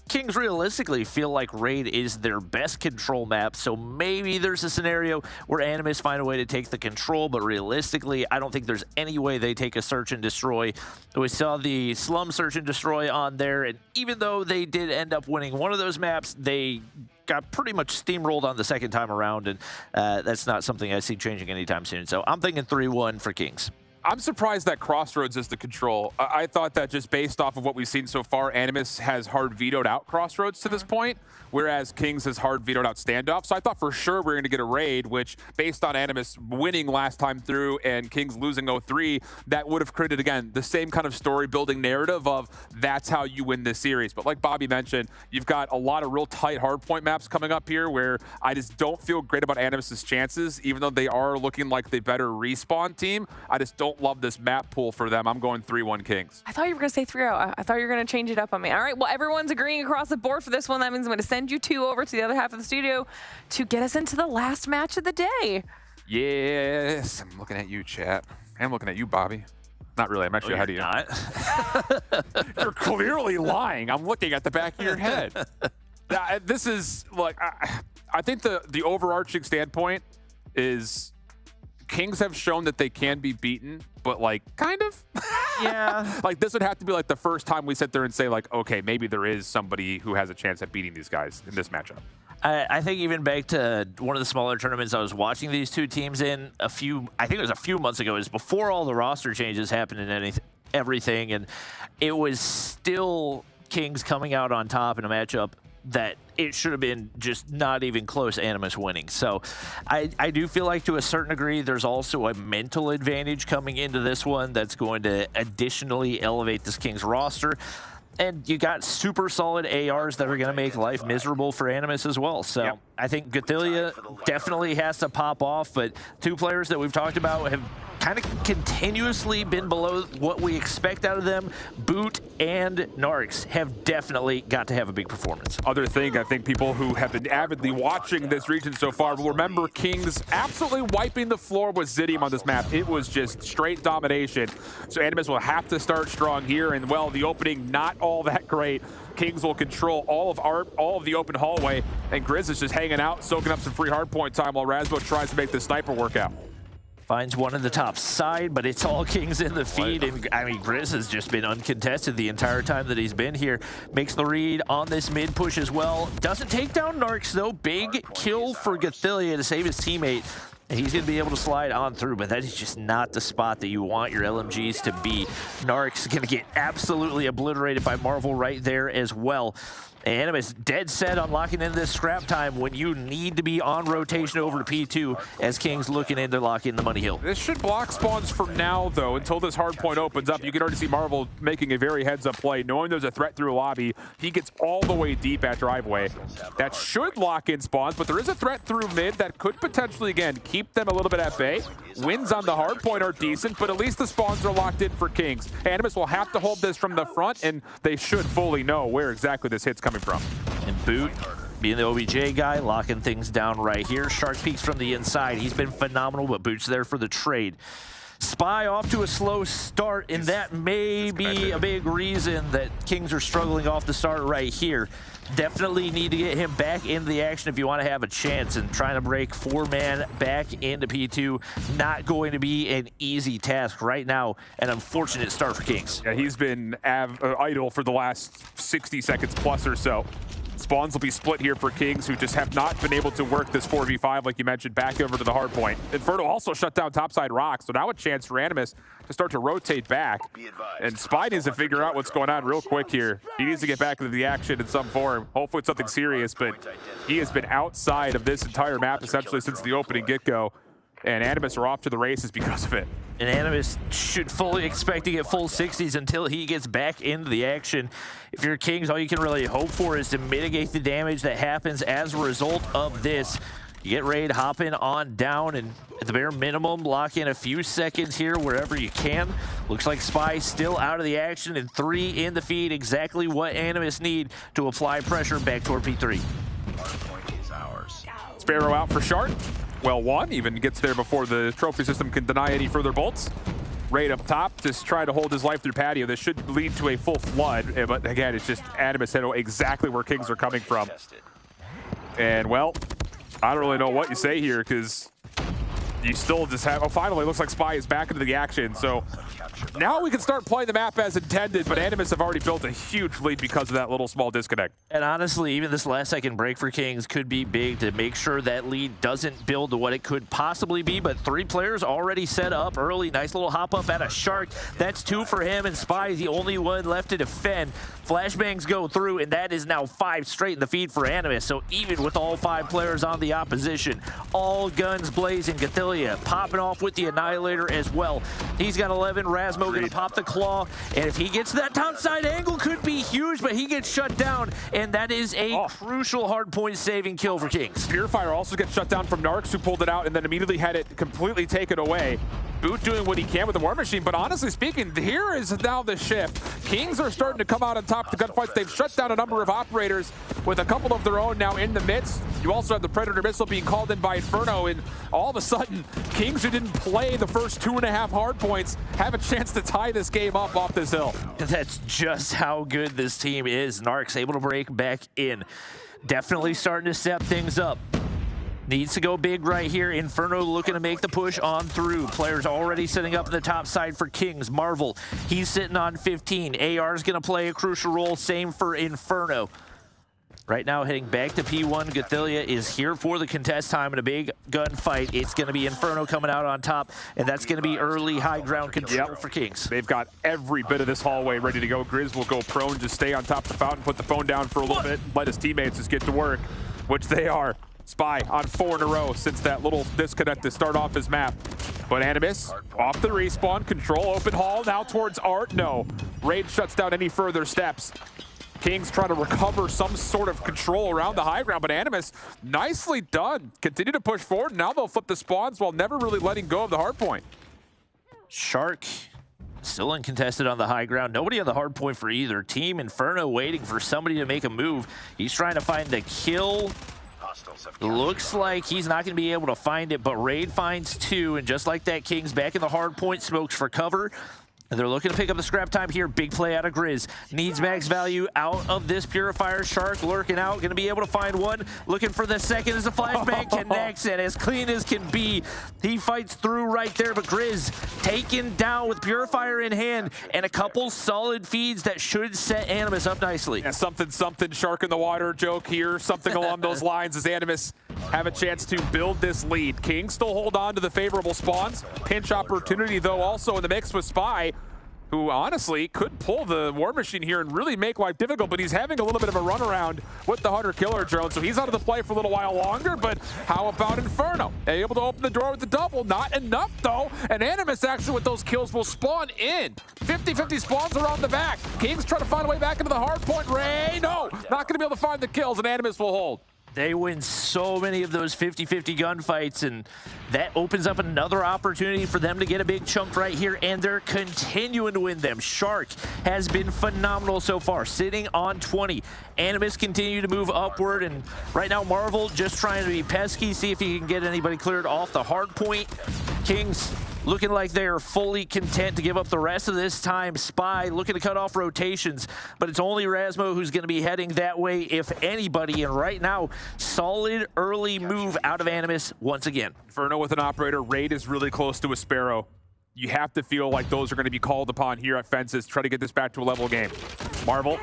Kings realistically feel like Raid is their best control map, so maybe there's a scenario where Animus find a way to take the control, but realistically, I don't think there's any way they take a search and destroy. We saw the Slum search and destroy on there, and even though they did end up winning one of those maps, they got pretty much steamrolled on the second time around, and that's not something I see changing anytime soon. So I'm thinking 3-1 for Kings. I'm surprised that Crossroads is the control. I thought that just based off of what we've seen so far, Animus has hard vetoed out Crossroads to this point, whereas Kings has hard vetoed out Standoff. So I thought for sure we were going to get a raid, which based on Animus winning last time through and Kings losing 0-3, that would have created, again, the same kind of story building narrative of that's how you win this series. But like Bobby mentioned, you've got a lot of real tight hardpoint maps coming up here where I just don't feel great about Animus's chances, even though they are looking like the better respawn team. I just don't love this map pool for them. I'm going 3-1 Kings. I thought you were going to say 3-0. I thought you were going to change it up on me. All right, well, everyone's agreeing across the board for this one. That means I'm going to send you two over to the other half of the studio to get us into the last match of the day. Yes, I'm looking at you, chat. I'm looking at you, Bobby. Not really. I'm actually ahead of you. Not. You're clearly lying. I'm looking at the back of your head. This is like, I think the overarching standpoint is Kings have shown that they can be beaten, but like kind of. Yeah. Like this would have to be like the first time we sit there and say like, okay, maybe there is somebody who has a chance at beating these guys in this matchup. I think even back to one of the smaller tournaments I was watching these two teams in I think it was a few months ago, is before all the roster changes happened and everything, and it was still Kings coming out on top in a matchup that it should have been just not even close, Animus winning. So I do feel like to a certain degree there's also a mental advantage coming into this one that's going to additionally elevate this Kings roster. And you got super solid ARs that are going to make life miserable for Animus as well. So yep. I think Gothillia definitely has to pop off, but two players that we've talked about have kind of continuously been below what we expect out of them. Boot and Narks have definitely got to have a big performance. Other thing, I think people who have been avidly watching this region so far will remember Kings absolutely wiping the floor with Zidium on this map. It was just straight domination. So Animus will have to start strong here, and well, the opening not all that great. Kings will control all of the open hallway, and Grizz is just hanging out, soaking up some free hardpoint time while Rasbo tries to make the sniper work out. Finds one in the top side, but it's all Kings in the feed. And I mean, Grizz has just been uncontested the entire time that he's been here. Makes the read on this mid push as well. Doesn't take down Narks though. Big kill for Gothillia to save his teammate. And he's going to be able to slide on through, but that is just not the spot that you want your LMGs to be. Narks going to get absolutely obliterated by Marvel right there as well. Animus dead set on locking in this scrap time when you need to be on rotation over to P2 as Kings looking in to lock in the money hill. This should block spawns for now, though, until this hard point opens up. You can already see Marvel making a very heads-up play, knowing there's a threat through lobby. He gets all the way deep at driveway. That should lock in spawns, but there is a threat through mid that could potentially, again, keep them a little bit at bay. Wins on the hard point are decent, but at least the spawns are locked in for Kings. Animus will have to hold this from the front, and they should fully know where exactly this hit's coming from. And Boot, being the OBJ guy, locking things down right here. Shark peeks from the inside. He's been phenomenal, but Boot's there for the trade. Spy off to a slow start, and that may be a big reason that Kings are struggling off the start right here. Definitely need to get him back into the action if you want to have a chance, and trying to break 4-man back into P2, not going to be an easy task right now. An unfortunate start for Kings. Yeah, he's been idle for the last 60 seconds plus or so. Spawns will be split here for Kings, who just have not been able to work this 4v5, like you mentioned, back over to the hard point. Inferno also shut down topside Rock, so now a chance for Animus to start to rotate back. And Spy needs to figure out what's going on real quick here. He needs to get back into the action in some form. Hopefully it's something serious, but he has been outside of this entire map essentially since the opening get-go. And Animus are off to the races because of it. And Animus should fully expect to get full 60s until he gets back into the action. If you're Kings, all you can really hope for is to mitigate the damage that happens as a result of this. You get Raid hopping on down, and at the bare minimum, lock in a few seconds here wherever you can. Looks like Spy still out of the action, and 3 in the feed, exactly what Animus need to apply pressure back toward P3. Sparrow out for Shark. Well won, even gets there before the trophy system can deny any further bolts. Raid up top, just try to hold his life through patio. This should lead to a full flood, but again, it's just Animus know exactly where Kings are coming from. And well, I don't really know what you say here, because you still just have, oh, finally, looks like Spy is back into the action. So now we can start playing the map as intended, but Animus have already built a huge lead because of that little small disconnect. And honestly, even this last second break for Kings could be big to make sure that lead doesn't build to what it could possibly be, but 3 players already set up early. Nice little hop up at a Shark. That's 2 for him, and Spy is the only one left to defend. Flashbangs go through, and that is now 5 straight in the feed for Animus. So even with all 5 players on the opposition, all guns blazing, Gothilia popping off with the Annihilator as well. He's got 11. Rasmo gonna pop the claw, and if he gets that top side angle, could be huge, but he gets shut down, and that is a crucial hard point saving kill for Kings. Purifier also gets shut down from Narcs, who pulled it out and then immediately had it completely taken away. Boot doing what he can with the War Machine, but honestly speaking, here is now the shift. Kings are starting to come out on top of the gunfights. They've shut down a number of operators with a couple of their own now in the midst. You also have the Predator missile being called in by Inferno, and all of a sudden, Kings, who didn't play the first 2.5 hard points, have a chance to tie this game up off this hill. That's just how good this team is. Narcs able to break back in. Definitely starting to step things up. Needs to go big right here. Inferno looking to make the push on through. Players already setting up the top side for Kings. Marvel, he's sitting on 15. AR is going to play a crucial role. Same for Inferno. Right now, heading back to P1, Gothilia is here for the contest time in a big gunfight. It's going to be Inferno coming out on top, and that's going to be early high ground control for Kings. They've got every bit of this hallway ready to go. Grizz will go prone, just stay on top of the fountain, put the phone down for a little bit, let his teammates just get to work, which they are. Spy on 4 in a row since that little disconnect to start off his map. But Animus off the respawn, control, open hall, now towards Art. No, Raid shuts down any further steps. Kings try to recover some sort of control around the high ground, but Animus, nicely done. Continue to push forward. Now they'll flip the spawns while never really letting go of the hard point. Shark still uncontested on the high ground. Nobody on the hard point for either team. Inferno waiting for somebody to make a move. He's trying to find the kill. Looks like he's not going to be able to find it, but Raid finds 2, and just like that, Kings back in the hard point, smokes for cover. And they're looking to pick up the scrap time here. Big play out of Grizz. Needs max value out of this Purifier. Shark lurking out. Going to be able to find one. Looking for the second as the flashbang connects. And as clean as can be, he fights through right there. But Grizz taken down with Purifier in hand. And a couple solid feeds that should set Animus up nicely. Yeah, something shark in the water joke here. Something along those lines as Animus have a chance to build this lead. Kings still hold on to the favorable spawns. Pinch opportunity, though, also in the mix with Spy, who honestly could pull the War Machine here and really make life difficult, but he's having a little bit of a runaround with the Hunter-Killer drone, so he's out of the play for a little while longer. But how about Inferno? Able to open the door with the double. Not enough, though, and Animus actually with those kills will spawn in. 50-50 spawns around the back. Kings try to find a way back into the hard point. Ray, no, not going to be able to find the kills, and Animus will hold. They win so many of those 50-50 gunfights, and that opens up another opportunity for them to get a big chunk right here, and they're continuing to win them. Shark has been phenomenal so far, sitting on 20. Animus continue to move upward, and right now Marvel just trying to be pesky, see if he can get anybody cleared off the hard point. Kings looking like they are fully content to give up the rest of this time. Spy looking to cut off rotations, but it's only Rasmo who's going to be heading that way, if anybody. And right now, solid early move out of Animus once again. Inferno with an operator. Raid is really close to a Sparrow. You have to feel like those are going to be called upon here at Fences. Try to get this back to a level game. Marvel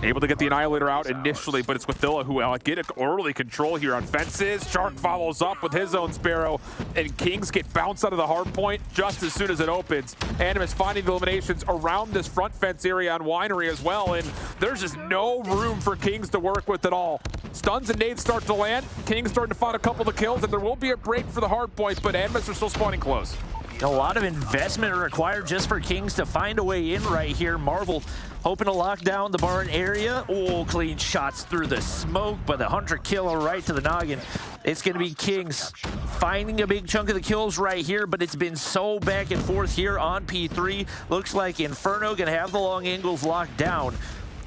able to get the Annihilator out initially, but it's Withilla who get early control here on Fences. Shark follows up with his own Sparrow, and Kings get bounced out of the hard point just as soon as it opens. Animus finding the eliminations around this front fence area on Winery as well, and there's just no room for Kings to work with at all. Stuns and nades start to land. Kings starting to find a couple of kills, and there will be a break for the hard point, but Animus are still spawning close. A lot of investment required just for Kings to find a way in right here. Marvel hoping to lock down the barn area. Oh, clean shots through the smoke, but the Hunter-Killer right to the noggin. It's going to be Kings finding a big chunk of the kills right here, but it's been so back and forth here on P3. Looks like Inferno going to have the long angles locked down.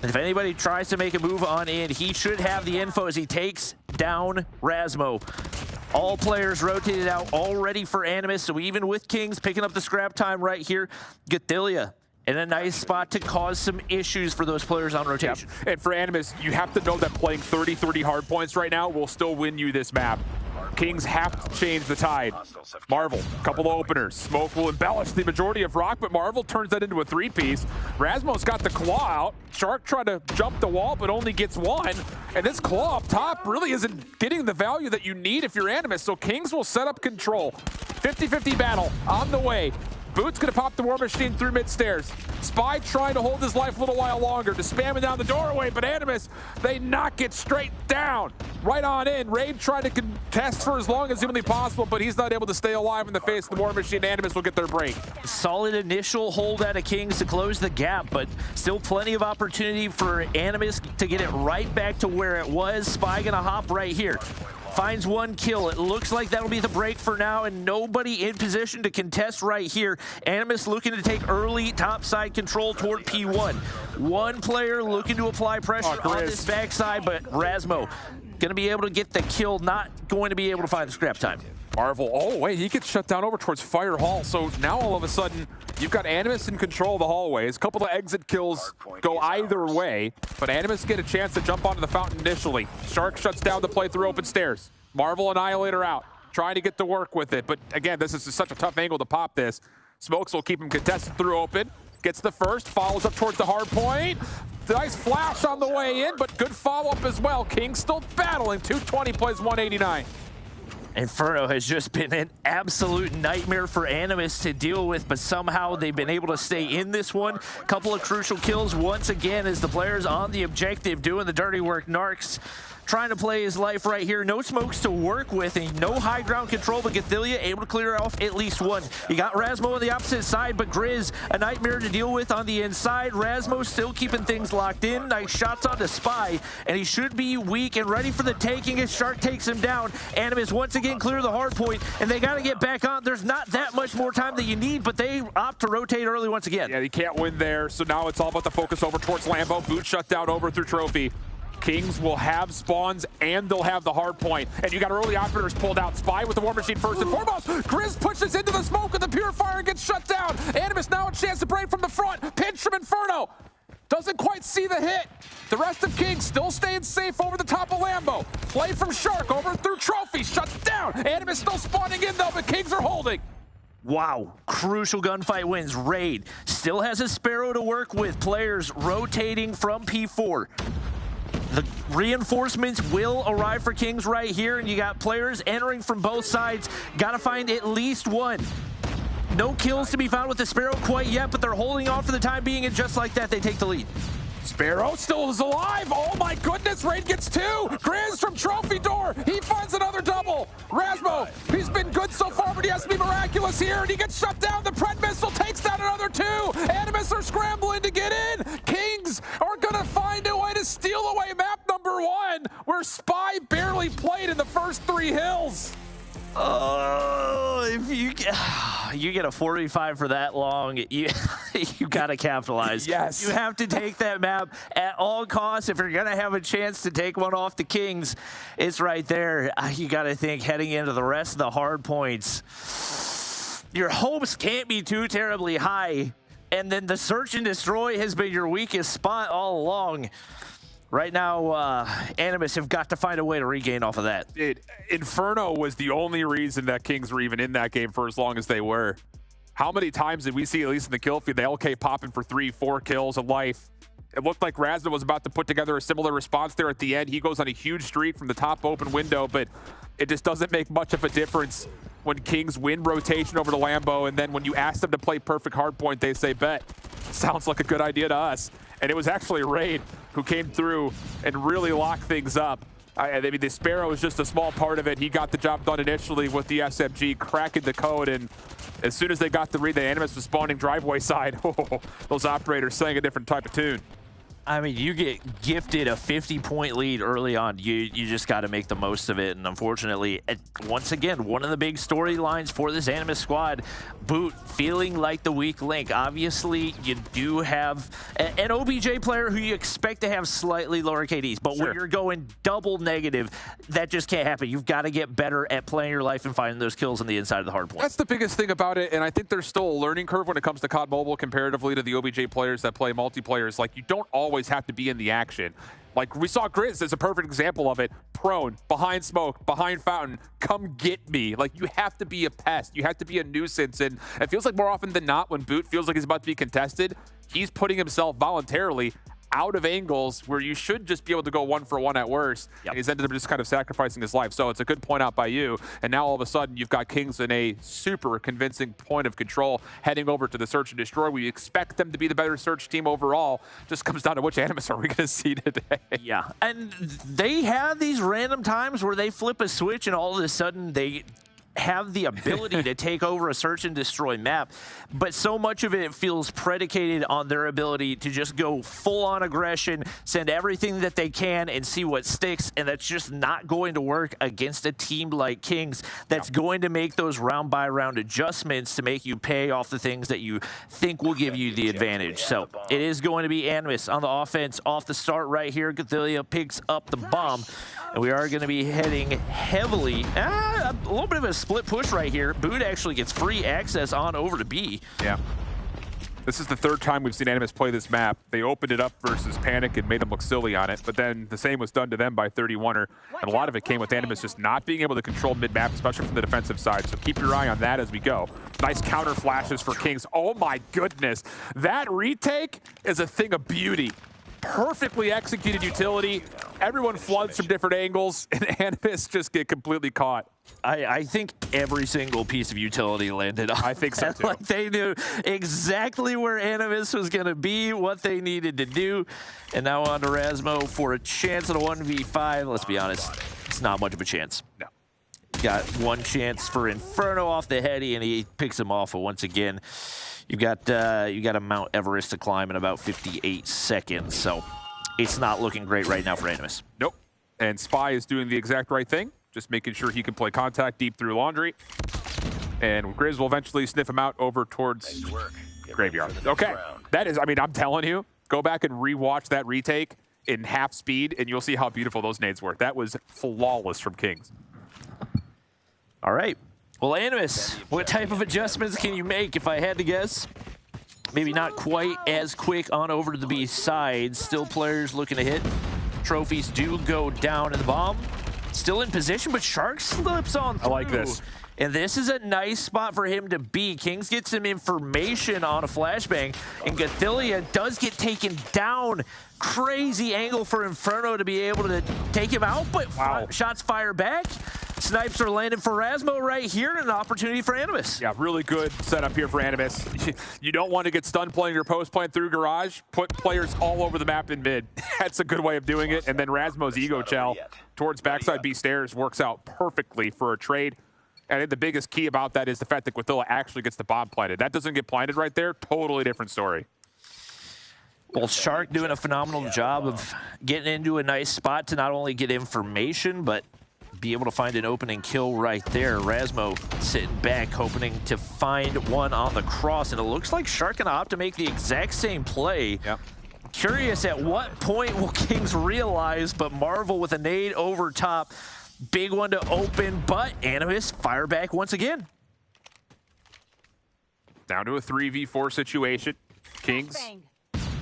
And if anybody tries to make a move on in, he should have the info as he takes down Rasmo. All players rotated out already for Animus, so even with Kings picking up the scrap time right here, Gothilia in a nice spot to cause some issues for those players on rotation. Yep. And for Animus, you have to know that playing 30-30 hard points right now will still win you this map. Kings have to change the tide. Marvel, couple of openers. Smoke will embellish the majority of Rock, but Marvel turns that into a three-piece. Rasmo's got the claw out. Shark trying to jump the wall, but only gets one. And this claw up top really isn't getting the value that you need if you're Animus, so Kings will set up control. 50-50 battle on the way. Boot's gonna pop the War Machine through mid-stairs. Spy trying to hold his life a little while longer to spam it down the doorway, but Animus, they knock it straight down. Right on in. Raid trying to contest for as long as humanly possible, but he's not able to stay alive in the face of the War Machine. Animus will get their break. Solid initial hold out of Kings to close the gap, but still plenty of opportunity for Animus to get it right back to where it was. Spy gonna hop right here. Finds one kill. It looks like that'll be the break for now, and nobody in position to contest right here. Animus looking to take early topside control toward P1. One player looking to apply pressure on this backside, but Rasmo gonna be able to get the kill, not going to be able to find the scrap time. Marvel, oh wait, he gets shut down over towards Fire Hall, so now all of a sudden, you've got Animus in control of the hallways. A couple of exit kills go either way, but Animus get a chance to jump onto the fountain initially. Shark shuts down the play through open stairs. Marvel Annihilator out, trying to get to work with it, but again, this is such a tough angle to pop this. Smokes will keep him contested through open. Gets the first, follows up towards the hard point. Nice flash on the way in, but good follow-up as well. King still battling. 220 plays 189. Inferno has just been an absolute nightmare for Animus to deal with, but somehow they've been able to stay in this one. Couple of crucial kills once again as the players on the objective doing the dirty work. Narcs trying to play his life right here. No smokes to work with and no high ground control, but Gathilia able to clear off at least one. You got Rasmo on the opposite side, but Grizz a nightmare to deal with on the inside. Rasmo still keeping things locked in. Nice shots onto Spy, and he should be weak and ready for the taking as Shark takes him down. Animus once again clear the hard point, and they got to get back on. There's not that much more time that you need, but they opt to rotate early once again. Yeah, you can't win there, so now it's all about the focus over towards Lambo. Boot shut down over through Trophy. Kings will have spawns and they'll have the hard point. And you got early operators pulled out. Spy with the War Machine first and foremost. Grizz pushes into the smoke with the Purifier and gets shut down. Animus now a chance to break from the front. Pinch from Inferno. Doesn't quite see the hit. The rest of Kings still staying safe over the top of Lambo. Play from Shark over through Trophy. Shut down. Animus still spawning in though, but Kings are holding. Wow, crucial gunfight wins. Raid still has a Sparrow to work with. Players rotating from P4. The reinforcements will arrive for Kings right here, and you got players entering from both sides. Got to find at least one. No kills to be found with the Sparrow quite yet, but they're holding on for the time being, and just like that, they take the lead. Sparrow still is alive. Oh my goodness, Raid gets two. Grizz from Trophy Door. He finds another double. Rasmo, he's been good so far, but he has to be miraculous here, and he gets shut down. The Pred Missile takes down another two. Animus are scrambling to get in. Kings are gonna find a way to steal away map number one, where Spy barely played in the first three hills. Oh, if you get a 45 for that long, you got to capitalize. Yes. You have to take that map at all costs. If you're going to have a chance to take one off the Kings, it's right there. You got to think heading into the rest of the hard points, your hopes can't be too terribly high. And then the search and destroy has been your weakest spot all along. Right now, Animus have got to find a way to regain off of that. Inferno was the only reason that Kings were even in that game for as long as they were. How many times did we see, at least in the kill feed, the LK popping for 3-4 kills a life? It looked like Razna was about to put together a similar response there at the end. He goes on a huge streak from the top open window, but it just doesn't make much of a difference when Kings win rotation over the Lambo, and then when you ask them to play perfect hardpoint, they say, bet. Sounds like a good idea to us. And it was actually Raid who came through and really locked things up. I mean, the Sparrow is just a small part of it. He got the job done initially with the SMG, cracking the code, and as soon as they got the read, the Animus was spawning driveway side. Those operators sang a different type of tune. I mean, you get gifted a 50-point lead early on. You just got to make the most of it. And unfortunately, once again, one of the big storylines for this Animus squad, Boot feeling like the weak link. Obviously, you do have an OBJ player who you expect to have slightly lower KDs, but when you're going double negative, that just can't happen. You've got to get better at playing your life and finding those kills on the inside of the hard point. That's the biggest thing about it, and I think there's still a learning curve when it comes to COD Mobile comparatively to the OBJ players that play multiplayers. Like, you don't always have to be in the action. Like we saw Grizz as a perfect example of it. Prone, behind smoke, behind fountain, come get me. Like you have to be a pest. You have to be a nuisance. And it feels like more often than not when Boot feels like he's about to be contested, he's putting himself voluntarily out of angles where you should just be able to go 1-for-1 at worst. Yep. And he's ended up just kind of sacrificing his life. So it's a good point out by you. And now all of a sudden you've got Kings in a super convincing point of control heading over to the search and destroy. We expect them to be the better search team overall. Just comes down to which Animus are we going to see today. Yeah, and they have these random times where they flip a switch and all of a sudden they have the ability to take over a search and destroy map, but so much of it feels predicated on their ability to just go full-on aggression, send everything that they can and see what sticks, and that's just not going to work against a team like Kings that's going to make those round-by-round adjustments to make you pay off the things that you think will give you the advantage. So it is going to be Animus on the offense off the start right here. Cathilia picks up the bomb, and we are going to be heading heavily, a little bit of a split push right here. Boot actually gets free access on over to B. Yeah. This is the third time we've seen Animus play this map. They opened it up versus Panic and made them look silly on it, but then the same was done to them by 31er, and a lot of it came with Animus just not being able to control mid-map, especially from the defensive side, so keep your eye on that as we go. Nice counter flashes for Kings. Oh my goodness. That retake is a thing of beauty. Perfectly executed utility. Everyone floods from different angles, and Animus just get completely caught. I think every single piece of utility landed on. I think so too. Like they knew exactly where Animus was going to be, what they needed to do. And now on to Rasmo for a chance at a 1v5. Let's be honest, it's not much of a chance. No. Got one chance for Inferno off the heady, and he picks him off once again. You got a Mount Everest to climb in about 58 seconds, so it's not looking great right now for Animus. Nope. And Spy is doing the exact right thing, just making sure he can play contact deep through laundry. And Grizz will eventually sniff him out over towards Graveyard. Okay, that is, I mean, I'm telling you, go back and rewatch that retake in half speed, and you'll see how beautiful those nades were. That was flawless from Kings. All right. Well, Animus, what type of adjustments can you make, if I had to guess? Maybe not quite as quick on over to the B side. Still players looking to hit. Trophies do go down in the bomb. Still in position, but Shark slips on through. I like this. And this is a nice spot for him to be. Kings get some information on a flashbang, and Cathilia does get taken down. Crazy angle for Inferno to be able to take him out, but shots fire back. Snipes are landing for Rasmo right here, and an opportunity for Animus. Yeah, really good setup here for Animus. You don't want to get stunned playing your post plant through garage. Put players all over the map in mid. That's a good way of doing it. And then Rasmo's ego chow towards backside B stairs works out perfectly for a trade. And I think the biggest key about that is the fact that Quathilla actually gets the bomb planted. That doesn't get planted right there. Totally different story. Well, Shark doing a phenomenal job of getting into a nice spot to not only get information, but be able to find an opening kill right there. Rasmo sitting back, hoping to find one on the cross, and it looks like Shark gonna opt to make the exact same play. Yep. Curious at what point will Kings realize, but Marvel with a nade over top. Big one to open, but Animus fire back once again. Down to a 3v4 situation. Kings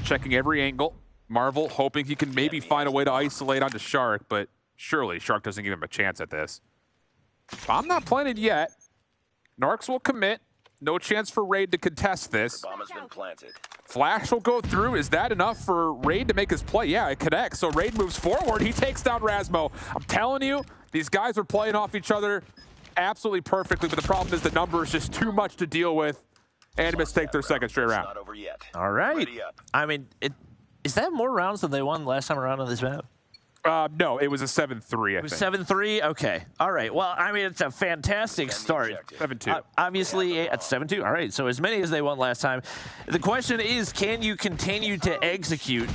checking every angle. Marvel hoping he can maybe find a way to isolate onto Shark, but surely Shark doesn't give him a chance at this. I'm not planted yet. Narcs will commit. No chance for Raid to contest this. Bomb has been planted. Flash will go through. Is that enough for Raid to make his play? Yeah, it connects. So Raid moves forward. He takes down Rasmo. I'm telling you, these guys are playing off each other absolutely perfectly, but the problem is the number is just too much to deal with. Animus take their second straight round. Not over yet. All right. I mean, is that more rounds than they won last time around on this map? No, it was a 7-3, I It was think. 7-3? Okay. All right. Well, I mean, it's a fantastic start. 7-2. Obviously, at 7-2. All right. So as many as they won last time. The question is, can you continue to execute?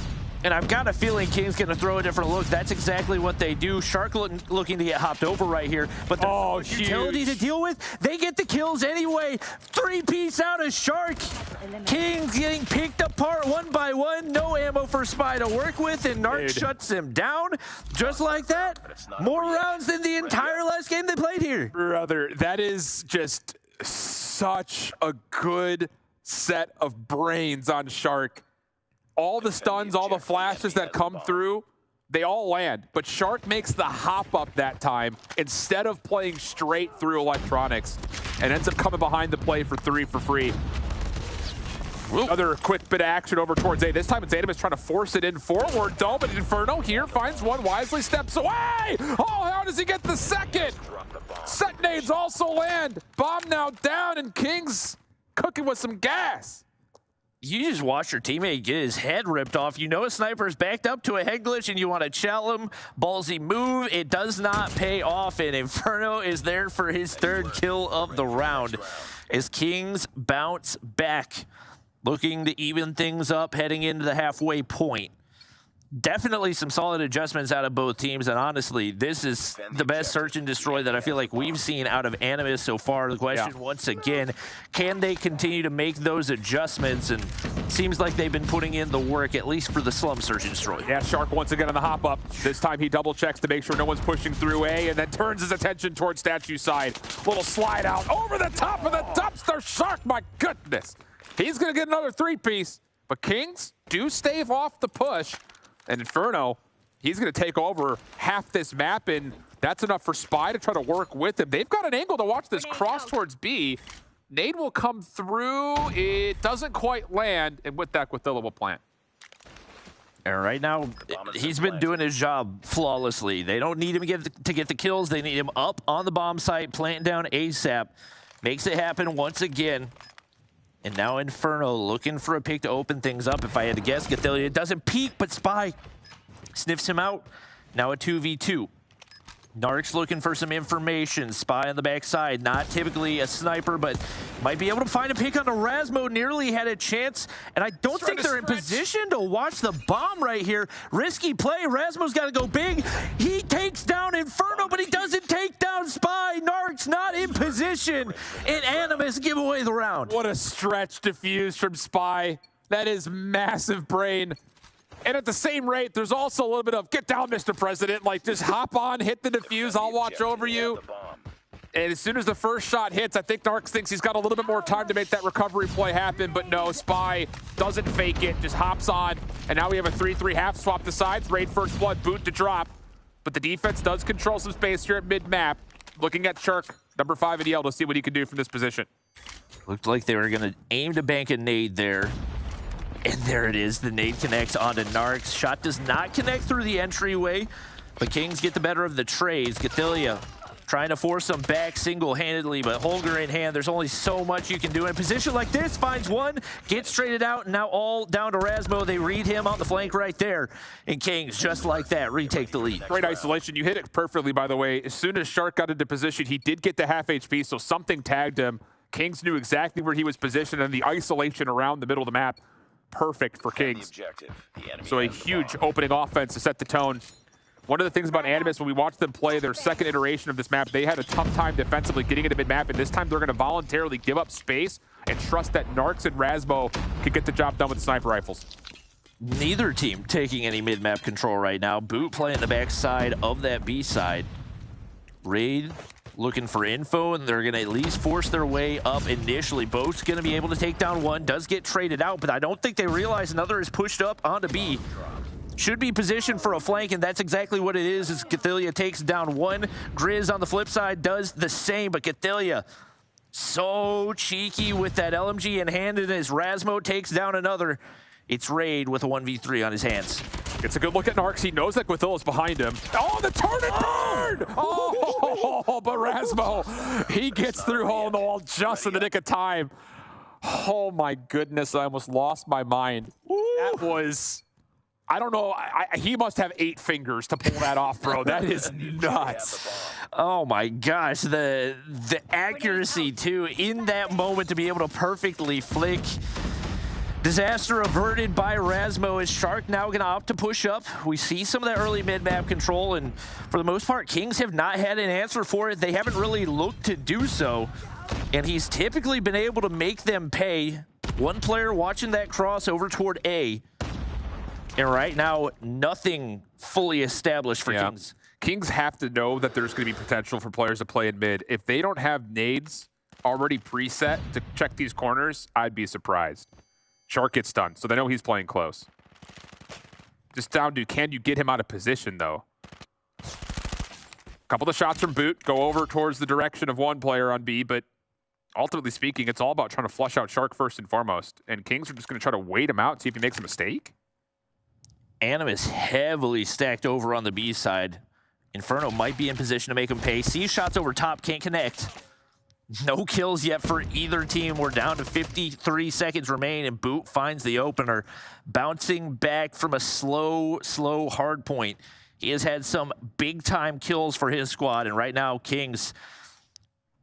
And I've got a feeling King's going to throw a different look. That's exactly what they do. Shark looking to get hopped over right here. But the utility to deal with, they get the kills anyway. 3-piece out of Shark. King's getting picked apart one by one. No ammo for Spy to work with, and Narc shuts him down. Just like that. More rounds than the entire last game they played here. Brother, that is just such a good set of brains on Shark. All the stuns, all the flashes that come through, They all land, but Shark makes the hop up that time instead of playing straight through electronics and ends up coming behind the play for 3 for free. Another quick bit of action over towards A. This time it's Animus trying to force it in forward, though, but Inferno here finds one, wisely steps away. Oh, how does he get the second? Set nades also land. Bomb now down, and Kings cooking with some gas. You just watch your teammate get his head ripped off. You know a sniper's backed up to a head glitch and you want to shell him. Ballsy move. It does not pay off, and Inferno is there for his 3rd kill of the round as Kings bounce back, looking to even things up heading into the halfway point. Definitely some solid adjustments out of both teams, and honestly, this is the best search and destroy that I feel like we've seen out of Animus so far. The question, once again, can they continue to make those adjustments? And seems like they've been putting in the work, at least for the slum search and destroy. Yeah, Shark once again on the hop up. This time he double checks to make sure no one's pushing through A, and then turns his attention towards statue side. Little slide out over the top of the dumpster. Shark, my goodness. He's gonna get another 3-piece, but Kings do stave off the push. And Inferno, he's going to take over half this map, and that's enough for Spy to try to work with him. They've got an angle to watch this cross towards B. Nade will come through. It doesn't quite land, and with that, Quathilla will plant. And right now, he's been doing his job flawlessly. They don't need him to get the kills. They need him up on the bomb site, planting down ASAP. Makes it happen once again. And now Inferno looking for a pick to open things up. If I had to guess, Quathilla doesn't peek, but Spy sniffs him out. Now a 2v2. Narc's looking for some information. Spy on the backside, not typically a sniper, but might be able to find a pick on the Rasmo. Nearly had a chance, and I don't think they're in position to watch the bomb right here. Risky play. Rasmo's got to go big. He takes down Inferno, but he doesn't take down Spy. Narc's not in position, and Animus give away the round. What a stretch defuse from Spy. That is massive brain. And at the same rate, there's also a little bit of, get down, Mr. President. Like, just hop on, hit the defuse, I'll watch over you. And as soon as the first shot hits, I think Narcs thinks he's got a little bit more time to make that recovery play happen. But no, Spy doesn't fake it, just hops on. And now we have a 3-3 half swap to sides. Raid first blood, boot to drop. But the defense does control some space here at mid-map. Looking at Shirk, number 5 in Yale, to see what he can do from this position. Looked like they were going to aim to bank a nade there. And there it is. The nade connects onto Narcs. Shot does not connect through the entryway, but Kings get the better of the trades. Quathilla trying to force them back single-handedly, but Holger in hand, there's only so much you can do. In a position like this, finds one, gets traded out, and now all down to Rasmo. They read him on the flank right there. And Kings, just like that, retake the lead. Great isolation. You hit it perfectly, by the way. As soon as Shark got into position, he did get the half HP, so something tagged him. Kings knew exactly where he was positioned, and the isolation around the middle of the map, perfect for Kings. So a huge opening offense to set the tone. One of the things about Animus, when we watched them play their second iteration of this map, they had a tough time defensively getting into mid-map, and this time they're going to voluntarily give up space and trust that Narcs and Rasmo can get the job done with the sniper rifles. Neither team taking any mid-map control right now. Boot playing the backside of that B side. Raid looking for info, and they're going to at least force their way up initially. Boat's going to be able to take down one, does get traded out, but I don't think they realize another is pushed up onto B. Should be positioned for a flank, and that's exactly what it is, as Quathilla takes down one. Grizz on the flip side does the same, but Quathilla so cheeky with that LMG in hand, and as Rasmo takes down another, it's Raid with a 1v3 on his hands. It's a good look at Narcs. He knows that Quathilla's behind him. Oh, the turn and burn! Oh, but Rasmo, he gets through hole in the wall just in the nick of time. Oh my goodness, I almost lost my mind. That was, I don't know, he must have 8 fingers to pull that off, bro. That is nuts. Oh my gosh, the accuracy too in that moment to be able to perfectly flick. Disaster averted by Rasmo. Is Shark now going to opt to push up? We see some of that early mid-map control, and for the most part, Kings have not had an answer for it. They haven't really looked to do so, and he's typically been able to make them pay. One player watching that cross over toward A, and right now, nothing fully established for Kings. Kings have to know that there's going to be potential for players to play in mid. If they don't have nades already preset to check these corners, I'd be surprised. Shark gets stunned, so they know he's playing close. Just down to, can you get him out of position, though? A couple of shots from Boot go over towards the direction of one player on B, but ultimately speaking, it's all about trying to flush out Shark first and foremost. And Kings are just going to try to wait him out, see if he makes a mistake. Animus heavily stacked over on the B side. Inferno might be in position to make him pay. Sees shots over top, can't connect. No kills yet for either team. We're down to 53 seconds remain, and Boot finds the opener. Bouncing back from a slow hard point. He has had some big-time kills for his squad, and right now, Kings,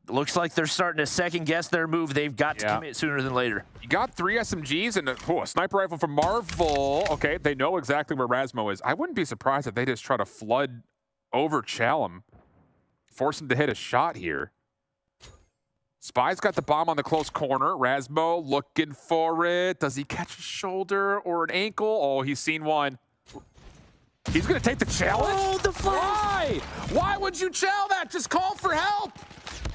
looks like they're starting to second-guess their move. They've got to commit sooner than later. You got 3 SMGs and a sniper rifle from Marvel. Okay, they know exactly where Rasmo is. I wouldn't be surprised if they just try to flood over Chalum, force him to hit a shot here. Spy's got the bomb on the close corner. Rasmo looking for it. Does he catch a shoulder or an ankle? Oh, he's seen one. He's going to take the challenge? Oh, the flash! Why would you chow that? Just call for help.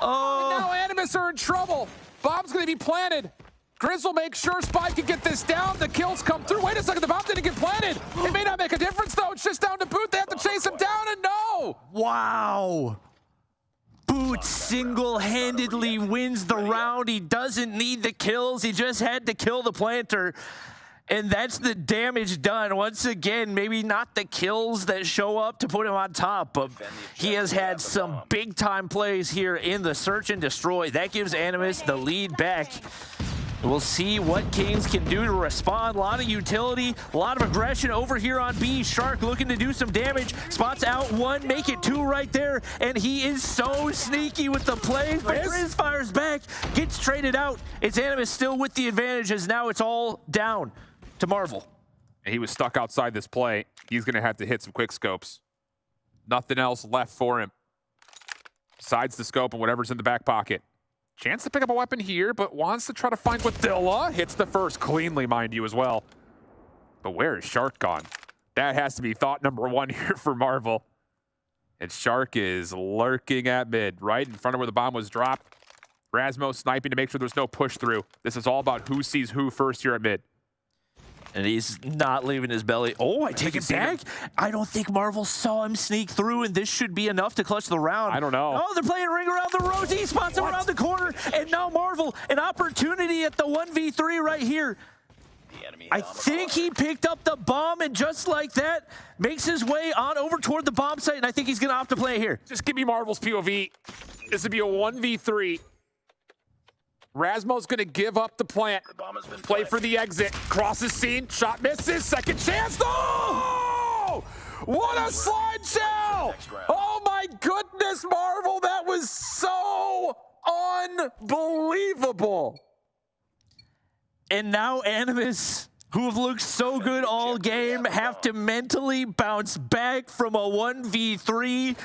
Oh. And now Animus are in trouble. Bomb's going to be planted. Grizzle makes sure Spy can get this down. The kills come through. Wait a second, the bomb didn't get planted. It may not make a difference, though. It's just down to Boot. They have to chase him down, and no! Wow. Boot single-handedly wins the round. He doesn't need the kills. He just had to kill the planter. And that's the damage done. Once again, maybe not the kills that show up to put him on top, but he has had some big-time plays here in the search and destroy. That gives Animus the lead back. We'll see what Kings can do to respond. A lot of utility, a lot of aggression over here on B. Shark looking to do some damage. Spots out 1, make it 2 right there. And he is so sneaky with the plays, but Grizz fires back, gets traded out. It's Animus still with the advantage as now it's all down to Marvel. And he was stuck outside this play. He's going to have to hit some quick scopes. Nothing else left for him besides the scope and whatever's in the back pocket. Chance to pick up a weapon here, but wants to try to find Wadilla. Hits the first cleanly, mind you, as well. But where is Shark gone? That has to be thought number 1 here for Marvel. And Shark is lurking at mid, right in front of where the bomb was dropped. Rasmo sniping to make sure there's no push through. This is all about who sees who first here at mid. And he's not leaving his belly. Oh, I take it back. I don't think Marvel saw him sneak through, and this should be enough to clutch the round. I don't know. Oh, they're playing ring around the rosy. Spots him around the corner, and now Marvel, an opportunity at the 1v3 right here. I think he picked up the bomb, and just like that, makes his way on over toward the bomb site, and I think he's going to opt to play here. Just give me Marvel's POV. This would be a 1v3. Rasmo's going to give up the plant, play for the exit, crosses scene, shot misses, second chance, no! What a slideshow! Oh my goodness, Marvel, that was so unbelievable. And now Animus, who have looked so good all game, have to mentally bounce back from a 1v3.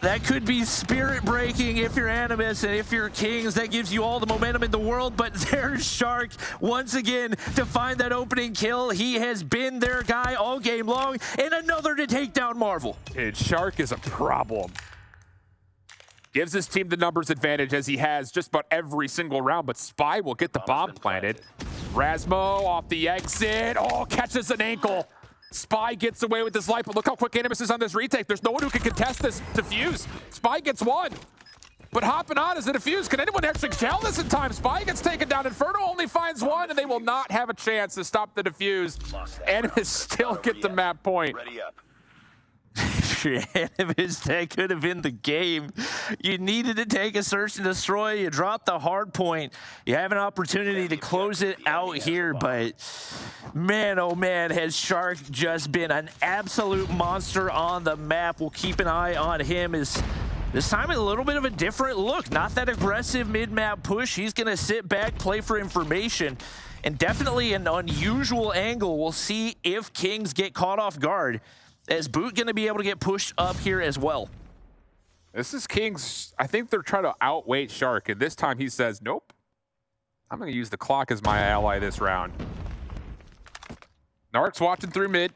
That could be spirit-breaking if you're Animus, and if you're Kings, that gives you all the momentum in the world. But there's Shark once again to find that opening kill. He has been their guy all game long, and another to take down Marvel. Dude, Shark is a problem. Gives his team the numbers advantage as he has just about every single round, but Spy will get the bomb planted. Rasmo off the exit. Oh, catches an ankle. Spy gets away with his life, but look how quick Animus is on this retake. There's no one who can contest this defuse. Spy gets one, but hopping on is a defuse. Can anyone actually tell this in time? Spy gets taken down. Inferno only finds one, and they will not have a chance to stop the defuse. Animus still get the map point. Animus, that could have been the game. You needed to take a search and destroy. You dropped the hard point. You have an opportunity to close it out here, but man, oh man, has Shark just been an absolute monster on the map. We'll keep an eye on him as this time a little bit of a different look. Not that aggressive mid-map push. He's going to sit back, play for information, and definitely an unusual angle. We'll see if Kings get caught off guard. Is Boot going to be able to get pushed up here as well? This is Kings. I think they're trying to outweight Shark, and this time he says, nope. I'm going to use the clock as my ally this round. Narc's watching through mid.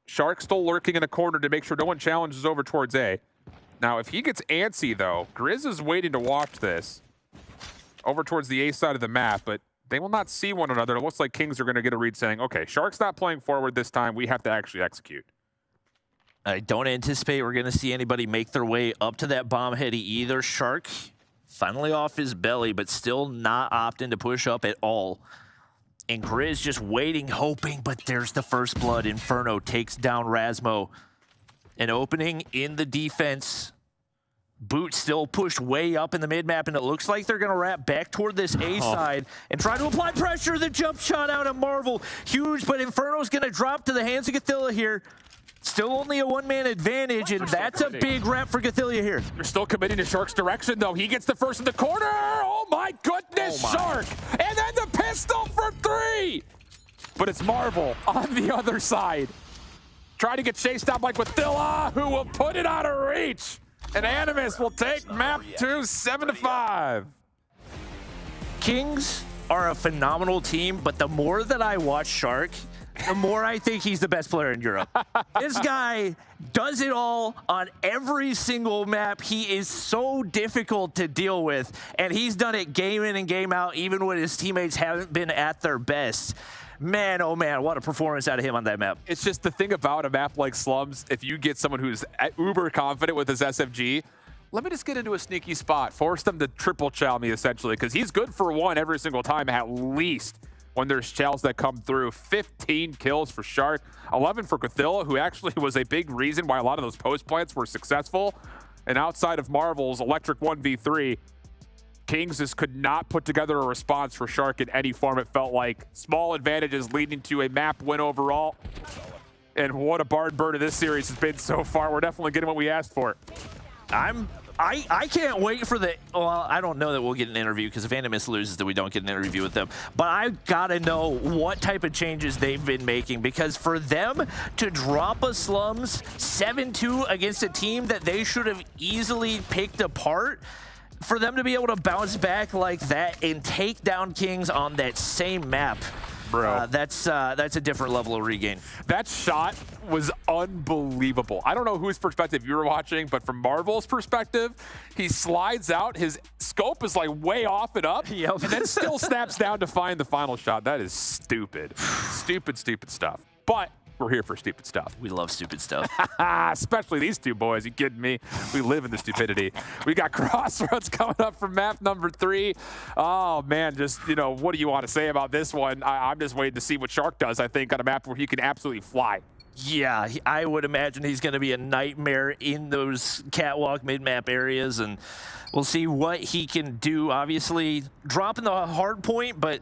Shark still lurking in a corner to make sure no one challenges over towards A. Now, if he gets antsy, though, Grizz is waiting to watch this over towards the A side of the map, but They will not see one another. It looks like Kings are going to get a read saying, okay, Shark's not playing forward this time. We have to actually execute. I don't anticipate we're going to see anybody make their way up to that bomb heady either. Shark finally off his belly, but still not opting to push up at all. And Grizz just waiting, hoping, but there's the first blood. Inferno takes down Rasmo. An opening in the defense. Boot still pushed way up in the mid-map, and it looks like they're going to wrap back toward this A side and try to apply pressure. The jump shot out of Marvel. Huge, but Inferno's going to drop to the hands of Gothilla here. Still only a one-man advantage, and that's a big wrap for Gothilla here. They're still committing to Shark's direction, though. He gets the first in the corner. Oh, my goodness, Shark. And then the pistol for 3. But it's Marvel on the other side. Trying to get chased down by Gothilla, who will put it out of reach. And Animus will take map 2, 7-5. Kings are a phenomenal team, but the more that I watch Shark, the more I think he's the best player in Europe. This guy does it all on every single map. He is so difficult to deal with, and he's done it game in and game out, even when his teammates haven't been at their best. Man, oh man, what a performance out of him on that map. It's just the thing about a map like Slums, if you get someone who's uber confident with his SFG, let me just get into a sneaky spot, force them to triple chow me essentially, because he's good for 1 every single time at least when there's chows that come through. 15 kills for Shark, 11 for Gothilla, who actually was a big reason why a lot of those post plants were successful. And outside of Marvel's electric 1v3, Kings just could not put together a response for Shark in any form. It felt like small advantages leading to a map win overall. And what a barn burner this series has been so far. We're definitely getting what we asked for. I can't wait for the, well, I don't know that we'll get an interview, because if Animus loses, then we don't get an interview with them. But I gotta know what type of changes they've been making, because for them to drop a Slums 7-2 against a team that they should have easily picked apart, for them to be able to bounce back like that and take down Kings on that same map, bro, that's a different level of regain. That shot was unbelievable. I don't know whose perspective you were watching, but from Marvel's perspective, he slides out. His scope is like way off and up, and then still snaps down to find the final shot. That is stupid. Stupid stuff. But we're here for stupid stuff. We love stupid stuff. Especially these two boys. You kidding me? We live in the stupidity. We got Crossroads coming up for map number 3. Oh, man, just, you know, what do you want to say about this one? I'm just waiting to see what Shark does, I think, on a map where he can absolutely fly. Yeah, I would imagine he's going to be a nightmare in those catwalk mid-map areas, and we'll see what he can do. Obviously, dropping the hard point, but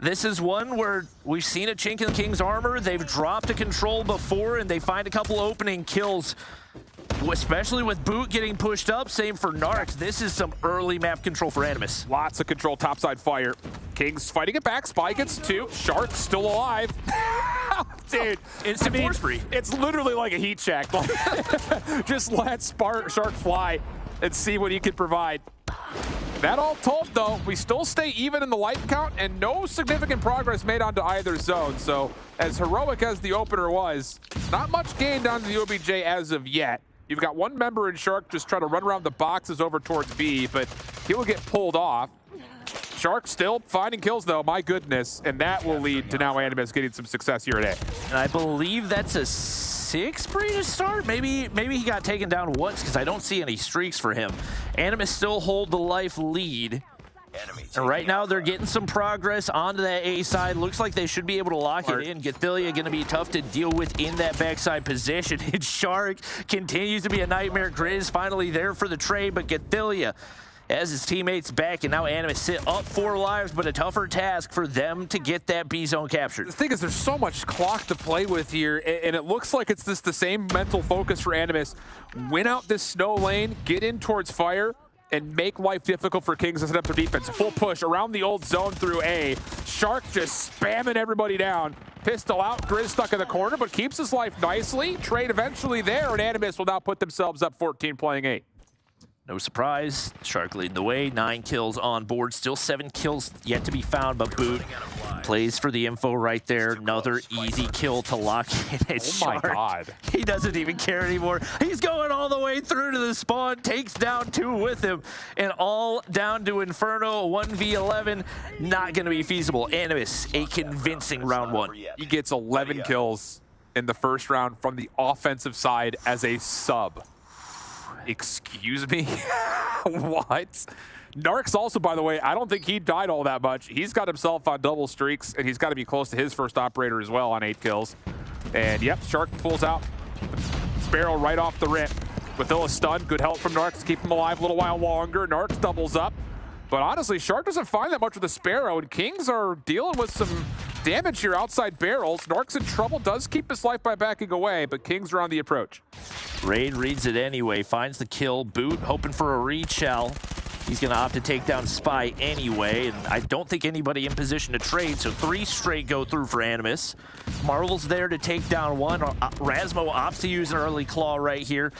this is one where we've seen a chink in King's armor. They've dropped a control before, and they find a couple opening kills, especially with Boot getting pushed up. Same for Narcs. This is some early map control for Animus. Lots of control, topside fire. Kings fighting it back. Spy gets 2. Shark still alive. Dude, it's a force free. It's literally like a heat check. Just let Shark fly and see what he can provide. That all told, though, we still stay even in the life count, and no significant progress made onto either zone. So as heroic as the opener was, not much gained onto the OBJ as of yet. You've got one member in Shark just trying to run around the boxes over towards B, but he will get pulled off. Shark still finding kills, though, my goodness, and that will lead to now Animus getting some success here today. And I believe that's a 6 pre to start. Maybe he got taken down once, because I don't see any streaks for him. Animus still hold the life lead. And right now they're getting some progress onto that A side. Looks like they should be able to lock it in. Gothilla going to be tough to deal with in that backside position. And Shark continues to be a nightmare. Grizz finally there for the trade, but Gothilla has his teammates back, and now Animus sit up 4 lives, but a tougher task for them to get that B zone captured. The thing is, there's so much clock to play with here, and it looks like it's just the same mental focus for Animus. Win out this snow lane, get in towards fire, and make life difficult for Kings to set up their defense. Full push around the old zone through A. Shark just spamming everybody down. Pistol out, Grizz stuck in the corner, but keeps his life nicely. Trade eventually there, and Animus will now put themselves up 14 playing 8. No surprise, Shark leading the way, 9 kills on board, still 7 kills yet to be found, but Boot plays for the info right there. Another easy kill to lock in. It's Oh my Shark. God. He doesn't even care anymore. He's going all the way through to the spawn, takes down 2 with him, and all down to Inferno, 1v11, not gonna be feasible. Animus, a convincing round 1. He gets 11 kills in the first round from the offensive side as a sub. Excuse me? What? Narcs also, by the way, I don't think he died all that much. He's got himself on double streaks, and he's got to be close to his first operator as well on 8 kills. And yep, Shark pulls out Sparrow right off the rip. With Illa stunned, good help from Narcs to keep him alive a little while longer. Narcs doubles up. But honestly, Shark doesn't find that much with the Sparrow, and Kings are dealing with some damage here outside barrels. Narcs in trouble, does keep his life by backing away, but Kings are on the approach. Raid reads it anyway, finds the kill. Boot hoping for a reshell. He's going to opt to take down Spy anyway, and I don't think anybody in position to trade, so 3 straight go through for Animus. Marvel's there to take down 1. Rasmo opts to use an early claw right here,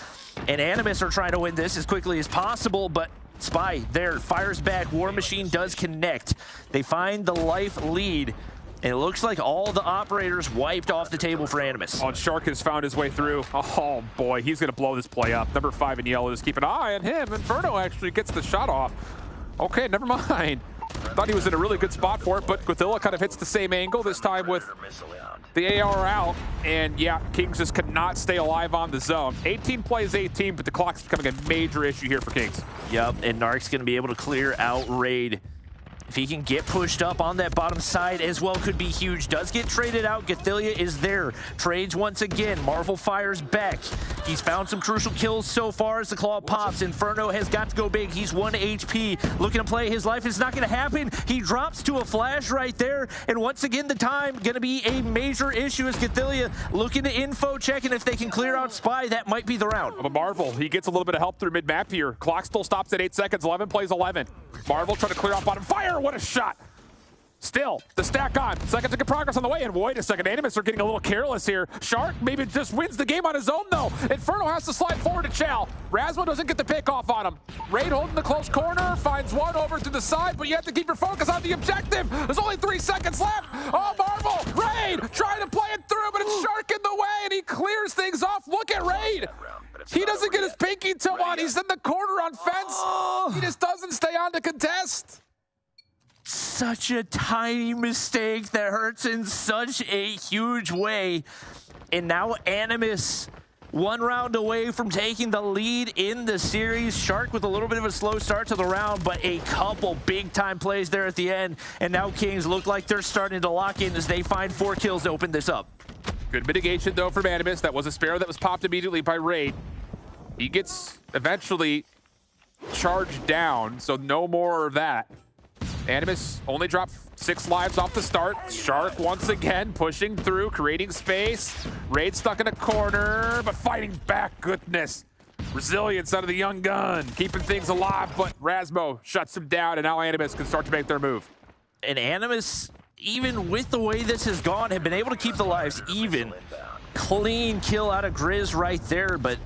and Animus are trying to win this as quickly as possible, but Spy there fires back. War Machine does connect. They find the life lead. And it looks like all the operators wiped off the table for Animus. Oh, Shark has found his way through. Oh boy, he's gonna blow this play up. Number 5 in yellow, just keep an eye on him. Inferno actually gets the shot off. Okay, never mind. Thought he was in a really good spot for it, but Gothilla kind of hits the same angle, this time with the AR out. And yeah, Kings just cannot stay alive on the zone. 18 plays 18, but the clock's becoming a major issue here for Kings. Yep, and Narc's gonna be able to clear out Raid. If he can get pushed up on that bottom side as well, could be huge. Does get traded out. Gothilla is there. Trades once again. Marvel fires back. He's found some crucial kills so far as the claw pops. Inferno has got to go big. He's 1 HP. Looking to play his life. It's not going to happen. He drops to a flash right there. And once again, the time going to be a major issue as Gothilla looking to info check. And if they can clear out Spy, that might be the round. But Marvel, he gets a little bit of help through mid-map here. Clock still stops at 8 seconds. 11 plays 11. Marvel trying to clear out bottom. Fire! What a shot! Still, the stack on. Seconds of good progress on the way. And wait a second, Animus are getting a little careless here. Shark maybe just wins the game on his own, though. Inferno has to slide forward to Chow. Rasmo doesn't get the pick off on him. Raid holding the close corner, finds 1 over to the side, but you have to keep your focus on the objective. There's only 3 seconds left. Oh, Marvel! Raid trying to play it through, but it's Shark in the way, and he clears things off. Look at Raid. He doesn't get his pinky toe on. He's in the corner on fence. He just doesn't stay on to contest. Such a tiny mistake that hurts in such a huge way. And now Animus 1 round away from taking the lead in the series. Shark with a little bit of a slow start to the round, but a couple big time plays there at the end. And now Kings look like they're starting to lock in as they find 4 kills to open this up. Good mitigation though from Animus. That was a Sparrow that was popped immediately by Raid. He gets eventually charged down, so no more of that. Animus only dropped 6 lives off the start. Shark once again pushing through, creating space. Raid stuck in a corner, but fighting back. Goodness. Resilience out of the young gun, keeping things alive, but Rasmo shuts him down, and now Animus can start to make their move. And Animus, even with the way this has gone, have been able to keep the lives even. Clean kill out of Grizz right there, but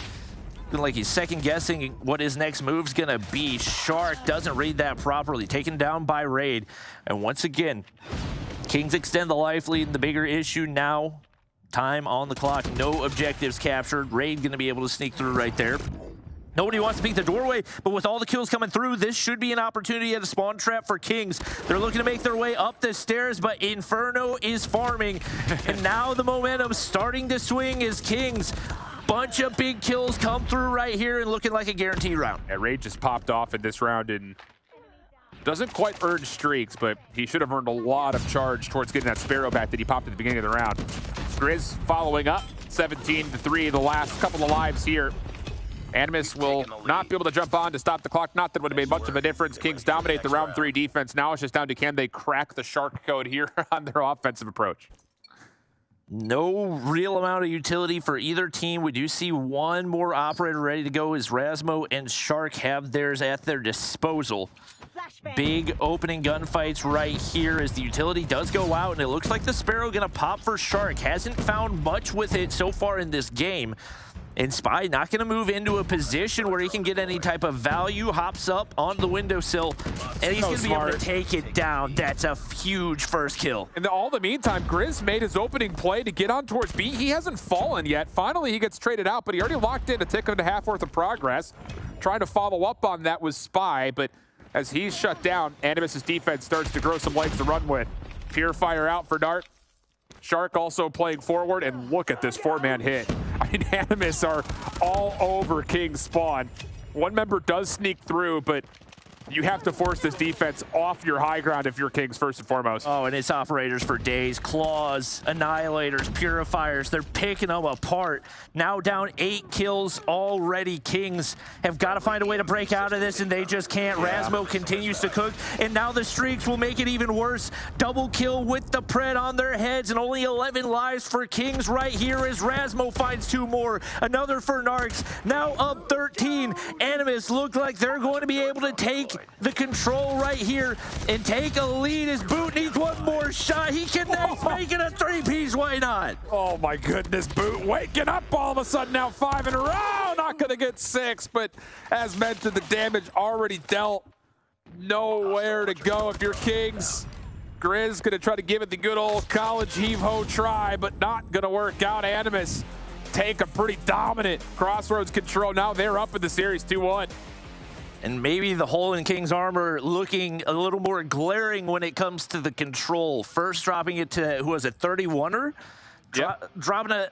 like he's second guessing what his next move's gonna be. Shark doesn't read that properly, taken down by Raid. And once again, Kings extend the life lead, and the bigger issue now, time on the clock, no objectives captured. Raid gonna be able to sneak through right there. Nobody wants to peek the doorway, but with all the kills coming through, this should be an opportunity at a spawn trap for Kings. They're looking to make their way up the stairs, but Inferno is farming. And now the momentum starting to swing as Kings. Bunch of big kills come through right here and looking like a guaranteed round. Yeah, Raid just popped off in this round and doesn't quite earn streaks, but he should have earned a lot of charge towards getting that Sparrow back that he popped at the beginning of the round. Grizz following up, 17-3, the last couple of lives here. Animus will not be able to jump on to stop the clock. Not that it would have made much of a difference. Kings dominate the round 3 defense. Now it's just down to can they crack the Shark code here on their offensive approach. No real amount of utility for either team. We do see 1 more operator ready to go as Rasmo and Shark have theirs at their disposal. Big opening gunfights right here as the utility does go out, and it looks like the Sparrow gonna pop for Shark. Hasn't found much with it so far in this game. And Spy not going to move into a position where he can get any type of value. Hops up on the windowsill, and he's going to be able to take it down. That's a huge first kill. In all the meantime, Grizz made his opening play to get on towards B. He hasn't fallen yet. Finally, he gets traded out, but he already locked in a tick and a half worth of progress. Trying to follow up on that was Spy, but as he's shut down, Animus' defense starts to grow some legs to run with. Purifier out for Dart. Shark also playing forward, and look at this 4-man hit. I mean, Animus are all over King's spawn. One member does sneak through, but you have to force this defense off your high ground if you're Kings first and foremost. Oh, and it's operators for days. Claws, Annihilators, Purifiers, they're picking them apart. Now down 8 kills already. Kings have got to find a way to break out of this, and they just can't. Razmo continues to cook, and now the streaks will make it even worse. Double kill with the Pred on their heads, and only 11 lives for Kings right here as Razmo finds 2 more. Another for Narcs, now up 13. Animus look like they're going to be able to take the control right here and take a lead as Boot needs one more shot. He connects, making a 3-piece. Why not? Oh my goodness, Boot waking up all of a sudden now 5 in a row. Not gonna get 6, but as mentioned, the damage already dealt. Nowhere to go if you're Kings. Grizz gonna try to give it the good old college heave-ho try, but not gonna work out. Animus take a pretty dominant Crossroads control. Now they're up in the series 2-1. And maybe the hole in King's armor looking a little more glaring when it comes to the control. First dropping it to, who was it, 31er? Dropping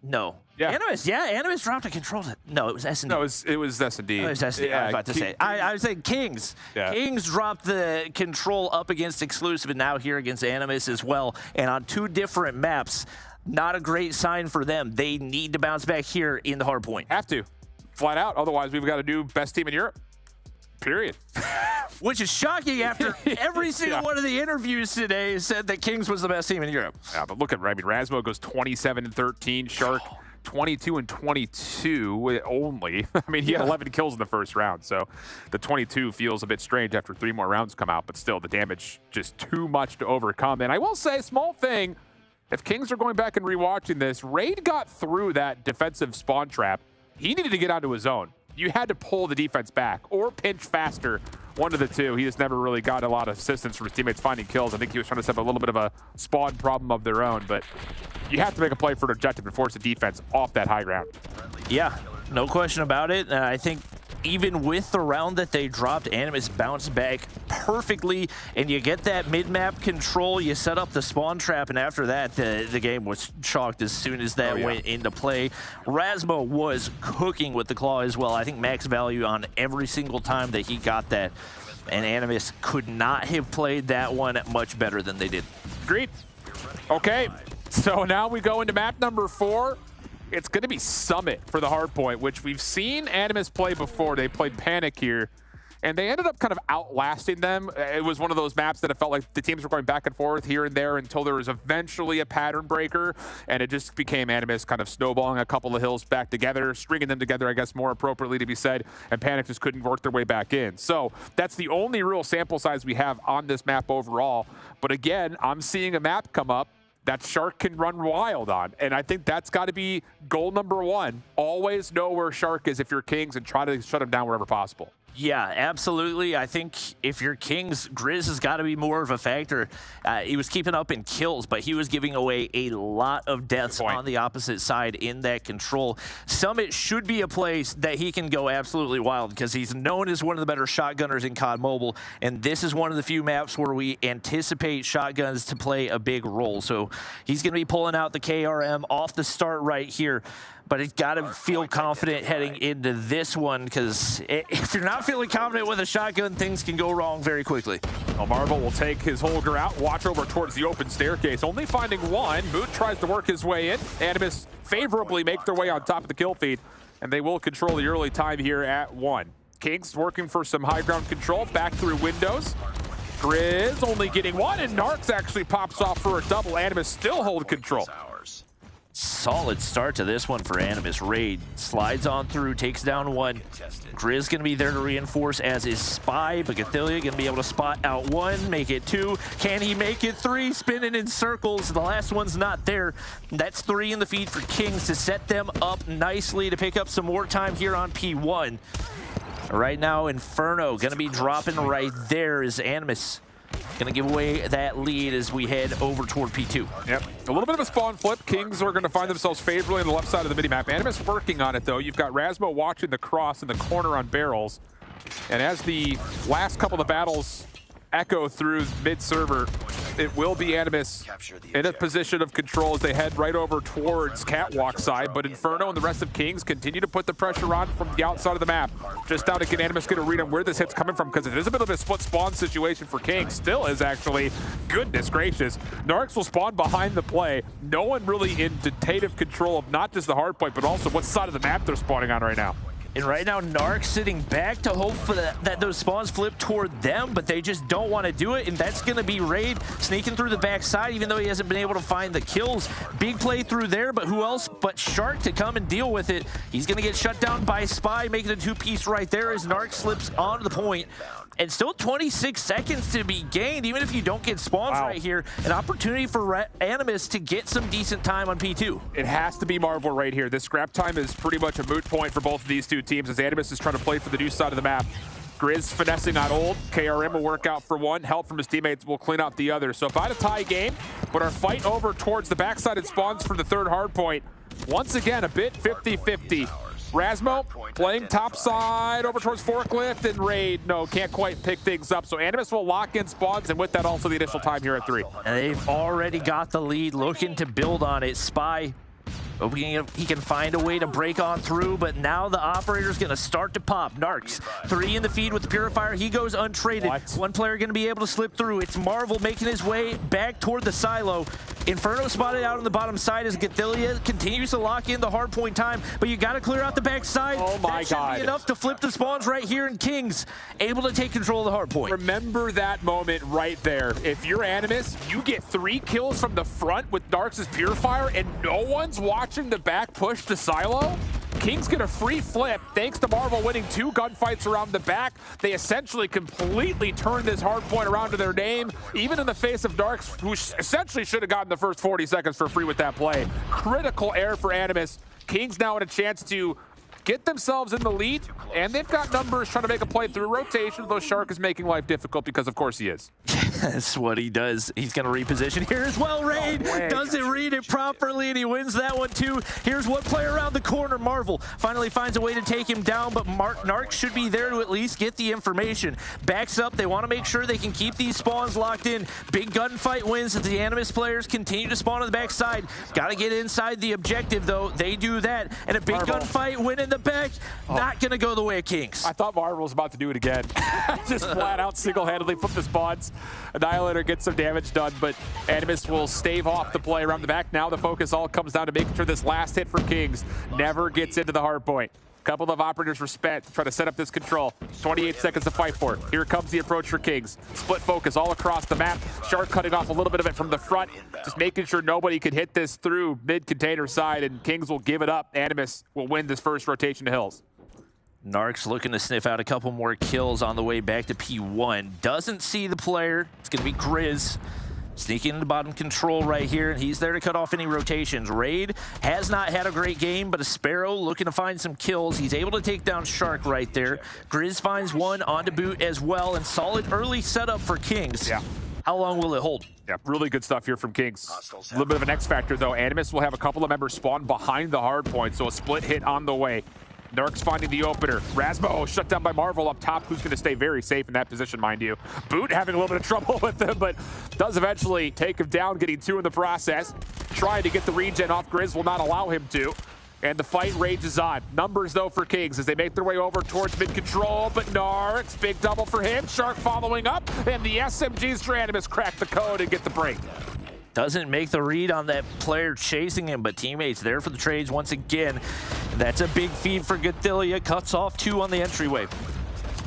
no. Yeah. Animus dropped a control. No, it was S&D. No, it was S&D. It was S&D, I was about to say. I was saying Kings. Yeah. Kings dropped the control up against Exclusive and now here against Animus as well. And on 2 different maps, not a great sign for them. They need to bounce back here in the hard point. Have to. Flat out. Otherwise, we've got a new best team in Europe. Period. Which is shocking after every single one of the interviews today said that Kings was the best team in Europe. Yeah, but look at, I mean, Razmo goes 27-13, Shark 22-22 only. I mean, he had 11 kills in the first round, so the 22 feels a bit strange after 3 more rounds come out, but still, the damage just too much to overcome. And I will say, small thing, if Kings are going back and rewatching this, Raid got through that defensive spawn trap. He needed to get onto his own. You had to pull the defense back or pinch faster. One of the two. He just never really got a lot of assistance from his teammates finding kills. I think he was trying to set up a little bit of a spawn problem of their own, but you have to make a play for an objective and force the defense off that high ground. Yeah, no question about it. I think even with the round that they dropped, Animus bounced back perfectly, and you get that mid-map control, you set up the spawn trap, and after that, the game was chalked as soon as that went into play. Razmo was cooking with the claw as well. I think max value on every single time that he got that, and Animus could not have played that one much better than they did. Agreed. Okay, so now we go into map number 4. It's going to be Summit for the hardpoint, which we've seen Animus play before. They played Panic here, and they ended up kind of outlasting them. It was one of those maps that it felt like the teams were going back and forth here and there until there was eventually a pattern breaker, and it just became Animus kind of snowballing a couple of hills back together, stringing them together, I guess more appropriately to be said, and Panic just couldn't work their way back in. So that's the only real sample size we have on this map overall. But again, I'm seeing a map come up that Shark can run wild on. And I think that's got to be goal number 1. Always know where Shark is if you're Kings and try to shut him down wherever possible. Yeah, absolutely. I think if you're Kings, Grizz has got to be more of a factor. He was keeping up in kills, but he was giving away a lot of deaths on the opposite side in that control. Summit should be a place that he can go absolutely wild because he's known as one of the better shotgunners in COD Mobile, and this is one of the few maps where we anticipate shotguns to play a big role. So he's going to be pulling out the KRM off the start right here. But he's got to feel confident heading into this one because if you're not feeling confident with a shotgun, things can go wrong very quickly. Well, Marvel will take his Holger out, watch over towards the open staircase, only finding one. Boot tries to work his way in. Animus favorably make their way on top of the kill feed, and they will control the early time here at 1. Kings working for some high ground control, back through windows. Grizz only getting 1, and Narcs actually pops off for a double. Animus still hold control. Solid start to this one for Animus. Raid slides on through, takes down one. Grizz gonna be there to reinforce, as is Spy, but Gathilia gonna be able to spot out one, make it two. Can he make it three? Spinning in circles. The last one's not there. That's 3 in the feed for Kings to set them up nicely to pick up some more time here on P1. Right now, Inferno gonna be dropping right there as Animus gonna give away that lead as we head over toward P2. Yep, a little bit of a spawn flip. Kings are gonna find themselves favorably on the left side of the mini-map. Animus working on it though. You've got Rasmo watching the cross in the corner on barrels. And as the last couple of battles echo through mid-server, it will be Animus in a position of control as they head right over towards Catwalk side, but Inferno and the rest of Kings continue to put the pressure on from the outside of the map. Just now to get Animus get a read on where this hit's coming from, because it is a bit of a split spawn situation for Kings. Still is actually, goodness gracious. Narcs will spawn behind the play. No one really in dictative control of not just the hard point, but also what side of the map they're spawning on right now. And right now, Narc sitting back to hope for that those spawns flip toward them, but they just don't want to do it, and that's going to be Raid sneaking through the backside, even though he hasn't been able to find the kills. Big play through there, but who else but Shark to come and deal with it? He's going to get shut down by Spy, making a 2-piece right there as Narc slips onto the point. And still 26 seconds to be gained, even if you don't get spawns right here. An opportunity for Animus to get some decent time on P2. It has to be Marvel right here. This scrap time is pretty much a moot point for both of these two teams as Animus is trying to play for the new side of the map. Grizz finessing on Old. KRM will work out for one. Help from his teammates will clean up the other. So about a tie game, but our fight over towards the backside and spawns for the third hard point. Once again, a bit 50-50. Rasmo playing top side over towards Forklift, and Raid, no, can't quite pick things up. So Animus will lock in spawns, and with that also the initial time here at 3. And they've already got the lead, looking to build on it. Spy, hoping he can find a way to break on through, but now the operator's gonna start to pop. Narcs, 3 in the feed with the Purifier. He goes untraded. One player gonna be able to slip through. It's Marvel making his way back toward the silo. Inferno spotted out on the bottom side as Gathilia continues to lock in the hard point time, but you gotta clear out the backside. Oh my God. That should be enough to flip the spawns right here, and Kings able to take control of the hard point. Remember that moment right there. If you're Animus, you get 3 kills from the front with Narcs' Purifier, and no one's watching the back push to silo. Kings get a free flip thanks to Marvel winning 2 gunfights around the back. They essentially completely turned this hard point around to their name, even in the face of Narcs, who essentially should have gotten the first 40 seconds for free with that play. Critical error for Animus. Kings now in a chance to get themselves in the lead, and they've got numbers trying to make a play through rotation, though Shark is making life difficult because of course he is. That's what he does. He's going to reposition here as well. Raid doesn't read it properly, and he wins that one too. Here's one player around the corner. Marvel finally finds a way to take him down, but Narc should be there to at least get the information. Backs up. They want to make sure they can keep these spawns locked in. Big gunfight wins as the Animus players continue to spawn on the backside. Got to get inside the objective, though. They do that, and a big gunfight win in the back. Not going to go the way of Kings. I thought Marvel was about to do it again. Just flat out single-handedly flip the spawns. Annihilator gets some damage done, but Animus will stave off the play around the back. Now the focus all comes down to making sure this last hit for Kings never gets into the hard point. Couple of operators were spent to try to set up this control. 28 seconds to fight for. Here comes the approach for Kings. Split focus all across the map. Shark cutting off a little bit of it from the front, just making sure nobody could hit this through mid-container side, and Kings will give it up. Animus will win this first rotation to Hills. Narcs looking to sniff out a couple more kills on the way back to P1. Doesn't see the player. It's going to be Grizz. Sneaking into bottom control right here, and he's there to cut off any rotations. Raid has not had a great game, but a Sparrow looking to find some kills. He's able to take down Shark right there. Grizz finds one onto boot as well, and solid early setup for Kings. Yeah. How long will it hold? Yeah, really good stuff here from Kings. A little bit of an X factor, though. Animus will have a couple of members spawn behind the hard point, so a split hit on the way. Narcs finding the opener. Rasmo shut down by Marvel up top, who's going to stay very safe in that position, mind you. Boot having a little bit of trouble with him, but does eventually take him down, getting 2 in the process. Trying to get the regen off. Grizz will not allow him to. And the fight rages on. Numbers, though, for Kings as they make their way over towards mid-control, but Narcs, big double for him. Shark following up, and the SMGs for Animus crack the code and get the break. Doesn't make the read on that player chasing him, but teammates there for the trades once again. That's a big feed for Gathilia. Cuts off 2 on the entryway.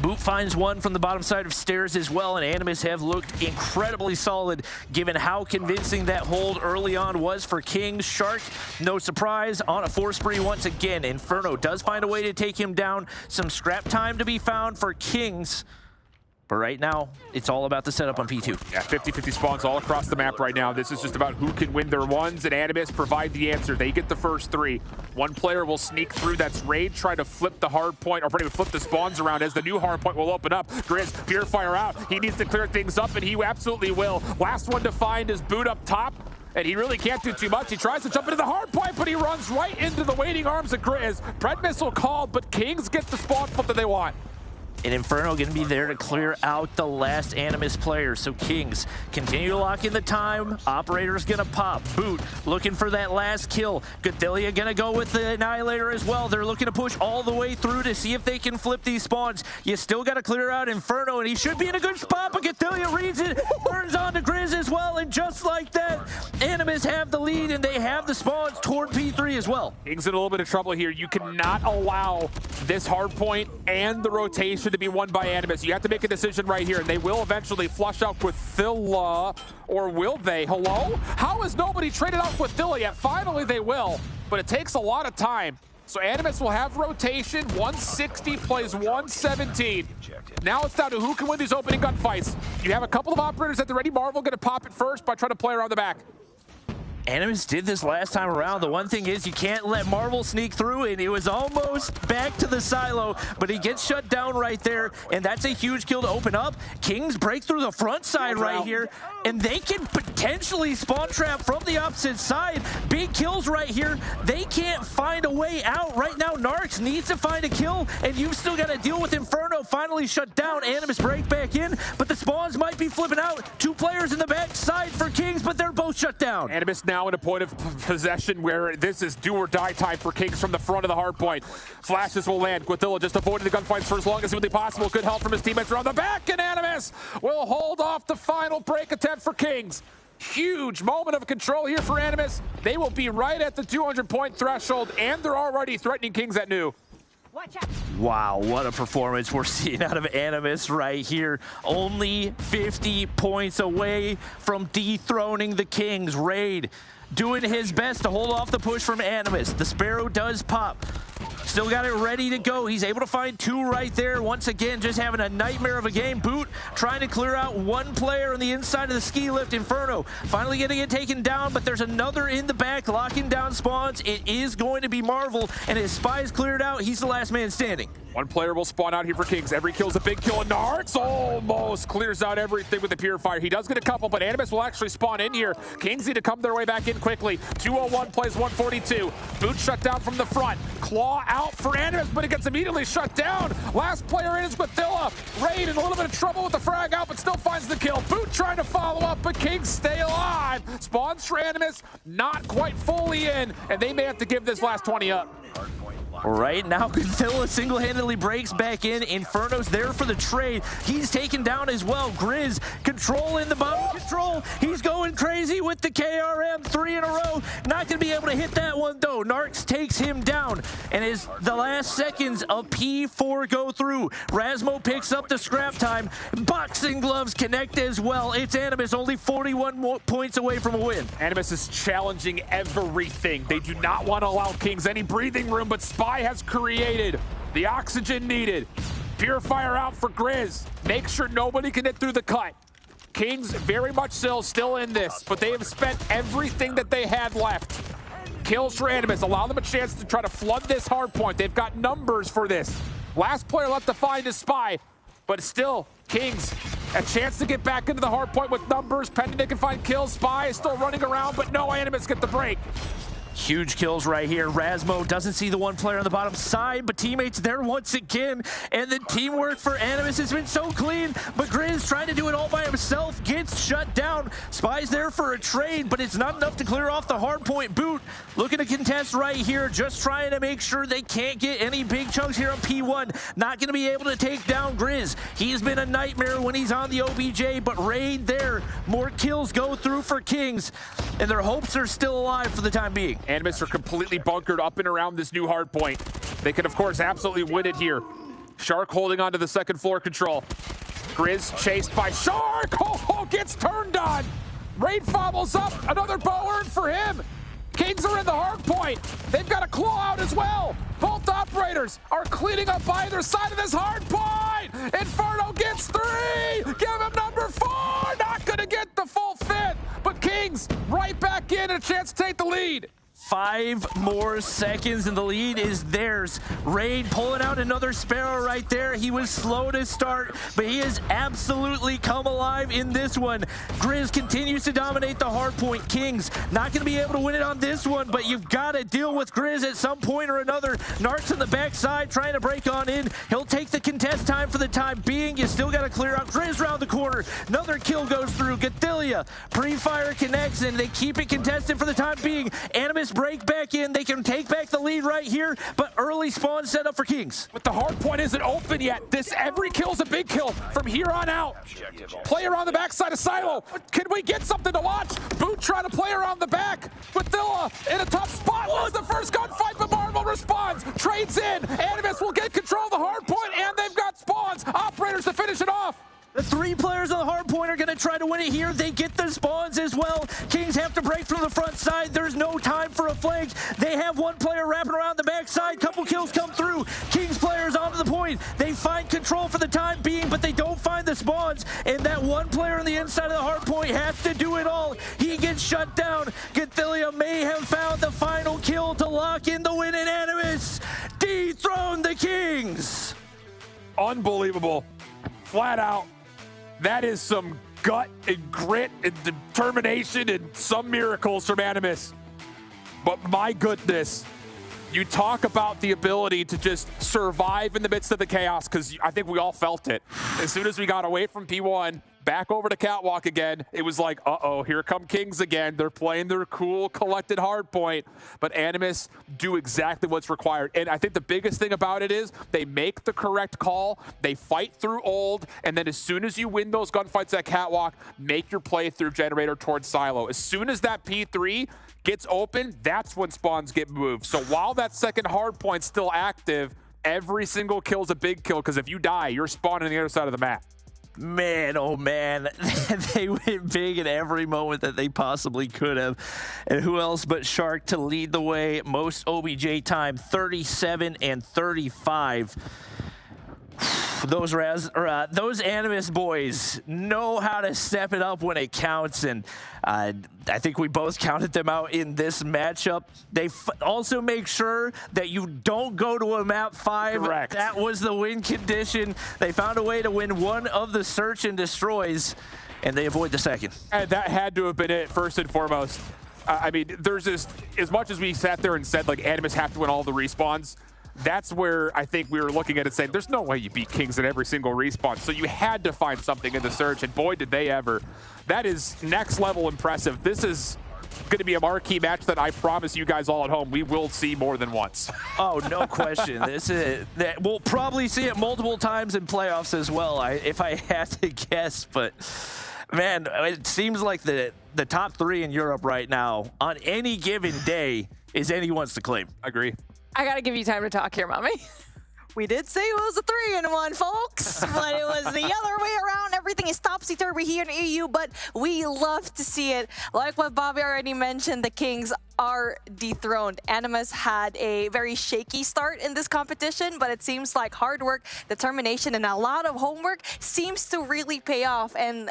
Boot finds one from the bottom side of stairs as well, and Animus have looked incredibly solid given how convincing that hold early on was for Kings. Shark, no surprise, on a 4 spree once again. Inferno does find a way to take him down. Some scrap time to be found for Kings. But right now, it's all about the setup on P2. Yeah, 50-50 spawns all across the map right now. This is just about who can win their ones, and Animus provide the answer. They get the first 3. One player will sneak through. That's Raid, try to flip the hard point, or probably flip the spawns around as the new hard point will open up. Grizz, Purifier out. He needs to clear things up, and he absolutely will. Last one to find is Boot up top, and he really can't do too much. He tries to jump into the hard point, but he runs right into the waiting arms of Grizz. Pred missile called, but Kings get the spawn flip that they want. And Inferno going to be there to clear out the last Animus player. So Kings continue to lock in the time. Operator's going to pop. Boot looking for that last kill. Goodillia going to go with the Annihilator as well. They're looking to push all the way through to see if they can flip these spawns. You still got to clear out Inferno, and he should be in a good spot, but Goodillia reads it, turns on to Grizz as well, and just like that, Animus have the lead, and they have the spawns toward P3 as well. Kings in a little bit of trouble here. You cannot allow this hard point and the rotation to be won by Animus. You have to make a decision right here, and they will eventually flush out Quithilla, or will they? Hello? How has nobody traded out Quithilla yet? Finally they will, but it takes a lot of time. So Animus will have rotation. 160 plays 117. Now it's down to who can win these opening gunfights. You have a couple of operators at the ready. Marvel going to pop it first by trying to play around the back. Animus did this last time around. The one thing is you can't let Marvel sneak through, and it was almost back to the silo, but he gets shut down right there, and that's a huge kill to open up. Kings break through the front side right here, and they can potentially spawn trap from the opposite side. Big kills right here. They can't find a way out right now. Narcs needs to find a kill, and you've still got to deal with Inferno finally shut down. Animus break back in, but the spawns might be flipping out. 2 players in the back side for Kings, but they're both shut down. Animus now in a point of possession where this is do or die time for Kings from the front of the hard point. Flashes will land. Quithilla just avoiding the gunfights for as long as humanly possible. Good help from his teammates around the back, and Animus will hold off the final break attempt for Kings. Huge moment of control here for Animus. They will be right at the 200-point threshold, and they're already threatening Kings at new. Wow, what a performance we're seeing out of Animus right here. Only 50 points away from dethroning the Kings. Raid doing his best to hold off the push from Animus. The Sparrow does pop. Still got it ready to go. He's able to find 2 right there. Once again, just having a nightmare of a game. Boot trying to clear out 1 player on the inside of the ski lift. Inferno finally getting it taken down, but there's another in the back locking down spawns. It is going to be Marvel, and his spy is cleared out. He's the last man standing. 1 player will spawn out here for Kings. Every kill is a big kill, and Narcs almost clears out everything with the Purifier. He does get a couple, but Animus will actually spawn in here. Kings need to come their way back in quickly. 201 plays 142. Boot shut down from the front. Claw out for Animus, but it gets immediately shut down. Last player in is Quithilla. Raid in a little bit of trouble with the frag out, but still finds the kill. Boot trying to follow up, but Kings stay alive. Spawns for Animus, not quite fully in, and they may have to give this last 20 up. Right now, Quithilla single-handedly breaks back in. Inferno's there for the trade. He's taken down as well. Grizz controlling the bomb control. He's going crazy with the KRM 3 in a row. Not going to be able to hit that one, though. Narcs takes him down. And as the last seconds of P4 go through, Rasmo picks up the scrap time. Boxing gloves connect as well. It's Animus, only 41 points away from a win. Animus is challenging everything. They do not want to allow Kings any breathing room, but Spy has created the oxygen needed. Purifier out for Grizz. Make sure nobody can hit through the cut. Kings very much still in this, but they have spent everything that they had left. Kills for Animus, allow them a chance to try to flood this hard point. They've got numbers for this. Last player left to find is Spy, but still, Kings, a chance to get back into the hard point with numbers, pending they can find kills. Spy is still running around, but no, Animus get the break. Huge kills right here. Rasmo doesn't see the 1 player on the bottom side, but teammates there once again. And the teamwork for Animus has been so clean, but Grizz trying to do it all by himself, gets shut down. Spy's there for a trade, but it's not enough to clear off the hard point. Boot looking to contest right here, just trying to make sure they can't get any big chunks here on P1. Not going to be able to take down Grizz. He's been a nightmare when he's on the OBJ, but Raid there. More kills go through for Kings, and their hopes are still alive for the time being. Animus are completely bunkered up and around this new hard point. They can, of course, absolutely win it here. Shark holding on to the second floor control. Grizz chased by Shark. Oh, gets turned on. Raid follows up. Another bow earned for him. Kings are in the hard point. They've got a claw out as well. Both operators are cleaning up either side of this hard point. Inferno gets 3. Give him number 4. Not going to get the full 5th. But Kings right back in, a chance to take the lead. 5 more seconds and the lead is theirs. Raid pulling out another Sparrow right there. He was slow to start, but he has absolutely come alive in this one. Grizz continues to dominate the hard point. Kings not going to be able to win it on this one, but you've got to deal with Grizz at some point or another. Nart's on the backside trying to break on in. He'll take the contest time for the time being. You still got to clear out Grizz around the corner. Another kill goes through. Gathilia pre-fire connects and they keep it contested for the time being. Animus break back in. They can take back the lead right here, but early spawn set up for Kings. But the hard point isn't open yet. Every kill's a big kill from here on out. Play around the backside of Silo. Can we get something to watch? Boot trying to play around the back. Gathilia in a tough spot. Was the first gunfight, but Marvel responds. Trades in. Animus will get control of the hard point, and they've got spawns. Operators to finish it off. The 3 players on the hard point are going to try to win it here. They get the spawns as well. Kings have to break from the front side. There's no time for a flank. They have 1 player wrapping around the backside. Couple kills come through. Kings players onto the point. They find control for the time being, but they don't find the spawns. And that 1 player on the inside of the hard point has to do it all. He gets shut down. Gathilia may have found the final kill to lock in the win, and Animus dethrone the Kings. Unbelievable. Flat out. That is some gut and grit and determination and some miracles from Animus. But my goodness, you talk about the ability to just survive in the midst of the chaos, because I think we all felt it. As soon as we got away from P1, back over to Catwalk again, it was like, uh-oh, here come Kings again. They're playing their cool, collected hard point. But Animus do exactly what's required. And I think the biggest thing about it is they make the correct call, they fight through old, and then as soon as you win those gunfights at Catwalk, make your play through Generator towards Silo. As soon as that P3 gets open, that's when spawns get moved. So while that second hard point's still active, every single kill's a big kill, because if you die, you're spawning on the other side of the map. Man, oh man, they went big at every moment that they possibly could have. And who else but Shark to lead the way? Most OBJ time, 37 and 35. Those Animus boys know how to step it up when it counts, and I think we both counted them out in this matchup. They also make sure that you don't go to a map 5. Correct. That was the win condition. They found a way to win one of the search and destroys, and they avoid the second. And that had to have been it, first and foremost. I mean, there's this, as much as we sat there and said, like, Animus have to win all the respawns, that's where I think we were looking at it saying, there's no way you beat Kings at every single respawn. So you had to find something in the search, and boy, did they ever. That is next level impressive. This is going to be a marquee match that I promise you guys all at home we will see more than once. Oh, no question. We'll probably see it multiple times in playoffs as well, if I had to guess. But man, it seems like the top 3 in Europe right now on any given day is anyone's to claim. Agree. I gotta give you time to talk here, Mommy. We did say it was a 3-in-1, folks, but it was the other way around. Everything is topsy-turvy here in EU, but we love to see it. Like what Bobby already mentioned, the Kings are dethroned. Animus had a very shaky start in this competition, but it seems like hard work, determination, and a lot of homework seems to really pay off. And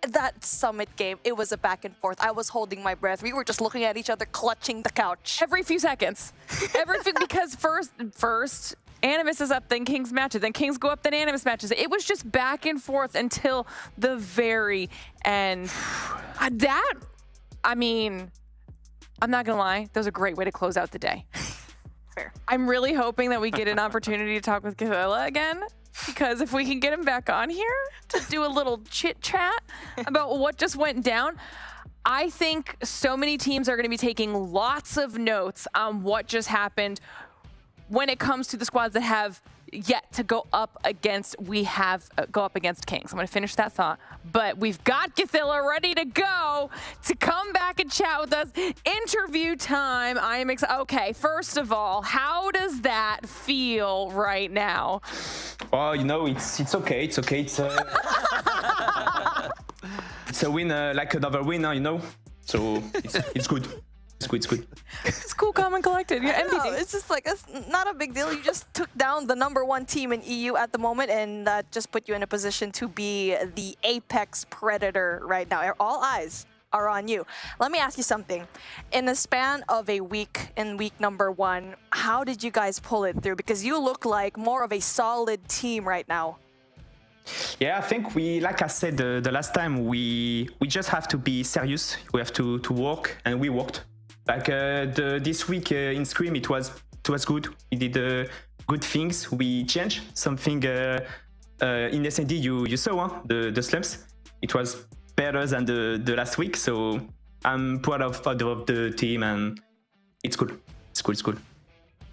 that Summit game, it was a back and forth. I was holding my breath. We were just looking at each other, clutching the couch. Every few seconds. Because first Animus is up, then Kings matches, then Kings go up, then Animus matches. It was just back and forth until the very end. I mean, I'm not gonna lie, that was a great way to close out the day. Fair. I'm really hoping that we get an opportunity to talk with Gathilia again, because if we can get him back on here to do a little chit chat about what just went down, I think so many teams are going to be taking lots of notes on what just happened when it comes to the squads that have yet to go up against Kings. I'm going to finish that thought. But we've got Githilla ready to go to come back and chat with us. Interview time. I am excited. Okay, first of all, how does that feel right now? Oh, you know, it's okay. It's okay. It's it's a win, like another winner, you know. So it's good. It's good. It's cool, calm, and collected. Yeah, No, it's just like, it's not a big deal. You just took down the #1 team in EU at the moment, and that just put you in a position to be the apex predator right now. All eyes are on you. Let me ask you something. In the span of a week, in week #1, how did you guys pull it through? Because you look like more of a solid team right now. Yeah, I think like I said the last time, we just have to be serious. We have to work, and we worked. Like this week in Scream, it was good. We did good things. We changed something in S&D. You saw the slumps. It was better than the last week. So I'm proud of the team, and it's good. It's good.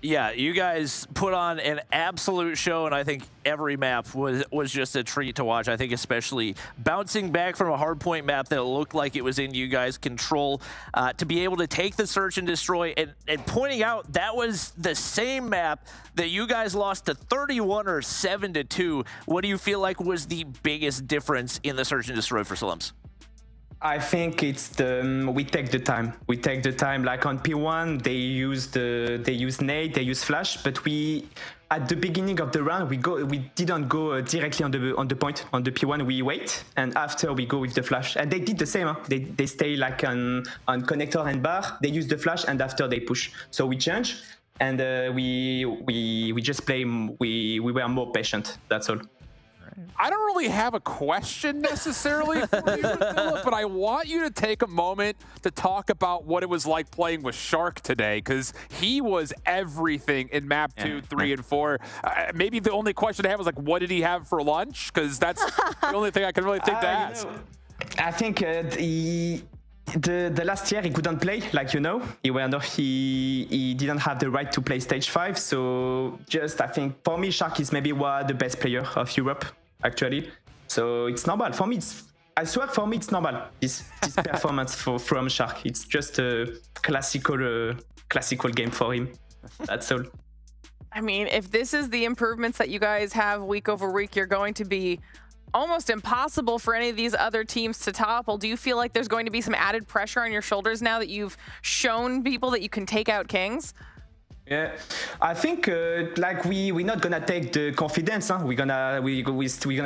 Yeah, you guys put on an absolute show, and I think every map was just a treat to watch. I think especially bouncing back from a hardpoint map that looked like it was in you guys' control, to be able to take the search and destroy, and pointing out that was the same map that you guys lost to 31 or 7-2. What do you feel like was the biggest difference in the search and destroy for Slums? I think it's we take the time. We take the time. Like on P1, they use nade, they use flash, but we at the beginning of the round we didn't go directly on the point on the P1. We wait, and after we go with the flash. And they did the same. Huh? They stay like on connector and bar. They use the flash, and after they push. So we change, and we just play. We were more patient. That's all. I don't really have a question necessarily for you, Philip, but I want you to take a moment to talk about what it was like playing with Shark today, because he was everything in map 2, 3, and 4. Maybe the only question I have is like, what did he have for lunch? Because that's the only thing I can really think to ask. I think the last year he couldn't play, like he didn't have the right to play stage 5. So just I think for me, Shark is maybe one of the best player of Europe. Actually, so it's normal for me. I swear, for me, it's normal. This performance from Shark. It's just a classical game for him. That's all. I mean, if this is the improvements that you guys have week over week, you're going to be almost impossible for any of these other teams to topple. Do you feel like there's going to be some added pressure on your shoulders now that you've shown people that you can take out Kings? Yeah, I think like we're not gonna take the confidence. Huh? We're gonna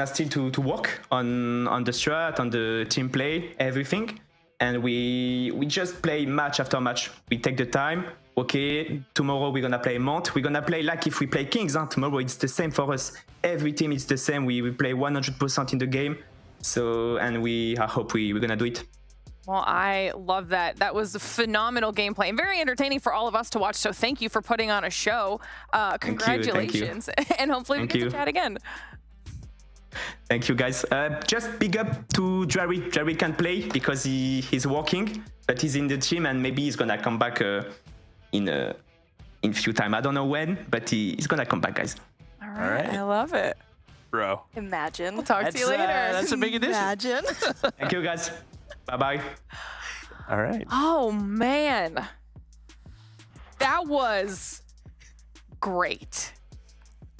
still to work on the strat, on the team play, everything, and we just play match after match. We take the time. Okay, tomorrow we're gonna play Mont. We're gonna play like if we play Kings. Huh? Tomorrow it's the same for us. Every team is the same. We play 100% in the game. So and I hope we're gonna do it. Well, I love that. That was phenomenal gameplay and very entertaining for all of us to watch. So thank you for putting on a show. Congratulations. Thank you. And hopefully we get to chat again. Thank you, guys. Just big up to Jerry. Jerry can play because he's working, but he's in the team and maybe he's going to come back in few time. I don't know when, but he's going to come back, guys. All right. I love it. Bro. Imagine. We'll talk to you later. That's a big addition. Imagine. Thank you, guys. Bye-bye. All right. Oh, man. That was great.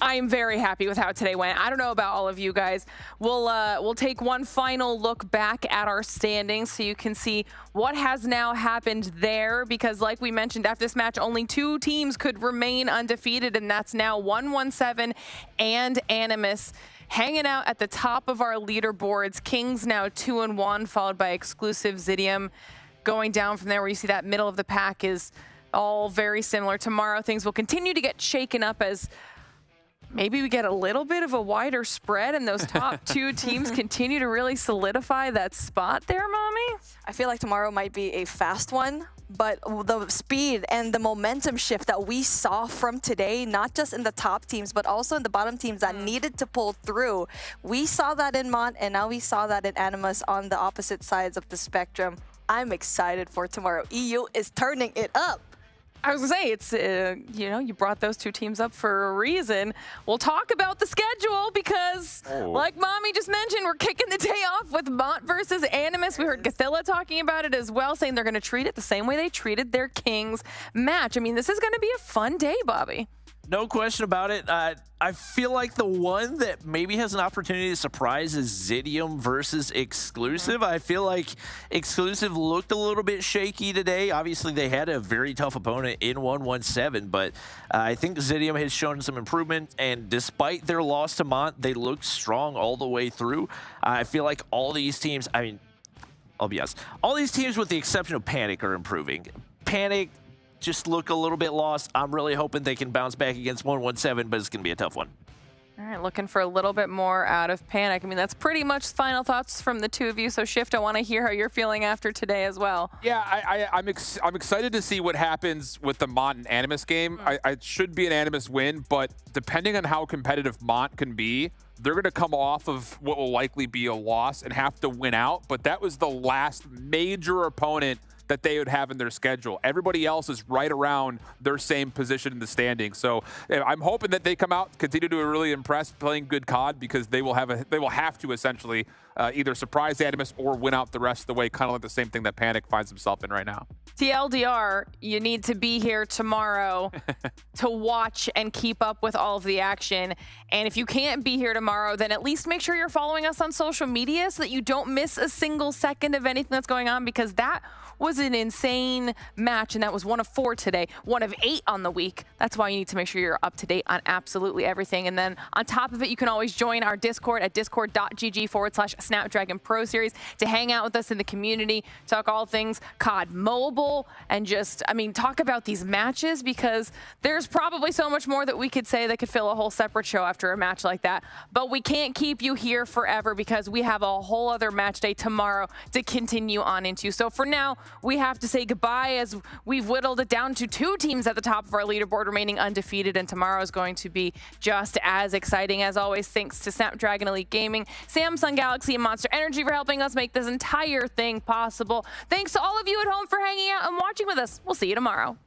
I am very happy with how today went. I don't know about all of you guys. We'll take one final look back at our standings so you can see what has now happened there, because like we mentioned, after this match, only 2 teams could remain undefeated, and that's now 117 and Animus hanging out at the top of our leaderboards. Kings now 2-1, followed by exclusive Zidium. Going down from there, where you see that middle of the pack is all very similar. Tomorrow, things will continue to get shaken up as maybe we get a little bit of a wider spread, and those top 2 teams continue to really solidify that spot there, Mommy. I feel like tomorrow might be a fast one, but the speed and the momentum shift that we saw from today, not just in the top teams, but also in the bottom teams that needed to pull through. We saw that in Mont, and now we saw that in Animus on the opposite sides of the spectrum. I'm excited for tomorrow. EU is turning it up. I was gonna say, it's, you brought those two teams up for a reason. We'll talk about the schedule because, like Mommy just mentioned, we're kicking the day off with Mont versus Animus. We heard Gathilla talking about it as well, saying they're gonna treat it the same way they treated their Kings match. I mean, this is gonna be a fun day, Bobby. No question about it. I feel like the one that maybe has an opportunity to surprise is Zidium versus Exclusive. I feel like Exclusive looked a little bit shaky today. Obviously, they had a very tough opponent in 117, but I think Zidium has shown some improvement, and despite their loss to Mont, they looked strong all the way through. I feel like all these teams, I mean, I'll be honest, all these teams with the exception of Panic are improving. Panic just look a little bit lost. I'm really hoping they can bounce back against 117, but it's going to be a tough one. All right, looking for a little bit more out of Panic. I mean, that's pretty much final thoughts from the two of you. So, Shift, I want to hear how you're feeling after today as well. Yeah, I'm excited to see what happens with the Mont and Animus game. It should be an Animus win, but depending on how competitive Mont can be, they're going to come off of what will likely be a loss and have to win out. But that was the last major opponent that they would have in their schedule. Everybody else is right around their same position in the standings. So I'm hoping that they come out, continue to really impress, playing good COD, because they will have to essentially either surprise Animus or win out the rest of the way, kind of like the same thing that Panic finds himself in right now. TLDR, you need to be here tomorrow to watch and keep up with all of the action. And if you can't be here tomorrow, then at least make sure you're following us on social media so that you don't miss a single second of anything that's going on, because that was an insane match, and that was 1 of 4 today, 1 of 8 on the week. That's why you need to make sure you're up to date on absolutely everything. And then on top of it, you can always join our Discord at discord.gg/Snapdragon Pro Series to hang out with us in the community, talk all things COD Mobile, and just, I mean, talk about these matches, because there's probably so much more that we could say that could fill a whole separate show after a match like that. But we can't keep you here forever, because we have a whole other match day tomorrow to continue on into. So for now, we have to say goodbye, as we've whittled it down to 2 teams at the top of our leaderboard remaining undefeated, and tomorrow is going to be just as exciting. As always, thanks to Snapdragon Elite Gaming, Samsung Galaxy, and Monster Energy for helping us make this entire thing possible. Thanks to all of you at home for hanging out and watching with us. We'll see you tomorrow.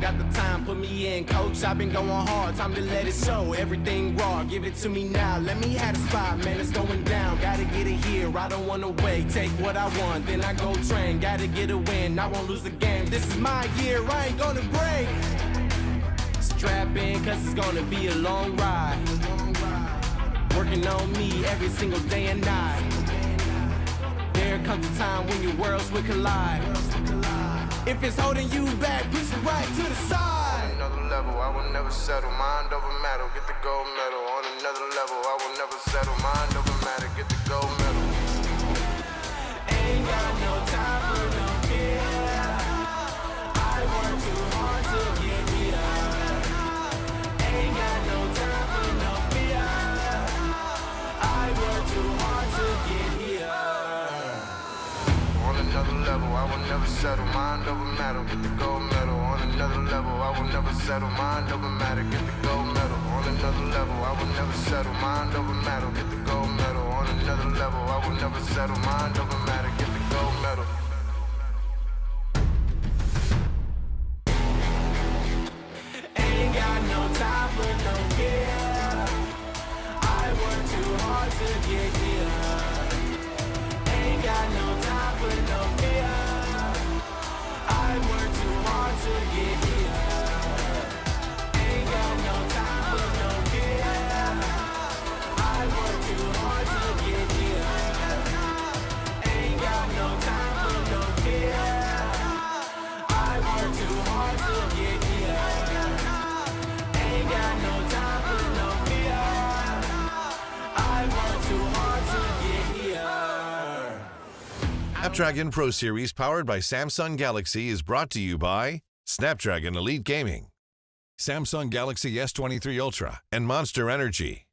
Got the time, put me in, coach. I've been going hard, time to let it show. Everything raw, give it to me now. Let me have the spot, man, it's going down. Gotta get it here, I don't wanna wait. Take what I want, then I go train. Gotta get a win, I won't lose the game. This is my year, I ain't gonna break. Strap in, cause it's gonna be a long ride. Working on me every single day and night. There comes a time when your worlds will collide. If it's holding you back, push it right to the side. On another level, I will never settle. Mind over matter, get the gold medal. On another level, I will never settle. Mind over matter, get the gold medal. Ain't got no time for no fear. I work too hard to get here. Ain't got no time for no fear. I work too hard to get here. On another level, I will never settle. Mind over matter, get the gold medal. On another level, I will never settle. Mind over matter, get the gold medal. On another level, I will never settle. Mind over matter, get the gold medal. On another level, I will never settle. Mind over matter, get the gold medal. Ain't got no time for no fear. I work too hard to get here. Ain't got no time for no fear. I work too hard to get here. Ain't got no time for no fear. I work too hard to get here. Ain't got no time for no fear. I work too hard to get here. Ain't got no time for no fear. I work too hard to get here. Snapdragon Pro Series powered by Samsung Galaxy is brought to you by Snapdragon Elite Gaming, Samsung Galaxy S23 Ultra, and Monster Energy.